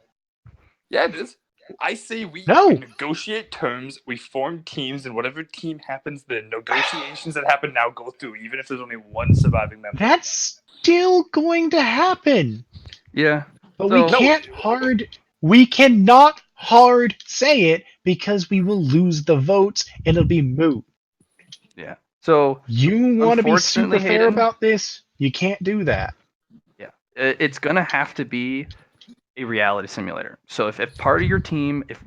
Yeah, it is. I say we No. negotiate terms, we form teams, and whatever team happens, the negotiations that happen now go through, even if there's only one surviving member. That's still going to happen. Yeah. But So- we cannot hard say it because we will lose the votes and it'll be moot. Yeah. So You want to be super Unfortunately, fair Hayden- about this? You can't do that. it's gonna have to be a reality simulator. So if part of your team, if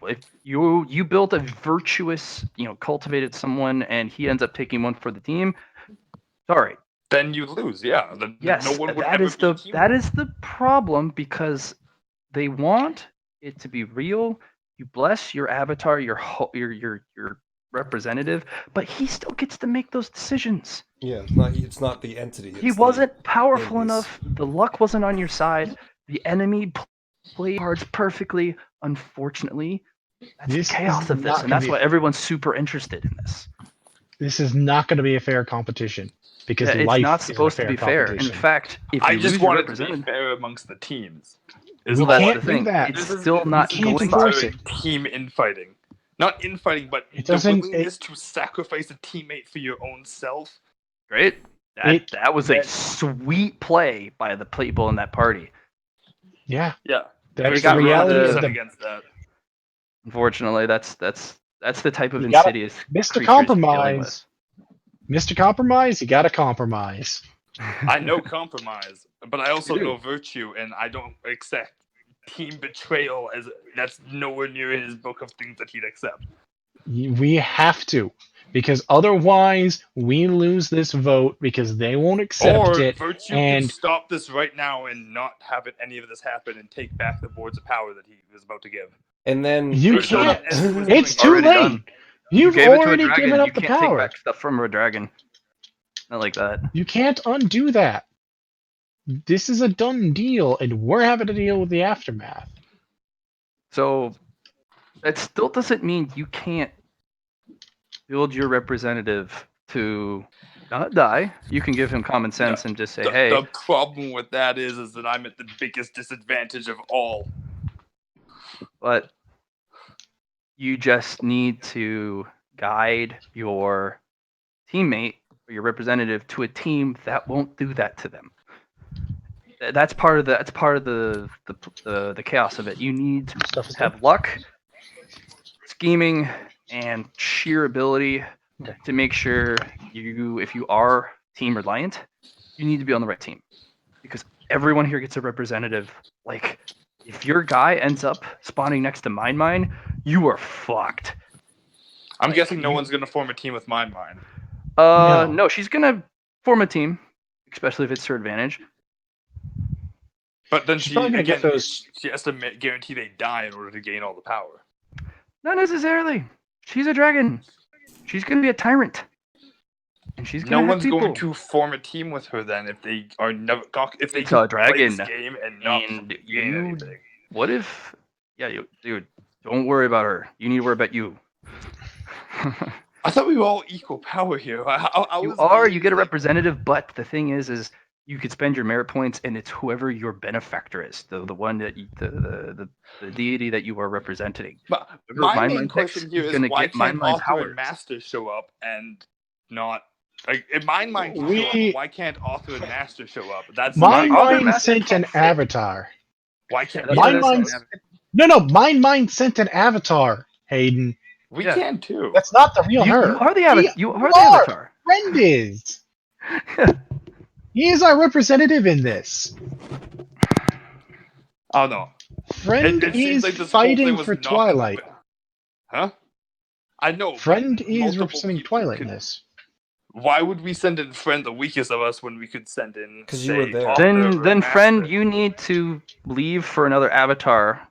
you built a virtuous, cultivated someone, and he ends up taking one for the team, sorry. Then you lose, yeah. Then Yes, no one would that ever is be a the team. that is the problem because they want it to be real. You bless your avatar, your representative, but he still gets to make those decisions. Yeah, it's not the entity. He it's the- wasn't powerful entities. enough. The luck wasn't on your side. The enemy played cards perfectly. Unfortunately, that's This the chaos is of this, not and gonna that's be- why everyone's super interested in this. This is not going to be a fair competition because Yeah, it's not not supposed to be fair. In fact, if you I lose just your want it to be representative, fair amongst the teams. We Is all that's I- can't the do thing. that. It's This is- still not this can't going. enforce inspiring it. team infighting. Not infighting, but It the doesn't- willingness to sacrifice a teammate for your own self. Great. It- That was a that- sweet play by the people in that party. Yeah, Yeah. that's got the rid of reality the- of set the against that. Unfortunately, that's the type of You gotta- insidious Mr. creatures you're dealing Compromise. Mr. Compromise, you got to compromise. I know compromise, but I also You do. know virtue, and I don't accept team betrayal as that's nowhere near his book of things that he'd accept. We have to, because otherwise we lose this vote because they won't accept Or it. virtue and- can stop this right now and not have any of this happen and take back the boards of power that he was about to give. And then You Virtue can't. is- It's too Already late. done. You've gave it to a already dragon. given up You the can't take power. back stuff from a dragon. Not like that. You can't undo that. This is a done deal, and we're having to deal with the aftermath. So that still doesn't mean you can't build your representative to not die. You can give him common sense and just say, "Hey, The problem with that is that I'm at the biggest disadvantage of all. but you just need to guide your teammate or your representative to a team that won't do that to them. That's part of the chaos of it. You need to Stuff is have luck, scheming, and sheer ability to make sure if you are team reliant, you need to be on the right team, because everyone here gets a representative. Like, if your guy ends up spawning next to mine, you are fucked. I'm guessing no one's gonna form a team with mine. No, she's gonna form a team, especially if it's her advantage. But then She's she probably gonna get again, those- she has to guarantee they die in order to gain all the power. Not necessarily. She's a dragon. She's gonna be a tyrant, and she's No gonna have one's people. going to form a team with her then if they are never if they It's can a dragon, play this game and not and gain you. anything. What if? Yeah, dude. Don't worry about her. You need to worry about you. I thought we were all equal power here. I You was are. being You get a like- representative, but the thing is you could spend your merit points, and it's whoever your benefactor is, the one that the deity that you are representing. But Whoever my Mine main Mine question picks here is is gonna why get Mine can't Mine Author powers. and Master show up and not like if Mine Mine can show up, We- but why can't Author and Master show up? That's Mine Other Mine Master sent an can't fit. avatar. why can't That's Mine what Mine. that's- No, Mine Mine sent an avatar. Hayden, we Yeah. can too. that's not the real You her. are the avatar. You are the are. avatar. Friend is. He is our representative in this. Oh no. Friend It seems is like this whole thing fighting was for not- Twilight. Huh? I know. Friend but is multiple representing people Twilight in could- this. Why would we send in Friend, the weakest of us, when we could send in? 'Cause you were say, there. Author or Then Master? friend, you need to leave for another avatar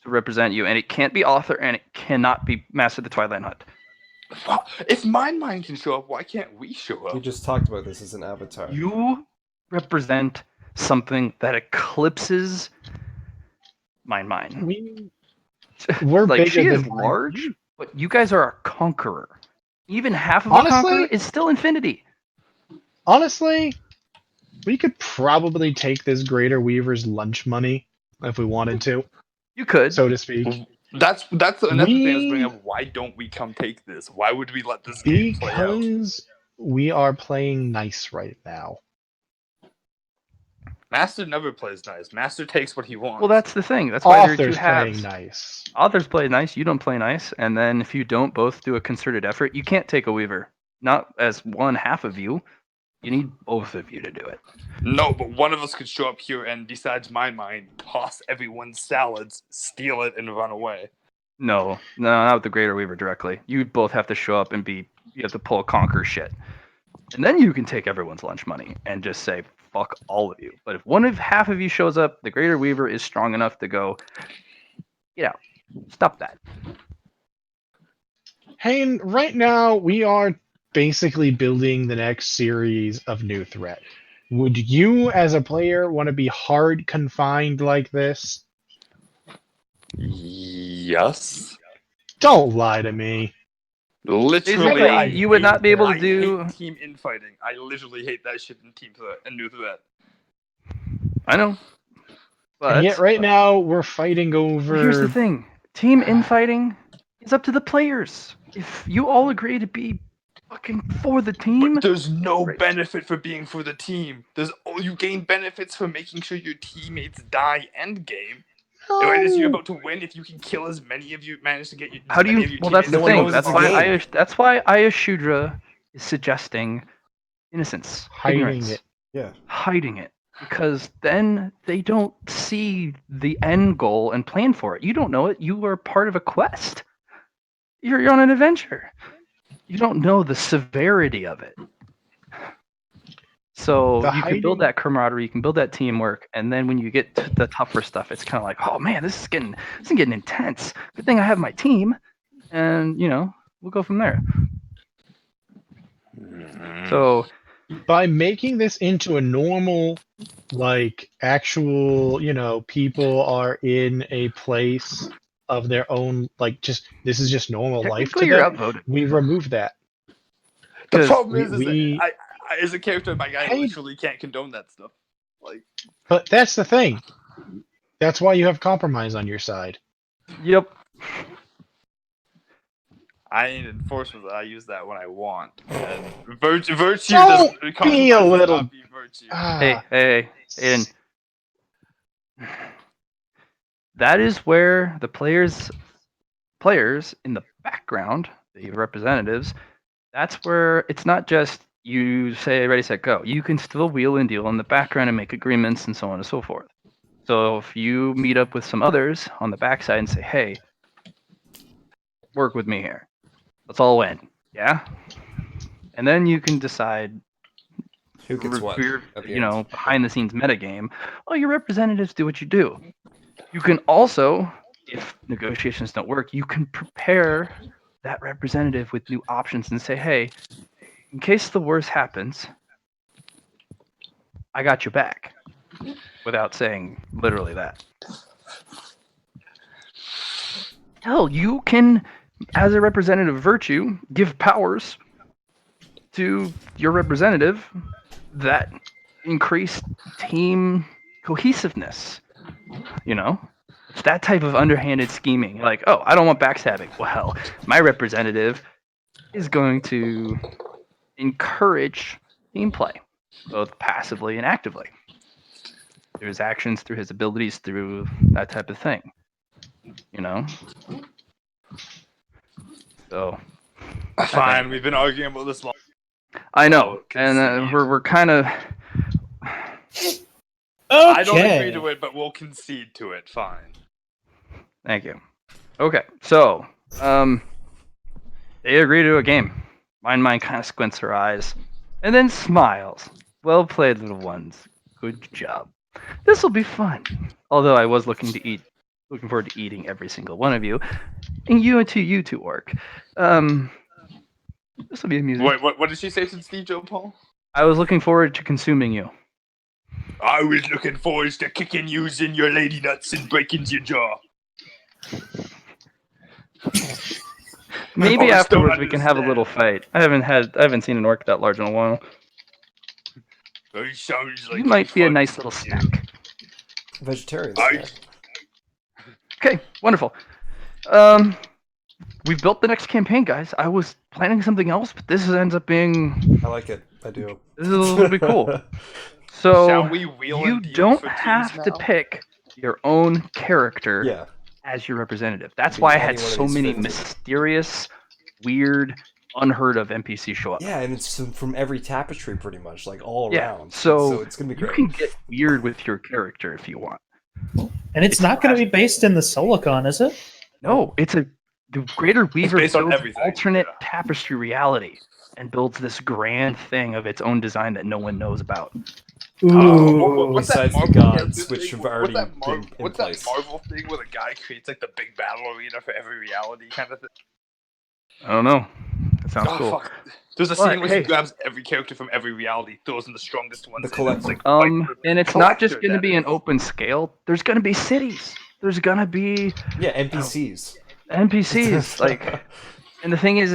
to represent you, and it can't be Author, and it cannot be Master of the Twilight Hunt. If Mine Mine can show up, why can't we show up? We just talked about this as an avatar. You represent something that eclipses Mine. We're Like, bigger she is than large, but you guys are a conqueror. Even half of Honestly- a conqueror is still infinity. Honestly, we could probably take this Greater Weaver's lunch money if we wanted to, You could. so to speak. That's another thing I was We- bringing up. Why don't we come take this? Why would we let this game play out? Because we are playing nice right now. Master never plays nice. Master takes what he wants. Well, that's the thing. That's why there are two Author's playing halves. nice. Authors play nice, you don't play nice, and then if you don't both do a concerted effort, you can't take a Weaver. Not as one half of you. You need both of you to do it. No, but one of us could show up here and, besides my mind, toss everyone's salads, steal it, and run away. No, not with the Greater Weaver directly. You both have to show up and you have to pull conquer shit. And then you can take everyone's lunch money and just say, fuck all of you. But if half of you shows up, the Greater Weaver is strong enough to go, stop that. Hey, and right now we are basically building the next series of New Threat. Would you, as a player, want to be hard confined like this? Yes. Don't lie to me. Literally, Basically, I you would not be able to I do. hate team infighting. I literally hate that shit in Team Threat and New Threat. I know. But And yet, right now, we're fighting over. here's the thing: team infighting is up to the players. If you all agree to be fucking for the team, But there's no Right. benefit for being for the team. You gain benefits for making sure your teammates die end game. Right, as you're about to win, if you can kill as many of you, manage to get you. how do as many of you? your Well, that's the No one thing. knows That's it's a why game. that's why Ayashudra is suggesting innocence, Hiding ignorance, it. Yeah. hiding it, because then they don't see the end goal and plan for it. You don't know it. You are part of a quest. You're on an adventure. You don't know the severity of it. So The you can build hiding- that camaraderie, you can build that teamwork, and then when you get to the tougher stuff, it's kind of like, oh man, this is getting intense. Good thing I have my team, and we'll go from there. So By making this into a normal, like, actual, people are in a place of their own, like, this is just normal life to technically, you're them, outvoted. we remove that. The 'Cause problem is we- that as a character, my guy Hey. literally can't condone that stuff. Like, But that's the thing. That's why you have compromise on your side. Yep. I ain't enforcement. I use that when I want. And virtue Don't does be a little- not be virtue. Hey, Aiden. That is where the players in the background, the representatives, that's where it's not just you say ready, set, go. You can still wheel and deal in the background and make agreements and so on and so forth. So if you meet up with some others on the backside and say, hey, work with me here. Let's all win. Yeah? And then you can decide Who gets what? your, at the you know, end. behind the scenes metagame. Oh, your representatives do what you do. You can also, if negotiations don't work, you can prepare that representative with new options and say, hey, in case the worst happens, I got your back. Without saying literally that. Hell, you can, as a representative of virtue, give powers to your representative that increase team cohesiveness. You know? It's that type of underhanded scheming. Like, oh, I don't want backstabbing. Well, my representative is going to encourage team play, both passively and actively. Through his actions, through his abilities, through that type of thing. You know? So. Fine, we've been arguing about this long. I know, Oh, and concede. we're kind of. I don't agree to it, but we'll concede to it. Fine. Thank you. Okay, so they agree to a game. Mine kind of squints her eyes, and then smiles. Well played, little ones. Good job. This will be fun. Although I was looking forward to eating every single one of you, and you two orc. This will be amusing. Wait, what did she say to Steve Joe Paul? I was looking forward to consuming you. I was looking forward to kicking yous in your lady nuts and breaking your jaw. Maybe Orcs afterwards don't we can have a little understand. fight. I haven't seen an orc that large in a while. It sounds like You might be a fun nice to little you. snack. Vegetarians. I- yeah. Okay, wonderful. We built the next campaign, guys. I was planning something else, but this ends up being I like it. I do. this is a little bit cool. Shall So we wheel you and deal don't for teams have to now? pick your own character Yeah. as your representative. That's Be why I any had one of so these many 50. mysterious, weird, unheard of NPCs show up. Yeah, and it's from every tapestry pretty much, like all Yeah, around. so it's gonna be You great. can get weird with your character if you want. And it's not going to be based in the Solicon, is it? No, the Greater Weaver based on builds everything, alternate yeah. tapestry reality and builds this grand thing of its own design that no one knows about. Ooh. What's that Besides the Marvel gods, character which thing? have already been in What's place. that Marvel thing where the guy creates like the big battle arena for every reality kind of thing? I don't know. That sounds Oh, cool. fuck. There's a But, scene where hey. he grabs every character from every reality, throws in the strongest ones. The and it's like, And it's not just Collector, going to that be is. an open scale. There's going to be cities. There's going to be Yeah, NPCs. NPCs. Like, and the thing is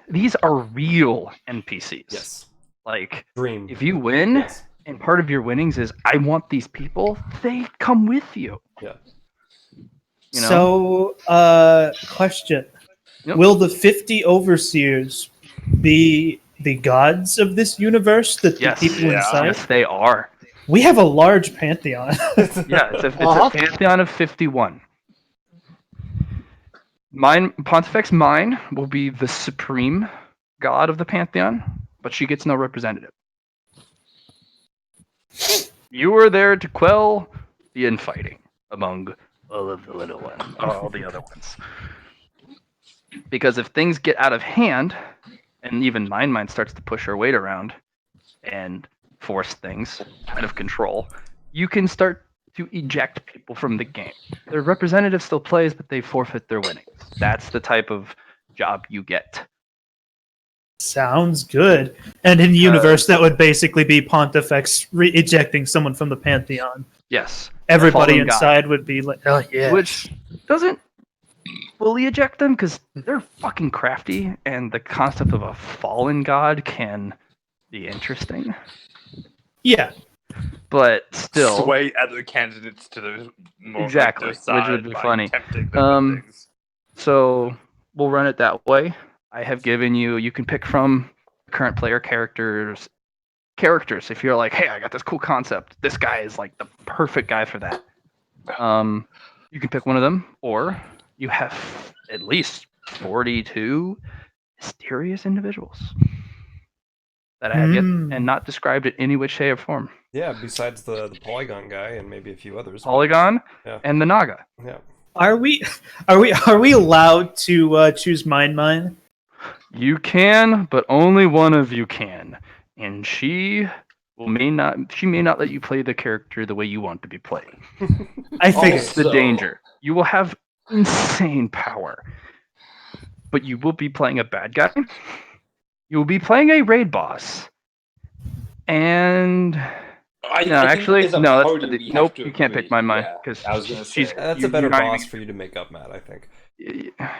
these are real NPCs. Yes. Like, Dream. if you win, Yes. and part of your winnings is I want these people, they come with you. Yeah. You know? So, question. Yep. Will the 50 overseers be the gods of this universe that Yes. the people Yeah. inside? Yes, they are. We have a large pantheon. Yeah, it's Uh-huh. a pantheon of 51. Pontifex Mine will be the supreme god of the pantheon, but she gets no representative. You are there to quell the infighting among all of the little ones, all the other ones. Because if things get out of hand, and even Mine starts to push her weight around and force things out of control, you can start to eject people from the game. Their representative still plays, but they forfeit their winnings. That's the type of job you get. Sounds good. And in the universe, that would basically be Pontifex ejecting someone from the pantheon. Yes. Everybody Fallen god. inside would be like, oh yeah. Which doesn't fully eject them because they're fucking crafty, and the concept of a fallen god can be interesting, Yeah. but still, sway other candidates to the more Exactly, their which side would be by funny. tempting them with things. So we'll run it that way. I have given you can pick from current player characters. If you're like, hey, I got this cool concept. This guy is like the perfect guy for that. You can pick one of them, or you have at least 42 mysterious individuals that I have yet and not described in any which shape or form. Yeah, besides the Polygon guy and maybe a few others. Polygon Yeah. and the Naga. Yeah. Are we allowed to choose mine? You can, but only one of you can, and she may not let you play the character the way you want to be played. I figured. That's the danger. You will have insane power, but you will be playing a bad guy. You will be playing a raid boss, and nope. You can't pick my mind because she's. That's you- a better you're not boss even- for you to make up, Matt, I think.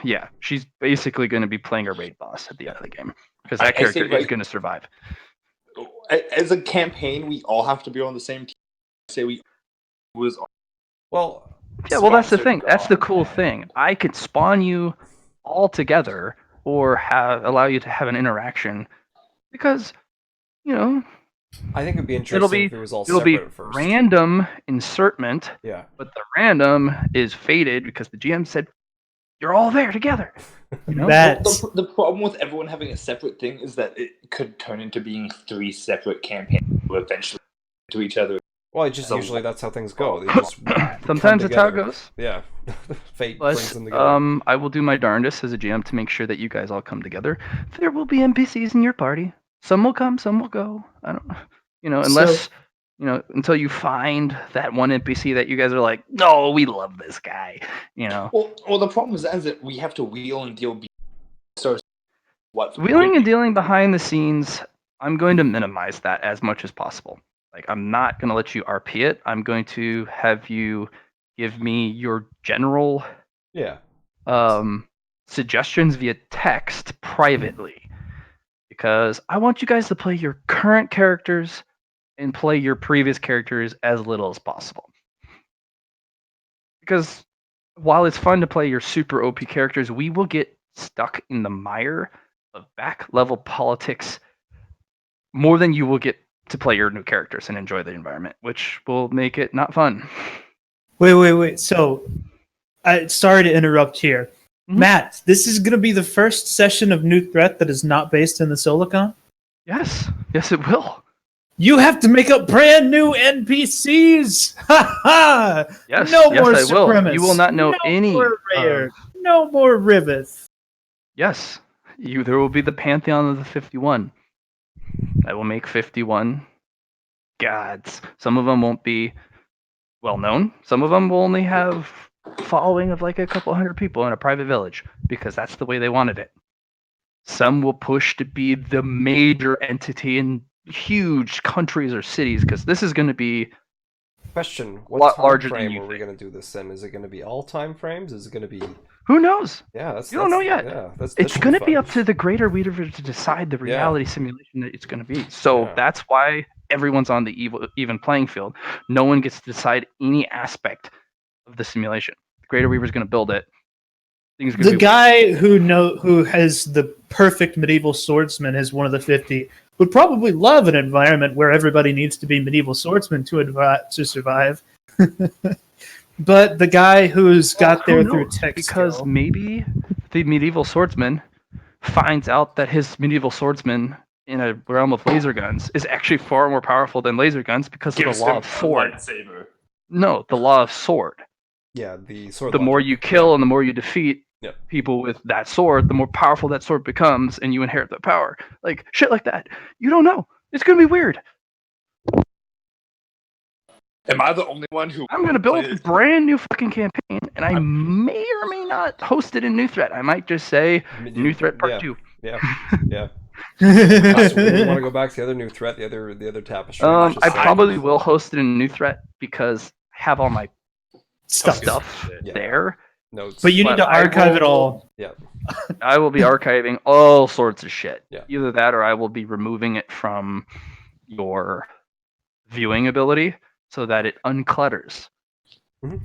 Yeah, she's basically going to be playing a raid boss at the end of the game because I that character say, is going to survive. As a campaign, we all have to be on the same team. I say we was Well, Yeah, well, that's the sponsored thing. That's the God, cool man. thing. I could spawn you all together or allow you to have an interaction because, I think it'd be it'll interesting be if it was all it'll separate be at first. random insertment, Yeah. but the random is fated because the GM said you're all there together. That's The problem with everyone having a separate thing is that it could turn into being 3 separate campaigns eventually to each other. Well, it's just usually that's how things go. They just Sometimes come that's how it together. goes. Yeah. Fate brings But them together. I will do my darndest as a GM to make sure that you guys all come together. There will be NPCs in your party. Some will come, some will go. I don't unless until you find that one NPC that you guys are like, no, we love this guy. Well, the problem is that we have to wheel and deal. So what? Wheeling and dealing behind the scenes, I'm going to minimize that as much as possible. Like, I'm not going to let you RP it. I'm going to have you give me your general Yeah. suggestions via text privately, because I want you guys to play your current characters and play your previous characters as little as possible. Because while it's fun to play your super OP characters, we will get stuck in the mire of back level politics more than you will get to play your new characters and enjoy the environment, which will make it not fun. Wait. So, sorry to interrupt here. Mhm. Matt, this is going to be the first session of New Threat that is not based in the Solicon? Yes, it will. You have to make up brand new NPCs! Ha ha! Yes, No yes, more I will. Supremacists. You will not know no any more Rare. of- No more Riveth. Yes, there will be the Pantheon of the 51. I will make 51 gods. Some of them won't be well known. Some of them will only have a following of like a couple hundred people in a private village because that's the way they wanted it. Some will push to be the major entity in huge countries or cities because this is going to be Question: lot What time larger than frame you are we think. going to do this in? Is it going to be all time frames? Is it going to be? who knows? Yeah, that's. You don't know yet. Yeah, that's. It's going to be up to the greater reader to decide the reality simulation that it's going to be. So that's why everyone's on the even playing field. No one gets to decide any aspect of the simulation. The Greater Weaver's going to build it. Things are gonna The be guy who has the perfect medieval swordsman as one of the 50 would probably love an environment where everybody needs to be medieval swordsmen to survive. But the guy who's got there Who through knows? tech Because skill, maybe the medieval swordsman finds out that his medieval swordsman in a realm of laser guns is actually far more powerful than laser guns because of Gives the law him of a sword. lightsaber. No, the law of sword. Yeah, the sword. The more logic. you kill and the more you defeat Yep. people with that sword, the more powerful that sword becomes, and you inherit that power. Like shit like that. You don't know. It's gonna be weird. Am I the only one who? I'm gonna build a plays- brand new fucking campaign, and I may or may not host it in New Threat. I might just say New Threat Part 2. Yeah. So we want to go back to the other new threat, the other tapestry. I Just, probably will host it in New Threat because I have all my stuff. stuff Yeah. there. notes. But you need But to I archive it will- all. Yeah. I will be archiving all sorts of shit. Yeah. Either that or I will be removing it from your viewing ability so that it unclutters.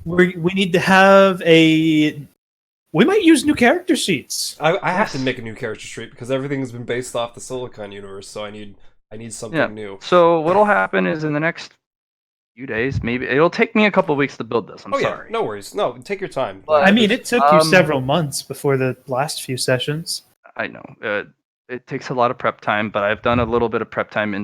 We need to have a. We might use new character sheets. I have to Yes. make a new character sheet because everything's been based off the Silicon universe, so I need something Yeah. new. So what'll happen is in the next few days, maybe it'll take me a couple weeks to build this. I'm Oh yeah, sorry. no worries. No, take your time. But- I mean, it took you Um, several months before the last few sessions. I know. It takes a lot of prep time, but I've done a little bit of prep time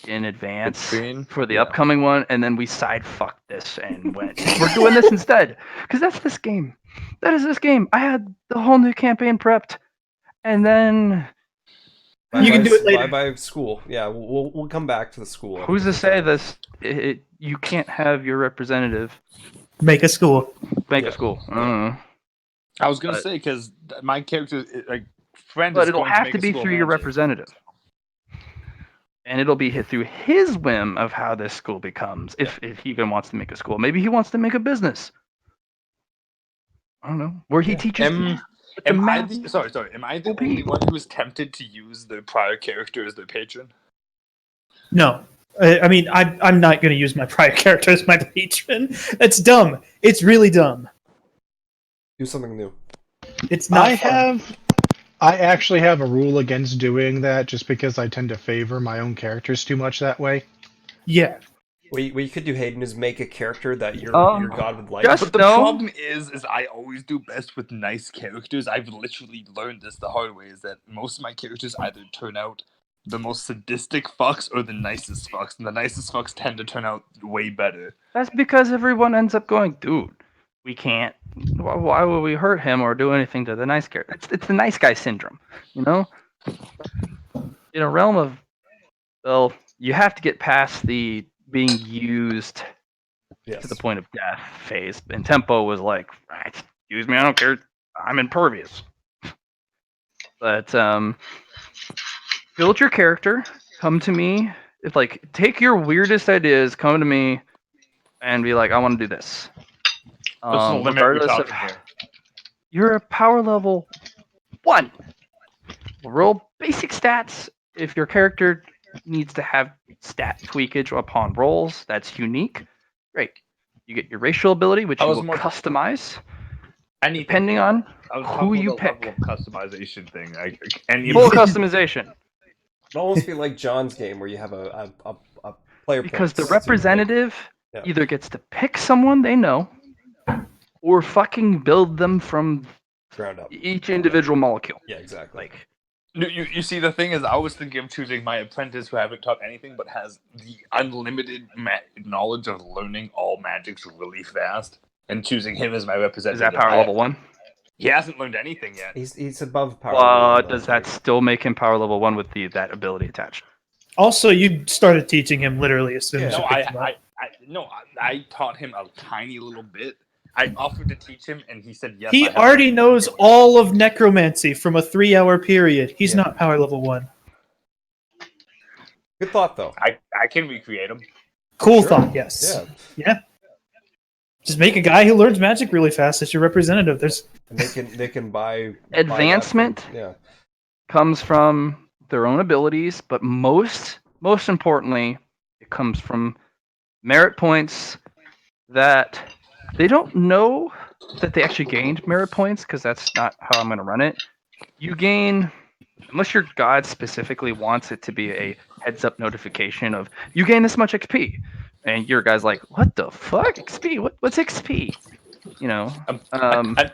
in advance Between? for the Yeah. upcoming one, and then we side fucked this and went, we're doing this instead. Because that's this game. That is this game. I had the whole new campaign prepped, and then You can do it later. Bye bye school. Yeah, we'll come back to the school. who's to say this? You can't have your representative Make a school. make Yeah. a school. I don't know. I was gonna But- say because my character, like, friend, But is it'll going have make to a be school through your magic. representative. And it'll be through his whim of how this school becomes, if he even wants to make a school. Maybe he wants to make a business. I don't know. Where he teaches Am the I math. the, sorry? Am I the OP. only one who is tempted to use the prior character as their patron? No. I mean, I'm not going to use my prior character as my patron. That's dumb. It's really dumb. Do something new. It's not fun. I actually have a rule against doing that just because I tend to favor my own characters too much that way. Yeah. What you could do, Hayden, is make a character that your god would like. just- But the No. problem is I always do best with nice characters. I've literally learned this the hard way. Is that most of my characters either turn out the most sadistic fucks or the nicest fucks, and the nicest fucks tend to turn out way better. That's because everyone ends up going, dude, we can't. Why would we hurt him or do anything to the nice character? It's the nice guy syndrome, you know? In a realm of, well, you have to get past the being used Yes. to the point of death phase. And Tempo was like, right, excuse me, I don't care. I'm impervious. But build your character. Come to me. If like take your weirdest ideas, come to me, and be like, I want to do this. What's the limit we're Regardless of talking here? you're a power level 1. Roll basic stats. If your character needs to have stat tweakage upon rolls, that's unique. Great. You get your racial ability, which I you was will more- customize Anything. depending on I was who talking you about the pick. level of customization thing. Any full customization. It'll almost be like John's game where you have a player Because the points. representative Yeah. either gets to pick someone they know or fucking build them from Ground up. each individual molecule. Yeah, exactly. Like, You see, the thing is, I was thinking of choosing my apprentice who haven't taught anything but has the unlimited knowledge of learning all magics really fast, and choosing him as my is representative. that power level 1? He hasn't learned anything yet. He's above power. level, Does though. that still make him power level 1 with that ability attached? Also, you started teaching him literally as soon as No, you picked him up. I taught him a tiny little bit. I offered to teach him, and he said yes. He I have already to. knows all of necromancy from a 3-hour period. He's Yeah. not power level 1. Good thought, though. I can recreate him. Cool Sure. thought, yes. Yeah. Just make a guy who learns magic really fast as your representative. There's And they can buy Advancement? buy that from- yeah. Comes from their own abilities, but most importantly, it comes from merit points that they don't know that they actually gained merit points because that's not how I'm going to run it. You gain, unless your god specifically wants it to be a heads up notification of you gain this much XP, and your guy's like, what the fuck XP? What's XP? You know.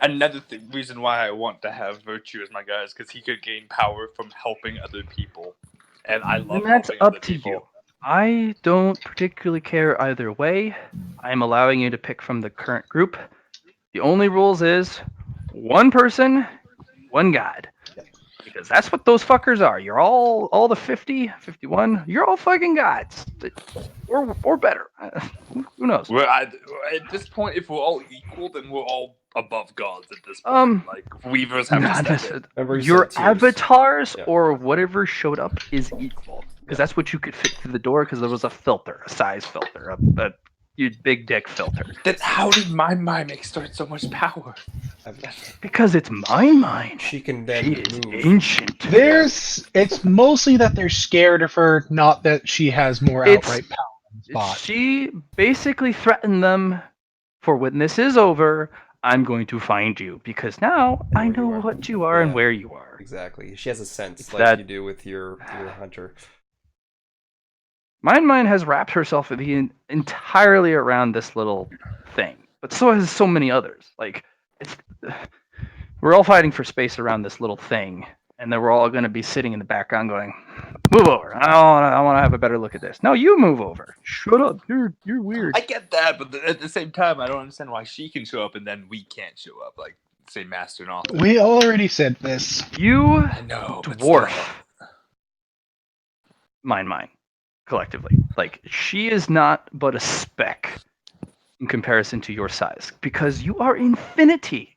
Another reason why I want to have Virtue as my guy is because he could gain power from helping other people, and I love And that's helping up other to people. you. I don't particularly care either way. I'm allowing you to pick from the current group. The only rules is one person, one god. Because that's what those fuckers are. You're all the 50, 51, you're all fucking gods. Or better. Who knows? At this point, if we're all equal, then we're all above gods at this point. Like Weavers have Not to step in. Remember you your said tiers. avatars Yeah. or whatever showed up is equal. Because that's what you could fit through the door because there was a filter, a size filter, a big dick filter. Then how did my mimic start so much power? Because it's mine. She can then She is move. ancient. It's mostly that they're scared of her, not that she has more It's- outright power on the spot. She basically threatened them for when this is over, I'm going to find you because now I Where know you are. what you are and Yeah. where you are. Exactly. She has a sense It's like that- you do with your hunter. Mine has wrapped herself entirely around this little thing, but so has so many others. Like it's we're all fighting for space around this little thing, and then we're all going to be sitting in the background going, "Move over! I want to have a better look at this." No, you move over. Shut up! You're weird. I get that, but at the same time, I don't understand why she can show up and then we can't show up. Like, say, Master and Author. We already said this. You I know, but dwarf. still. Mine, collectively. Like she is not but a speck in comparison to your size because you are infinity.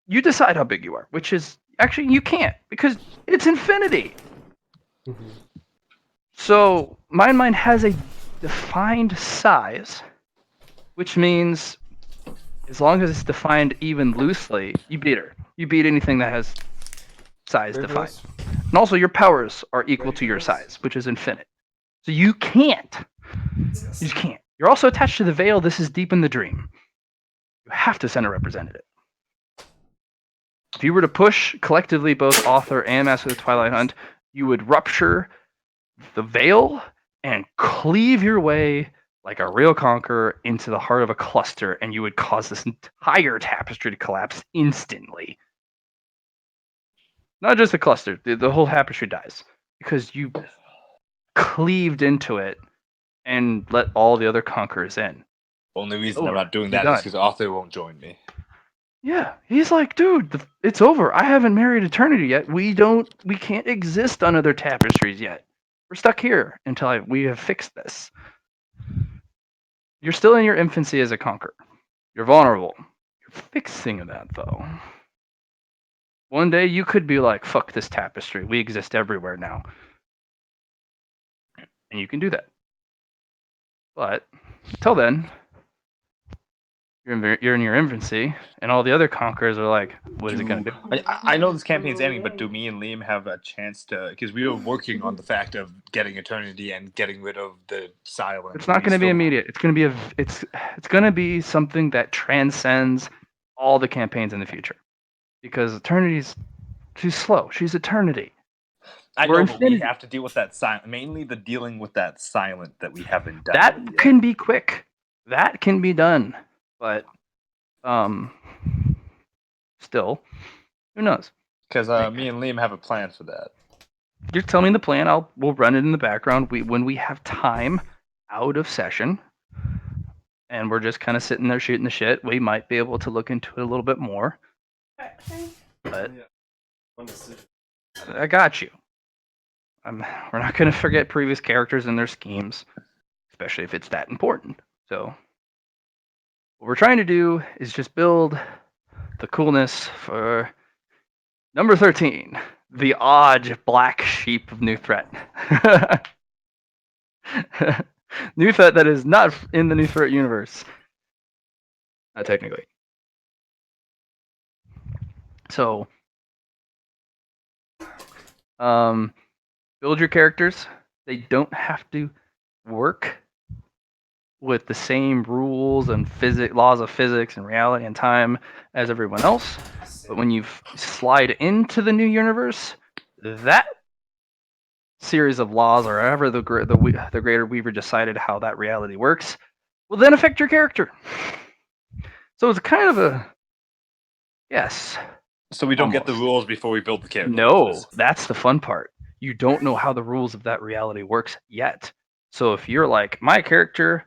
You decide how big you are, which is actually you can't because it's infinity. Mm-hmm. So mine has a defined size, which means as long as it's defined even loosely, you beat her. You beat anything that has size Ready for defined. this? And also your powers are equal Ready to for your this? size, which is infinite. So you can't. You just can't. You're also attached to the veil. This is deep in the dream. You have to send a representative. If you were to push collectively both Author and Master of the Twilight Hunt, you would rupture the veil and cleave your way like a real conqueror into the heart of a cluster, and you would cause this entire tapestry to collapse instantly. Not just the cluster, the whole tapestry dies because you cleaved into it and let all the other conquerors in. Only reason Over. I'm not doing You're that is done. because Author won't join me. Yeah, he's like, dude, it's over. I haven't married Eternity yet. We can't exist on other tapestries yet. We're stuck here until we have fixed this. You're still in your infancy as a conqueror. You're vulnerable. You're fixing that though. One day you could be like, fuck this tapestry. We exist everywhere now. And you can do that. But until then, you're in your infancy, and all the other conquerors are like, what is it going to be? I know this campaign's ending, but do me and Liam have a chance to? Because we were working on the fact of getting Eternity and getting rid of the silence. It's not going to be immediate. It's going to be it's going to be something that transcends all the campaigns in the future, because Eternity's she's slow. She's Eternity. I We're know, but we infinity. have to deal with that silent. Mainly the dealing with that silent that we haven't done. That yet. can be quick. That can be done, but still, who knows? Because me and Liam have a plan for that. Just tell me the plan. We'll run it in the background. When we have time out of session, and we're just kind of sitting there shooting the shit, we might be able to look into it a little bit more. But I got you. We're not going to forget previous characters and their schemes, especially if it's that important. So what we're trying to do is just build the coolness for number 13, the odd black sheep of New Threat. New Threat that is not in the New Threat universe. Not technically. So, build your characters. They don't have to work with the same rules and laws of physics and reality and time as everyone else. But when you slide into the new universe, that series of laws, or however the Greater Weaver decided how that reality works, will then affect your character. So it's kind of a yes. So we don't get the Almost. rules before we build the character. No, that's the fun part. You don't know how the rules of that reality works yet. So if you're like, my character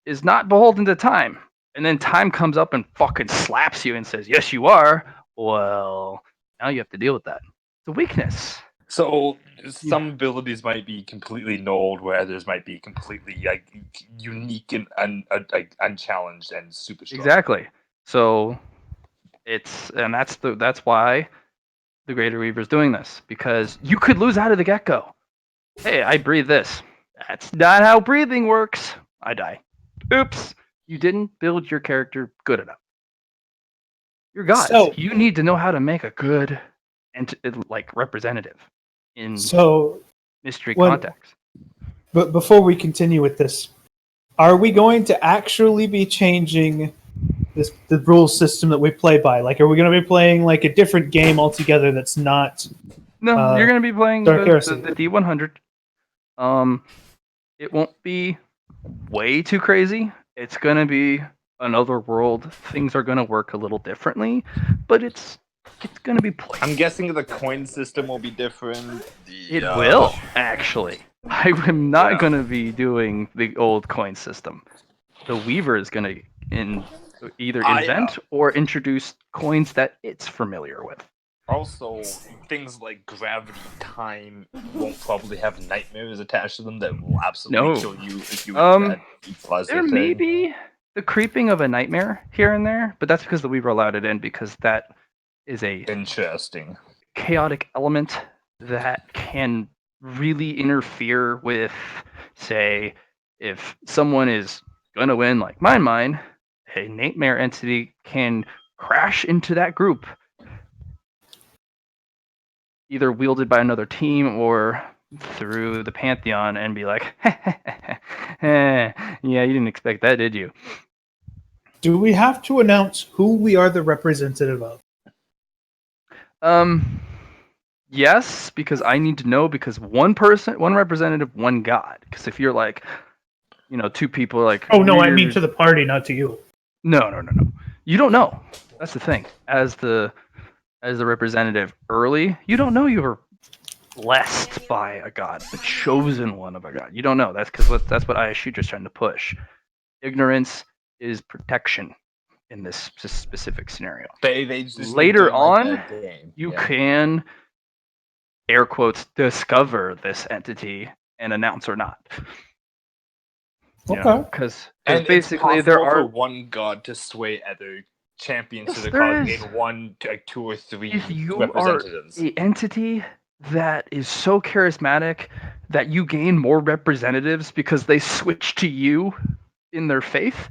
is not beholden to time, and then time comes up and fucking slaps you and says, yes, you are, well, now you have to deal with that. It's a weakness. So some abilities might be completely nulled, where others might be completely unique and unchallenged and super strong. Exactly. So that's why the Greater Weaver is doing this, because you could lose out of the get-go. Hey, I breathe this. That's not how breathing works. I die. Oops. You didn't build your character good enough. You're gods. So- You need to know how to make a good like representative in So, mystery when- context. but before we continue with this, are we going to actually be changing the rule system that we play by? Like, are we going to be playing like a different game altogether that's not? No, you're going to be playing Dark the Heresy. D100. It won't be way too crazy. It's going to be another world. Things are going to work a little differently, but it's going to be played. I'm guessing the coin system will be different. It will, actually. I am not Yeah. going to be doing the old coin system. The Weaver is going to either invent or introduce coins that it's familiar with. Also, things like gravity, time won't probably have nightmares attached to them that will absolutely No. kill you if you utilize There the may thing. be the creeping of a nightmare here and there, but that's because the Weaver allowed it in because that is a Interesting. chaotic element that can really interfere with, say, if someone is gonna win like mine, a nightmare entity can crash into that group, either wielded by another team or through the Pantheon, and be like, yeah, you didn't expect that, did you? Do we have to announce who we are the representative of? Yes, because I need to know, because one person, one representative, one god. Because if you're like, two people like, Oh no, I mean weird- to the party, not to you. No. You don't know. That's the thing. As the representative early, you don't know you were blessed by a god, the chosen one of a god. You don't know. That's that's what Ayashitra is trying to push. Ignorance is protection in this specific scenario. They just Later doing like on, a game. You Yeah. can, air quotes, discover this entity and announce or not. Okay. Because And basically it's there possible are for one god to sway other champions Yes, to the there cause is. in one, like 2 or 3 if you are representatives. a entity that is so charismatic that you gain more representatives because they switch to you in their faith,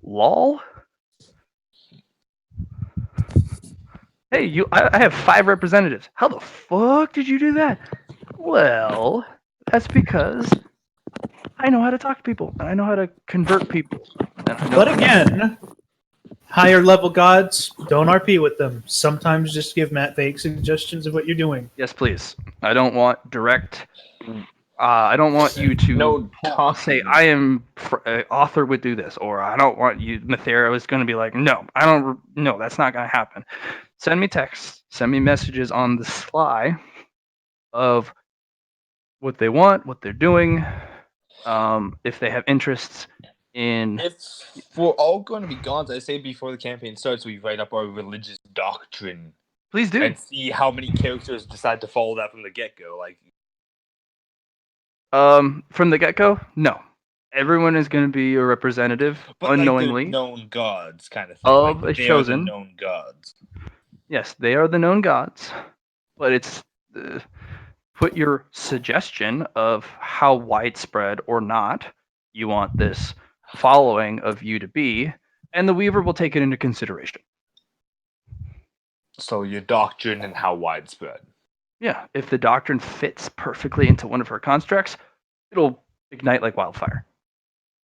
lol. Hey, I have 5 representatives. How the fuck did you do that? Well, that's because I know how to talk to people and I know how to convert people. And I know But again, higher level gods, don't RP with them. Sometimes just give Matt vague suggestions of what you're doing. Yes, please. I don't want direct. I don't want you to No say talking. I am author would do this, or I don't want you. Mathera was going to be like, no, I don't. No, that's not going to happen. Send me texts. Send me messages on the sly of what they want, what they're doing, if they have interests in. If we're all going to be gods, I say before the campaign starts, we write up our religious doctrine Please do. and see how many characters decide to follow that from the get-go. Like, From the get-go, no. Everyone is going to be a representative but unknowingly like they're known gods, kind of thing. of like, a they are the chosen. known gods. Yes, they are the known gods, but it's put your suggestion of how widespread or not you want this following of you to be, and the Weaver will take it into consideration. So your doctrine and how widespread. Yeah, if the doctrine fits perfectly into one of her constructs, it'll ignite like wildfire.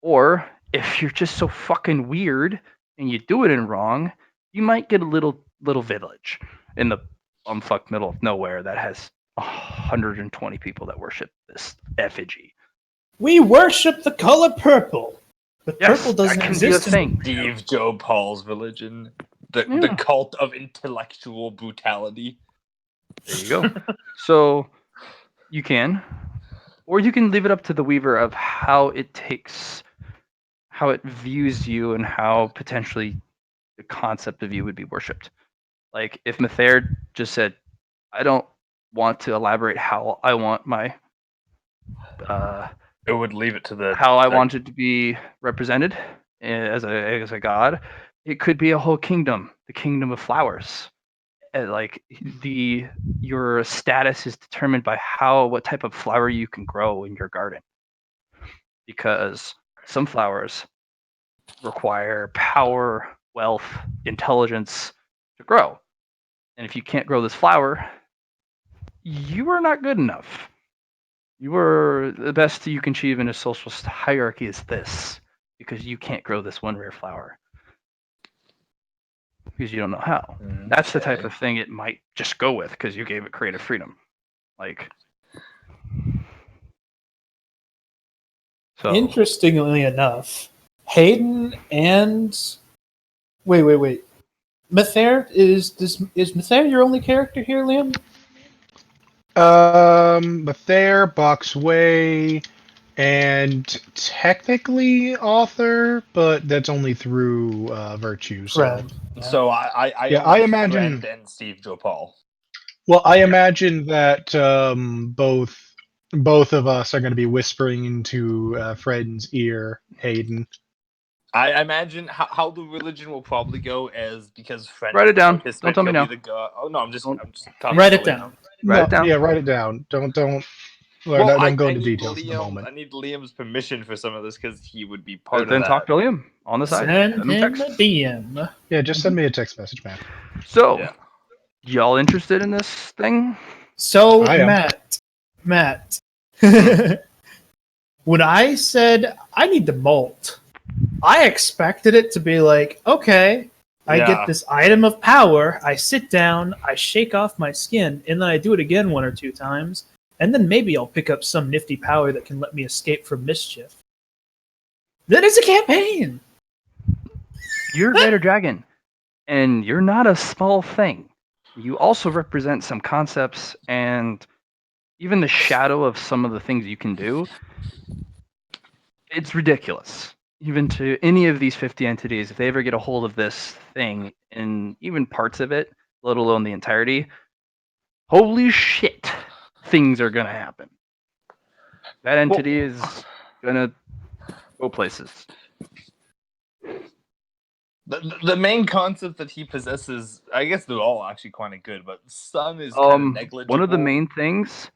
Or if you're just so fucking weird and you do it in wrong, you might get a little village in the fuck middle of nowhere that has 120 people that worship this effigy. We worship the color purple. But Yes, purple doesn't that can be a exist. thing. Steve Joe Paul's religion. The Yeah. cult of intellectual brutality. There you go. So you can, or you can leave it up to the Weaver of how it views you and how potentially the concept of you would be worshipped. Like if Mathair just said, I don't want to elaborate how I want my It would leave it to the how I wanted to be represented as a god. It could be a whole kingdom, the kingdom of flowers. Like your status is determined by what type of flower you can grow in your garden. Because some flowers require power, wealth, intelligence, to grow. And if you can't grow this flower, you are not good enough. You are the best you can achieve in a social hierarchy is this, because you can't grow this one rare flower. Because you don't know how. That's the type of thing it might just go with, because you gave it creative freedom. Like, so Interestingly enough, Hayden and wait. Mather is Mather your only character here, Liam? Mather, Boxway, and technically Author, but that's only through Virtue. So, Friend. So I Yeah, own I imagine- Friend and Steve Joe Paul. well, I imagine that both of us are going to be whispering into Fred's ear, Hayden. I imagine how the religion will probably go is because Friend Write is it down. the participant, Don't tell me he'll now. be the god. Oh no, I'm just talking Write it to Liam. down. Write it down. Yeah, write it down. Don't. Well, don't go I into need details at the Liam. moment. I need Liam's permission for some of this because he would be part Then of that. talk to Liam on the side. Send Send him him text. a DM. Yeah, just send me a text message, man. So, Yeah. y'all interested in this thing? So I am. Matt. When I said I need the molt, I expected it to be like, okay, I Yeah. get this item of power, I sit down, I shake off my skin, and then I do it again 1 or 2 times, and then maybe I'll pick up some nifty power that can let me escape from mischief. Then it's a campaign! You're a greater dragon, and you're not a small thing. You also represent some concepts and even the shadow of some of the things you can do. It's ridiculous. Even to any of these 50 entities, if they ever get a hold of this thing and even parts of it, let alone the entirety, holy shit, things are going to happen. That entity is going to go places. The main concept that he possesses, I guess they're all actually kind of good, but some is kind of negligible. One of the main things,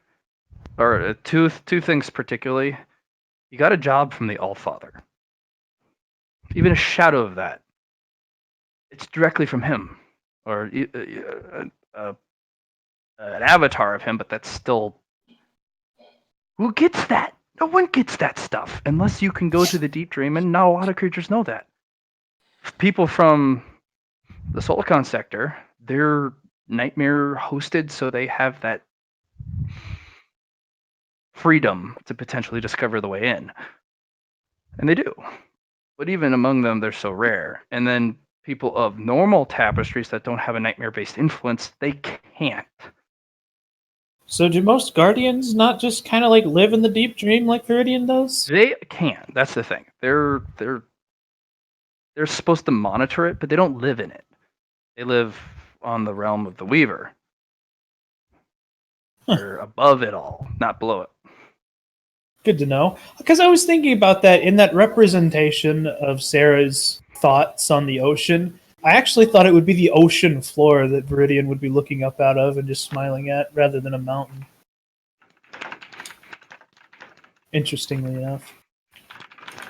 or two things particularly, you got a job from the Allfather. Even a shadow of that, it's directly from him, or an avatar of him, but that's still. Who gets that? No one gets that stuff unless you can go to the deep dream, and not a lot of creatures know that. People from the Solicon sector, they're nightmare hosted, so they have that freedom to potentially discover the way in. And they do. But even among them, they're so rare. And then people of normal tapestries that don't have a nightmare-based influence, they can't. So do most Guardians not just kind of like live in the deep dream like Viridian does? They can. That's the thing. They're supposed to monitor it, but they don't live in it. They live on the realm of the Weaver. They're above it all, not below it. Good to know. Because I was thinking about that in that representation of Sarah's thoughts on the ocean. I actually thought it would be the ocean floor that Viridian would be looking up out of and just smiling at, rather than a mountain. Interestingly enough.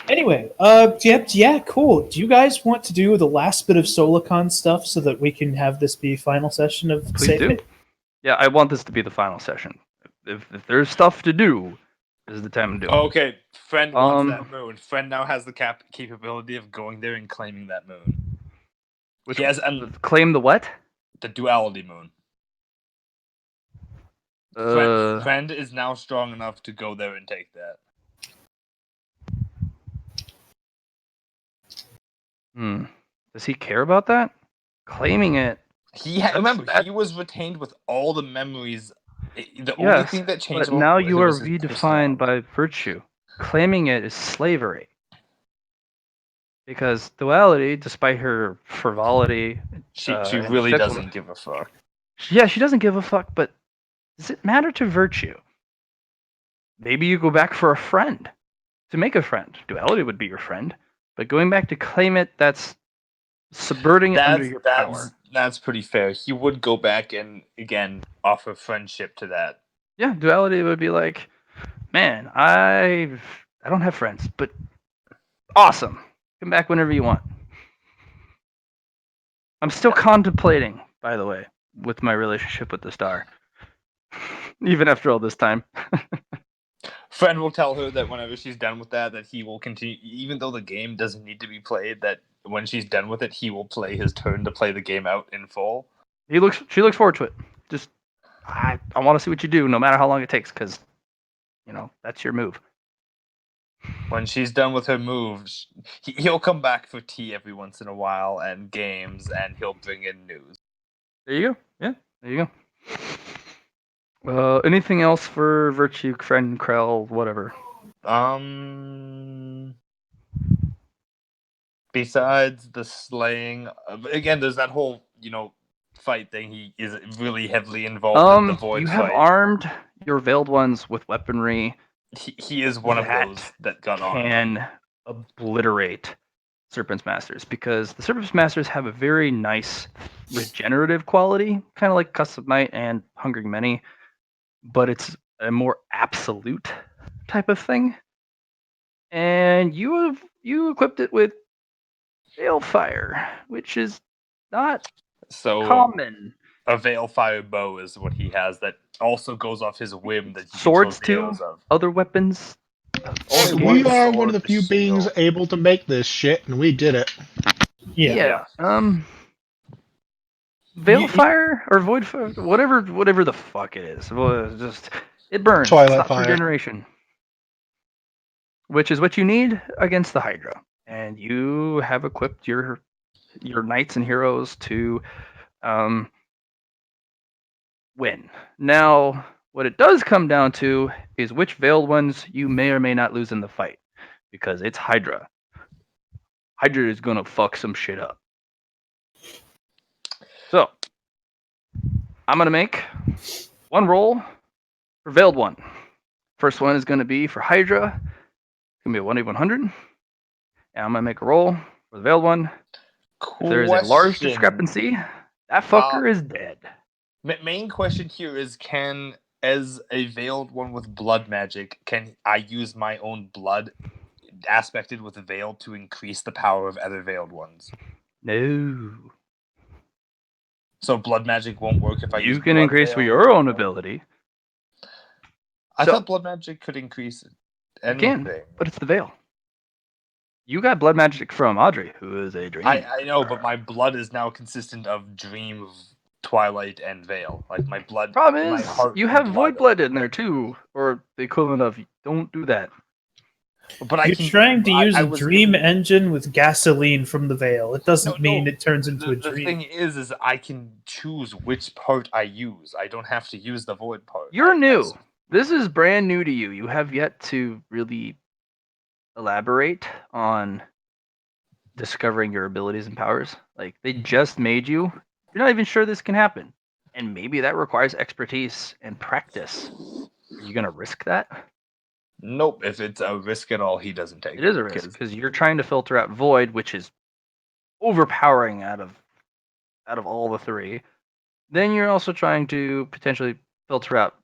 Anyway, yeah, cool. Do you guys want to do the last bit of Solicon stuff so that we can have this be final session of Please Save do. It? Yeah, I want this to be the final session. If there's stuff to do, this is the time to do it. Okay, Friend wants that Um, moon. Friend now has the capability of going there and claiming that moon. Which He has claim the what? the duality moon. Friend is now strong enough to go there and take that. Does he care about that? Claiming it. Remember, that- he was retained with all the memories. The only Yes, thing that changed. but now was you it are was his redefined personality. by virtue. Claiming it is slavery. Because duality, despite her frivolity, She and really fickleness- doesn't give a fuck. Yeah, she doesn't give a fuck, but does it matter to virtue? Maybe you go back for a friend. To make a friend. Duality would be your friend. But going back to claim it, that's subverting it under your power. That's pretty fair. He would go back and again offer friendship to that. Yeah, duality would be like, man, I don't have friends, but awesome. Come back whenever you want. I'm still contemplating by the way, with my relationship with the star. Even after all this time. Friend will tell her that whenever she's done with that he will continue, even though the game doesn't need to be played, that when she's done with it, he will play his turn to play the game out in full. She looks forward to it. Just, I want to see what you do, no matter how long it takes, because, that's your move. When she's done with her moves, he'll come back for tea every once in a while and games, and he'll bring in news. There you go. Yeah, there you go. Anything else for Virtue, Friend, Krell, whatever? Besides the slaying, again, there's that whole, fight thing. He is really heavily involved in the Void You have fight. armed your Veiled Ones with weaponry. He is one of those that got on. Can obliterate Serpent's Masters, because the Serpent's Masters have a very nice regenerative quality, kind of like Cusp of Night and Hungering Many, but it's a more absolute type of thing. And you equipped it with Balefire, which is not common. A Veilfire bow is what he has that also goes off his whim that he Swords gets too? those of. Other weapons? We are one of the few beings able to make this shit, and we did it. Yeah. Veilfire or Voidfire, whatever the fuck it is. It burns. Twilight Stops Fire. regeneration. Which is what you need against the Hydra. And you have equipped your knights and heroes to win. Now, what it does come down to is which Veiled Ones you may or may not lose in the fight. Because it's Hydra. Hydra is going to fuck some shit up. So, I'm going to make one roll for Veiled One. First one is going to be for Hydra. It's going to be a 1d100. And I'm going to make a roll for the Veiled One. If there is a large discrepancy, that fucker is dead. Main question here is, as a Veiled One with blood magic, can I use my own blood aspected with a veil to increase the power of other Veiled Ones? No. So blood magic won't work if I use You can blood increase veil? for your own ability. I So- thought blood magic could increase You anything. can, but it's the veil. You got blood magic from Audrey, who is a dream. I know, but my blood is now consistent of Dream, Twilight, and Veil. Like my blood. Problem my is, heart you and have Void Blood in there too, or the equivalent of. Don't do that. But You're trying to use I a was dream given- engine with gasoline from the veil. It doesn't No, mean no. it turns into a The dream. thing is I can choose which part I use. I don't have to use the Void part. You're I- new. This is brand new to you. You have yet to really elaborate on discovering your abilities and powers. Like, they just made you. You're not even sure this can happen. And maybe that requires expertise and practice. Are you going to risk that? Nope. If it's a risk at all, he doesn't take it. It is a risk, because you're trying to filter out Void, which is overpowering out of all the three. Then you're also trying to potentially filter out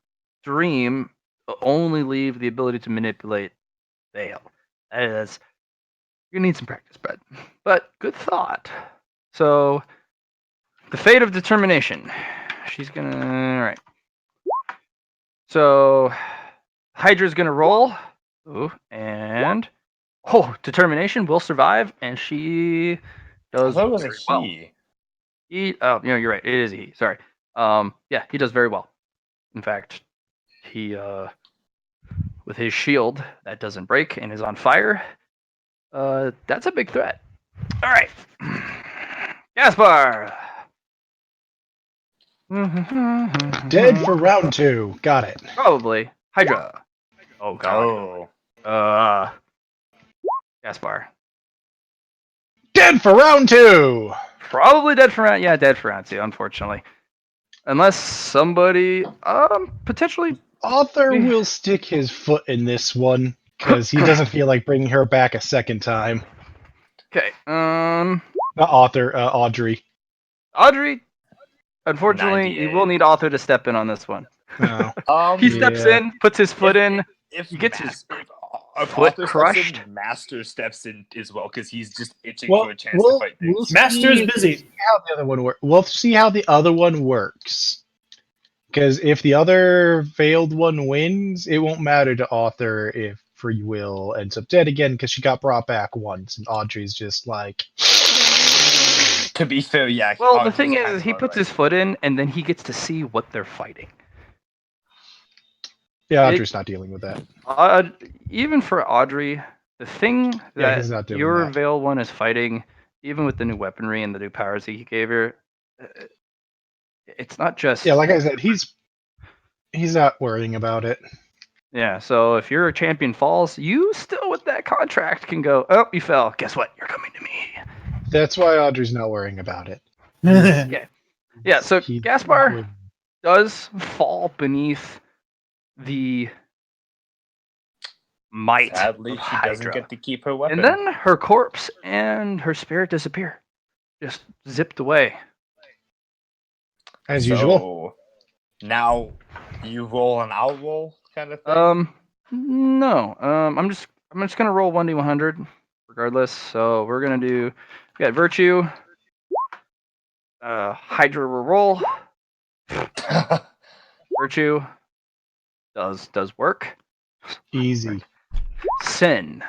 Dream, only leave the ability to manipulate Veil. That is, you need some practice, Brett. But good thought. So, the Fate of Determination. She's gonna. Alright. So, Hydra's gonna roll. Ooh, and. Oh, Determination will survive, and she does. That was a very well. You're right. It is a he. Sorry. Yeah, he does very well. In fact, he with his shield that doesn't break and is on fire. That's a big threat. All right, Gaspar. Dead for round 2. Got it. Probably Hydra. Oh god. Oh. Gaspar. Dead for round 2. Probably dead for round. Yeah, dead for round 2. Unfortunately, unless somebody potentially. Author will stick his foot in this one because he doesn't feel like bringing her back a second time. Okay. Not Author, Audrey. Audrey. Unfortunately, 98. you will need Author to step in on this one. No. He steps Yeah. in, puts his foot in. If He gets his- if foot Arthur crushed. steps in, Master steps in as well because he's just itching Well, for a chance to fight things. Master's busy. See how the other one works. We'll see how the other one works. Because if the other failed one wins, it won't matter to Arthur if Free Will ends up dead again because she got brought back once, and Audrey's just like. To be fair, yeah. Well, the Audrey's thing kind is, of he puts alright. his foot in, and then he gets to see what they're fighting. Yeah, It- Audrey's not dealing with that. Even for Audrey, the thing Yeah, that he's not doing your that. Veil one is fighting, even with the new weaponry and the new powers that he gave her, it's not just Yeah, like I said, he's not worrying about it. yeah. So if your champion falls, you still with that contract can go. Oh, you fell. Guess what? You're coming to me. That's why Audrey's not worrying about it. Yeah. So He- Gaspar does fall beneath the might Sadly, of she doesn't Hydra. get to keep her weapon. And then her corpse and her spirit disappear. Just zipped away. as usual. So, now you roll and I'll roll kind of thing. No. I'm just gonna roll 1d100 regardless. So we're gonna do we got virtue. Hydra will roll. Virtue does work. Easy. Sin.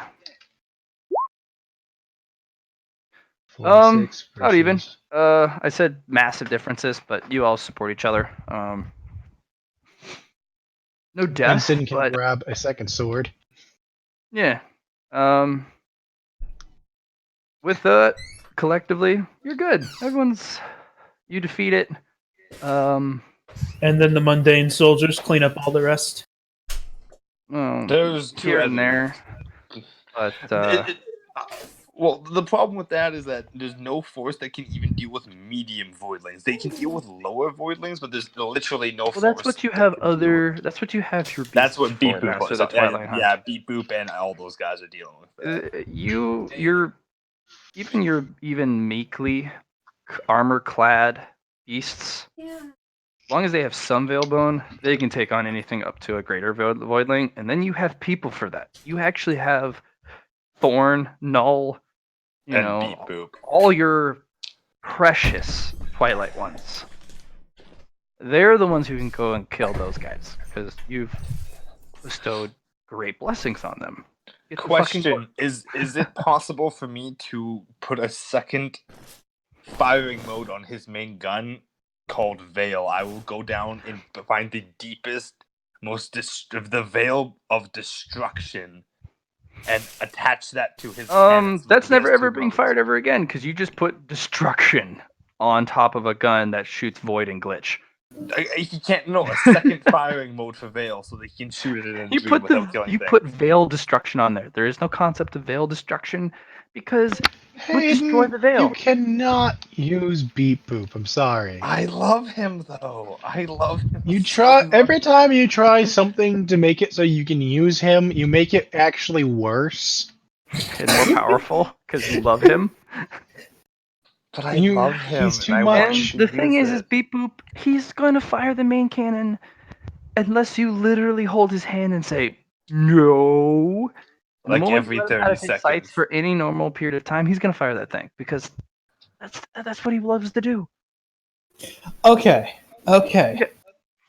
46 Not even. versus- I said massive differences, but you all support each other. No And death, Sin can but grab a second sword. yeah. With collectively, you're good. You defeat it. And then the mundane soldiers clean up all the rest. Well, There's two here and enemies. there, but Well, the problem with that is that there's no force that can even deal with medium voidlings. They can deal with lower voidlings, but there's literally no force. well, that's what you that have can deal with- That's what you have your. That's beasts what Beep for, Boop so was. the Twilight Hunt. Yeah, Beep Boop and all those guys are dealing with that. Your even meekly armor-clad beasts. Yeah. As long as they have some Veilbone, they can take on anything up to a greater Voidling, and then you have people for that. You actually have Thorn, Null, you And know, Beep Boop. all your precious Twilight ones. They're the ones who can go and kill those guys, because you've bestowed great blessings on them. Get the fucking Question: Is it possible for me to put a second firing mode on his main gun called Veil? I will go down and find the deepest, most of the Veil of Destruction, and attach that to his. cannons so that's that he never has ever two being modes. fired ever again, because you just put destruction on top of a gun that shoots void and glitch. He can't know a second firing mode for Veil so that he can shoot it in a You dream put without killing things. put veil destruction on there. There is no concept of veil destruction because it would destroy the veil. You cannot use Beep Boop. I'm sorry. I love him though. I love him. You so try much. every time you try something to make it so you can use him, you make it actually worse. And more powerful because you love him. But I You- love him. he's too and I much. want And to the thing use is it. Beep Boop, he's going to fire the main cannon unless you literally hold his hand and say no. And the Like moment every you let him 30 out of his sights seconds. for any normal period of time, he's going to fire that thing because that's what he loves to do. Okay.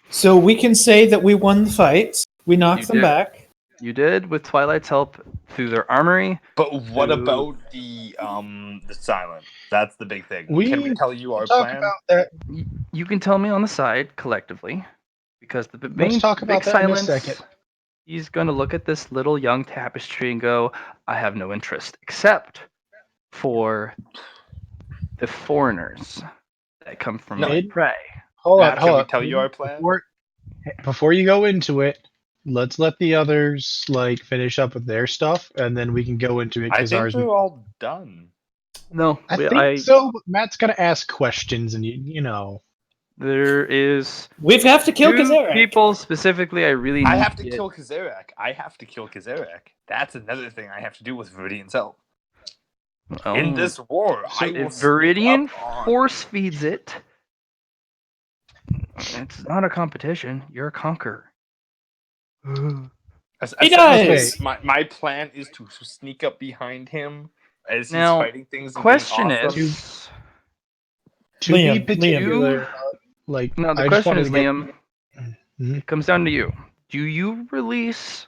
So we can say that we won the fight. We knocked You them did. back. You did with Twilight's help through their armory. But what Ooh. about the silent? That's the big thing. We- Can we tell you our Talk plan? about that. You can tell me on the side collectively, because the main Let's talk about big that in a silence. second. He's going to look at this little young tapestry and go, "I have no interest, except for the foreigners that come from No. my prey." Hold Matt, on, can hold we on. tell you our plan? Before you go into it, let's let the others finish up with their stuff, and then we can go into it I because think ours. we're all done. No, I think so. But Matt's gonna ask questions, and you know. There is We have to kill two Kazariak. people specifically. I really need I have to get- kill Kazariak. That's another thing I have to do with Viridian's help. Oh. In this war, So I will if Viridian sneak up on- force feeds it, it's not a competition. You're a conqueror. He Essentially, dies! my plan is to sneak up behind him as he's Now, fighting things. And question being awesome. is, To be Liam, particular, like no, the I just question wanted is, to get. Liam, Mhm. it comes down to you. Do you release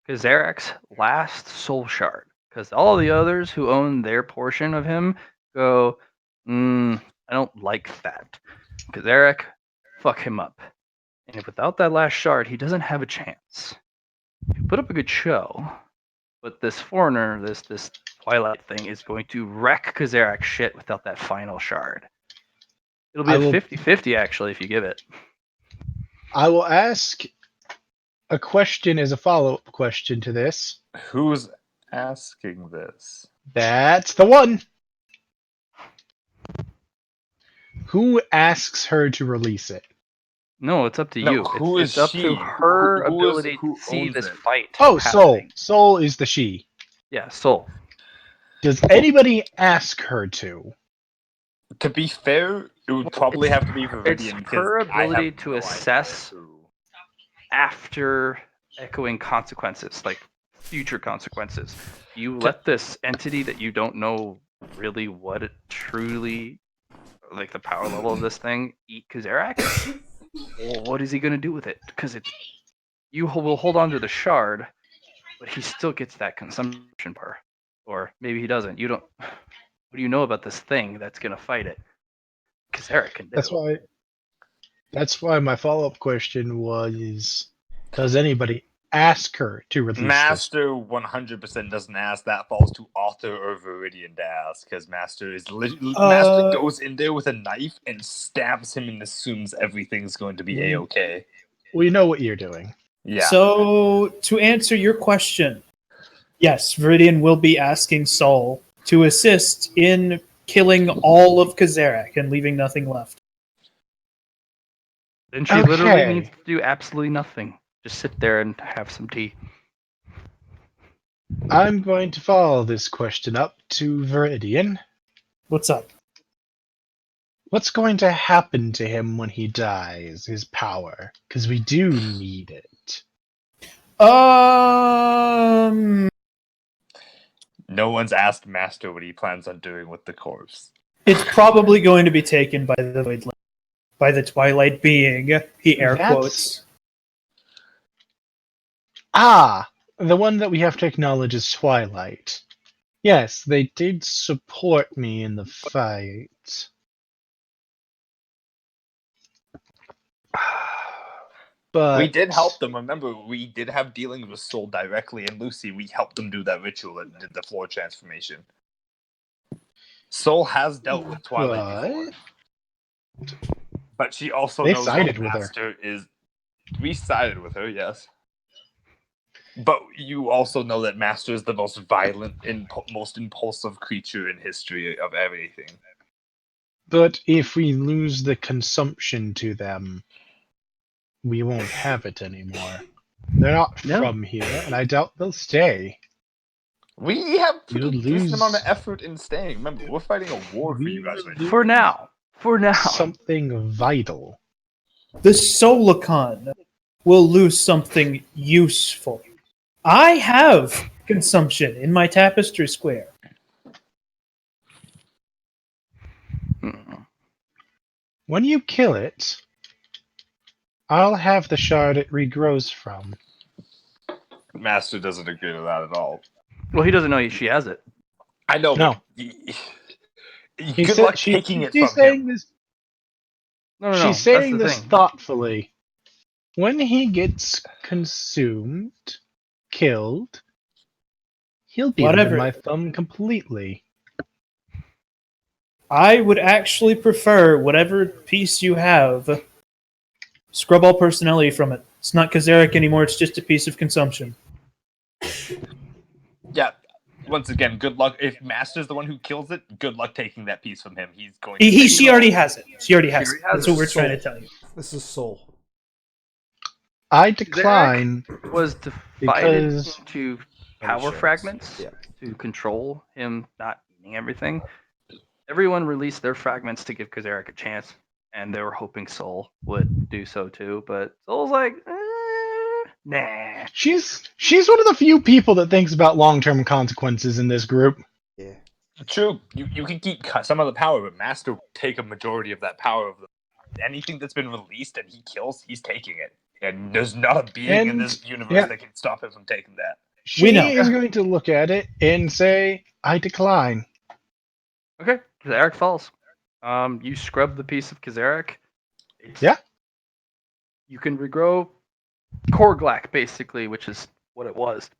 Kazarek's last soul shard? Because all the others who own their portion of him go, I don't like that. Kazarek, fuck him up. And if without that last shard, he doesn't have a chance. You put up a good show, but this foreigner, this Twilight thing, is going to wreck Kazarek's shit without that final shard. It'll be I a will- 50-50 actually if you give it. I will ask a question as a follow-up question to this. Who's asking this? That's the one. Who asks her to release it? No, it's up to No, you. who It's is up she? to her Who is- ability who to see owns this it? fight. Oh, Soul. happening. Soul is the she. Yeah, Soul. Does anybody ask her to? To be fair, it would probably have to be It's Viridian. because her I have ability to no idea assess who. after echoing consequences, like future consequences. You let this entity that you don't know really what it truly, like the power level of this thing, eat Kazarak. Well, what is he going to do with it? Because you will hold on to the shard, but he still gets that consumption bar. Or maybe he doesn't. You don't. What do you know about this thing that's going to fight it? Kazarak can do. That's why my follow-up question was: does anybody ask her to release this? Master 100% doesn't ask. That falls to Author or Viridian to ask, because Master Master goes in there with a knife and stabs him and assumes everything's going to be a-okay. We know what you're doing. Yeah. So, to answer your question, yes, Viridian will be asking Soul to assist in killing all of Kazarak and leaving nothing left. Then she literally Okay. needs to do absolutely nothing. Just sit there and have some tea. I'm going to follow this question up to Viridian. What's up? What's going to happen to him when he dies? His power, because we do need it. No one's asked Master what he plans on doing with the corpse. It's probably going to be taken by the Voidland, by the Twilight being. He air That's- quotes. Ah, the one that we have to acknowledge is Twilight. Yes, they did support me in the fight. But We did help them. Remember, we did have dealings with Soul directly and Lucy. We helped them do that ritual and did the floor transformation. Soul has dealt with Twilight before. But she also They knows sided that with her. Master is... We sided with her, yes. But you also know that Master is the most violent, most impulsive creature in history of everything. But if we lose the consumption to them, we won't have it anymore. They're not No. from here, and I doubt they'll stay. We have put a You'll decent amount of lose- effort in staying. Remember, we're fighting a war for you guys right now. For now. For now. Something vital. The Solicon will lose something useful. I have consumption in my tapestry square. Mm. When you kill it, I'll have the shard it regrows from. Master doesn't agree with that at all. Well, he doesn't know she has it. I know, No. but He good said- luck taking it she's from saying him. this. No. She's That's saying the this thing. thoughtfully. When he gets consumed, killed, he'll be under Whatever. my thumb completely. I would actually prefer whatever piece you have. Scrub all personality from it. It's not Kazarak anymore, it's just a piece of consumption. Yeah. Once again, good luck. If Master's the one who kills it, good luck taking that piece from him. He's going. She already has it. She already has it. already has That's what it. we're trying to tell you. This is Soul. I decline. Was divided Because- into And power shares. fragments Yeah. to control him not eating everything. Everyone released their fragments to give Kazarak a chance, and they were hoping Soul would do so too. But Soul's like, Nah. She's one of the few people that thinks about long-term consequences in this group. Yeah. True, you can keep some of the power, but Master will take a majority of that power of anything that's been released and he kills, he's taking it. And there's not a being in And- this universe yeah. that can stop him from taking that. She know. is going to look at it and say, "I decline." Okay, Kazaric falls. You scrub the piece of Kazaric. Yeah. You can regrow Korglak, basically, which is what it was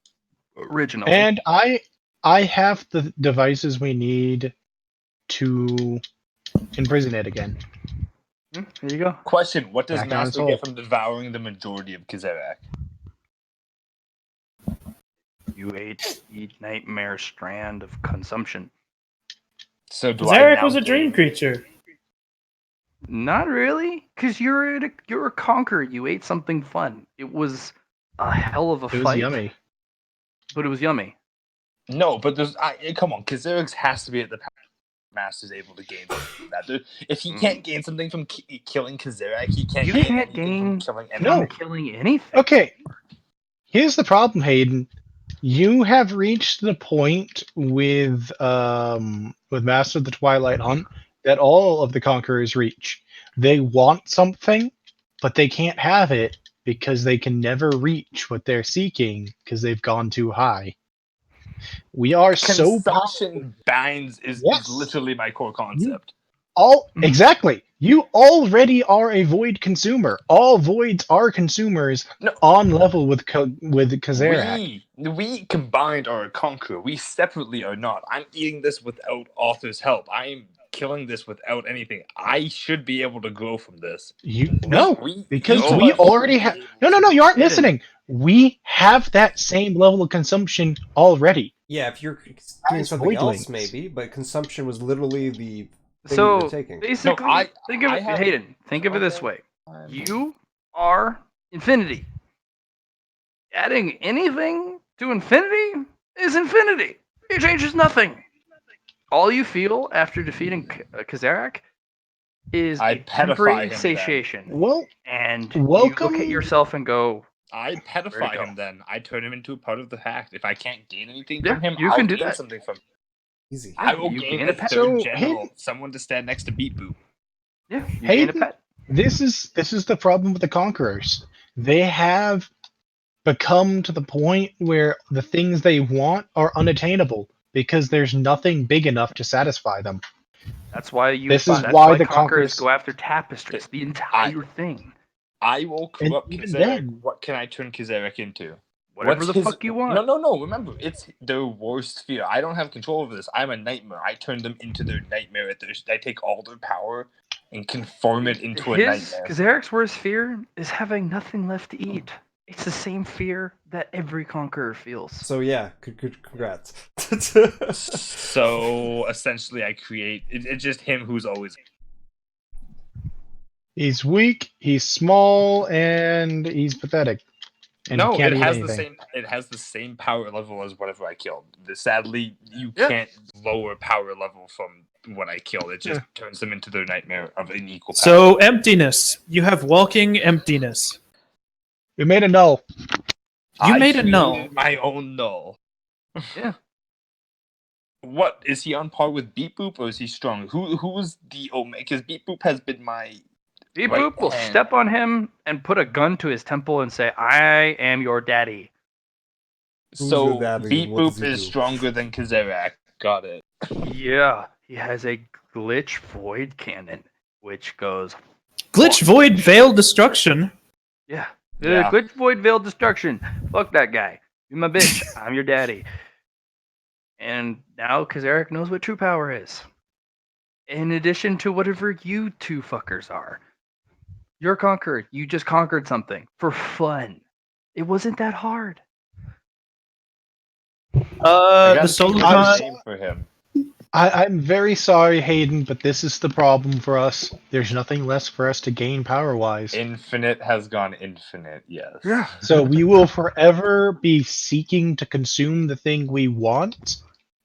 originally. And I have the devices we need to imprison it again. Here you go. Question, what does Back on Master its get hole. from devouring the majority of Kazariak? You ate Nightmare Strand of consumption. So do I Zarek now was a dream gain- creature. Not really, because you're a conqueror. You ate something fun. It was a hell of a It was fight, yummy. but it was yummy. No, but there's come on, Kazariak has to be at the Master's able to gain something from that. If he can't gain something from killing Kazariak, he can't You gain can't anything gain from killing from anyone. No. killing anything. Okay. Here's the problem, Hayden. You have reached the point with Master of the Twilight Hunt that all of the conquerors reach. They want something, but they can't have it because they can never reach what they're seeking because they've gone too high. We are so powerful. Consumption binds is Yes. literally my core concept. Exactly. You already are a void consumer. All voids are consumers No. on level with Kazariak. We combined are a conqueror. We separately are not. I'm eating this without Arthur's help. I am killing this without anything. I should be able to grow from this. Because No. we already have. No, you aren't Hayden. listening. We have that same level of consumption already. Yeah, if you're doing As something else, voidlings. maybe, but consumption was literally the thing So you're taking. basically, think of I it, have- Hayden. Think of it this Okay. way: you are infinity. Adding anything to infinity is infinity. It changes nothing. All you feel after defeating Kazariak is I a pedify temporary him then. satiation, Well, and you welcome- look at yourself and go, I Where'd pedify it go? him then. I turn him into a part of the pact. If I can't gain anything Yeah, from him, you I'll can do gain that. something from him. Easy. I will you gain gain a a pet. third So, general, someone to stand next to Beat Boop. yeah, you Hayden, gain a pet. this is the problem with the conquerors. They have become to the point where the things they want are unattainable because there's nothing big enough to satisfy them. That's why you. This is that's why why the conquerors conquerors- go after tapestries. The entire thing. I will And corrupt even Kazariak. then- What can I turn Kazariak into? Whatever What's the his- fuck you want. No. Remember, it's their worst fear. I don't have control over this. I'm a nightmare. I turn them into their nightmare. I take all their power and conform it into a nightmare. Kazariak's worst fear is having nothing left to eat. It's the same fear that every conqueror feels. So yeah, congrats. So essentially, I create. It's just him who's always. He's weak, he's small, and he's pathetic. And No, he can't it eat has anything. the same. It has the same power level as whatever I killed. Sadly, you Yeah. can't lower power level from what I killed. It just turns them into their nightmare of an equal. Power. So emptiness. You have walking emptiness. We made a null. You I made a null. created my own null. Yeah. What is he on par with Beat Boop, or is he strong? Who's the Omega? Because Beat Boop has been my. Beep Right Boop will hand. step on him and put a gun to his temple and say, "I am your daddy." Who's So the daddy? Beat What does Boop he is do? stronger than Kazariak. Got it. Yeah, he has a glitch void cannon, which goes, Glitch void veil destruction. yeah, Yeah. glitch void veil destruction. Fuck that guy. You're my bitch. I'm your daddy. And now Kazariak knows what true power is. In addition to whatever you two fuckers are. You're conquered. You just conquered something for fun. It wasn't that hard. I got The a solo good con. name for him. I'm very sorry, Hayden, but this is the problem for us. There's nothing less for us to gain power-wise. Infinite has gone infinite. Yes. Yeah. So we will forever be seeking to consume the thing we want,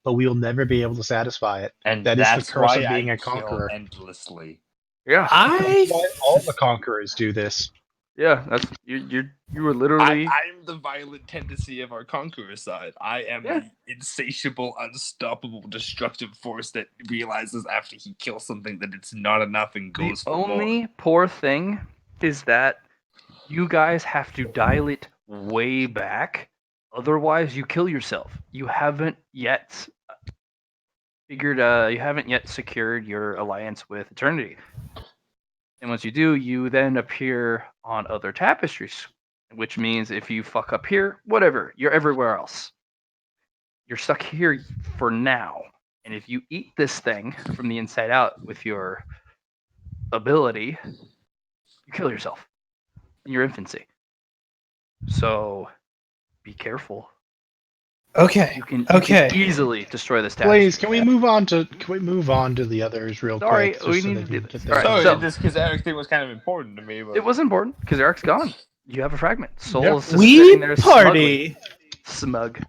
but we will never be able to satisfy it. And That is the that's curse why of being I a conqueror. kill endlessly. Yeah. I Why all the conquerors do this. Yeah, that's you were literally. I'm the violent tendency of our conqueror side. I am Yeah. the insatiable, unstoppable, destructive force that realizes after he kills something that it's not enough and The goes for more. only poor thing is that you guys have to dial it way back. Otherwise, you kill yourself. You haven't yet you haven't yet secured your alliance with Eternity. And once you do, you then appear on other tapestries, which means if you fuck up here, whatever, you're everywhere else. You're stuck here for now. And if you eat this thing from the inside out with your ability, you kill yourself in your infancy. So be careful. Okay. You can Okay. easily destroy this tapestry. Please, can we move on to the others real Sorry, quick? we so need they to can do this. get their- Alright, So, so- this Kazaric thing was kind of important to me. But... It was important because Eric's gone. You have a fragment. Soul Yep. is just We sitting there smugly. party. Smug.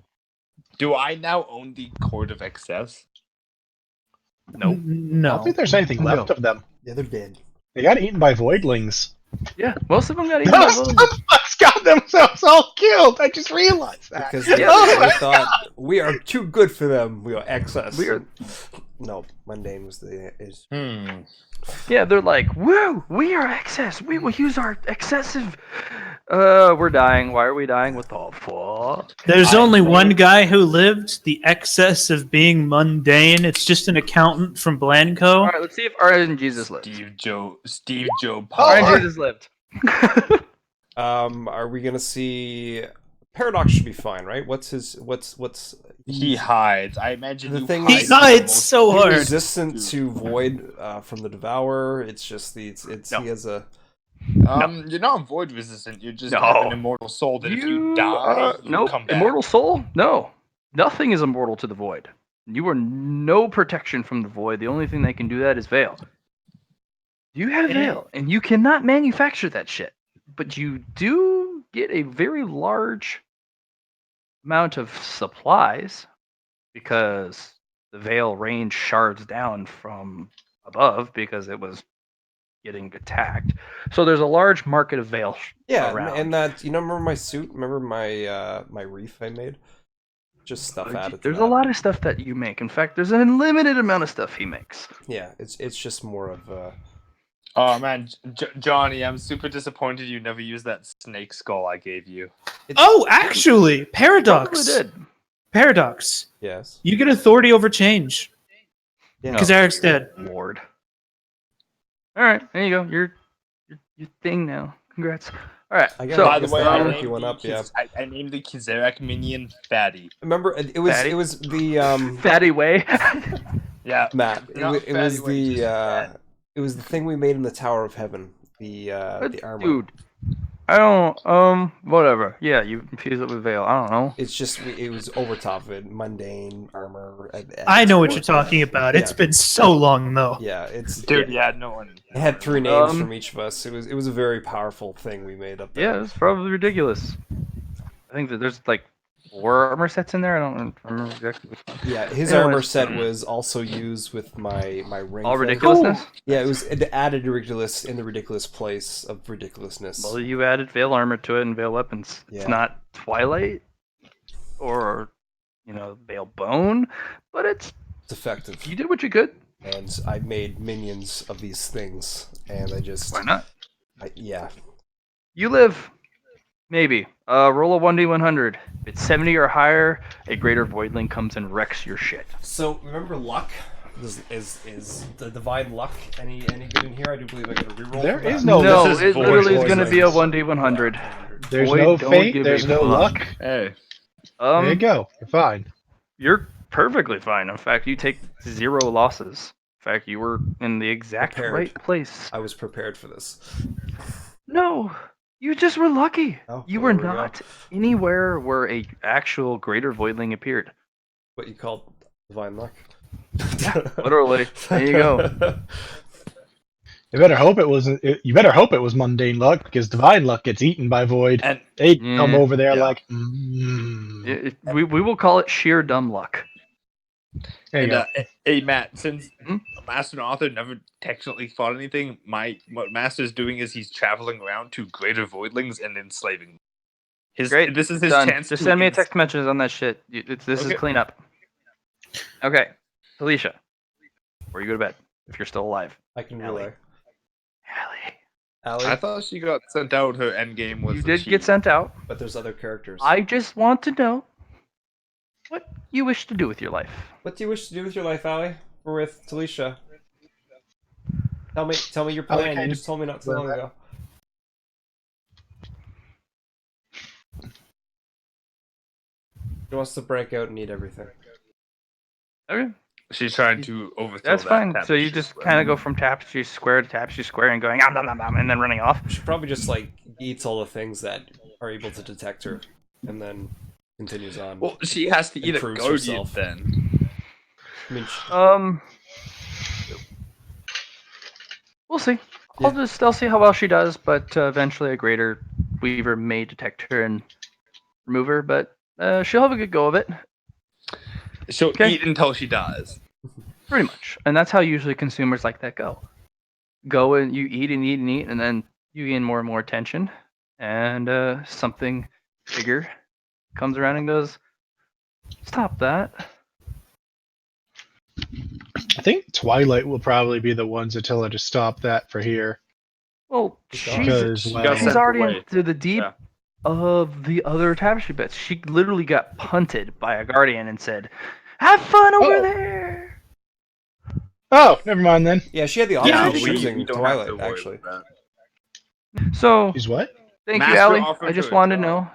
Do I now own the Court of Excess? Nope. I No. don't think there's anything left of them. Yeah, they're dead. They got eaten by voidlings. Yeah, most of them got eaten by Those wolves. motherfuckers got themselves all killed. I just realized that. Because Yeah. they thought we are too good for them. We are excess. We are- No, mundane was the is. Yeah, they're like, woo, we are excess. We will use our excessive. We're dying. Why are we dying? What the fuck? There's I only think- one guy who lived the excess of being mundane. It's just an accountant from Blanco. All right, let's see if RNG Jesus lived. Steve Joe Oh, RNG Jesus lived. Are we gonna see? Paradox should be fine, right? What's He hides. I imagine The you thing hide is- He hides most- so he's hard. resistant to void from the devourer. It's just it's No. he has a You're not void resistant. You just No. have an immortal soul that if you die, you nope. come back. Immortal soul? No. Nothing is immortal to the void. You are no protection from the void. The only thing that can do that is veil. You have veil, and you cannot manufacture that shit. But you do get a very large amount of supplies because the veil range shards down from above because it was getting attacked. So there's a large market of veil around. and that remember my suit? Remember my my reef I made? Just stuff added. To There's that. a lot of stuff that you make. In fact, there's an unlimited amount of stuff he makes. Yeah, it's just more of Oh man, Johnny, I'm super disappointed you never used that snake skull I gave you. Oh, actually, Paradox. Probably did. Paradox. yes. You get authority over change Yeah. because Eric's dead. Lord. All right, there you go. You're thing now. Congrats. All right. I got So, By the way, I Hierarchy named, went the up, yeah. I named the Kizerac minion Fatty. Remember it was Fatty? it was the Fatty Way. Yeah, Matt. Not It was Fatty Way, the just fat. it was the thing we made in the Tower of Heaven. The armor. Dude, I don't. Whatever. Yeah, you infuse it with veil. I don't know. It's just it was over top of it, mundane armor. I know what you're talking about. It's Yeah. been so long though. Yeah, it's Dude, yeah, no one. It had 3 names Um, from each of us. It was a very powerful thing we made up there. Yeah, it's probably ridiculous. I think that there's like 4 armor sets in there. I don't remember exactly which one. Yeah, his Anyways, armor set was also used with my ring. All thing. ridiculousness. Yeah, it added ridiculous in the ridiculous place of ridiculousness. Well, you added veil armor to it and veil weapons. Yeah. It's not Twilight or veil bone, but It's effective. you did what you could. And I made minions of these things, and I just Why not? yeah. You live. Maybe. Roll a 1d100. If it's 70 or higher, a greater voidling comes and wrecks your shit. So remember luck. Is the divine luck any good in here? I do believe I get a reroll. There for is that. no- No, this is it void literally is void going to be a voice. 1d100. There's Void no don't fate. give There's a no fuck. luck. Hey, There you go. You're fine. You're perfectly fine. In fact, you take 0 losses. In fact, you were in the exact Prepared. right place. I was prepared for this. No, you just were lucky. Oh, You well, were there we go. not anywhere where a actual greater voidling appeared. What you called divine luck. Literally. There you go. You better hope it wasn't. You better hope it was mundane luck because divine luck gets eaten by void. and They Yeah. come over there Yeah. like. We will call it sheer dumb luck. There you And go. hey Matt, since Hmm? Master and Author never technically fought anything, what Master's doing is he's traveling around to greater voidlings and enslaving them. Great. This is his Done. chance Just to send me a text message on that shit. This is Okay. cleanup. Okay. Alicia, where you go to bed if you're still alive. I can Ellie. relay. Allie. Allie, I thought she got sent out. Her end game was You that did she- get sent out. but there's other characters. I just want to know what you wish to do with your life. What do you wish to do with your life, Allie? Or with Talisha? Tell me your I like plan. how You you just told me not too long ago. She wants to break out and eat everything. Okay. She's trying to overthrow. That's that fine. So tapestry you just square. kind of go from tapestry square to tapestry square and going, and then running off. She probably just like eats all the things that are able to detect her, and then continues on. Well, she has to eat a Improves guardian herself. then. I mean, We'll see. I'll see how well she does, but eventually a greater weaver may detect her and remove her, but she'll have a good go of it. She'll Okay. eat until she dies. Pretty much. And that's how usually consumers like that go. Go and you eat and eat and eat, and then you gain more and more attention, and something bigger comes around and goes, stop that. I think Twilight will probably be the ones that tell her to stop that for here. Well, Because, she's well- sent already away. into the deep Yeah. of the other tapestry bits. She literally got punted by a guardian and said, have fun over Oh. there! Oh, never mind then. yeah, she had the option Yeah, of we choosing don't have to Twilight, worry actually. about that. So, She's what? thank Master you, Allie. offered I just her a wanted to job. know.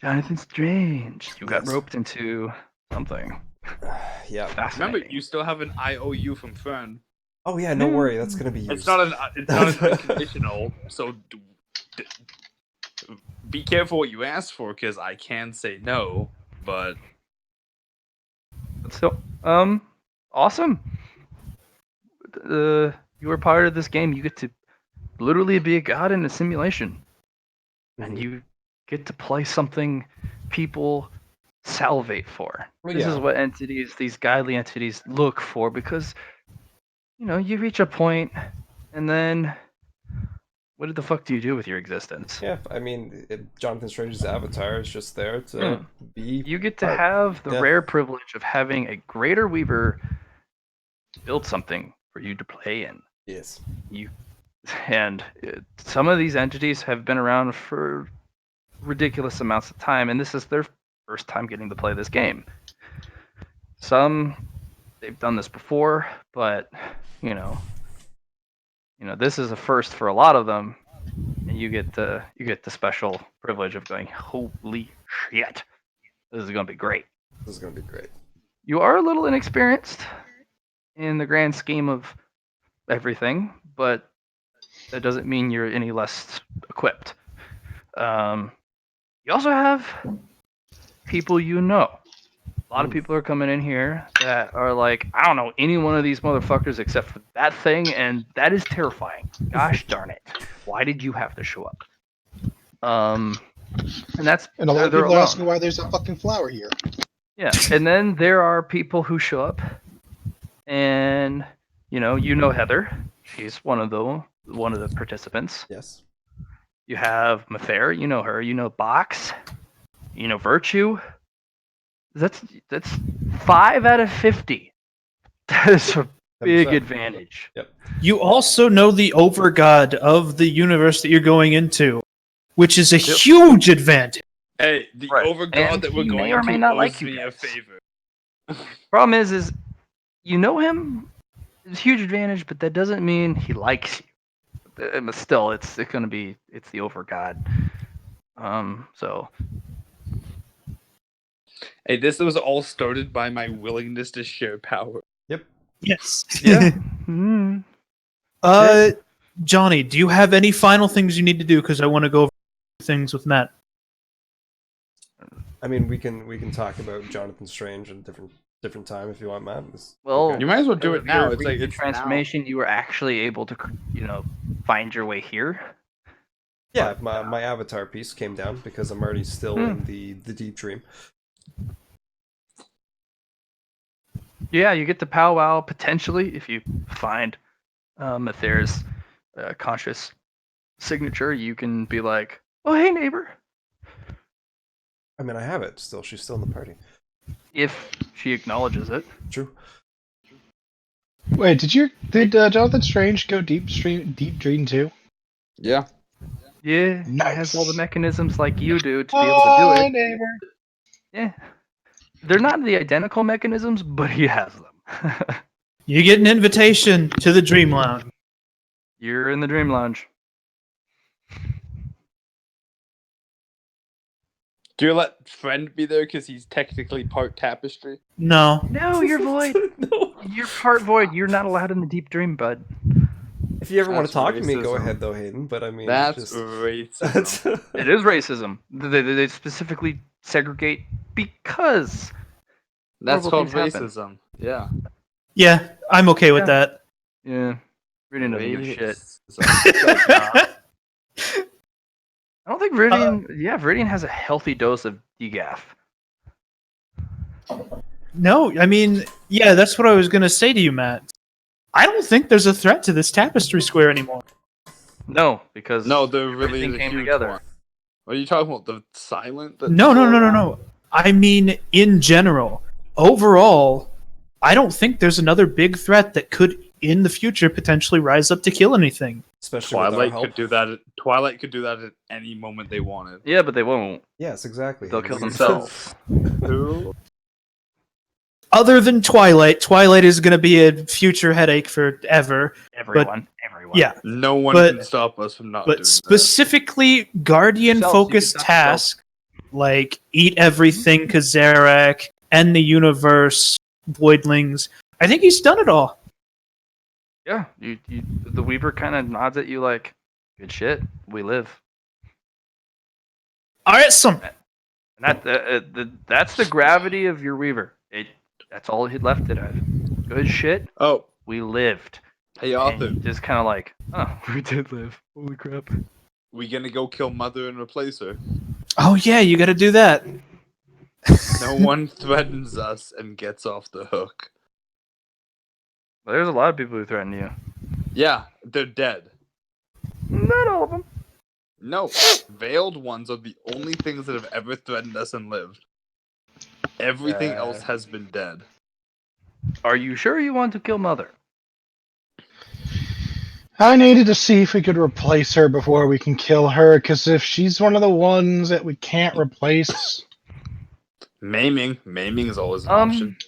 Jonathan Strange, you got Yes. roped into something. Yeah. Remember, Fascinating. you still have an IOU from Fern. Oh yeah, no worry, that's gonna be used. It's not an unconditional. So be careful what you ask for, because I can say no. But So, awesome. You are part of this game. You get to literally be a god in a simulation, and you get to play something people salivate for. Well, This yeah. is what entities, these godly entities, look for, because you reach a point, and then what the fuck do you do with your existence? Yeah, I mean, Jonathan Strange's avatar is just there to be. You get to part. have the Yeah. rare privilege of having a greater weaver build something for you to play in. Yes. And some of these entities have been around for ridiculous amounts of time, and this is their first time getting to play this game. Some, they've done this before, but this is a first for a lot of them, and you get the special privilege of going, holy shit, this is going to be great. This is gonna be great. You are a little inexperienced in the grand scheme of everything, but that doesn't mean you're any less equipped. You also have people you know. A lot of people are coming in here that are like, I don't know any one of these motherfuckers except for that thing, and that is terrifying. Gosh darn it. Why did you have to show up? And that's And a lot of they're people alone. ask me why there's a fucking flower here. Yeah, and then there are people who show up, and you know Heather. She's one of the participants. Yes. You have Mather, you know her. You know Box. You know Virtue. That's 5 out of 50. That is a big 100%. advantage. You also know the overgod of the universe that you're going into, which is a huge advantage. hey, the Right. overgod And that we're he going may or may to not owes like you me a guys. favor. Problem is you know him. It's a huge advantage, but that doesn't mean he likes you. But still, it's the overgod. So Hey, this was all started by my willingness to share power. Yes. yeah. Mm. Johnny, do you have any final things you need to do? Because I want to go over things with Matt. I mean, we can talk about Jonathan Strange at a different time if you want, Matt. Well, You might as well do it now. Your It's like recent it's transformation. You were actually able to, find your way here. Yeah, my avatar piece came down because I'm already still in the deep dream. Yeah, you get to powwow potentially if you find if there's a conscious signature. You can be like, "Oh, hey, neighbor," I mean, I have it still. She's still in the party. if she acknowledges it. True. Wait, did Jonathan Strange go deep dream too? Yeah. Yeah, it has all the Nice. mechanisms like you do to be able to do it. Neighbor. Yeah, they're not the identical mechanisms, but he has them. You get an invitation to the Dream Lounge. You're in the Dream Lounge. Do you let friend be there because he's technically part tapestry? No. No, you're void. No. You're part void. You're not allowed in the deep dream, bud. If you ever want That's to talk to me, go racism. ahead though, Hayden. But I mean, That's just... racism. It is racism. They specifically segregate because That's horrible called things happen. racism. Yeah. Yeah, I'm okay with that. Yeah, Viridian doesn't give a shit. Racism. I don't think Viridian. Yeah, Viridian has a healthy dose of degaff. No, I mean, yeah, that's what I was going to say to you, Matt. I don't think there's a threat to this tapestry square anymore. No, because No, they're really everything the came huge together. one. What are you talking about? The silent? No. I mean, in general. Overall, I don't think there's another big threat that could, in the future, potentially rise up to kill anything. especially with our Twilight help. could do that. Twilight could do that at any moment they wanted. Yeah, but they won't. Yes, exactly. They'll kill Hayden. themselves. Who? Other than Twilight is going to be a future headache forever. Everyone. Yeah, No one But- can stop us from not but doing specifically Guardian-focused Yourself, you can stop tasks like eat everything, Kazarak, end the universe, Voidlings. I think he's done it all. Yeah, the Weaver kind of nods at you like, "Good shit, we live." Awesome. And that's the gravity of your Weaver. That's all he left it at. Good shit, that. Oh, we lived. hey And Arthur, you just kind of like, oh, we did live. Holy crap. we gonna go kill Mother and replace her? Oh yeah, you got to do that. No one threatens us and gets off the hook. Well, there's a lot of people who threaten you. Yeah, they're dead. Not all of them. No, veiled ones are the only things that have ever threatened us and lived. Everything else has been dead. Are you sure you want to kill Mother? I needed to see if we could replace her before we can kill her, because if she's one of the ones that we can't replace, Maiming is always an option.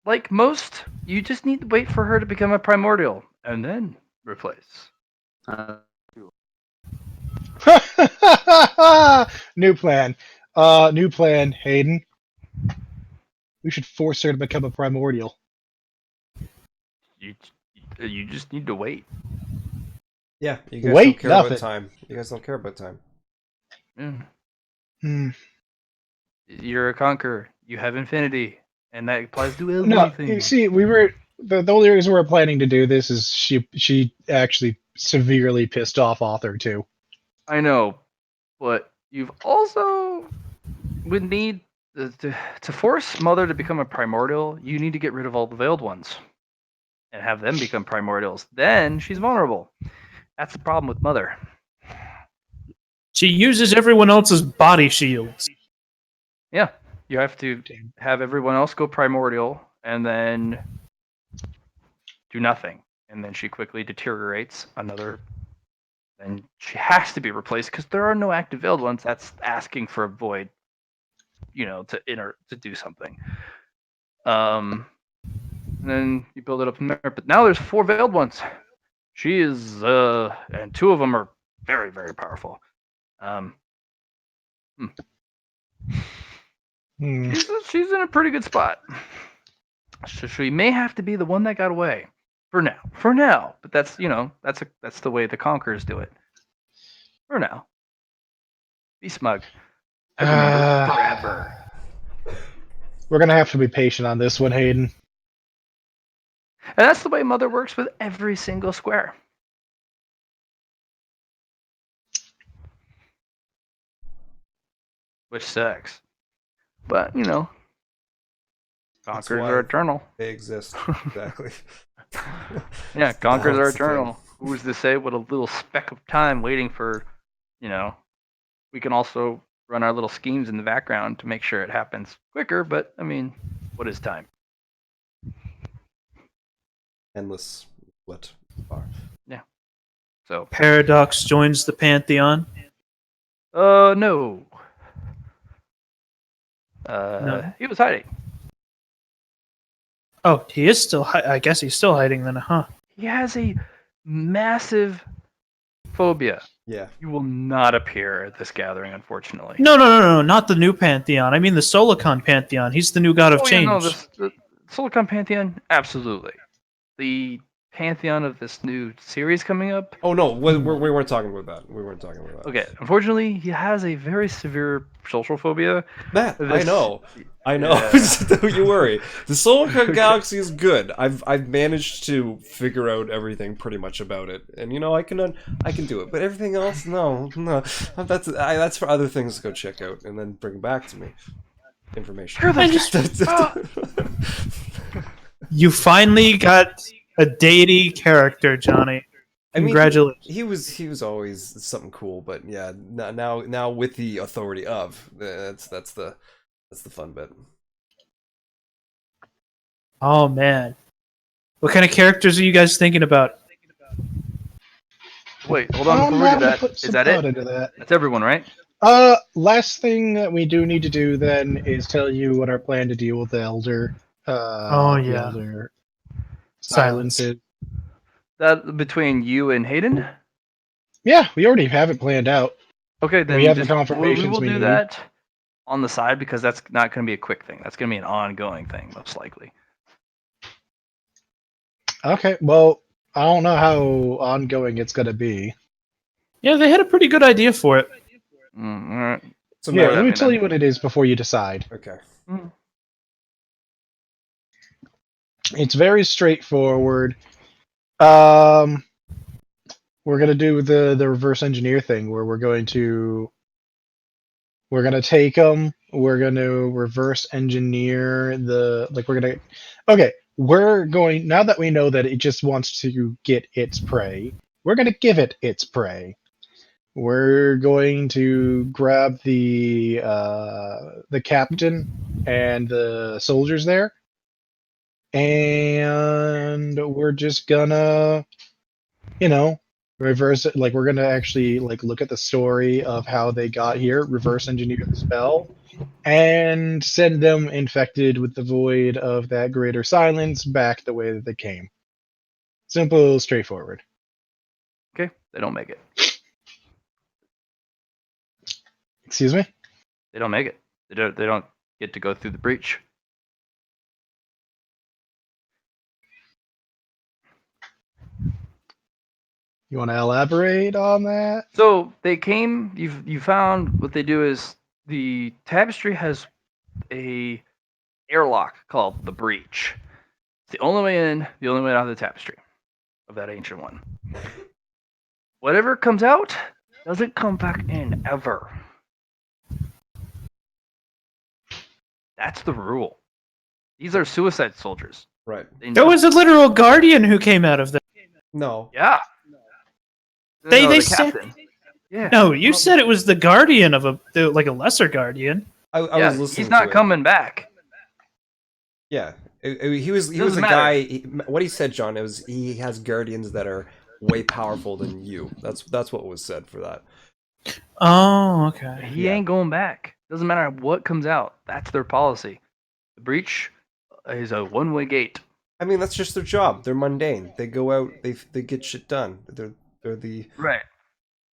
Like most, you just need to wait for her to become a primordial and then replace. new plan. New plan, Hayden. We should force her to become a primordial. You just need to wait. Yeah, you guys Wait, don't care nothing. about time. You guys don't care about time. Yeah. Hmm. You're a conqueror. You have infinity, and that applies to No, everything. you see, we were the only reason we're planning to do this is she actually severely pissed off Author too. I know, but you've also would need to force Mother to become a primordial. You need to get rid of all the veiled ones and have them become primordials. Then she's vulnerable. That's the problem with Mother. She uses everyone else's body shields. Yeah, you have to have everyone else go primordial and then do nothing, and then she quickly deteriorates. Then she has to be replaced because there are no active veiled ones. That's asking for a void, to do something. And then you build it up from there. But now there's 4 veiled ones. She is, and 2 of them are very, very powerful. She's in a pretty good spot. So she may have to be the one that got away for now. But that's that's the way the conquerors do it. For now, be smug. And remember, forever. We're gonna have to be patient on this one, Hayden. And that's the way Mother works with every single square. Which sucks. But, Conquerors why are eternal. They exist. Exactly. Yeah, conquerors are That's the thing. eternal. Who's to say what a little speck of time waiting for, we can also run our little schemes in the background to make sure it happens quicker, but I mean, what is time? Endless. What? Bar. So, Paradox joins the Pantheon. no. No. He was hiding. Oh, he is still. I guess he's still hiding then, huh? He has a massive phobia. Yeah. He will not appear at this gathering, unfortunately. No, not the new Pantheon. I mean the Solicon Pantheon. He's the new god of Oh, yeah, change. no, the Silicon Pantheon, absolutely. The Pantheon of this new series coming up. Oh no, we weren't talking about that. We weren't talking about that. Okay, unfortunately, he has a very severe social phobia. That I This- know. Yeah. Don't you worry. The Solar Galaxy is good. I've managed to figure out everything pretty much about it, and I can do it. But everything else, no. That's for other things to go check out and then bring back to me information. You're the I just- You finally got a deity character, Johnny. I mean, Congratulations. he was always something cool, but yeah, now with the authority of that's the fun bit. Oh man, what kind of characters are you guys thinking about? Wait, hold on. Before we do that, is that it? Into that. That's everyone, right? Last thing that we do need to do then is tell you what our plan to deal with the Elder. Oh, the yeah. Elder Silence. Silence is. That between you and Hayden? Yeah, we already have it planned out. Okay, then We have the just- confirmations We will we do need. that on the side because that's not going to be a quick thing. That's going to be an ongoing thing, most likely. Okay, well, I don't know how ongoing it's going to be. Yeah, they had a pretty good idea for it. All right. So Yeah, Matt- let me that tell then. you what it is before you decide. okay. It's very straightforward. We're gonna do the reverse engineer thing where we're gonna take them. We're gonna reverse engineer we're going now that we know that it just wants to get its prey. We're gonna give it its prey. We're going to grab the captain and the soldiers there, and we're just gonna, reverse it. Like, we're gonna actually look at the story of how they got here, reverse engineer the spell, and send them infected with the void of that greater silence back the way that they came. Simple, straightforward. Okay, they don't make it. Excuse me? They don't make it. They don't get to go through the breach. You want to elaborate on that? So they came. You found what they do is the tapestry has a airlock called the breach. It's the only way in, the only way out of the tapestry of that ancient one. Whatever comes out doesn't come back in ever. That's the rule. These are suicide soldiers. Right. They There know- was a literal guardian who came out of there. No. Yeah. They the said- captain. Yeah. No, you said it was the guardian of a lesser guardian. I Yeah, was listening. he's not to it. coming back. Yeah, he was Doesn't a matter. guy. What he said, John, it was he has guardians that are way powerful than you. That's what was said for that. Oh, okay. He Yeah. ain't going back. Doesn't matter what comes out. That's their policy. The breach is a one-way gate. I mean, that's just their job. They're mundane. They go out. They get shit done. They're the Right. to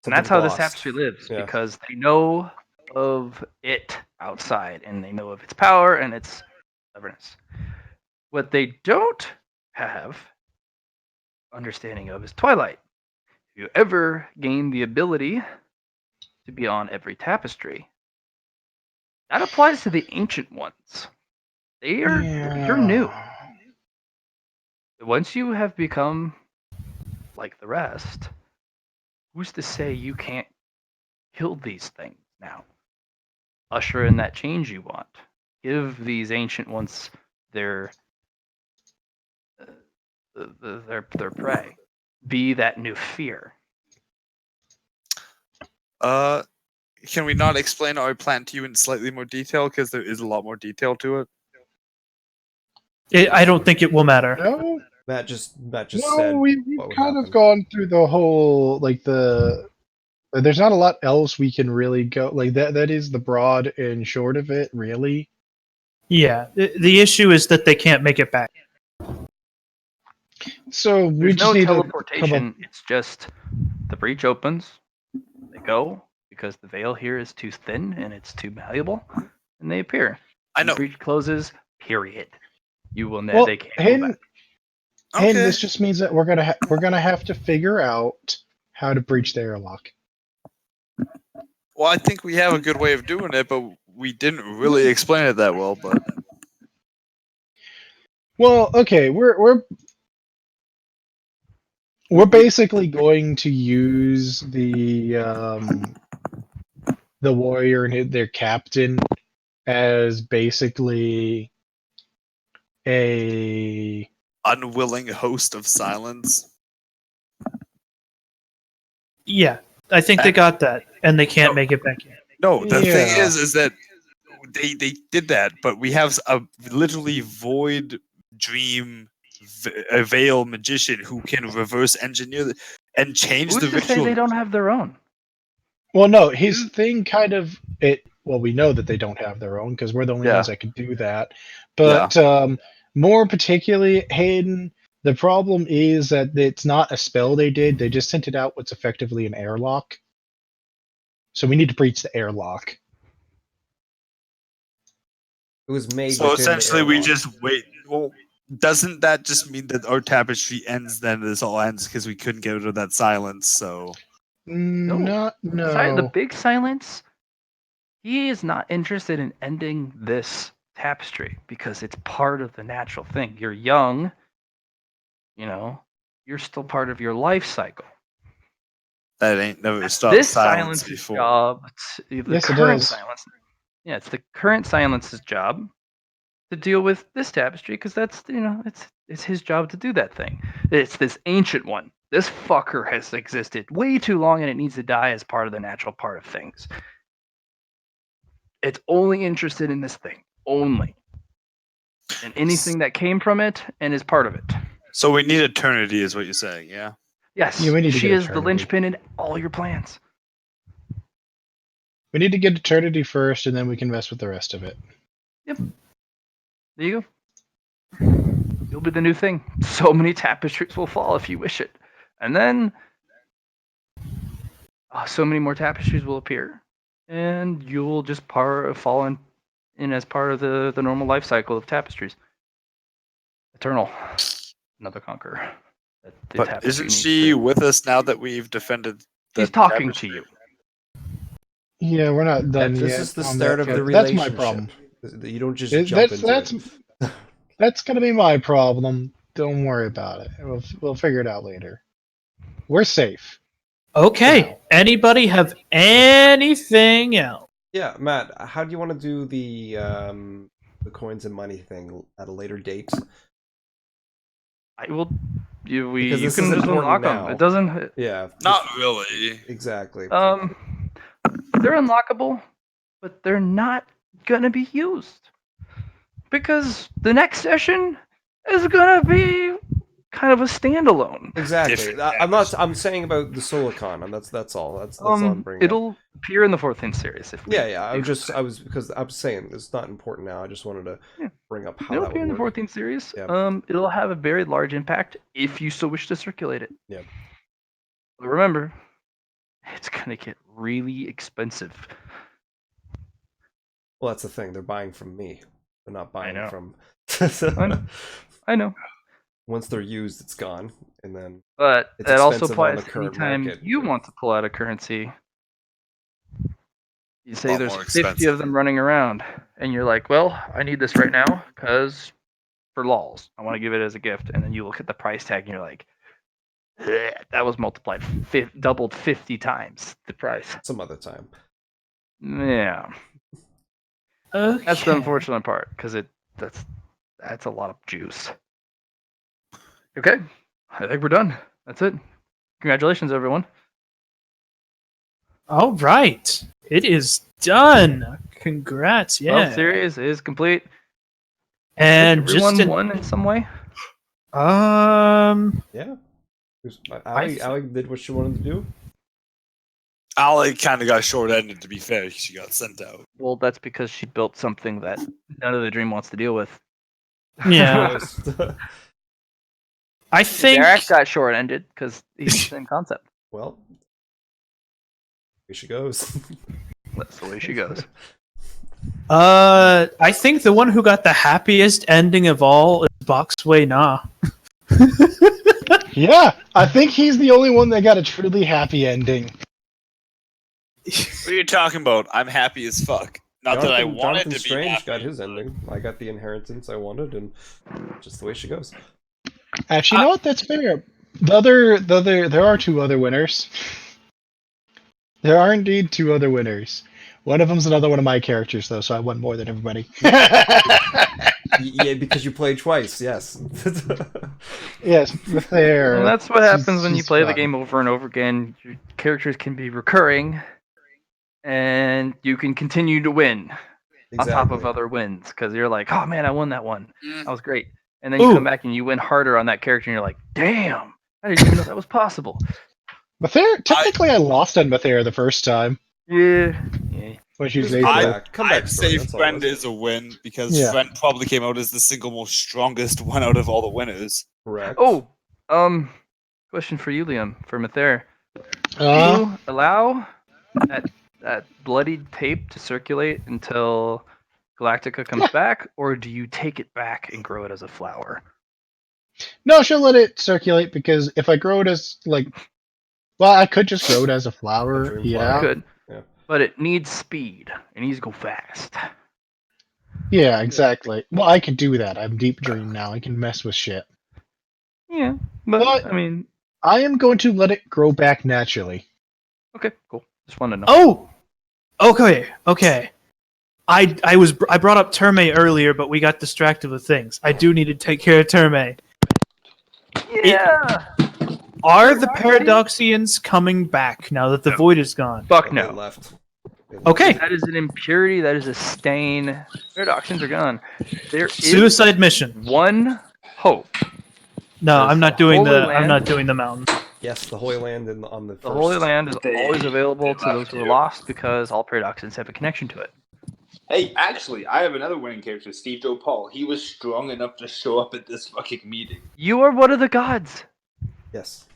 And the that's how this boss. tapestry lives Yeah. because they know of it outside and they know of its power and its stubbornness. What they don't have understanding of is Twilight. If you ever gain the ability to be on every tapestry, that applies to the ancient ones. You're new. Once you have become like the rest, who's to say you can't kill these things now? Usher in that change you want. Give these ancient ones their their prey be that new fear. Can we not explain our plan to you in slightly more detail? Because there is a lot more detail to it. I don't think it will matter. No, Matt just no, said we've what would kind happen. of gone through the whole there's not a lot else we can really go like that. That is the broad and short of it, really. Yeah, the issue is that they can't make it back. So we There's just no need to come up. teleportation. It's just the breach opens, they go because the veil here is too thin and it's too malleable, and they appear. I And the know. breach closes. Period. You will Well, they can't go Hayden, back. Hayden, Okay. this just means that we're gonna have to figure out how to breach the airlock. Well, I think we have a good way of doing it, but we didn't really explain it that well. But Well, okay, we're basically going to use the warrior and their captain as basically a unwilling host of silence. Yeah, I think they got that, and they can't make it back in. No, the thing Yeah. is that they did that, but we have a literally void dream a veil magician who can reverse engineer and change Who's the to say ritual. they don't have their own? Well, no, his thing kind of it. Well, we know that they don't have their own because we're the only Yeah. ones that could do that. But more particularly, Hayden, the problem is that it's not a spell they did. They just sent it out what's effectively an airlock. So we need to breach the airlock. It was made. So within the essentially, we airlock. just wait. Well, doesn't that just mean that our tapestry ends? Then this all ends because we couldn't get rid of that silence. So No. The big silence. He is not interested in ending this tapestry because it's part of the natural thing. You're young, you're still part of your life cycle. that ain't never stopped This silence silence's before. job, the Yes, it current does. silence. Yeah, it's the current silence's job to deal with this tapestry because that's it's his job to do that thing. It's this ancient one. This fucker has existed way too long and it needs to die as part of the natural part of things. It's only interested in this thing. Only. And anything that came from it and is part of it. So we need eternity, is what you're saying, yeah? Yes, Yeah, we need to she get is the eternity. linchpin in all your plans. We need to get eternity first, and then we can mess with the rest of it. Yep. There you go. You'll be the new thing. So many tapestries will fall if you wish it. And then so many more tapestries will appear. And you'll just fall in as part of the normal life cycle of tapestries. Eternal. Another conqueror. The But tapestry isn't needs she to- with us now that we've defended the She's talking tapestry? to you. Yeah, we're not done This yet. is the on start that of the yet. That's relationship. my problem. You don't just It- jump that's- into it. That's gonna be my problem. Don't worry about it. We'll figure it out later. We're safe. Okay. Anybody have anything else? Yeah, Matt, how do you want to do the coins and money thing at a later date? I will. You Because can this is just important unlock now. them. It doesn't. Yeah. Not really. Exactly. They're unlockable, but they're not gonna be used because the next session is gonna be kind of a standalone. Exactly. Different I'm saying about the Solicon, and that's all. That's all I'm bringing up. It'll appear in the 14th series. If we Yeah. do I was because I'm saying it's not important now. I just wanted to bring up how It'll that appear in would the work. 14th series. Yeah. It'll have a very large impact if you so wish to circulate it. Yeah. But remember, it's gonna get really expensive. Well, that's the thing. They're buying from me. They're not buying know. from. I know. Once they're used, it's gone, and then But It's that also expensive on applies the current anytime market. you want to pull out a currency. You say Lot there's more 50 expensive. of them running around, and you're like, well, I need this right now because for lols, I want to give it as a gift. And then you look at the price tag and you're like, "Ugh, that was multiplied, doubled 50 times the price. some other time. Yeah, Okay. that's the unfortunate part because that's That's a lot of juice. Okay, I think we're done. That's it. Congratulations, everyone. All right, it is done. Congrats, Well, yeah. series is complete. And Everyone just won in some way. Yeah. I Alec did what she wanted to do. Alec kind of got short-ended, to be fair. She got sent out. Well, that's because she built something that none of the dream wants to deal with. yeah. I think Derek got short-ended because he's the same concept. Well, here she goes. That's the way she goes. I think the one who got the happiest ending of all is Boxway Na. Yeah, I think he's the only one that got a truly happy ending. What are you talking about? I'm happy as fuck. Not that I wanted Jonathan to be Strange happy. got his ending. I got the inheritance I wanted, and just the way she goes. Actually, you know what? That's fair. There are two other winners. There are indeed two other winners. One of them's another one of my characters, though, so I won more than everybody. Yeah, because you played twice. Yes. Yes, there. Well, that's what happens when you she's play the fun. game over and over again. Your characters can be recurring, and you can continue to win on top of other wins because you're like, oh man, I won that one. That was great. And then you Ooh. come back and you win harder on that character, and you're like, damn, I didn't even know that was possible. Mather, technically, I lost on Mather the first time Yeah. when she was Come April. back. Come I'd back, say story, that's all it Friend was. is a win because Yeah. Friend probably came out as the single most strongest one out of all the winners. Correct. Oh, question for you, Liam, for Mather. Do Uh, you allow that bloodied tape to circulate until Galactica comes back, or do you take it back and grow it as a flower? no, she'll let it circulate because if I grow it as well, I could just grow it as a A flower. dream Yeah, Good. Yeah. But it needs speed. It needs to go fast. yeah, exactly. Well, I can do that. I'm Deep Dream now. I can mess with shit. Yeah, but But- I mean, I am going to let it grow back naturally. okay, cool. Just wanted to know. Oh, okay. I brought up Terme earlier, but we got distracted with things. I do need to take care of Terme. Yeah. Are the Paradoxians coming back now that the void is gone? Fuck They no. left. Okay, That is an impurity. That is a stain. Paradoxins are gone. There is suicide mission. one hope. No, There's I'm not the doing Holy I'm Land. not doing the mountain. Yes, the Holy Land on the The first. Holy Land is They- always available to they those left who are you. lost because all Paradoxins have a connection to it. Hey, actually, I have another winning character, Steve Joe Paul. He was strong enough to show up at this fucking meeting. You are one of the gods. Yes.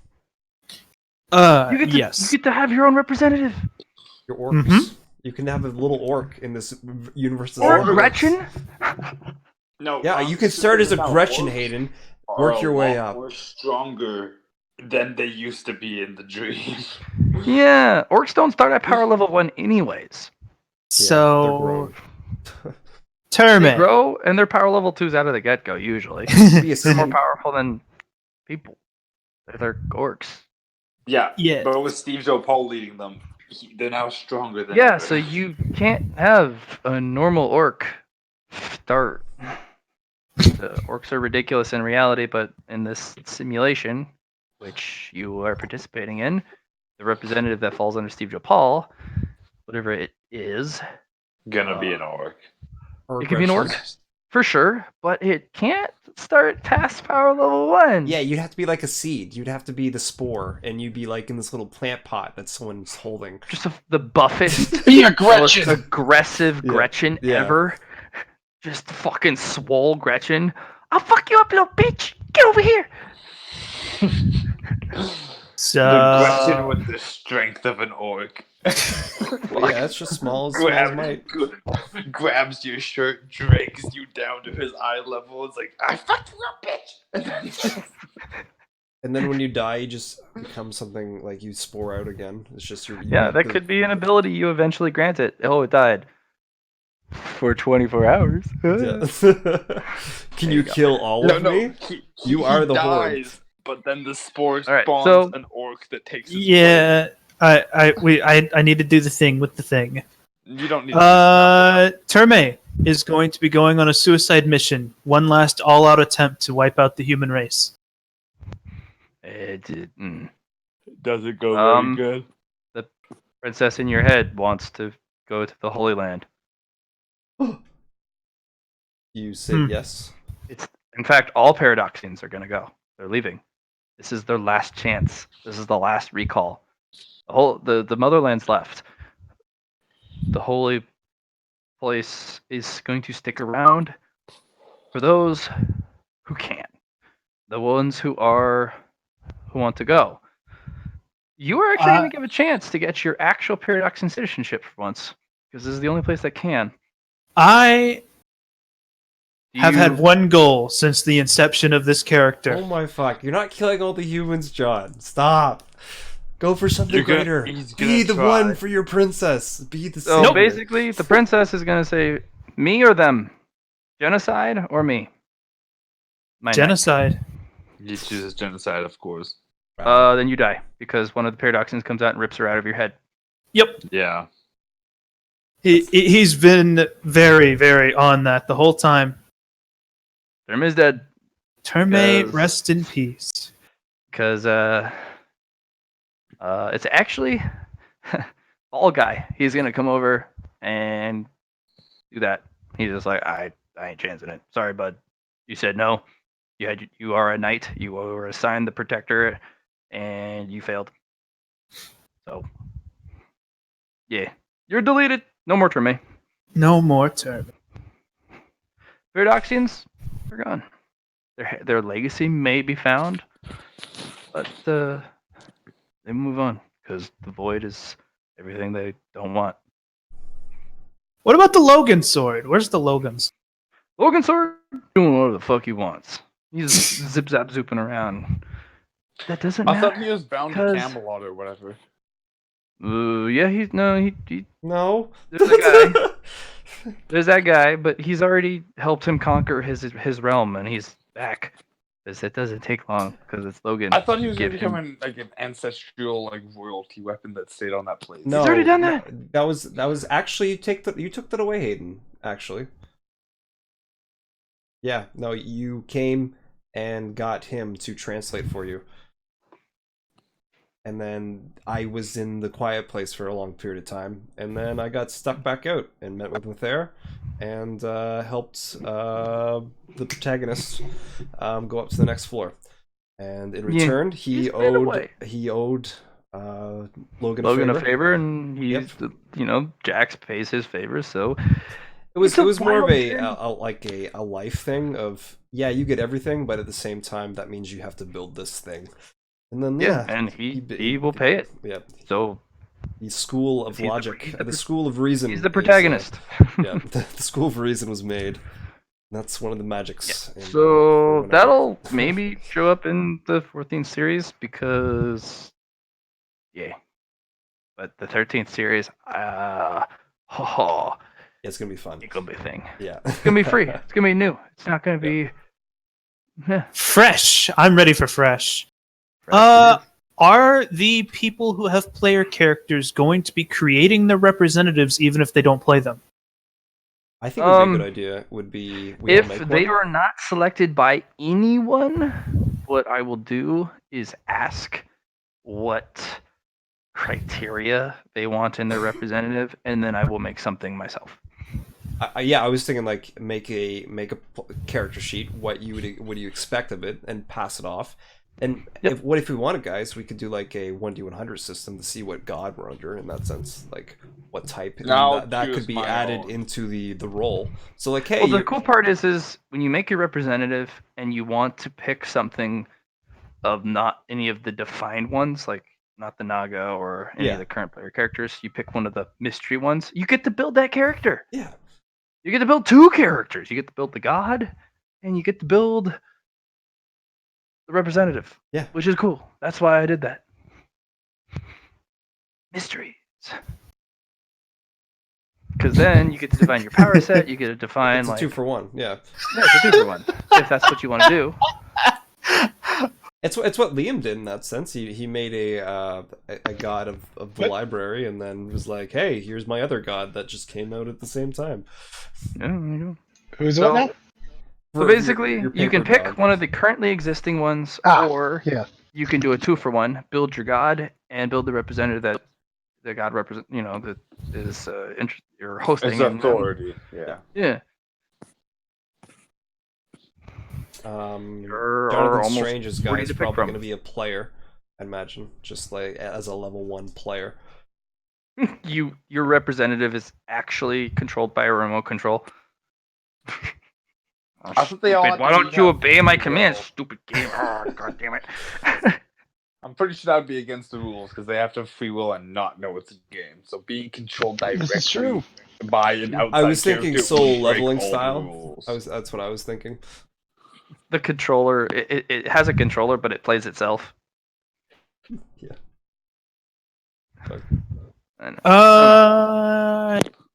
You get to, Yes. You get to have your own representative. Your orcs. Mhm. You can have a little orc in this universe. Or as a well. Gretchen. No. Yeah, you can start as a Gretchen, Hayden. Work your way up. We're stronger than they used to be in the dream. Yeah, orcs don't start at power level 1 anyways. So They're They Terme. grow, and their power level 2's out of the get-go, usually. grown. Be a They're more seed. powerful than people. They're orcs. Yeah, Yeah. but with Steve Joe Paul leading them, they're now stronger than Yeah, ever. so you can't have a normal orc start. The orcs are ridiculous in reality, but in this simulation, which you are participating in, the representative that falls under Steve Joe Paul, whatever it is, gonna be an orc. Or it could be an orc, Gretchen. for sure, but it can't start past power level 1. Yeah, you'd have to be like a seed. You'd have to be the spore, and you'd be like in this little plant pot that someone's holding. Just the buffest, Be a most Gretchen. aggressive Yeah, Gretchen yeah. ever. Just fucking swole Gretchen. I'll fuck you up, little bitch. Get over here. The Gretchen So with the strength of an orc. Yeah, it's just small as might. Grabs your shirt, drags you down to his eye level. It's like, I fucked you up, bitch. And then And then when you die, you just become something like you spore out again. It's just your. Yeah, that could be an ability you eventually grant it. Oh, it died. For 24 hours. Yeah. Can you you go. kill all of me? You are the horde. dies, but then the spore All right, spawns so- an orc that takes his yeah, I need to do the thing with the thing. place. You don't need Terme, is going to be going on a suicide mission. One last all-out attempt to wipe out the human race. Does it go Um, very good? The princess in your head wants to go to the Holy Land. You said yes. In fact, all Paradoxians are going to go. They're leaving. This is their last chance. This is the last recall. The Motherland's left. The Holy Place is going to stick around for those who can. The ones who want to go. You are actually going to give a chance to get your actual Paradoxian citizenship for once, because this is the only place that can. I have had one goal since the inception of this character. Oh my fuck! You're not killing all the humans, John. Stop. Go for something greater. Be the one for your princess. Be the. So basically, the princess is going to say, "Me or them, genocide or me." Genocide. He chooses genocide, of course. Then you die because one of the Paradoxians comes out and rips her out of your head. Yep. Yeah. He's been very, very on that the whole time. Term is dead. Termate, rest in peace. Because it's actually Ball Guy. He's gonna come over and do that. He's just like, I ain't chancing it. Sorry, bud. You said no. You are a knight. You were assigned the protector, and you failed. So, yeah, you're deleted. No more Terme. No more Terme. Paradoxians, they're gone. Their legacy may be found, but they move on because the void is everything they don't want. What about the Logan sword? Where's the Logan's? Logan sword doing whatever the fuck he wants. He's zip zap zooping around. That doesn't matter. I thought he was bound to Camelot or whatever. Yeah, he no. There's a guy. There's that guy, but he's already helped him conquer his realm, and he's back. Because it doesn't take long, because it's Logan. I thought he was going to become like an ancestral royalty weapon that stayed on that place. No, he's already done that. That was actually you took that away, Hayden. Actually. Yeah, no, you came and got him to translate for you. And then I was in the quiet place for a long period of time, and then I got stuck back out and met with Mather and helped the protagonist go up to the next floor. And in return, he owed Logan a favor, and Jax pays his favors. So it was more of a life thing of you get everything, but at the same time that means you have to build this thing. And then and he will pay it. Yeah. So the school of logic, the school of reason. He's the protagonist. The school of reason was made. That's one of the magics. Yeah. So that'll maybe show up in the 14th series because, but the 13th series, it's gonna be fun. It's gonna be a thing. Yeah, it's gonna be free. It's gonna be new. It's not gonna be fresh. I'm ready for fresh. Are the people who have player characters going to be creating the representatives even if they don't play them? I think a good idea would be if they are not selected by anyone, what I will do is ask what criteria they want in their representative, and then I will make something myself. I was thinking like make a character sheet, what do you expect of it, and pass it off. And if we wanted, guys, we could do like a 1d100 system to see what god we're under in that sense, like what type. That could be added into the role. So like, hey, the cool part is when you make your representative and you want to pick something of not any of the defined ones, like not the Naga or any of the current player characters, you pick one of the mystery ones. You get to build that character. Yeah, you get to build two characters. You get to build the god, and you get to build representative, which is cool. That's why I did that. Mysteries, because then you get to define your power set. You get to define it's a 2-for-1. Yeah, it's a 2-for-1 if that's what you want to do. It's what Liam did in that sense. He made a god of the What? library, and then was like, "Hey, here's my other god that just came out at the same time." Yeah, there you go. Who's So- what now? So For basically, your you can paper pick god. one of the currently existing ones, Ah, or yeah. you can do a 2-for-1. Build your god and build the representative that the god represent. That is you're hosting. It's and, authority. Yeah. yeah, There are Jonathan almost Strange's 40 guy is to pick probably from. going to be a player, I'd imagine, just like as a level 1 player. your representative is actually controlled by a remote control. Oh, I thought they all stupid. had Why to don't be you have obey my free commands, will. stupid game? Oh, God damn it. I'm pretty sure that would be against the rules because they have to have free will and not know it's a game. So being controlled directly This is true. by an outside I was thinking character soul would break leveling all the style. rules. That's what I was thinking. The controller, it has a controller, but it plays itself. Yeah. And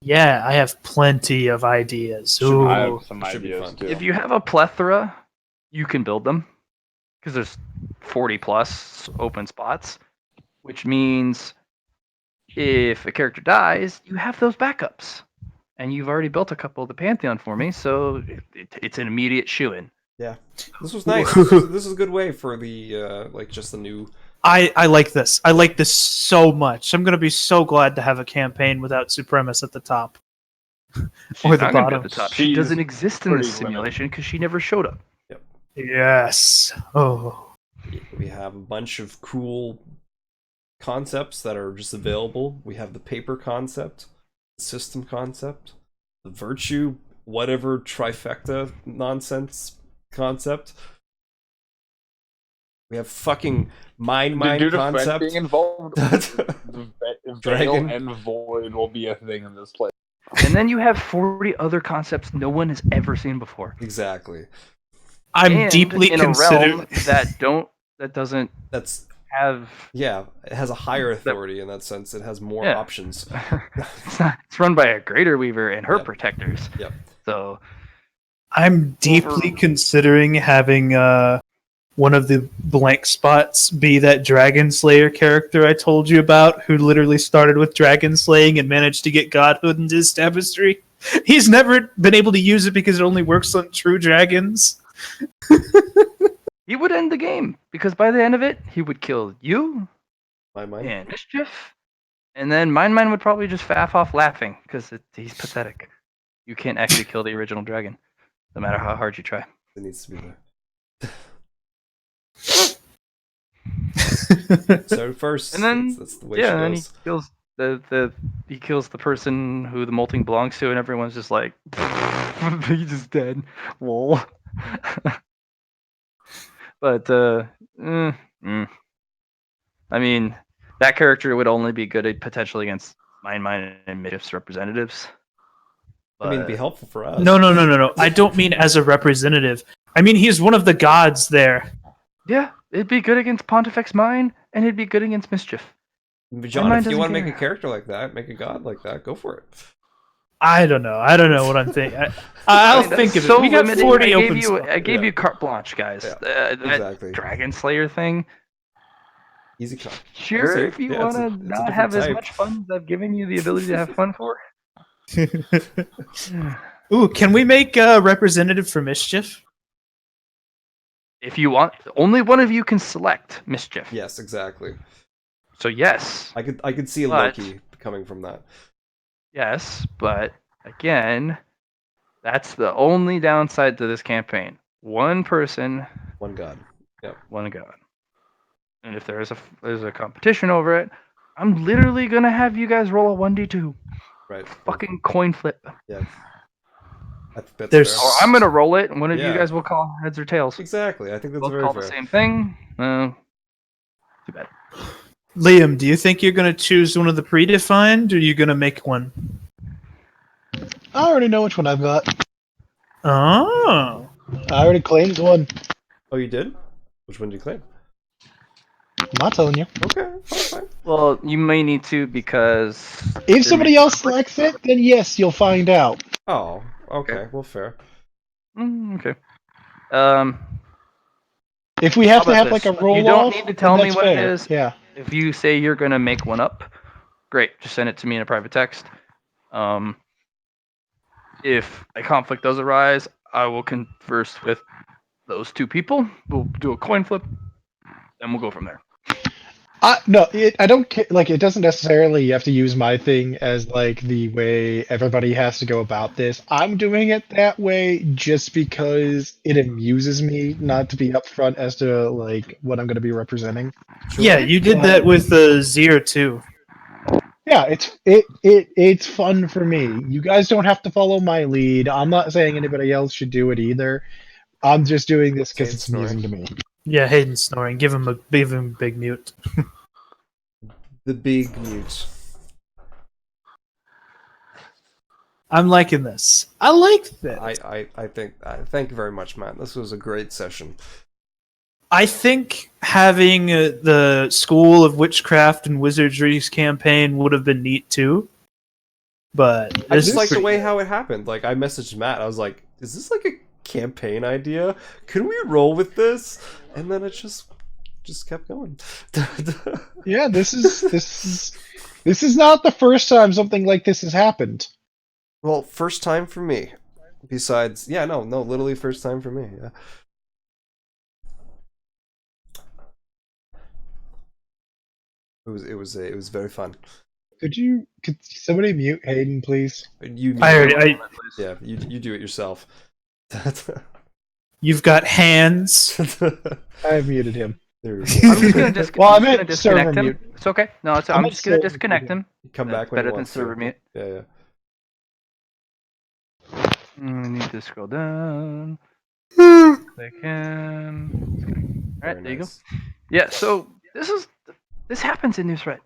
Yeah, I have plenty of ideas. Should be- I Ooh. have some Should be ideas fun. too. if you have a plethora, you can build them because there's 40 plus open spots, which means if a character dies, you have those backups, and you've already built a couple of the Pantheon for me, so it's an immediate shoo-in. Yeah, this was nice. This is a good way for the like just the new. I like this. I like this so much. I'm gonna be so glad to have a campaign without Supremus at the top. She's Or the not gonna be at bottom. the top. She She's doesn't exist in pretty this simulation because she never showed up. Yes. Oh. We have a bunch of cool concepts that are just available. We have the paper concept, the system concept, the virtue, whatever trifecta nonsense concept. We have fucking mind Due to Fred concept. being involved, Veil Dragon. and Void will be a thing in this place. And then you have 40 other concepts no one has ever seen before. Exactly. I'm And deeply in a realm considering. that doesn't That's have. yeah. It has a higher authority in that sense. It has more Yeah. options. It's run by a Greater Weaver and her Yep. protectors. Yep. So I'm deeply considering having one of the blank spots be that Dragon Slayer character I told you about, who literally started with dragon slaying and managed to get godhood into his tapestry. He's never been able to use it because it only works on true dragons. he would end the game because by the end of it, he would kill you My mind. and Mischief, and then Mine would probably just faff off laughing because he's pathetic. You can't actually kill the original dragon, no matter how hard you try. It needs to be there. So first, And then that's the way yeah, she and then he goes. kills he kills the person who the molting belongs to, and everyone's just like, he's just dead. Lol. But I mean, that character would only be good potentially against Mine and Mischief's representatives. I mean, it'd be But- helpful for us. No. I don't mean as a representative. I mean he's one of the gods there. Yeah, it'd be good against Pontifex Mine, and it'd be good against Mischief. But John, mine if you doesn't want to make a care. character like that, make a god like that, go for it. I don't know. I don't know what I'm thinking. I'll mean, think that's of it. We got limiting. 40 I open gave you, spots. I gave Yeah. you carte blanche, guys. Yeah, That exactly. Dragon Slayer thing. Easy cut. Sure, see. if you Yeah, it's a- want to it's a not different have as type. much fun as I've given you the ability to have fun for. Ooh, can we make a representative for Mischief? If you want, only one of you can select Mischief. Yes, exactly. So yes, I could see a But- Loki coming from that. yes, but again, that's the only downside to this campaign. One person, One god. one god. And if there's a competition over it, I'm literally gonna have you guys roll a 1d2. Right. Fucking coin flip. Yeah. I think that's There's- fair. Or I'm gonna roll it, and one of you Yeah. guys will call heads or tails. Exactly. I think that's We'll very call fair. the same thing. Too bad. Liam, do you think you're going to choose one of the predefined, or are you going to make one? I already know which one I've got. Oh. I already claimed one. Oh, you did? Which one did you claim? I'm not telling you. Okay, fine. Well, you may need to because If somebody else selects it, then yes, you'll find out. Oh, okay. Well, fair. Okay. If we have How to about have like this? a roll You don't off, need to tell me that's what it fair. is. Yeah. If you say you're gonna make one up, great. Just send it to me in a private text. If a conflict does arise, I will converse with those two people. We'll do a coin flip, and we'll go from there. No, I don't care. Like, it doesn't necessarily you have to use my thing as like the way everybody has to go about this. I'm doing it that way just because it amuses me not to be upfront as to like what I'm going to be representing. Yeah, you did that with Zero too. Yeah, it's fun for me. You guys don't have to follow my lead. I'm not saying anybody else should do it either. I'm just doing this because Say it's it's amusing to me. Yeah, Hayden's snoring. Give him a big mute. The big mute. I'm liking this. I like this. I think. Thank you very much, Matt. This was a great session. I think having the School of Witchcraft and Wizardry's campaign would have been neat too. But I this just is like the pretty way good. how it happened. Like, I messaged Matt. I was like, "Is this like a campaign idea? Can we roll with this?" And then it just kept going. Yeah, this is not the first time something like this has happened. Well, first time for me. Besides, yeah, no, literally first time for me. Yeah. It was very fun. Could somebody mute Hayden, please? You I already. yeah, you do it yourself. You've got hands. I have muted him. There we I'm just gonna, Well, I I'm just gonna meant disconnect server him. mute. It's okay. No, I I'm meant just gonna server disconnect mute. him. Come That's back when better he than wants to. server mute. Yeah. I need to scroll down. Click him. All right, Very there you go. nice. Yeah, so this happens in Newsthread.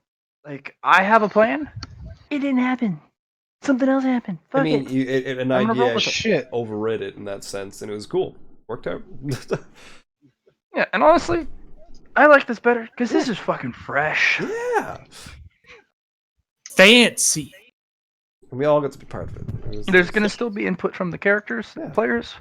Like, I have a plan. It didn't happen. Something else happened. Fuck I mean, it. an I'm gonna roll idea with it. Shit. overrid it in that sense, and it was cool. Worked out. Yeah, and honestly, I like this better because this is fucking fresh. Yeah. Fancy. And we all got to be part of it. There's gonna still be input from the characters, players.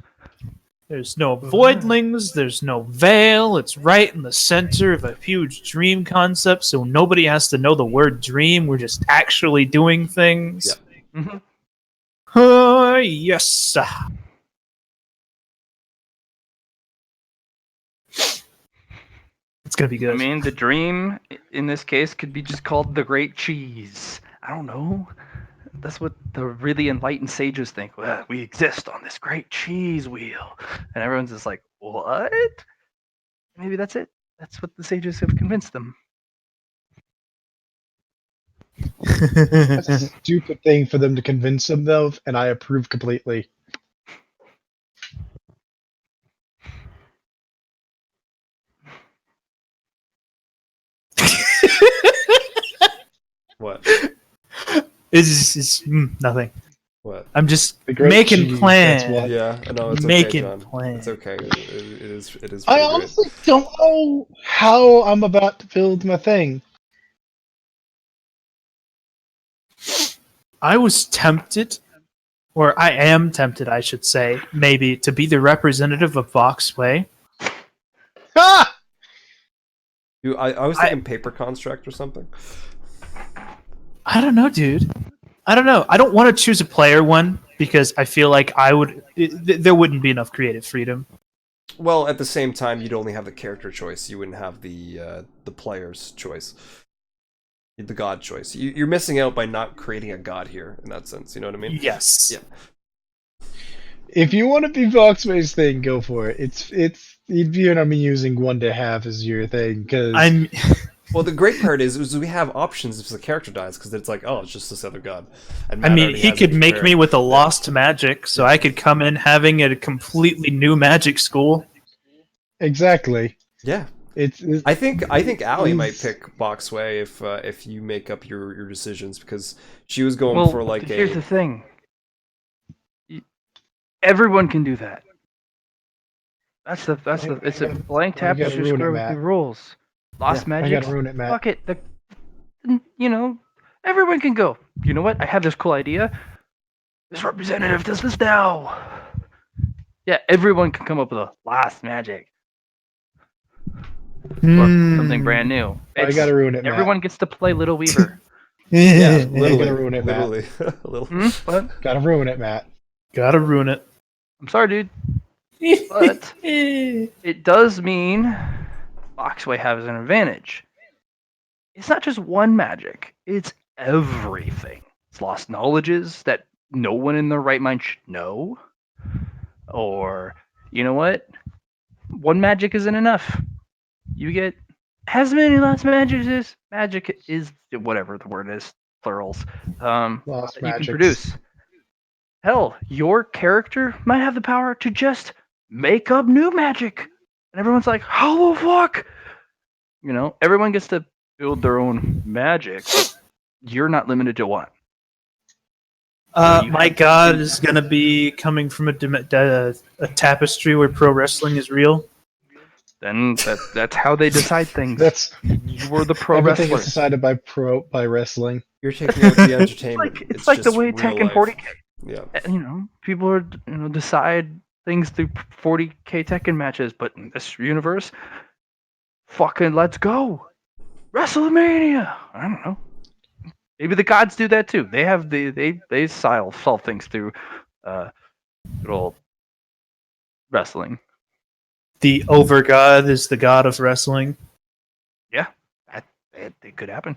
There's no voidlings, there's no veil, it's right in the center of a huge dream concept, so nobody has to know the word dream, we're just actually doing things. Yeah. Mm-hmm. Oh, yes. It's gonna be good. I mean, the dream in this case could be just called the Great Cheese. I don't know. That's what the really enlightened sages think. Well, we exist on this great cheese wheel. And everyone's just like, what? Maybe that's it. That's what the sages have convinced them. That's a stupid thing for them to convince them of, and I approve completely. What? It's nothing. What? I'm just The great making cheese, plans. that's what. Yeah, no, it's Making okay, John. plans. It's okay. It is. It is. I pretty honestly don't know how I'm about to build my thing. I was tempted, or I am tempted, I should say, maybe, to be the representative of Voxway. Ah! Dude, I was thinking paper construct or something. I don't know, dude. I don't know. I don't want to choose a player one because I feel like there wouldn't be enough creative freedom. Well, at the same time, you'd only have the character choice. You wouldn't have the player's choice, the god choice. You're missing out by not creating a god here in that sense. You know what I mean? Yes. Yeah. If you want to be Voxway's thing, go for it. You'd be I'm using one to have as your thing because I'm. Well, the great part is we have options if the character dies because it's like, oh, it's just this other god. And I Matt mean, already he has could it make prepared. me with a lost magic, so I could come in having a completely new magic school. exactly. Yeah. It's I think Allie might He's- pick Boxway if you make up your decisions because she was going Well, for like here's the thing. Everyone can do that. It's a blank I gotta tapestry ruin it, square with Matt. the rules. Lost I magic. gotta ruin it, Matt. Fuck it. Everyone can go. You know what? I have this cool idea. This representative does this now. Yeah, everyone can come up with a lost magic. or something brand new. I gotta ruin it, Matt. Everyone gets to play Little Weaver. Yeah, I gotta ruin it, Matt. literally. A little. What? Gotta ruin it, Matt. Gotta ruin it. I'm sorry, dude. But it does mean Boxway has an advantage. It's not just one magic, it's everything. It's lost knowledges that no one in their right mind should know. Or, you know what? One magic isn't enough. You get as many lost magic is whatever the word is, plurals. Lost that you can magics. produce. Hell, your character might have the power to just make up new magic. And everyone's like, how the fuck? You know, everyone gets to build their own magic. But you're not limited to one. My god is gonna be coming from a tapestry where pro wrestling is real. Then that's how they decide things. That's You were the pro everything wrestler. is decided by wrestling. You're taking out the entertainment. It's like the just way real Tekken life. 40K. Yeah. You know, people are decide things through 40K Tekken matches, but in this universe, fucking let's go, WrestleMania. I don't know. Maybe the gods do that too. They have they solve things through good old wrestling. The over god is the god of wrestling. Yeah, it could happen.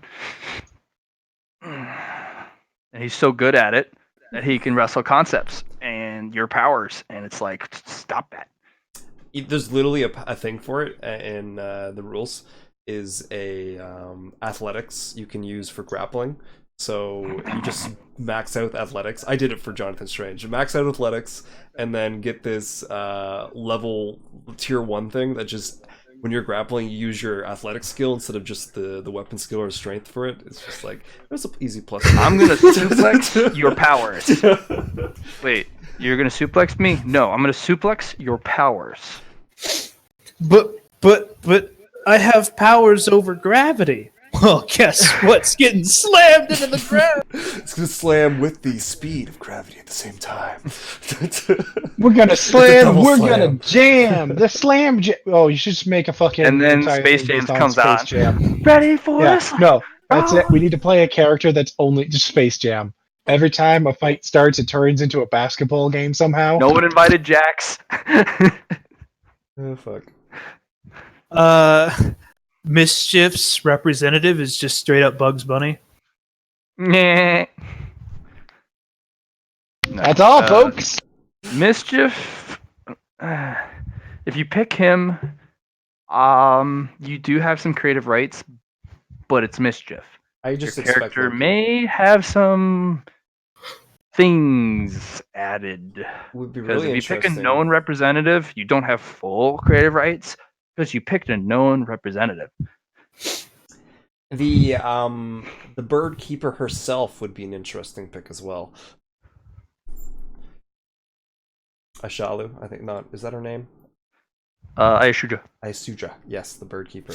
And he's so good at it that he can wrestle concepts and your powers, and it's like, stop that. There's literally a thing for it in the rules. Is a athletics you can use for grappling. So you just max out athletics. I did it for Jonathan Strange. Max out athletics and then get this level tier 1 thing that just when you're grappling you use your athletic skill instead of just the weapon skill or strength for it. It's just like there's an easy plus. I'm gonna suplex your powers. Wait, you're gonna suplex me? No, I'm gonna suplex your powers. But I have powers over gravity. Well, guess what's getting slammed into the ground? It's gonna slam with the speed of gravity at the same time. We're gonna slam. double We're slam. gonna jam. The slam jam. Oh, you should just make a fucking. And then entire Space thing Jam based on comes Space on. Jam. Ready for Yeah, this? no, that's it. We need to play a character that's only just Space Jam. Every time a fight starts, it turns into a basketball game somehow. No one invited Jax. Oh fuck. Mischief's representative is just straight up Bugs Bunny. Nah. That's all, folks. Mischief. If you pick him, you do have some creative rights, but it's Mischief. I just Your expect character them. may have some things added. Would be Because really if you pick a interesting. known representative, you don't have full creative rights because you picked a known representative. The bird keeper herself would be an interesting pick as well. Ashalu, I think not. Is that her name? Ayashuja. Isuja, yes, the bird keeper.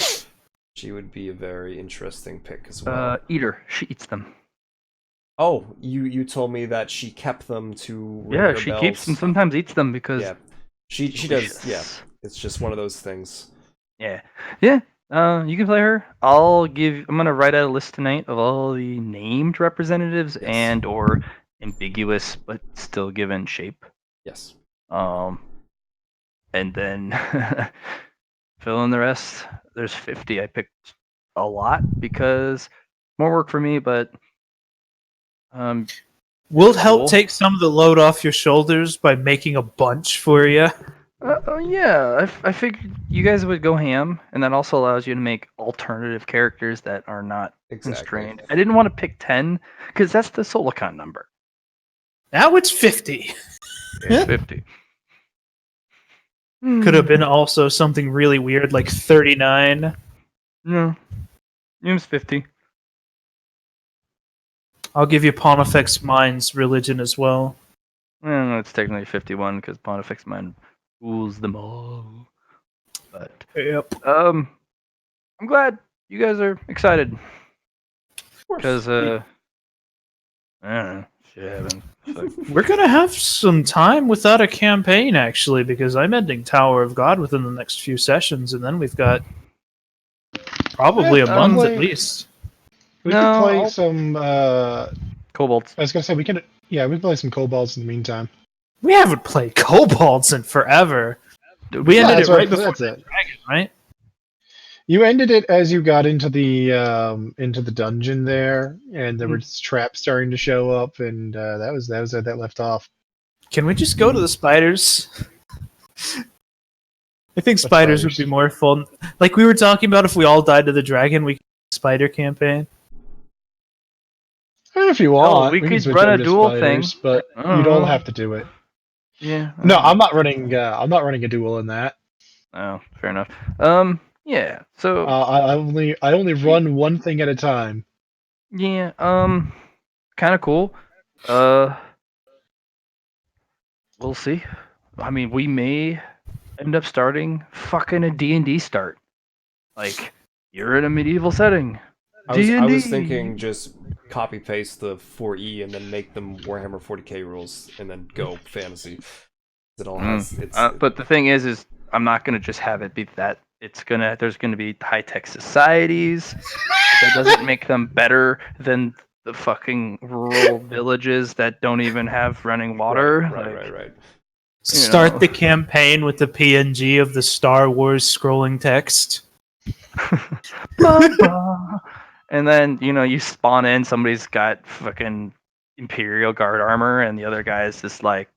She would be a very interesting pick as well. Eater. She eats them. Oh, you told me that she kept them to ring Yeah, her she bells. keeps and sometimes eats them because. Yeah, she does. delicious. Yeah, it's just one of those things. Yeah. Yeah. You can play her. I'm gonna write out a list tonight of all the named representatives Yes. and or ambiguous but still given shape. Yes. And then fill in the rest. There's 50. I picked a lot because more work for me, but We'll help Cool. take some of the load off your shoulders by making a bunch for you. yeah, I figured you guys would go ham, and that also allows you to make alternative characters that are not Exactly. constrained. I didn't want to pick 10 because that's the Solicon number. Now it's 50. It's 50. Could have been also something really weird like 39. No, it was 50. I'll give you Pontifex Mind's religion as well. Well, it's technically 51 because Pontifex Mind rules them all. But Yep. I'm glad you guys are excited because I don't know, shit happens. So, We're gonna have some time without a campaign actually, because I'm ending Tower of God within the next few sessions, and then we've got Probably a Yeah, month probably. at least. We No, could play I'll- some. Kobolds. I was gonna say we can. Yeah, we can play some kobolds in the meantime. We haven't played kobolds in forever. Dude, We Yeah, ended that's it right what- before that's the it. dragon, right? You ended it as you got into the dungeon there, and there were traps starting to show up, and that was where that left off. Can we just go to the spiders? I think spiders would be spiders? more fun. Like we were talking about, if we all died to the dragon, we could do a spider campaign. If you want, we can could switch run over a to duel spiders, thing. but I don't you'd all know. have to do it. Yeah. No, I'm not running. I'm not running a duel in that. Oh, fair enough. Yeah. So I only run one thing at a time. yeah. Kind of cool. We'll see. I mean, we may end up starting fucking a D&D start. Like, you're in a medieval setting. I was D&D. thinking just copy paste the 4E and then make them Warhammer 40k rules and then go fantasy. It all has But the thing is I'm not gonna just have it be that. There's gonna be high tech societies. That doesn't make them better than the fucking rural villages that don't even have running water. Right. Start the campaign with the PNG of the Star Wars scrolling text. And then, you spawn in, somebody's got fucking Imperial Guard armor, and the other guy's just like,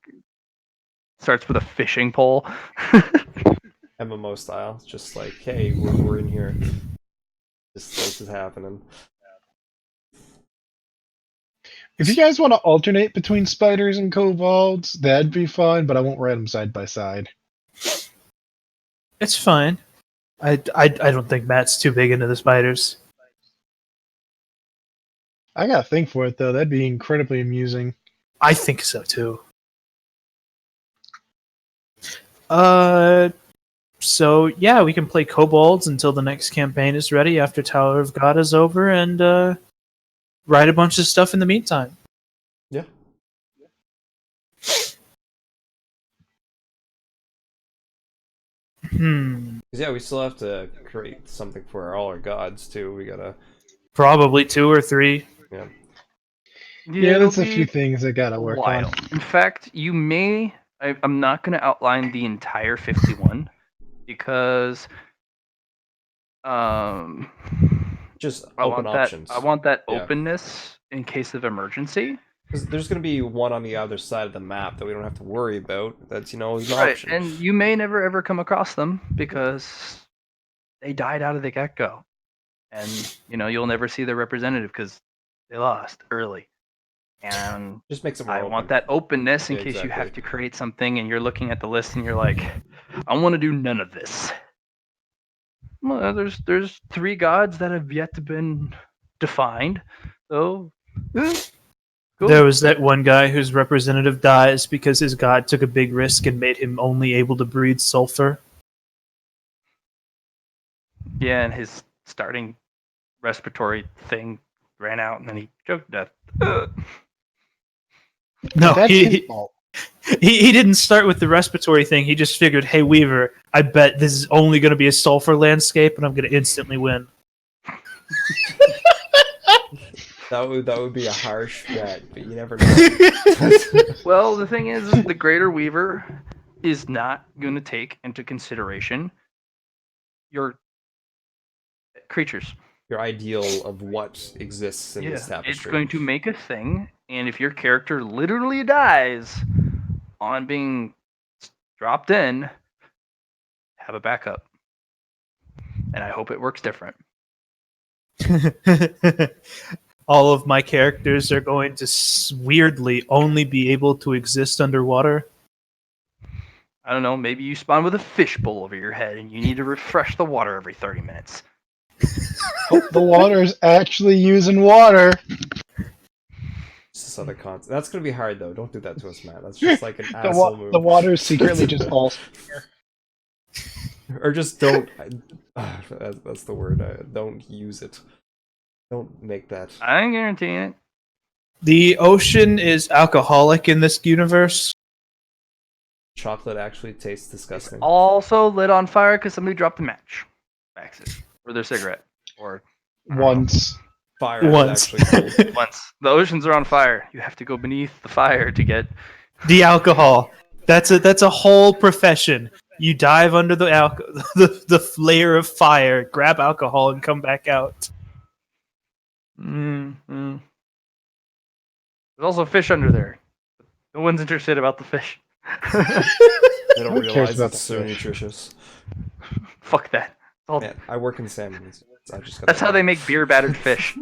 starts with a fishing pole. MMO style. It's just like, hey, we're in here. This is happening. If you guys want to alternate between spiders and kobolds, that'd be fun. But I won't ride them side by side. It's fine. I don't think Matt's too big into the spiders. I gotta think for it though. That'd be incredibly amusing. I think so too. So yeah, we can play kobolds until the next campaign is ready after Tower of God is over, and write a bunch of stuff in the meantime. Yeah. Yeah, we still have to create something for all our gods too. We gotta Probably 2 or 3. yeah. Yeah, it'll that's a be few things I gotta work on. while. In fact, you may. I'm not going to outline the entire 51 because Just I open want options. that. I want that Yeah. openness in case of emergency. 'Cause there's gonna be one on the other side of the map that we don't have to worry about. That's an Right, option. and you may never ever come across them because they died out of the get go, and you'll never see their representative because they lost early. And Just makes it more I open. want that openness in Yeah, case you have exactly. to create something and you're looking at the list and you're like, I want to do none of this. Well, there's 3 gods that have yet to been defined, so cool. There was that one guy whose representative dies because his god took a big risk and made him only able to breathe sulfur. Yeah, and his starting respiratory thing ran out and then he choked to death. No, That's his he fault. he didn't start with the respiratory thing. He just figured, hey, Weaver, I bet this is only going to be a sulfur landscape and I'm going to instantly win. That would be a harsh bet, but you never know. Well, the thing is the Greater Weaver is not going to take into consideration your creatures. Your ideal of what exists in this It's tapestry. going to make a thing, and if your character literally dies on being dropped in, have a backup. And I hope it works different. All of my characters are going to weirdly only be able to exist underwater. I don't know, maybe you spawn with a fishbowl over your head and you need to refresh the water every 30 minutes. Hope the water's actually using water. This other concept. That's gonna be hard though. Don't do that to us, Matt. That's just like an asshole move. The water's secretly just all. Or just don't. That's the word. Don't use it. Don't make that. I ain't guaranteeing it. The ocean is alcoholic in this universe. Chocolate actually tastes disgusting. Also lit on fire because somebody dropped a match. By accident. Or their cigarette. or Once. Fire is Once. actually cold. once the oceans are on fire, you have to go beneath the fire to get. The alcohol. That's a whole profession. You dive under the the layer of fire, grab alcohol, and come back out. There's also fish under there. No one's interested about the fish. They don't Who cares realize about it's the so fish? nutritious. Fuck that. It's all- Man, I work in salmon. I just got that's how they make beer battered fish.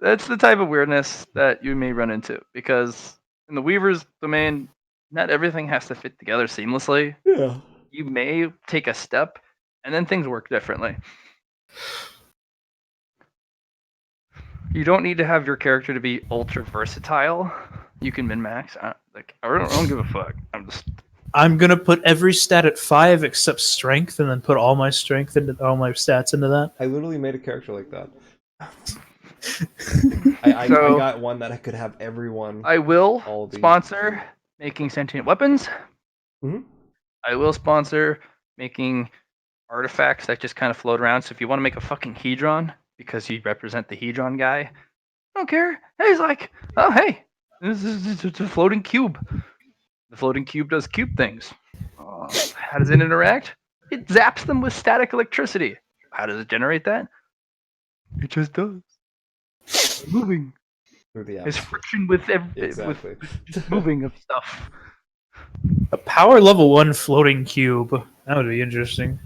That's the type of weirdness that you may run into because in the Weaver's domain, not everything has to fit together seamlessly. Yeah. You may take a step, and then things work differently. You don't need to have your character to be ultra versatile. You can min max. I don't give a fuck. I'm gonna put every stat at 5 except strength, and then put all my strength into all my stats into that. I literally made a character like that. I So- got one that I could have everyone. I will All the- sponsor making sentient weapons. Mhm. I will sponsor making artifacts that just kind of float around. So if you want to make a fucking Hedron because you represent the Hedron guy, I don't care. Hey, he's like, oh hey, this is it's a floating cube. The floating cube does cube things. How does it interact? It zaps them with static electricity. How does it generate that? It just does. Moving. Through the There's atmosphere. friction with Exactly. with moving of stuff. A power level 1 floating cube. That would be interesting.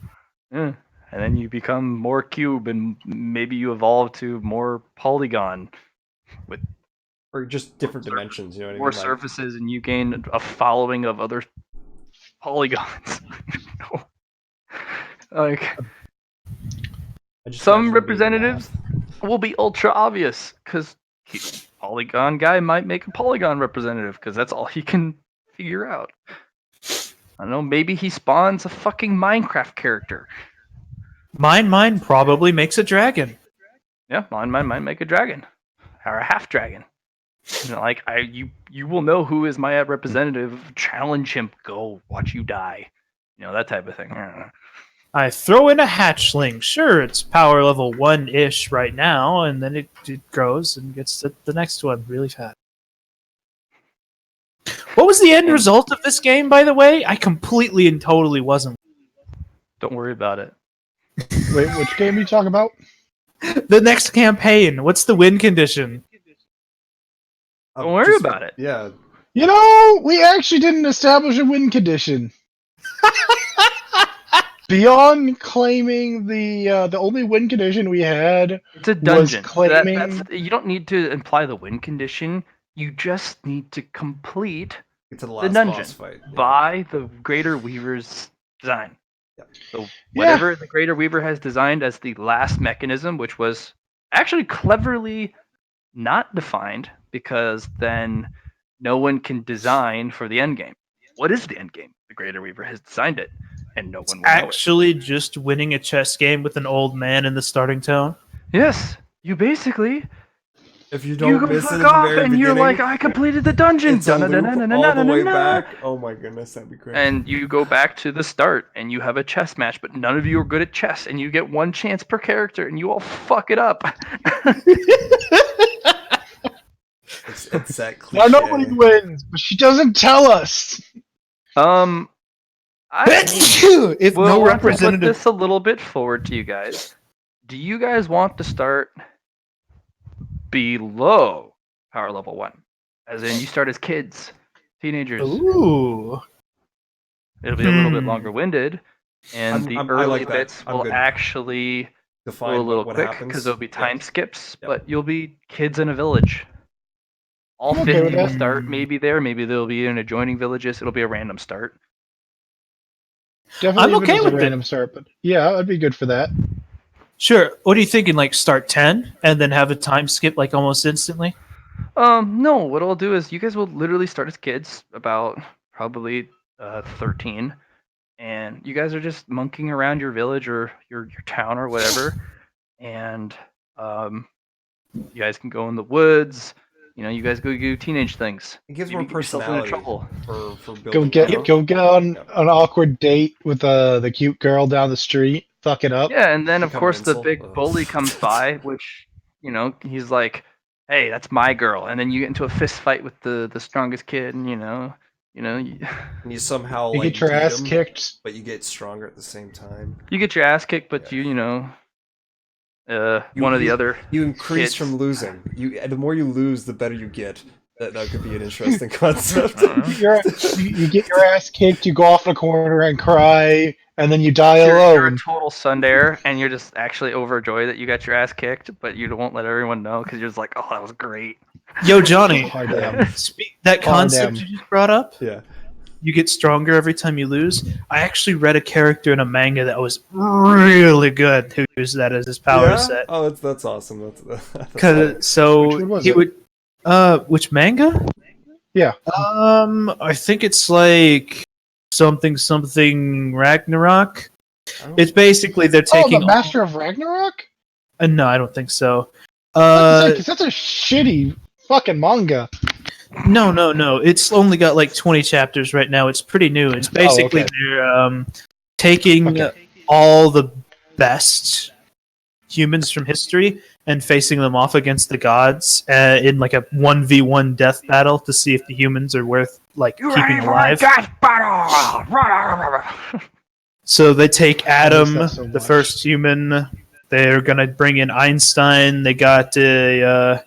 Yeah. And then you become more cube, and maybe you evolve to more polygon with Or just different dimensions, you know what I mean? more Like, surfaces, and you gain a following of other polygons. Like I just some imagine it being representatives math. will be ultra obvious because polygon guy might make a polygon representative because that's all he can figure out. I don't know. Maybe he spawns a fucking Minecraft character. Mine probably makes a dragon. Yeah, mine might make a dragon or a half dragon. You know, like you will know who is my representative. Challenge him. Go watch you die. You know, that type of thing. I don't know. I throw in a hatchling. Sure, it's power level 1-ish right now, and then it grows and gets to the next one really fast. What was the end result of this game, by the way? I completely and totally wasn't. Don't worry about it. Wait, which game are you talking about? The next campaign, what's the win condition? Don't worry Just- about it. Yeah. You know, we actually didn't establish a win condition. Beyond claiming the only win condition we had It's a was dungeon. claiming You don't need to imply the win condition. You just need to complete Get to the the last dungeon boss fight. Yeah. by the Greater Weaver's design. Yep. So Yeah. whatever the Greater Weaver has designed as the last mechanism, which was actually cleverly not defined, because then no one can design for the end game. What is the end game? The Greater Weaver has designed it, and no one will know it. Actually, just winning a chess game with an old man in the starting tone. Yes, you basically If you you don't go miss it fuck at the off, very and you're beginning, like, I completed the dungeon. it's a loop all the way Dun-dun-dun-dun-dun-dun-dun-dun. back. Oh my goodness, that'd be great. And you go back to the start, and you have a chess match, but none of you are good at chess, and you get one chance per character, and you all fuck it up. It's that now cliche. nobody wins, but she doesn't tell us. I If will no want to put representative. this a little bit forward to you guys. Do you guys want to start below power level 1? As in, you start as kids, teenagers. Ooh. It'll be a little bit longer winded, and I early like that. bits I'm will good. actually go Define a little what quick happens. because there'll be Yeah. time skips, Yep. but you'll be kids in a village. All I'm okay 50 with will that. start maybe there, maybe they'll be in adjoining villages. It'll be a random start. Definitely I'm if it okay was a with it. random start, but yeah, I'd be good for that. Sure. What are you thinking? Like start 10 and then have a time skip like almost instantly? No, what I'll do is you guys will literally start as kids, about probably 13, and you guys are just monkeying around your village or your town or whatever, and you guys can go in the woods, you guys go do teenage things. It gives Maybe more get yourself into personality trouble. for Go building. get you know? go get on Yeah. an awkward date with the cute girl down the street. Fuck it up. Yeah, and then of Become course an the incel? big Ugh. bully comes by, which he's like, "Hey, that's my girl," and then you get into a fist fight with the strongest kid, and you, And you somehow You like get your beat ass him, kicked. but you get stronger at the same time. you get your ass kicked, but Yeah. one of the other You increase kids. from losing. The more you lose, the better you get. That could be an interesting concept. You get your ass kicked. You go off in a corner and cry, and then you die You're a alone. total sundare, and you're just actually overjoyed that you got your ass kicked, but you won't let everyone know because you're just like, "Oh, that was great." Yo, Johnny, Hard damn. that concept damn. you just brought up, Yeah. you get stronger every time you lose. I actually read a character in a manga that was really good who used that as his power Yeah? set. Oh, that's awesome. That's Cause so Which one was he it? would, which manga? Yeah. I think it's like something Ragnarok. It's basically they're Oh, taking. the Master of Ragnarok? No, I don't think so. Because that's a shitty fucking manga. No. It's only got like 20 chapters right now. It's pretty new. It's basically okay. they're taking all the best humans from history and facing them off against the gods in like a 1v1 death battle to see if the humans are worth like keeping alive. So they take Adam, that so the much. first human. They're gonna bring in Einstein. They got a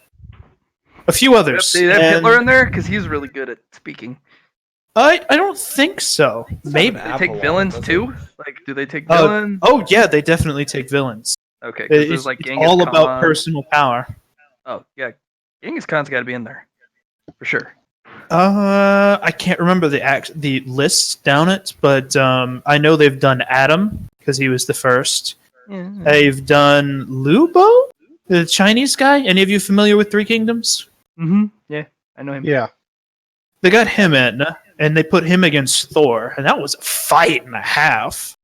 few others. They have And Hitler in there because he's really good at speaking. I don't think so. Maybe. They take villains too. Like, do they take Uh, villains? Oh yeah, they definitely take villains. Okay, because It's, there's like it's Genghis all about Khan. personal power. Oh yeah, Genghis Khan's got to be in there for sure. I can't remember the list down it, but I know they've done Adam because he was the first. Yeah. They've done Lubo, the Chinese guy. Any of you familiar with Three Kingdoms? Mm-hmm. Yeah, I know him. Yeah. They got him in, and they put him against Thor, and that was a fight and a half.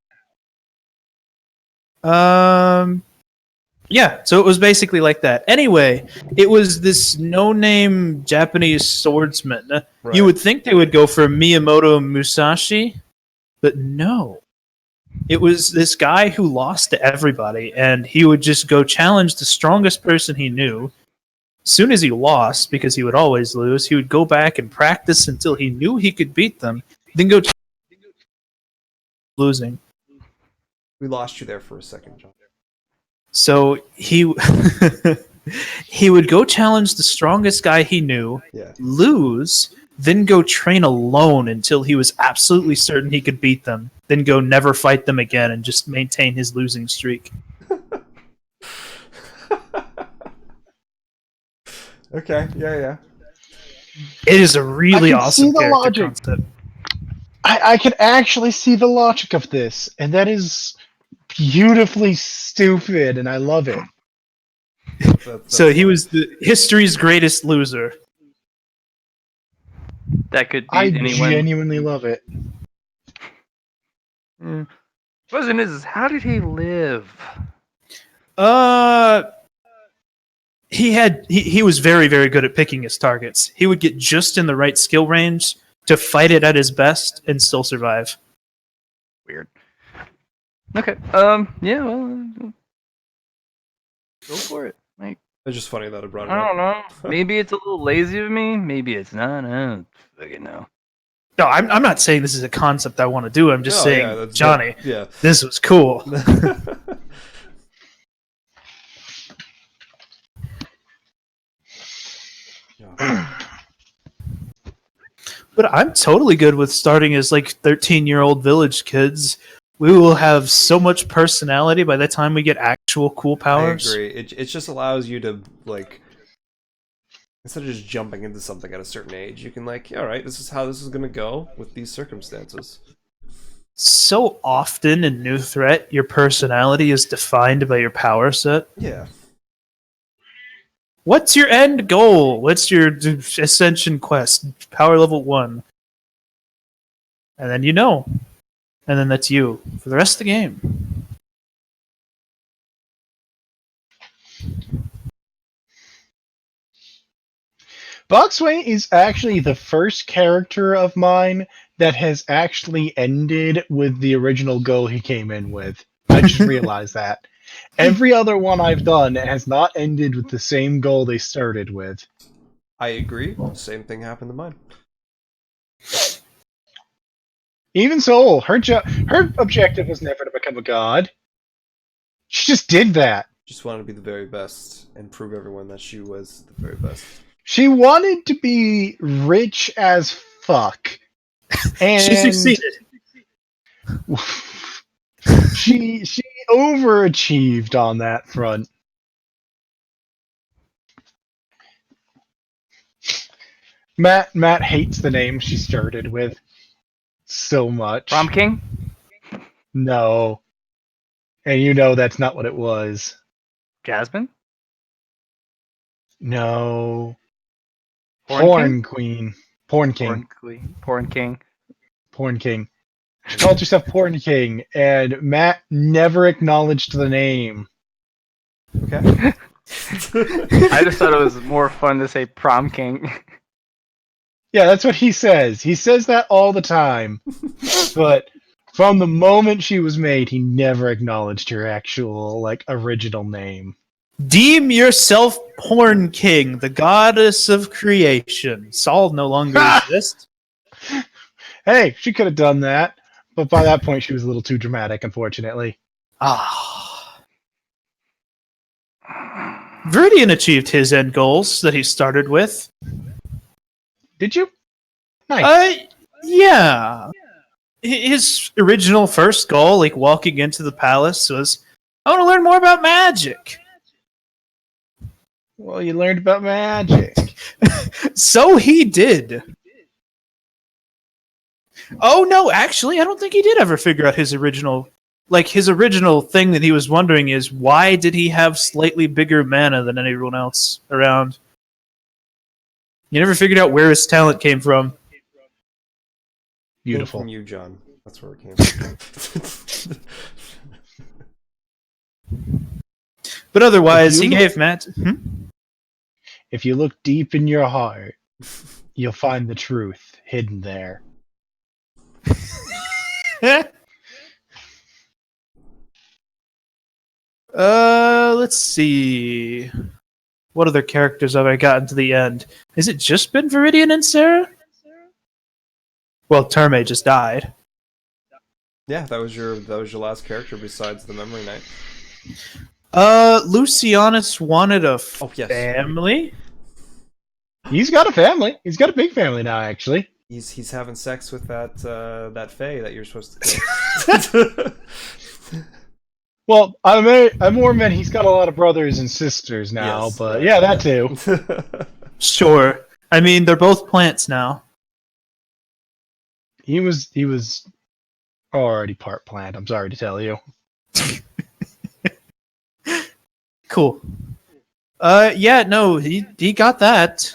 Yeah, so it was basically like that. Anyway, it was this no-name Japanese swordsman. Right. You would think they would go for Miyamoto Musashi, but no. It was this guy who lost to everybody, and he would just go challenge the strongest person he knew. As soon as he lost, because he would always lose, he would go back and practice until he knew he could beat them, then go losing. We lost you there for a second, John. So he he would go challenge the strongest guy he knew, Yeah. lose, then go train alone until he was absolutely certain he could beat them, then go never fight them again and just maintain his losing streak. Okay. Yeah. It is a really I can see awesome the character logic. concept. I can actually see the logic of this, and that is beautifully stupid, and I love it. So he was history's greatest loser. That could I beat anyone. genuinely love it. Question is, how did he live? He was very, very good at picking his targets. He would get just in the right skill range to fight it at his best and still survive. Weird. Okay. Yeah. Well, go for it. Like, It's just funny that I brought it I up. don't know. Maybe it's a little lazy of me. Maybe it's not. I don't fucking know. No, I'm not saying this is a concept I want to do. I'm just No, saying, yeah, that's- Johnny, Yeah. this was cool. But I'm totally good with starting as like 13-year-old village kids. We will have so much personality by the time we get actual cool powers. I agree. It just allows you to like, instead of just jumping into something at a certain age, you can like, all right, this is how this is gonna go with these circumstances. So often in New Threat, your personality is defined by your power set. Yeah. What's your end goal? What's your ascension quest? Power level 1. And then you know. And then that's you for the rest of the game. Boxway is actually the first character of mine that has actually ended with the original goal he came in with. I just realized that. Every other one I've done has not ended with the same goal they started with. I agree. Same thing happened to mine. Even so, her objective was never to become a god. She just did that. Just wanted to be the very best and prove everyone that she was the very best. She wanted to be rich as fuck. And She succeeded. she overachieved on that front. Matt hates the name she started with so much. Prom King? No. And you know that's not what it was. Jasmine? No. Porn Porn Queen. Porn King. Porn King. Porn King. She called herself Porn King, and Matt never acknowledged the name. Okay. I just thought it was more fun to say Prom King. Yeah, that's what he says. He says that all the time. But from the moment she was made, he never acknowledged her actual, original name. Deem yourself Porn King, the goddess of creation. Saul no longer exists. Hey, she could have done that. But by that point, she was a little too dramatic, unfortunately. Ah. Viridian achieved his end goals that he started with. Did you? Nice. Yeah. His original first goal, walking into the palace, was, I want to learn more about magic. Well, you learned about magic. So he did. Oh, no, actually, I don't think he did ever figure out his original... his original thing that he was wondering is, why did he have slightly bigger mana than everyone else around? You never figured out where his talent came from. Beautiful. From you, John. That's where it came from. But otherwise, he gave Matt... If you look deep in your heart, you'll find the truth hidden there. Let's see. What other characters have I gotten to the end? Has it just been Viridian and Sarah? Well, Terme just died. Yeah, that was your last character besides the Memory Knight. Lucianus wanted a family. He's got a family. He's got a big family now, actually. He's having sex with that fae that you're supposed to kill. Well, I more meant he's got a lot of brothers and sisters now, Yes, but yeah, that too. Sure. I mean, they're both plants now. He was already part plant, I'm sorry to tell you. Cool. Yeah, no, he got that.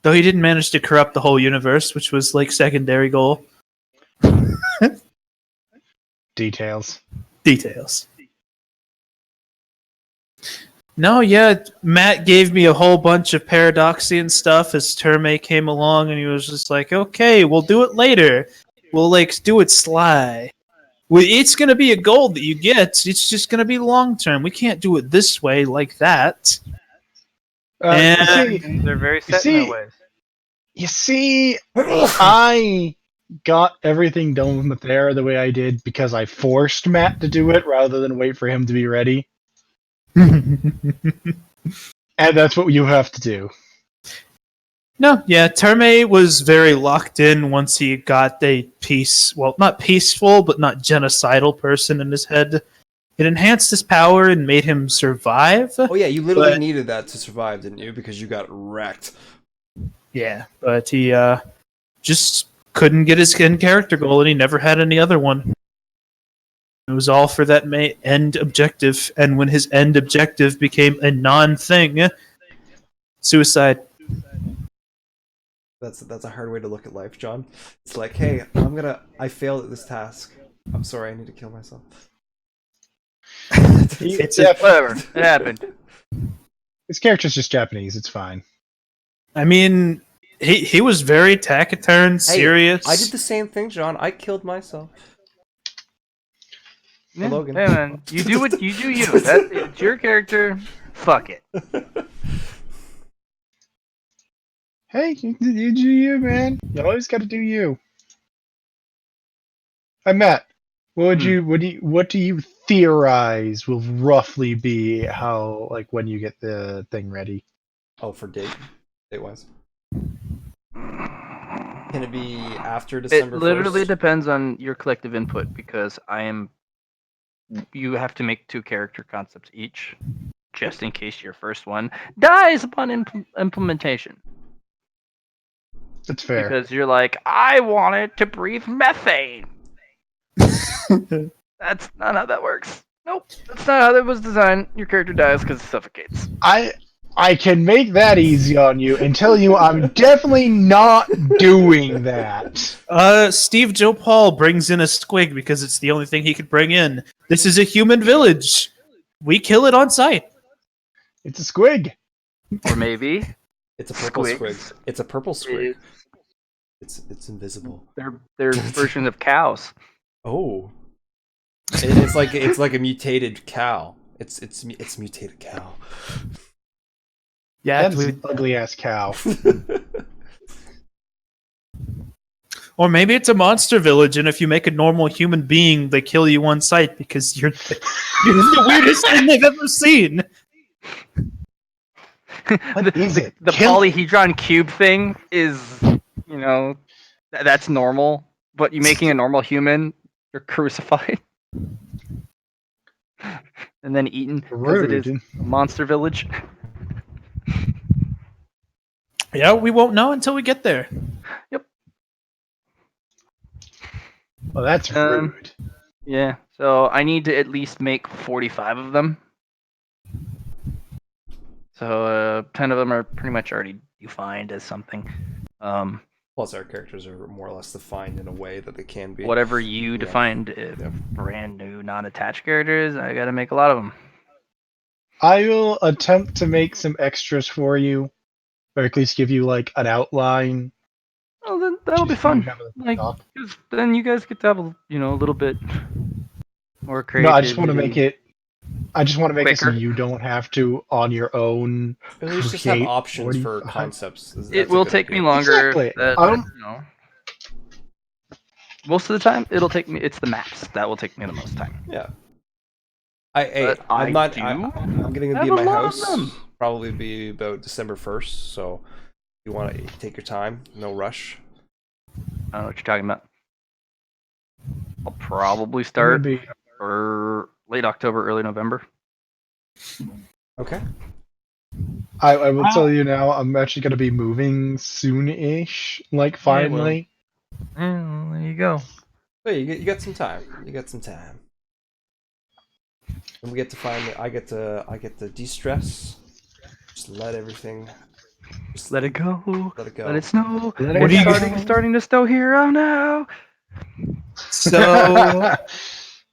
Though he didn't manage to corrupt the whole universe, which was secondary goal. Details. No, yeah, Matt gave me a whole bunch of Paradoxian stuff as Terme came along, and he was just like, okay, we'll do it later. We'll, do it sly. It's going to be a goal that you get. It's just going to be long-term. We can't do it this way, like that. They're very set in their ways. You see, I got everything done with Mathera the way I did because I forced Matt to do it rather than wait for him to be ready. And that's what you have to do. No, yeah, Terme was very locked in once he got a not peaceful, but not genocidal person in his head. It enhanced his power and made him survive. Oh yeah, you literally needed that to survive, didn't you? Because you got wrecked. Yeah, but he just couldn't get his end character goal, and he never had any other one. It was all for that end objective, and when his end objective became a non-thing, suicide. That's a hard way to look at life, John. It's like, hey, I failed at this task. I'm sorry, I need to kill myself. Whatever. It happened. His character's just Japanese. It's fine. I mean, he was very taciturn, serious. I did the same thing, John. I killed myself. Yeah, Logan. hey, man, you do what you do. It's your character. Fuck it. Hey, you do you, man. You always got to do you. Hi, Matt. What do you theorize will roughly be how, like, when you get the thing ready? Oh, for date-wise. Can it be after December 1st? It literally depends on your collective input because you have to make 2 character concepts each, just in case your first one dies upon implementation. That's fair. Because you're like, I want it to breathe methane. That's not how that works. Nope, that's not how that was designed. Your character dies because it suffocates. I can make that easy on you and tell you I'm definitely not doing that. Steve Joe Paul brings in a squig because it's the only thing he could bring in. This is a human village. We kill it on sight. It's a squig. Or maybe It's a purple Squigs. squig. It's a purple squig. It's invisible. they're versions of cows. Oh. It's like a mutated cow. It's mutated cow. Yeah, That's an ugly ass cow. or maybe it's a monster village, and if you make a normal human being, they kill you on sight because you're the weirdest thing they've ever seen. What is it? The polyhedron cube thing is, that's normal. But you making a normal human, you're crucified. And then eaten because it is a monster village. Yeah, we won't know until we get there. Yep. Well, that's rude. Yeah, so I need to at least make 45 of them. So 10 of them are pretty much already defined as something. Plus, our characters are more or less defined in a way that they can be. Whatever you defined brand new non-attached characters, I gotta make a lot of them. I will attempt to make some extras for you, or at least give you like an outline. Oh, then that'll be fun. Like, 'cause then you guys get to have a little bit more creativity. No, I just want to make it. I just want to make it so quicker. you don't have to on your own. At least just have create options for 45. concepts. It will take me longer. Exactly. Most of the time, it'll take me. It's the maps that will take me the most time. Yeah. But I'm I not. do I'm getting to have be in my a lot of house. them. Probably be about December 1st. So you want to take your time. No rush. I don't know what you're talking about. I'll probably start Maybe. or late October, early November. Okay. I will tell you now. I'm actually going to be moving soon-ish. Like finally. Well, there you go. Hey, you got some time. You got some time. And we get to find. I get to de-stress. Just let everything. Just Let it go. Let it go. Let it snow. Let it It's go. starting to snow here. Oh no. So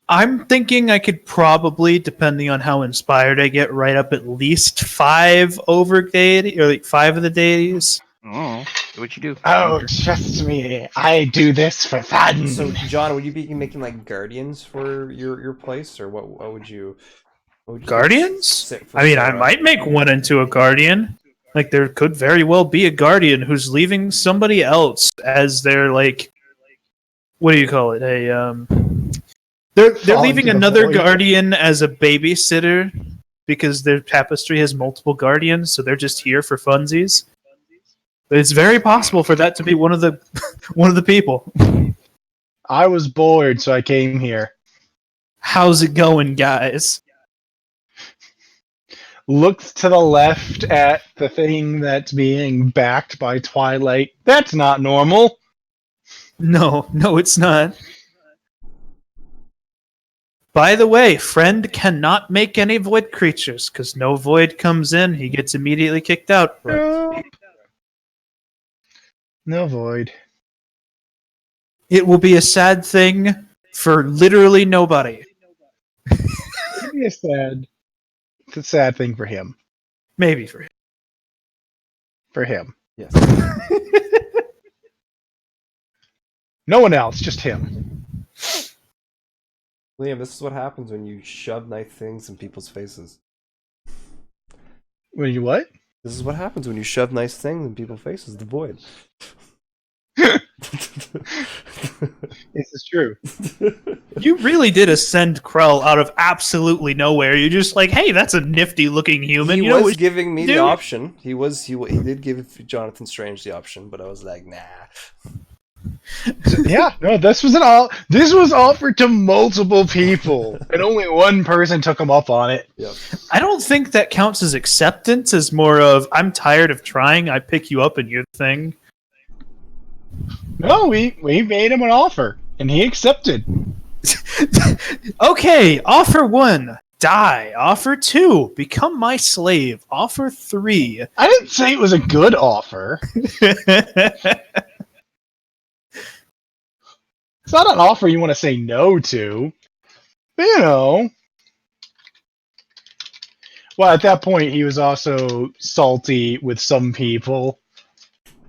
I'm thinking I could probably, depending on how inspired I get, write up at least 5 over deity, or like 5 of the deities. Oh, do what you do. Oh, trust me, I do this for fun. So, John, would you be making like guardians for your place, or what would you? Guardians? sit for I mean, I Sarah? might make one into a guardian. Like, there could very well be a guardian who's leaving somebody else as their, like, what do you call it? They're Falling leaving to the another void. guardian as a babysitter because their tapestry has multiple guardians, so they're just here for funsies. But it's very possible for that to be one of the people. I was bored, so I came here. How's it going, guys? Looked to the left at the thing that's being backed by Twilight. That's not normal. No, it's not. By the way, friend cannot make any void creatures, because no void comes in, he gets immediately kicked out. No void. It will be a sad thing for literally nobody. It'd be it's a sad thing for him. Maybe for him. For him. Yes. No one else, just him. Liam, this is what happens when you shove nice things in people's faces. When you what? This is what happens when you shove nice things in people's faces. The void. This is true. You really did ascend Krell out of absolutely nowhere. You're just like, hey, that's a nifty looking human. He you know was what giving me do? the option. He did give Jonathan Strange the option, but I was like, nah. Yeah, no, this was offered to multiple people, and only one person took him up on it. Yep. I don't think that counts as acceptance. As more of, I'm tired of trying. I pick you up and you're the thing. No, we made him an offer, and he accepted. Okay, offer 1, die. Offer 2, become my slave. Offer 3. I didn't say it was a good offer. It's not an offer you want to say no to. But, you know. Well, at that point, he was also salty with some people.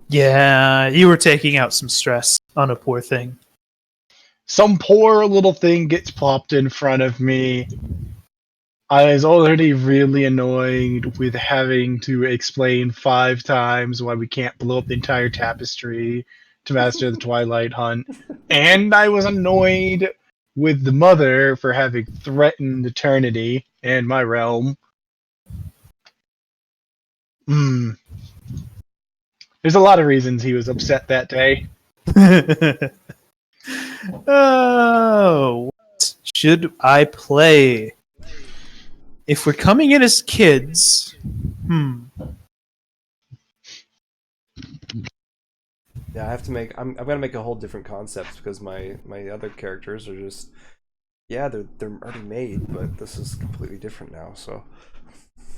Yeah, you were taking out some stress on a poor thing. Some poor little thing gets plopped in front of me. I was already really annoyed with having to explain 5 times why we can't blow up the entire tapestry to master the Twilight Hunt. And I was annoyed with the mother for having threatened eternity and my realm. There's a lot of reasons he was upset that day. Oh, what should I play? If we're coming in as kids, Yeah, I have to make. I'm gonna make a whole different concept because my other characters are just. Yeah, they're already made, but this is completely different now. So.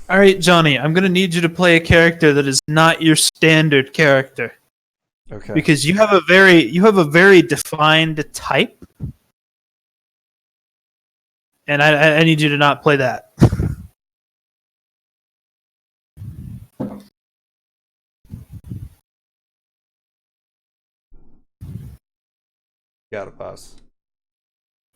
All right, Johnny, I'm gonna need you to play a character that is not your standard character. Okay. Because you have a very defined type, and I need you to not play that. Got it, boss.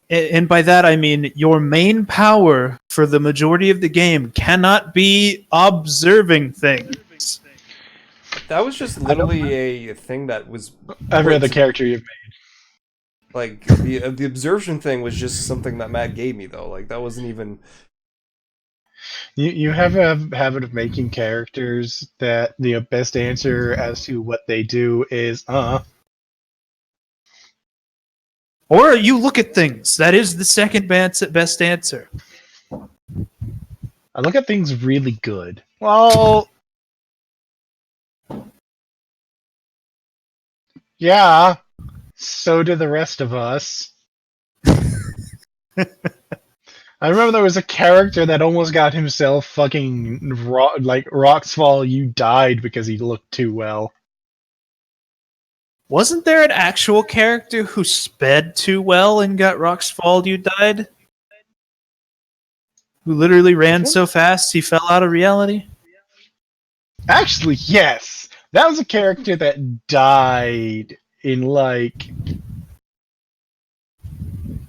And by that I mean your main power for the majority of the game cannot be observing things. That was just literally a thing that was. Every other character you've made. Like the observation thing was just something that Matt gave me though. Like that wasn't even. You have a habit of making characters that the best answer as to what they do is Or you look at things. That is the second best answer. I look at things really good. Well, yeah, so do the rest of us. I remember there was a character that almost got himself fucking rocks fall. You died because he looked too well. Wasn't there an actual character who sped too well and got rocks fall? You died. Who literally ran so fast he fell out of reality? Actually, yes. That was a character that died in, like,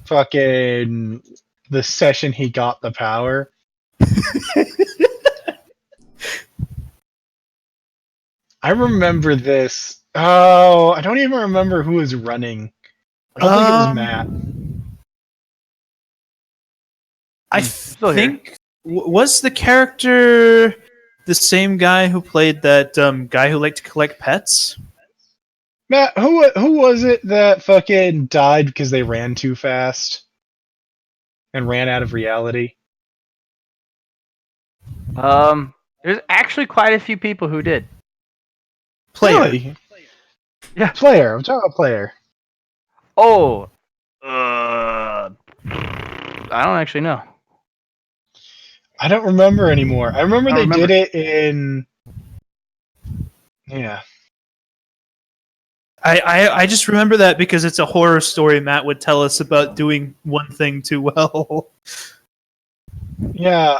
fucking the session he got the power. I remember this. Oh, I don't even remember who was running. I don't think it was Matt. I think was the character the same guy who played that guy who liked to collect pets? Matt, who was it that fucking died because they ran too fast and ran out of reality? There's actually quite a few people who did. Player. Really? Yeah. Player. I'm talking about player. Oh, I don't actually know. I don't remember anymore. I remember they did it in. Yeah. I just remember that because it's a horror story Matt would tell us about doing one thing too well. Yeah,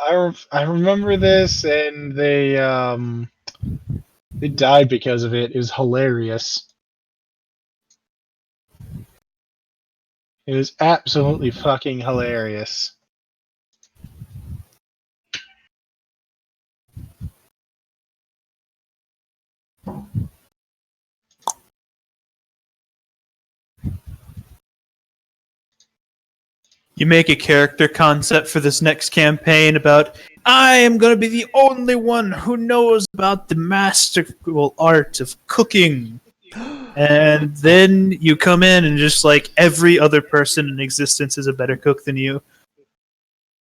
I remember this, and they died because of it. It was hilarious. It was absolutely fucking hilarious. You make a character concept for this next campaign about, I am going to be the only one who knows about the masterful art of cooking. And then you come in and just like every other person in existence is a better cook than you.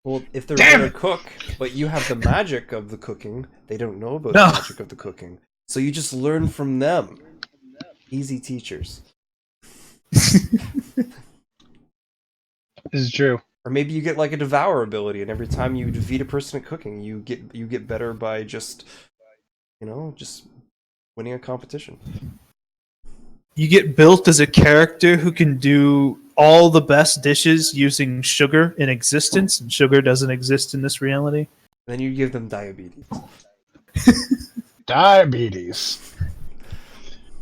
Well, if they're a better cook, but you have the magic of the cooking, they don't know about No. the magic of the cooking. So you just learn from them. Easy teachers. This is true. Or maybe you get like a devour ability, and every time you defeat a person at cooking, you get better by just winning a competition. You get built as a character who can do all the best dishes using sugar in existence, and sugar doesn't exist in this reality. And then you give them diabetes. Diabetes.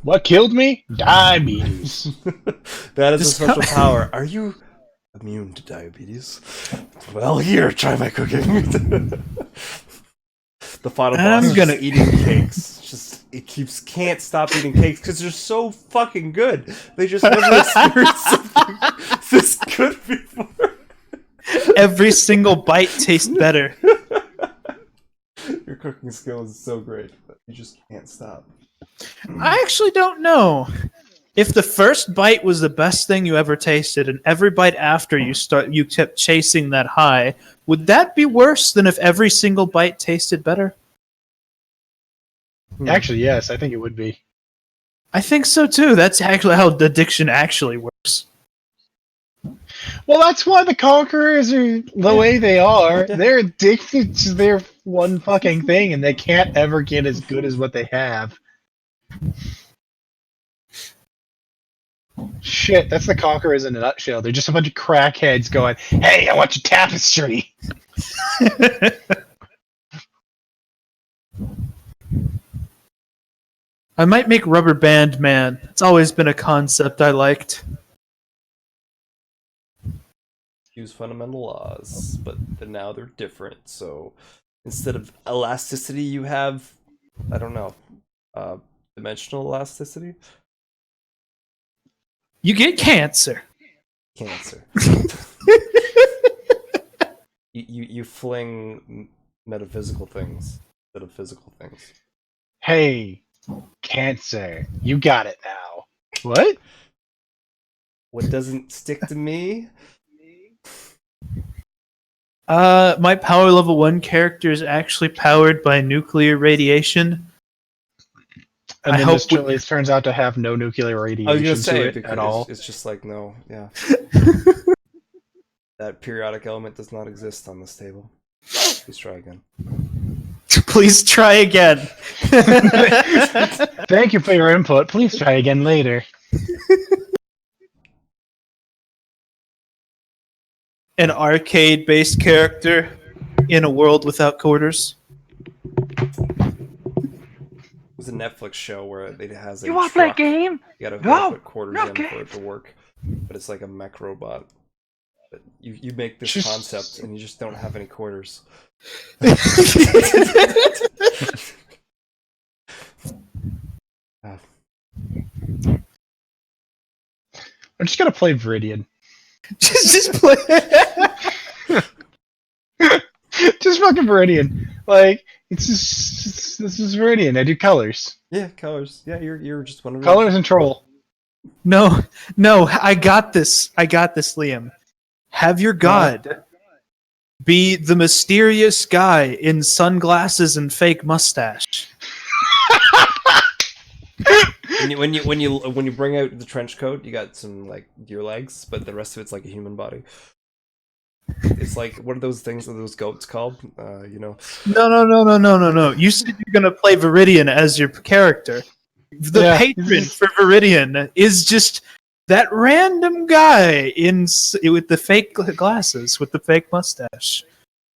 What killed me? Diabetes. That is a special power. Are you immune to diabetes? Well, here, try my cooking. The final boss is just eating cakes. Can't stop eating cakes because they're so fucking good. They just never experienced something this good before. Every single bite tastes better. Your cooking skill is so great, but you just can't stop. I actually don't know. If the first bite was the best thing you ever tasted, and every bite after you kept chasing that high, would that be worse than if every single bite tasted better? Actually, yes, I think it would be. I think so too. That's actually how addiction actually works. Well, that's why the Conquerors are the way they are. They're addicted to their one fucking thing, and they can't ever get as good as what they have. Shit, that's the Conquerors in a nutshell. They're just a bunch of crackheads going, "Hey, I want your tapestry." I might make Rubber Band Man. It's always been a concept I liked. Use fundamental laws, but now they're different. So instead of elasticity, you have, I don't know, dimensional elasticity. You get cancer. Cancer. you fling metaphysical things instead of physical things. Hey, cancer, you got it now. What? What doesn't stick to me? My power level 1 character is actually powered by nuclear radiation. And then this truly turns out to have no nuclear radiation I was gonna say, to it at all. It's just like, no, yeah. That periodic element does not exist on this table. Please try again. Please try again. Thank you for your input. Please try again later. An arcade-based character in a world without quarters. There's a Netflix show where it has a You want to play a truck. game? You gotta No, put quarters no in game. for it to work. But it's like a mech robot. But you make this Just- concept and you just don't have any quarters. I'm just gonna play Viridian. just play. Just fucking Viridian. Like, it's just this is Viridian. I do colors. Yeah, colors. Yeah, you're just one of Colors and troll. No, I got this. Liam. Have your god be the mysterious guy in sunglasses and fake mustache. When you bring out the trench coat, you got some like deer legs, but the rest of it's like a human body. It's like, what are those things? Are those goats called? You know. No. You said you're gonna play Viridian as your character. The patron for Viridian is just that random guy with the fake glasses with the fake mustache.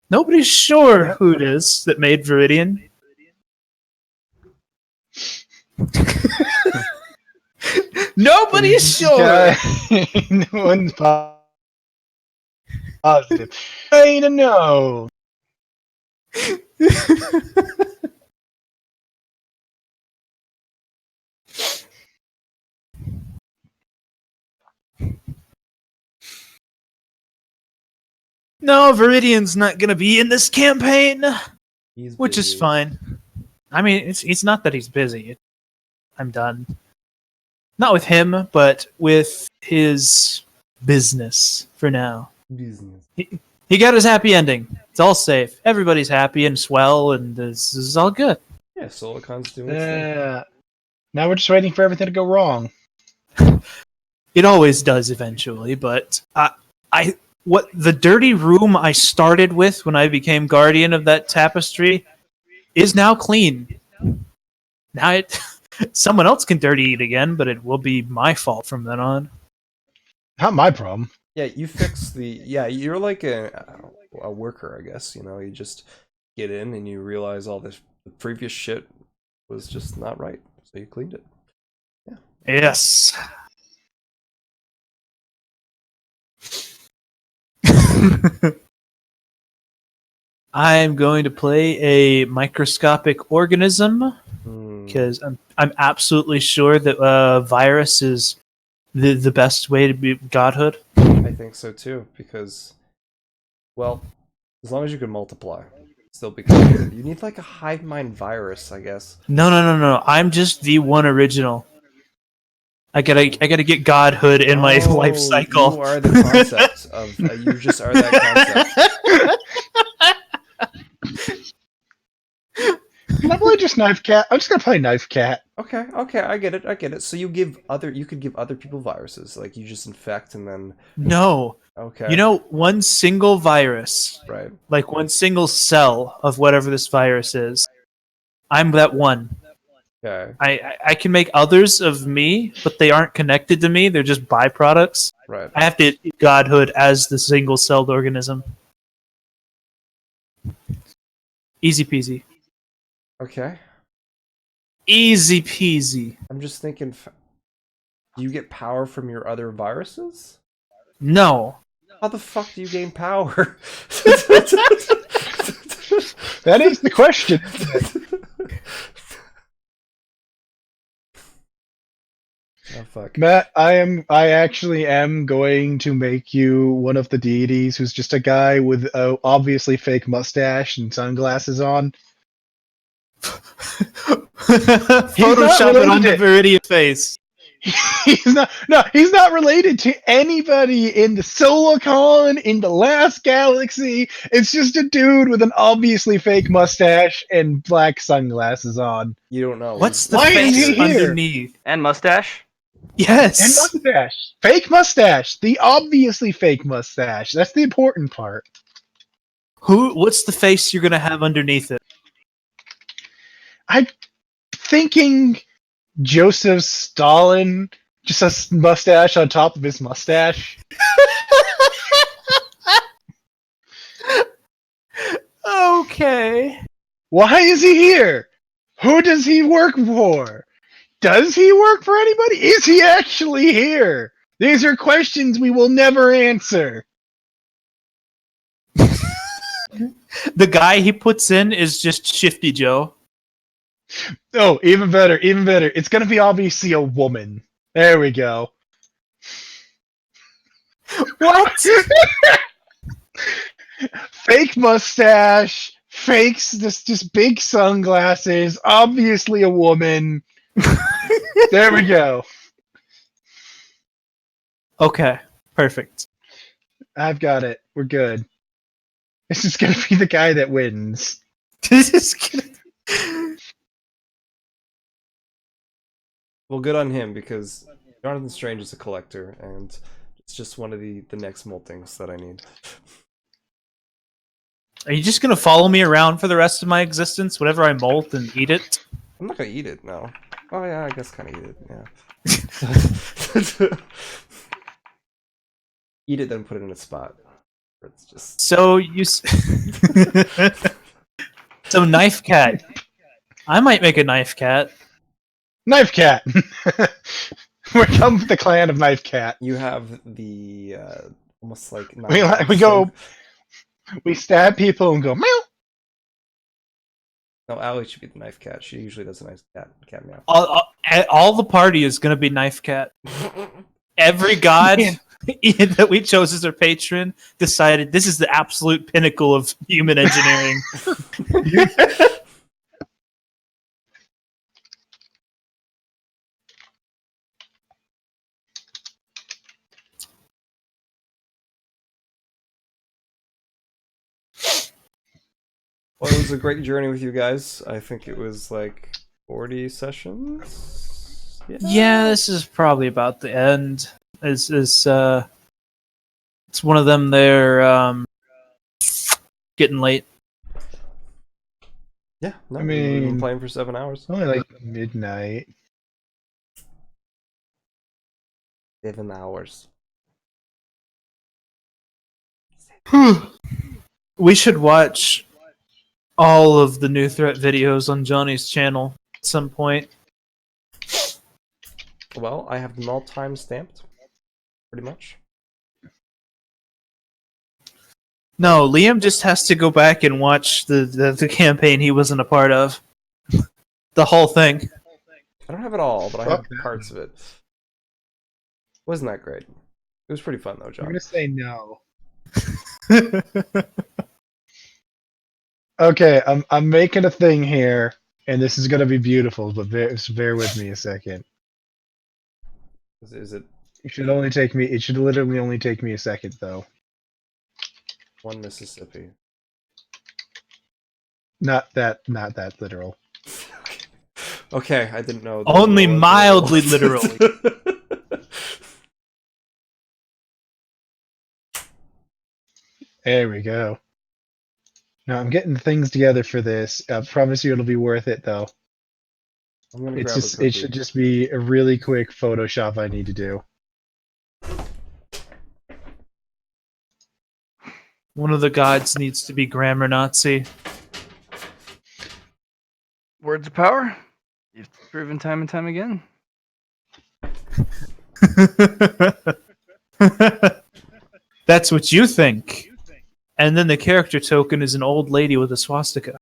Nobody's sure who it is that made Viridian. Nobody's sure. No one's positive. I don't know. No, Viridian's not gonna be in this campaign, He's which is busy. fine. I mean, it's not that he's busy. I'm done. Not with him, but with his business for now. Business. He got his happy ending. It's all safe. Everybody's happy and swell, and this is all good. Yeah, Solicon's doing its thing. Yeah. Now we're just waiting for everything to go wrong. It always does eventually, but what the dirty room I started with when I became guardian of that tapestry is now clean. Now someone else can dirty it again, but it will be my fault from then on. Not my problem. Yeah, you fix the. Yeah, you're like a worker, I guess. You know, you just get in and you realize all this the previous shit was just not right, so you cleaned it. Yes. I'm going to play a microscopic organism because I'm absolutely sure that virus is the best way to be godhood. I think so too, because, well, as long as you can multiply, still be good. You need like a hive mind virus, I guess. No. I'm just the one original. I gotta get godhood in my life cycle. You are the concept of. You just are that concept. Can I play just Knife Cat? I'm just gonna play Knife Cat. Okay, I get it. So you could give other people viruses, like you just infect and then. No. Okay. You know, one single virus, right? Like one single cell of whatever this virus is. I'm that one. Okay. I can make others of me, but they aren't connected to me. They're just byproducts. Right. I have to eat godhood as the single-celled organism. Easy peasy. Okay. Easy peasy. I'm just thinking. Do you get power from your other viruses? No. How the fuck do you gain power? That is the question. Oh fuck. Matt, I actually am going to make you one of the deities who's just a guy with a obviously fake mustache and sunglasses on. Photoshop it onto Viridian's face. He's not related to anybody in the Solocon, in the last galaxy. It's just a dude with an obviously fake mustache and black sunglasses on. You don't know. What's the Why is face he here? underneath? And mustache? Yes. And mustache. Fake mustache. The obviously fake mustache. That's the important part. What's the face you're gonna have underneath it? I'm thinking Joseph Stalin, just a mustache on top of his mustache. Okay. Why is he here? Who does he work for? Does he work for anybody? Is he actually here? These are questions we will never answer. The guy he puts in is just Shifty Joe. Oh, even better, even better. It's gonna be obviously a woman. There we go. What? Fake mustache, fakes just big sunglasses, obviously a woman. There we go. Okay, perfect. I've got it. We're good. This is gonna be the guy that wins. This is gonna... Well, good on him, because Jonathan Strange is a collector, and it's just one of the next moltings that I need. Are you just gonna follow me around for the rest of my existence, whatever I molt and eat it? I'm not gonna eat it, no. Oh yeah, I guess kind of eat it, yeah. Eat it, then put it in a spot. It's just So so knife cat. I might make a knife cat. Knife Cat. We're come the clan of Knife Cat. you have the almost like We go. We stab people and go meow. No, Allie should be the knife cat. She usually does a nice cat meow. All the party is gonna be knife cat. Every god that we chose as our patron decided this is the absolute pinnacle of human engineering. Well, it was a great journey with you guys. I think it was like 40 sessions. Yeah, this is probably about the end. It's one of them. They're getting late. Yeah, no, I we've been mean- playing for 7 hours. Only like midnight. 7 hours. We should watch all of the New Threat videos on Johnny's channel at some point. Well, I have them all time stamped, pretty much. No, Liam just has to go back and watch the campaign he wasn't a part of. The whole thing. I don't have it all, but I have Fuck that. parts of it. Wasn't that great? It was pretty fun though, I'm John. gonna say no. Okay, I'm making a thing here, and this is gonna be beautiful, but bear with me a second. Is it It should literally only take me a second though. one Mississippi? Not that literal. Okay, I didn't know. Only literal- mildly literally. There we go. Now I'm getting things together for this. I promise you it'll be worth it though. I'm gonna It's grab just a it should just be a really quick Photoshop I need to do. One of the gods needs to be grammar Nazi. Words of power. You've proven time and time again. That's what you think. And then the character token is an old lady with a swastika.